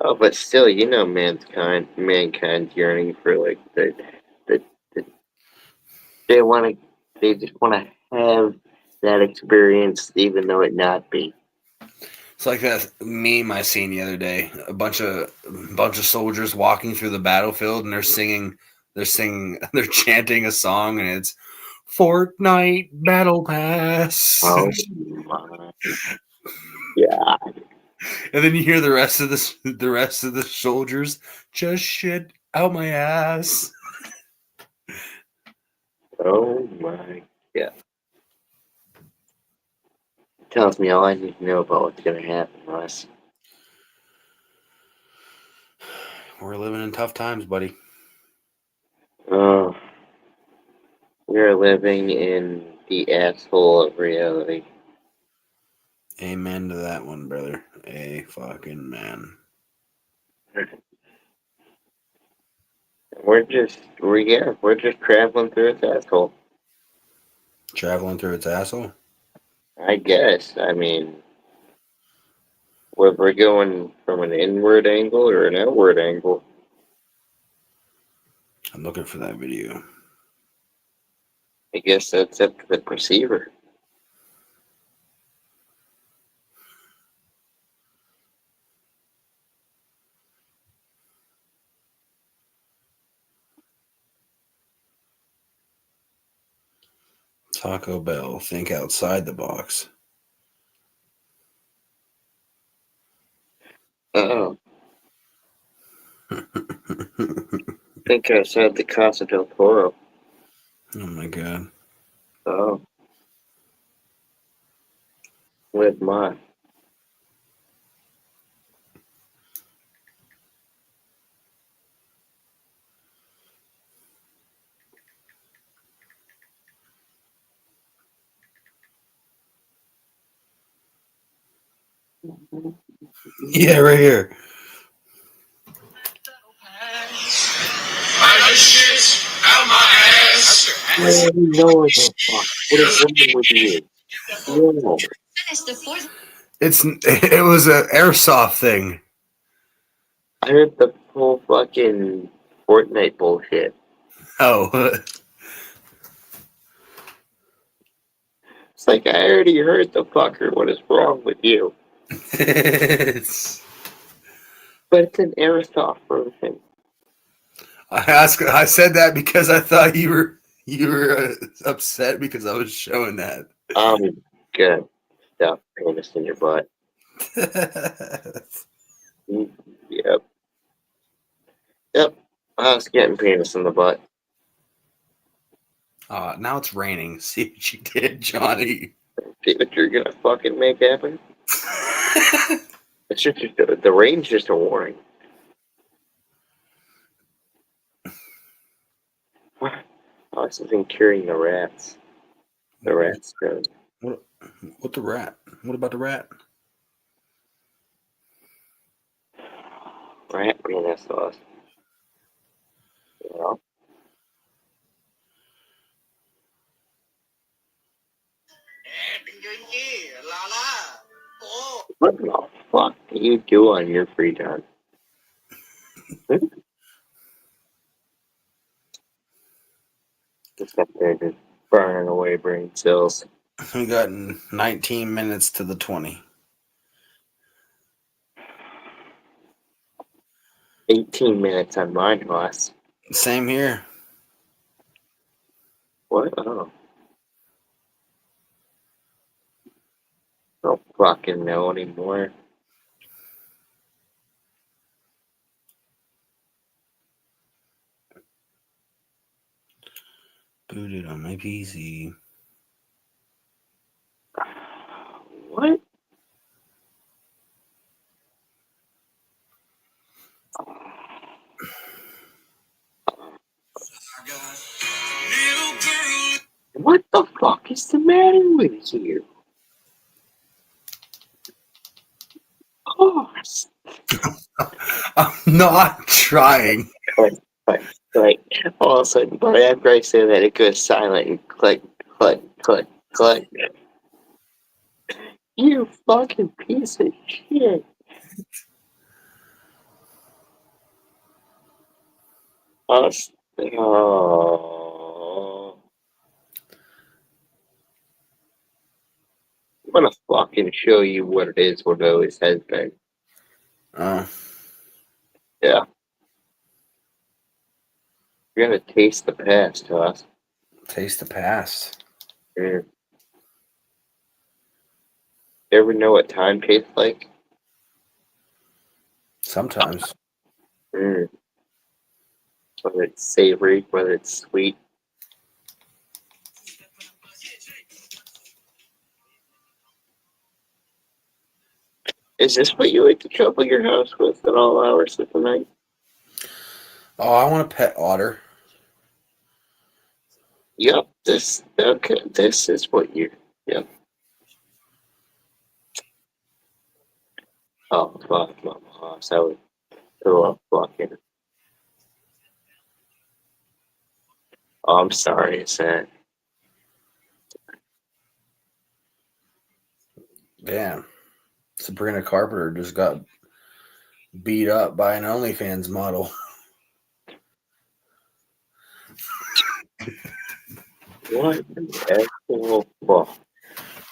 Oh, but still, you know, mankind's yearning for like the they just want to have that experience, even though it not be. It's like that meme I seen the other day. A bunch of soldiers walking through the battlefield, and they're chanting a song, and it's Fortnite Battle Pass. Oh my! Yeah. And then you hear the rest of the soldiers just shit out my ass. Oh my! Yeah. Tells me all I need to know about what's gonna happen, Russ. We're living in tough times, buddy. Oh, we're living in the asshole of reality. Amen to that one, brother. A fucking man. We're just traveling through its asshole. Traveling through its asshole? I guess. I mean, whether we're going from an inward angle or an outward angle. I'm looking for that video. I guess that's up to the perceiver. Taco Bell, think outside the box. Uh-oh. Think outside the Casa del Toro. Oh my god. Oh. With mine. Yeah, right here. Oh, no, what the fuck? What is wrong with you? No. It was an airsoft thing. I heard the whole fucking Fortnite bullshit. Oh. It's like, I already heard the fucker. What is wrong with you? But it's an airsoft version. I said that because I thought you were upset because I was showing that. I'm gonna stuff penis in your butt. Yep. Yep. I was getting penis in the butt. Now it's raining. See what you did, Johnny. See what you're gonna fucking make happen? It's just the rain's just a warning. Oh, this isn't curing the rats. The rats good. What the rat? What about the rat? Rat penis sauce. You know? What the fuck do you do on your free time? Just up there just burning away brain cells. We got 19 minutes to the 20. 18 minutes on mine, boss. Same here. What? Oh. Don't fucking know anymore. Booted on my PC. What? What the fuck is the matter with you? Horse. I'm not trying. Like, all of a sudden, but after I say that, it goes silent and click, click, click, click. You fucking piece of shit. Us. Oh. I'm gonna fucking show you what it is, what it always has been. Oh. Yeah. You're gonna taste the past, Toss. Taste the past. You ever know what time tastes like? Sometimes. Whether it's savory, whether it's sweet. Is this what you like to trouble your house with at all hours of the night? Oh, I want a pet otter. Yep, this is what you. Yep. Oh fuck, my house. I would throw up fucking. Oh, I'm sorry, it's that. Damn. Sabrina Carpenter just got beat up by an OnlyFans model. What the actual fuck?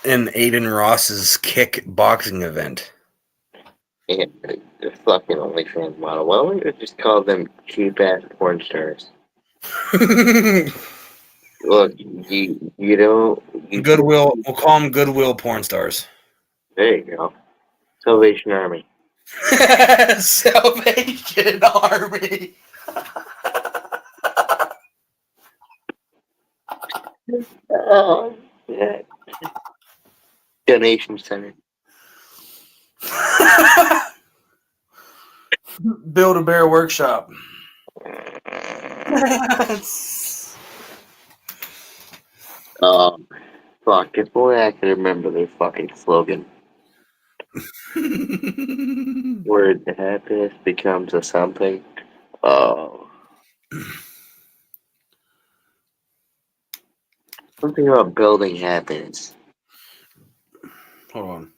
In Aiden Ross's kickboxing event. And the fucking OnlyFans model. Why don't we just call them cheap ass porn stars? Look, you don't. Goodwill. We'll call them Goodwill porn stars. There you go. Salvation Army. Salvation Army. Oh, shit. Donation Center. Build-A-Bear Workshop. Fuck, if only I could remember their fucking slogan. Where happiness becomes a something. Oh. Something about building happiness. Hold on.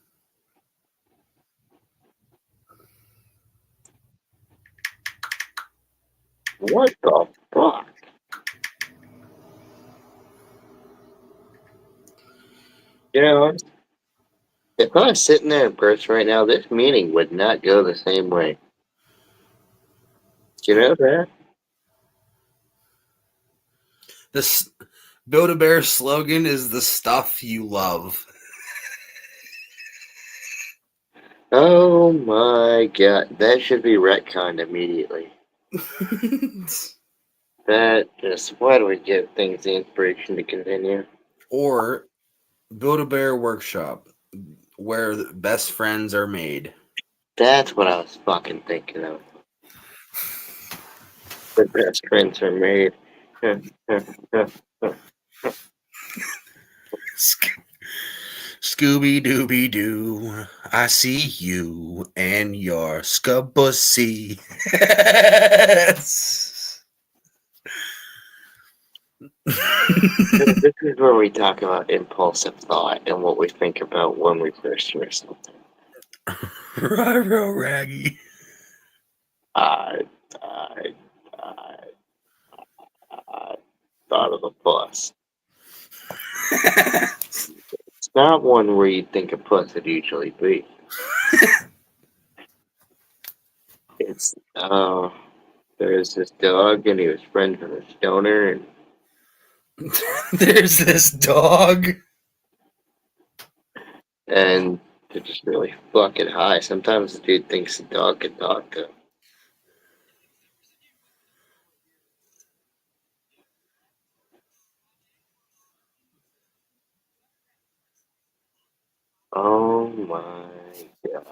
What the fuck? You know, if I was sitting there in person right now, this meeting would not go the same way. You know that? This Build-A-Bear slogan is the stuff you love. Oh my god. That should be retconned immediately. That just, why do we give things the inspiration to continue? Or Build-A-Bear Workshop, where the best friends are made. That's what I was fucking thinking of. The best friends are made. Scooby-Dooby-Doo, I see you and your scubussy. This is where we talk about impulsive thought and what we think about when we first hear something. Ruh-roh, Raggy. I thought of a bus. It's not one where you'd think a puss would usually be. It's, there's this dog and he was friends with a stoner and There's this dog. and they're just really fucking high. Sometimes the dude thinks the dog can talk to him. Oh my god.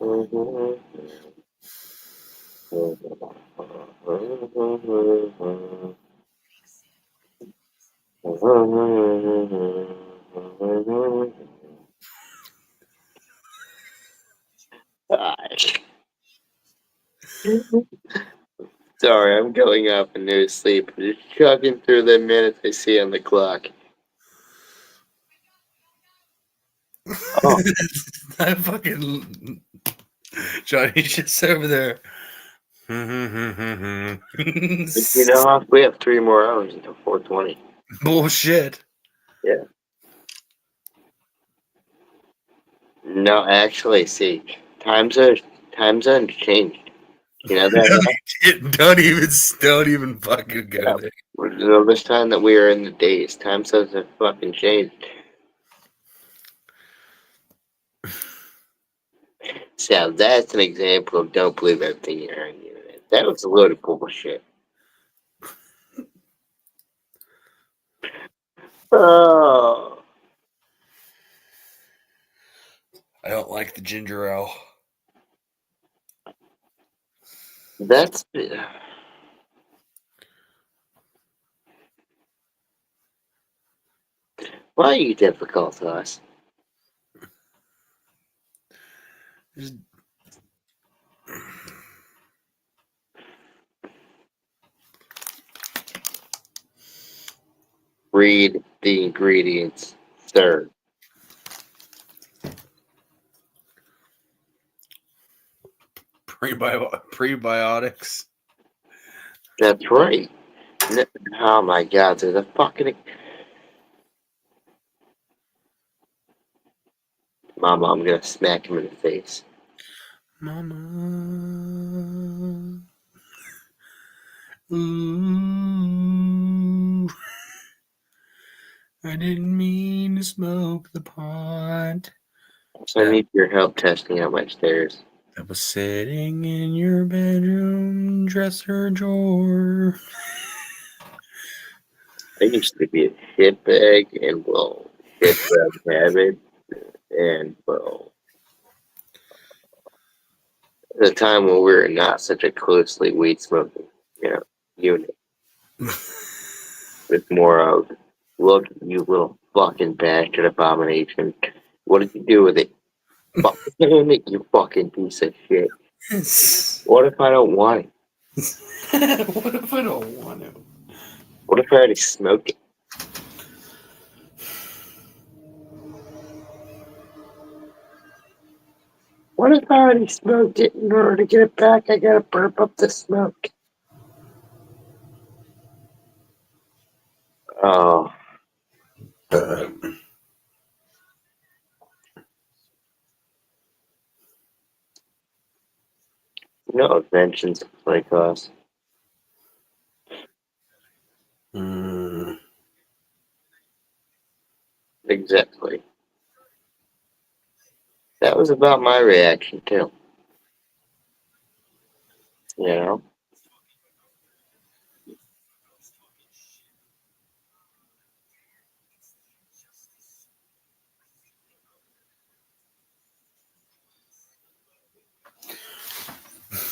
Gosh. Sorry, I'm going up and no sleep. Just chugging through the minutes I see on the clock. Oh, I fucking Johnny's just over there. you know, we have 3 more hours until 4:20. Bullshit. Yeah. No, actually, see, time zone changed. You know that? Don't even fucking go there. You know, this time that we are in the days, time zones have fucking changed. So that's an example of don't believe everything you hear on the internet. That was a load of bullshit. Oh, I don't like the ginger ale. that's why are you difficult to us? Just... Read the ingredients, sir. Prebiotics. That's right. Oh my God, there's a fucking. Mama, I'm gonna smack him in the face. Mama. Ooh. I didn't mean to smoke the pot. So I need your help testing out my stairs. That was sitting in your bedroom dresser drawer. I used to be a shitbag and well, shitbag habit and well, at a time when we were not such a closely weed smoking, unit. With more of, look, you little fucking bastard abomination. What did you do with it? Fucking it, you fucking piece of shit. What if I don't want it? What if I don't want it? What if I already smoked it? What if I already smoked it? In order to get it back, I gotta burp up the smoke. Oh. No inventions like us. Exactly. That was about my reaction too. You know?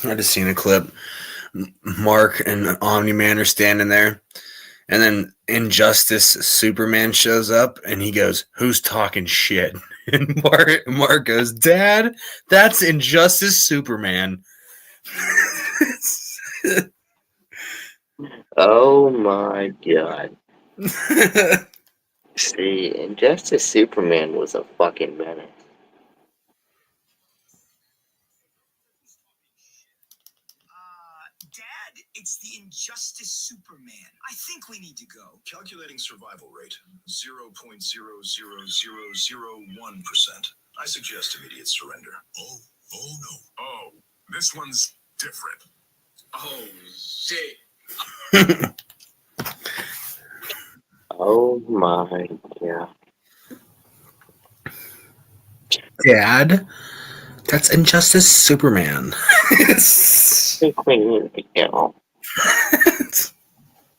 I just seen a clip. Mark and Omni-Man are standing there, and then Injustice Superman shows up, and he goes, "Who's talking shit?" And Mark goes, "Dad, that's Injustice Superman." Oh my God. See, Injustice Superman was a fucking menace. Dad, it's the Injustice Superman. I think we need to go. Calculating survival rate 0.00001%. I suggest immediate surrender. Oh no. Oh, this one's different. Oh, shit. Oh my God. Dad, that's Injustice Superman. I think we need to go.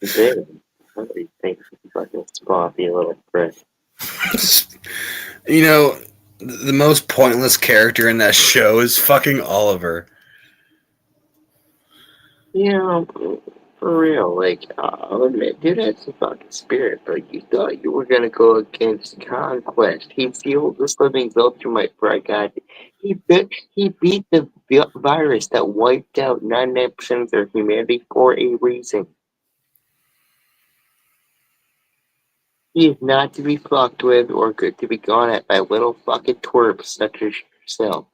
Dude, what do you think? Fucking sloppy little prick. You know, The most pointless character in that show is fucking Oliver. Yeah, for real. Like, I'll admit, dude had some fucking spirit, but you thought you were gonna go against Conquest. He fueled the living Viltrumite for a god. He beat the virus that wiped out 99% of their humanity for a reason. He is not to be fucked with or good to be gone at by little fucking twerps such as yourself.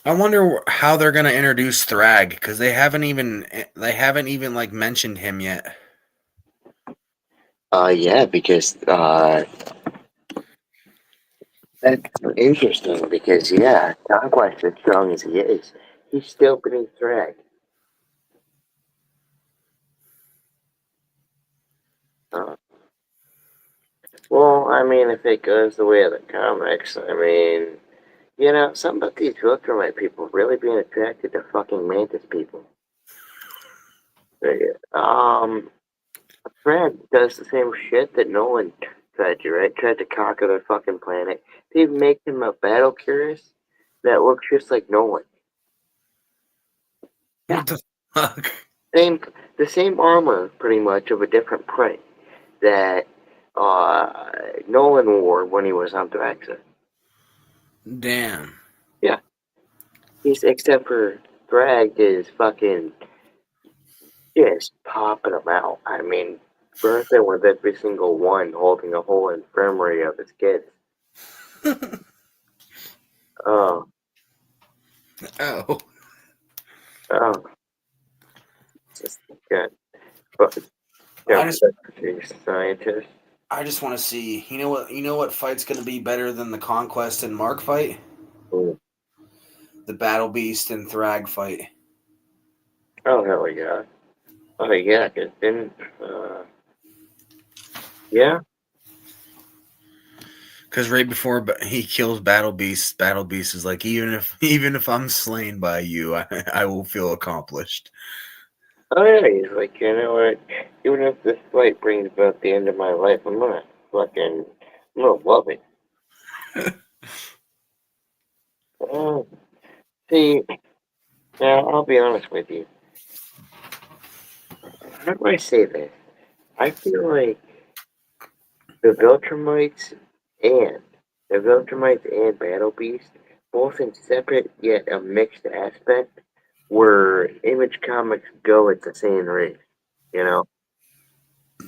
I wonder how they're gonna introduce Thrag because they haven't even like mentioned him yet. Yeah, because that's interesting because yeah, Conquest as strong as he is, he's still beneath Thrag. Well, I mean, if it goes the way of the comics, I mean, you know, some about these Welcme people really being attracted to fucking Mantis people. Fred does the same shit that Nolan tried to, right? Tried to conquer their fucking planet. They make him a battle curious that looks just like Nolan. What the fuck? The same armor, pretty much, of a different print that Nolan wore when he was on Thraxa. Damn. Yeah. Except for Thrag is fucking just popping them out. I mean, Bertha with every single one holding a whole infirmary of his kids. Oh. Oh. Oh. Just good. But scientist. I just want to see. You know what fight's gonna be better than the Conquest and Mark fight? Ooh. The Battle Beast and Thrag fight. Oh hell yeah. Oh yeah, cause then yeah. Because right before he kills Battle Beast is like, even if I'm slain by you, I will feel accomplished. Oh yeah, he's like, you know what? Even if this fight brings about the end of my life, I'm gonna love it. See, now I'll be honest with you. How do I say this? I feel like the Viltrumites and Battle Beast, both in separate yet a mixed aspect, where Image Comics go at the same rate, you know?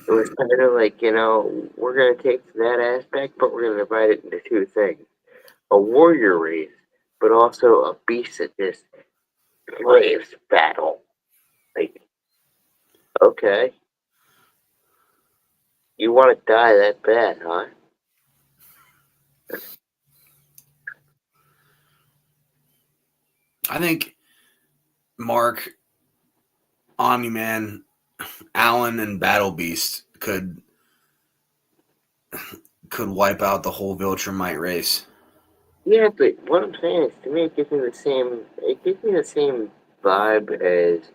It was kind of like, you know, we're going to take that aspect, but we're going to divide it into two things. A warrior race, but also a beast that just craves battle. Like, okay. You want to die that bad, huh? I think Mark, Omni-Man, Alan, and Battle Beast could wipe out the whole Viltrumite race. Yeah, but what I'm saying is, to me, it gives me the same vibe as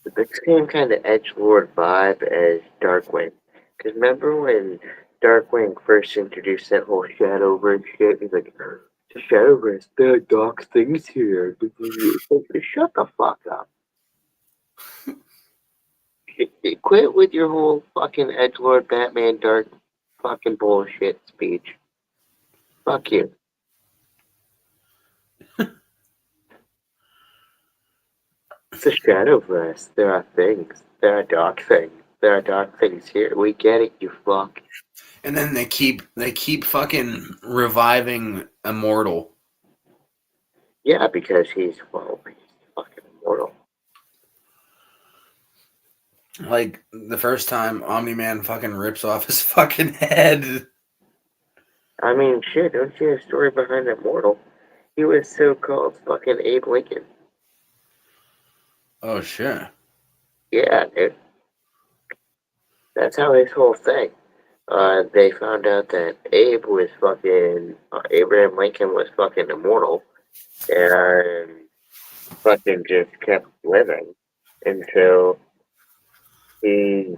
the same kind of edgelord vibe as Darkwing. Because remember when Darkwing first introduced that whole Shadowverse shit? He's like, the Shadowverse, there are dark things here. Shut the fuck up. Quit with your whole fucking edgelord Batman dark fucking bullshit speech. Fuck you. It's a Shadowverse. There are things. There are dark things. There are dark things here. We get it, you fuck. And then they keep fucking reviving Immortal. Yeah, because he's fucking immortal. Like the first time Omni-Man fucking rips off his fucking head. I mean, shit, don't you have a story behind Immortal? He was so-called fucking Abe Lincoln. Oh shit. Yeah, dude. That's how his whole thing. They found out that Abe was fucking Abraham Lincoln was fucking immortal, and fucking just kept living until he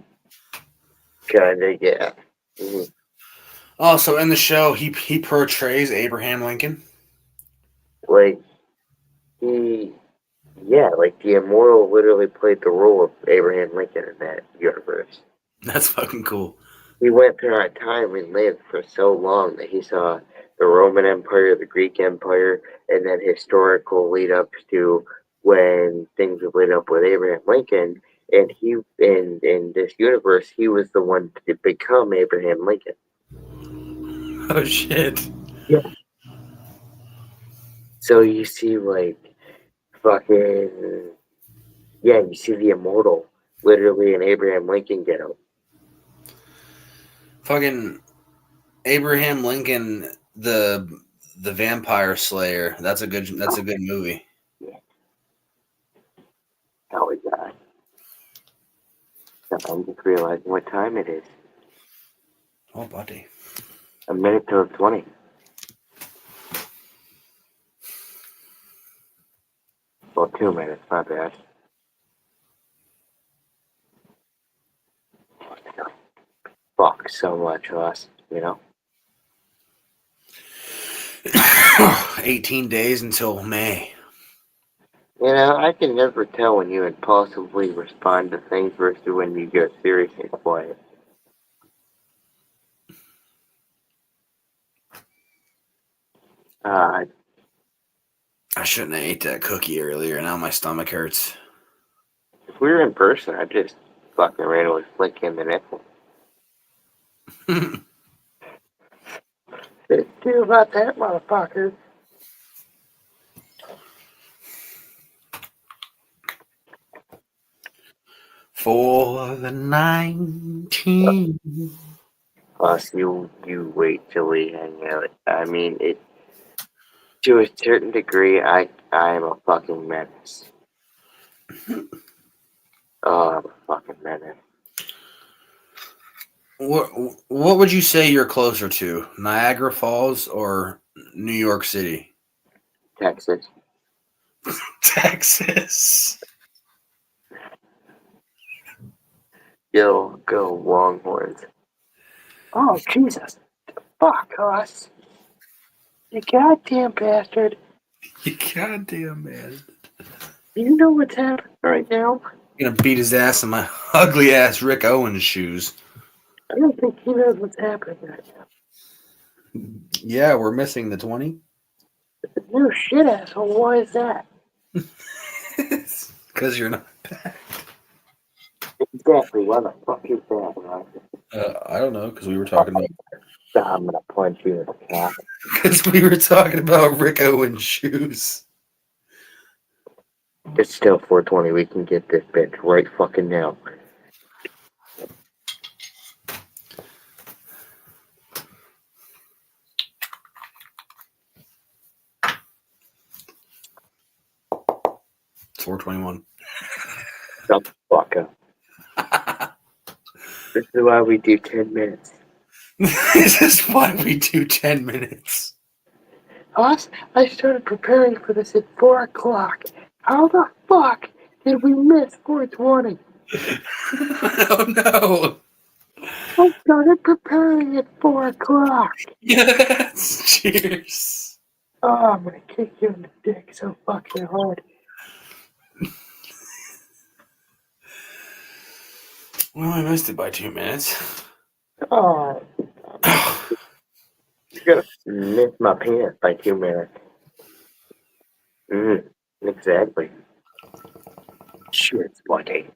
kinda Oh, so in the show, he portrays Abraham Lincoln. Like like the Immortal literally played the role of Abraham Lincoln in that universe. That's fucking cool. He went through our time and lived for so long that he saw the Roman Empire, the Greek Empire, and then historical lead ups to when things would lead up with Abraham Lincoln. And he, in this universe, he was the one to become Abraham Lincoln. Oh shit! Yeah. So you see, like, fucking, you see the Immortal literally in Abraham Lincoln ghetto. Fucking Abraham Lincoln, the Vampire Slayer. That's a good movie. Yeah. Oh my god! I'm just realizing what time it is. Oh, buddy. A minute till 20. Well, 2 minutes, my bad. Fuck so much of us, you know? 18 days until May. You know, I can never tell when you impulsively respond to things versus when you get serious and quiet. I shouldn't have ate that cookie earlier. Now my stomach hurts. If we were in person, I'd just fucking randomly flick in the nipple. Do about that, motherfucker. For the 19. Plus, you wait till we hang out. I mean, to a certain degree, I am a fucking menace. Oh, I'm a fucking menace. What would you say you're closer to, Niagara Falls or New York City? Texas. Texas. Go Longhorns. Oh, Jesus. Fuck us. You goddamn bastard. You goddamn man. You know what's happening right now? I'm gonna beat his ass in my ugly ass Rick Owens shoes. I don't think he knows what's happening right now. Yeah, we're missing the 20. No shit, asshole. Why is that? Because you're not back. Exactly. Why the fuck is that, right? I don't know, because we were talking about. I'm gonna punch you in the cap. Because we were talking about Rick Owens shoes. It's still 4:20. We can get this bitch right fucking now. It's 4:21. Shut the fuck up. This is why we do 10 minutes. This is why we do 10 minutes. Us? I started preparing for this at 4 o'clock. How the fuck did we miss 4:20? Oh no. I started preparing at 4 o'clock. Yes. Cheers. Oh, I'm gonna kick you in the dick so fucking hard. Well, I missed it by 2 minutes. Oh. You're gonna miss my pants by 2 minutes. Exactly. Sure, it's bloody.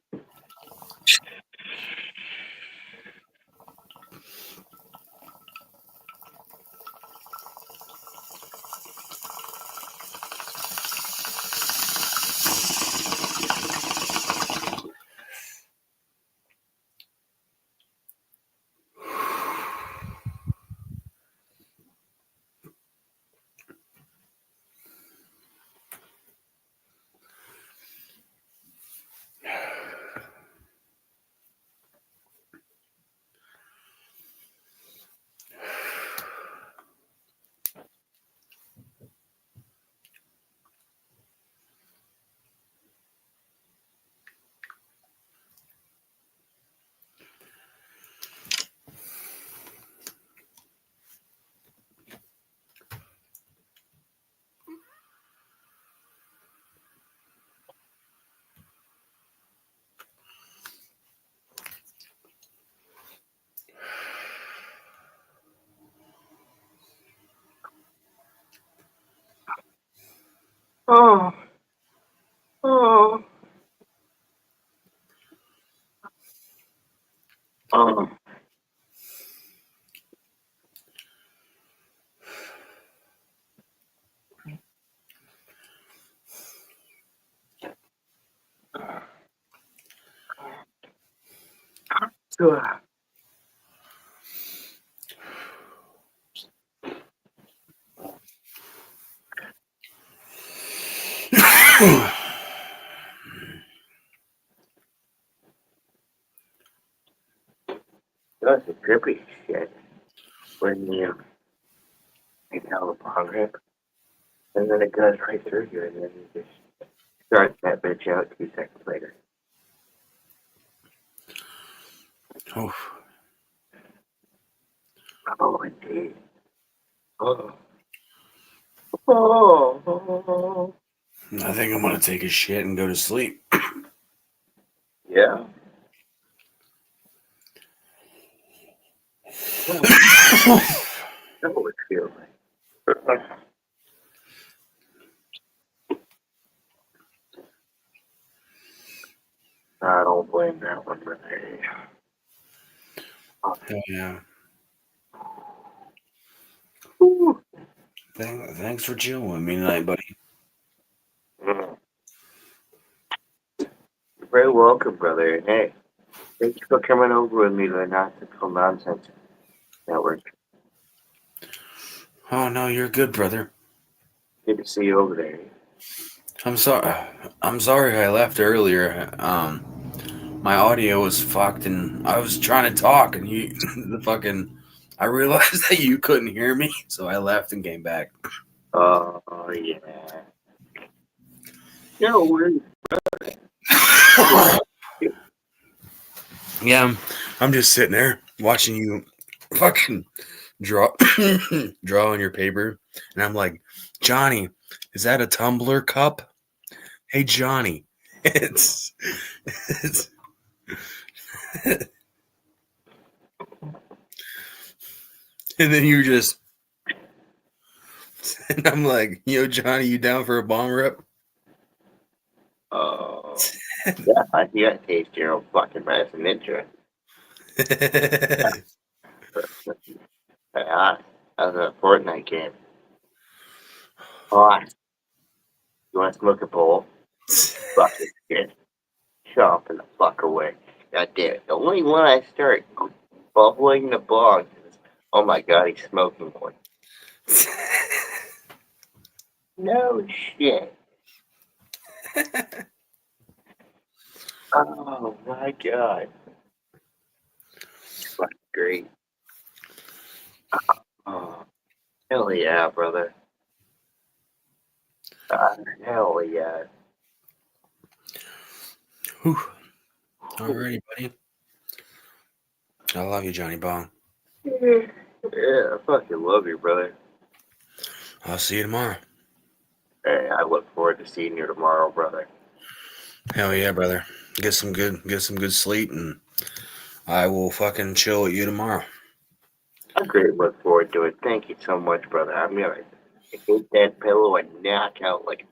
Oh. Oh. Oh. That's a trippy shit. When you tell the bong rip, and then it goes right through you, and then you just start that bitch out 2 seconds later. Oh. Oh, indeed. Oh. Oh. I think I'm gonna take a shit and go to sleep. Yeah. That would feel like. I don't blame that one, Renee. Hell yeah. Ooh. Thanks for chilling with me tonight, buddy. You're very welcome, brother. Hey, thanks for coming over with me to the Nonsensical Nonsense Network. Oh no, you're good, brother. Good to see you over there. I'm sorry I left earlier. My audio was fucked and I was trying to talk and I realized that you couldn't hear me, so I left and came back. Oh, yeah. No worries. Yeah, I'm just sitting there watching you fucking draw on your paper, and I'm like, Johnny, is that a tumbler cup? Hey, Johnny, it's and then you just, and I'm like, yo, Johnny, you down for a bong rip? Oh, yeah, you gotta taste your own fucking medicine, intro. That was a Fortnite game. Oh, you want to smoke a bowl? Fucking shit. Chomping the fuck away. God damn it. The only one I start bubbling the bong is, oh my god, he's smoking one. No shit. Oh my god. Fucking great. Oh, hell yeah, brother. Hell yeah. Whew. Alrighty, buddy. I love you, Johnny Bong. Yeah, I fucking love you, brother. I'll see you tomorrow. Hey, I look forward to seeing you tomorrow, brother. Hell yeah, brother. Get some good sleep, and I will fucking chill with you tomorrow. I greatly look forward to it. Thank you so much, brother. I'm gonna hit that pillow and knock out like,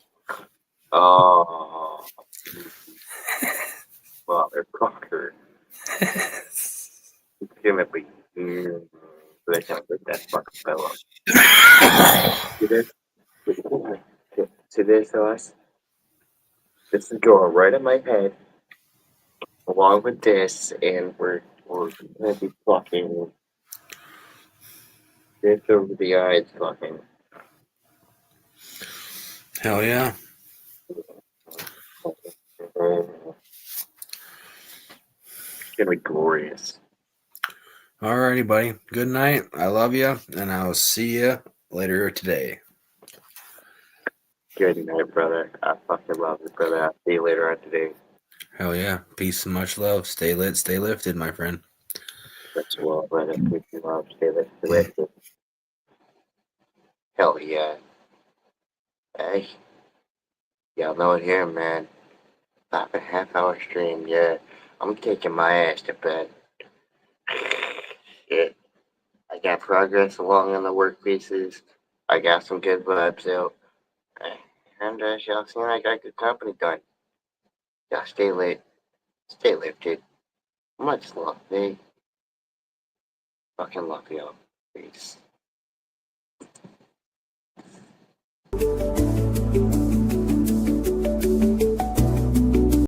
oh, motherfucker. It's gonna be, that sounds like that fucking pillow. See this, us? This is going right in my head, along with this, and we're gonna be fucking this over the eyes, fucking. Hell yeah. It's gonna be glorious. Alrighty, buddy. Good night. I love you, and I'll see you later today. Good night, brother. I fucking love you, brother. I'll see you later on today. Hell yeah. Peace and much love. Stay lit, stay lifted, my friend. That's well, brother. Peace and love. Stay lifted. Hell yeah. Hey. Y'all know it here, man. 5.5 hour stream, yeah. I'm taking my ass to bed. Shit. I got progress along on the work pieces. I got some good vibes out. And y'all seem like I got good company going. Yeah, stay late. Stay lifted. Much love, they fucking love y'all. Peace.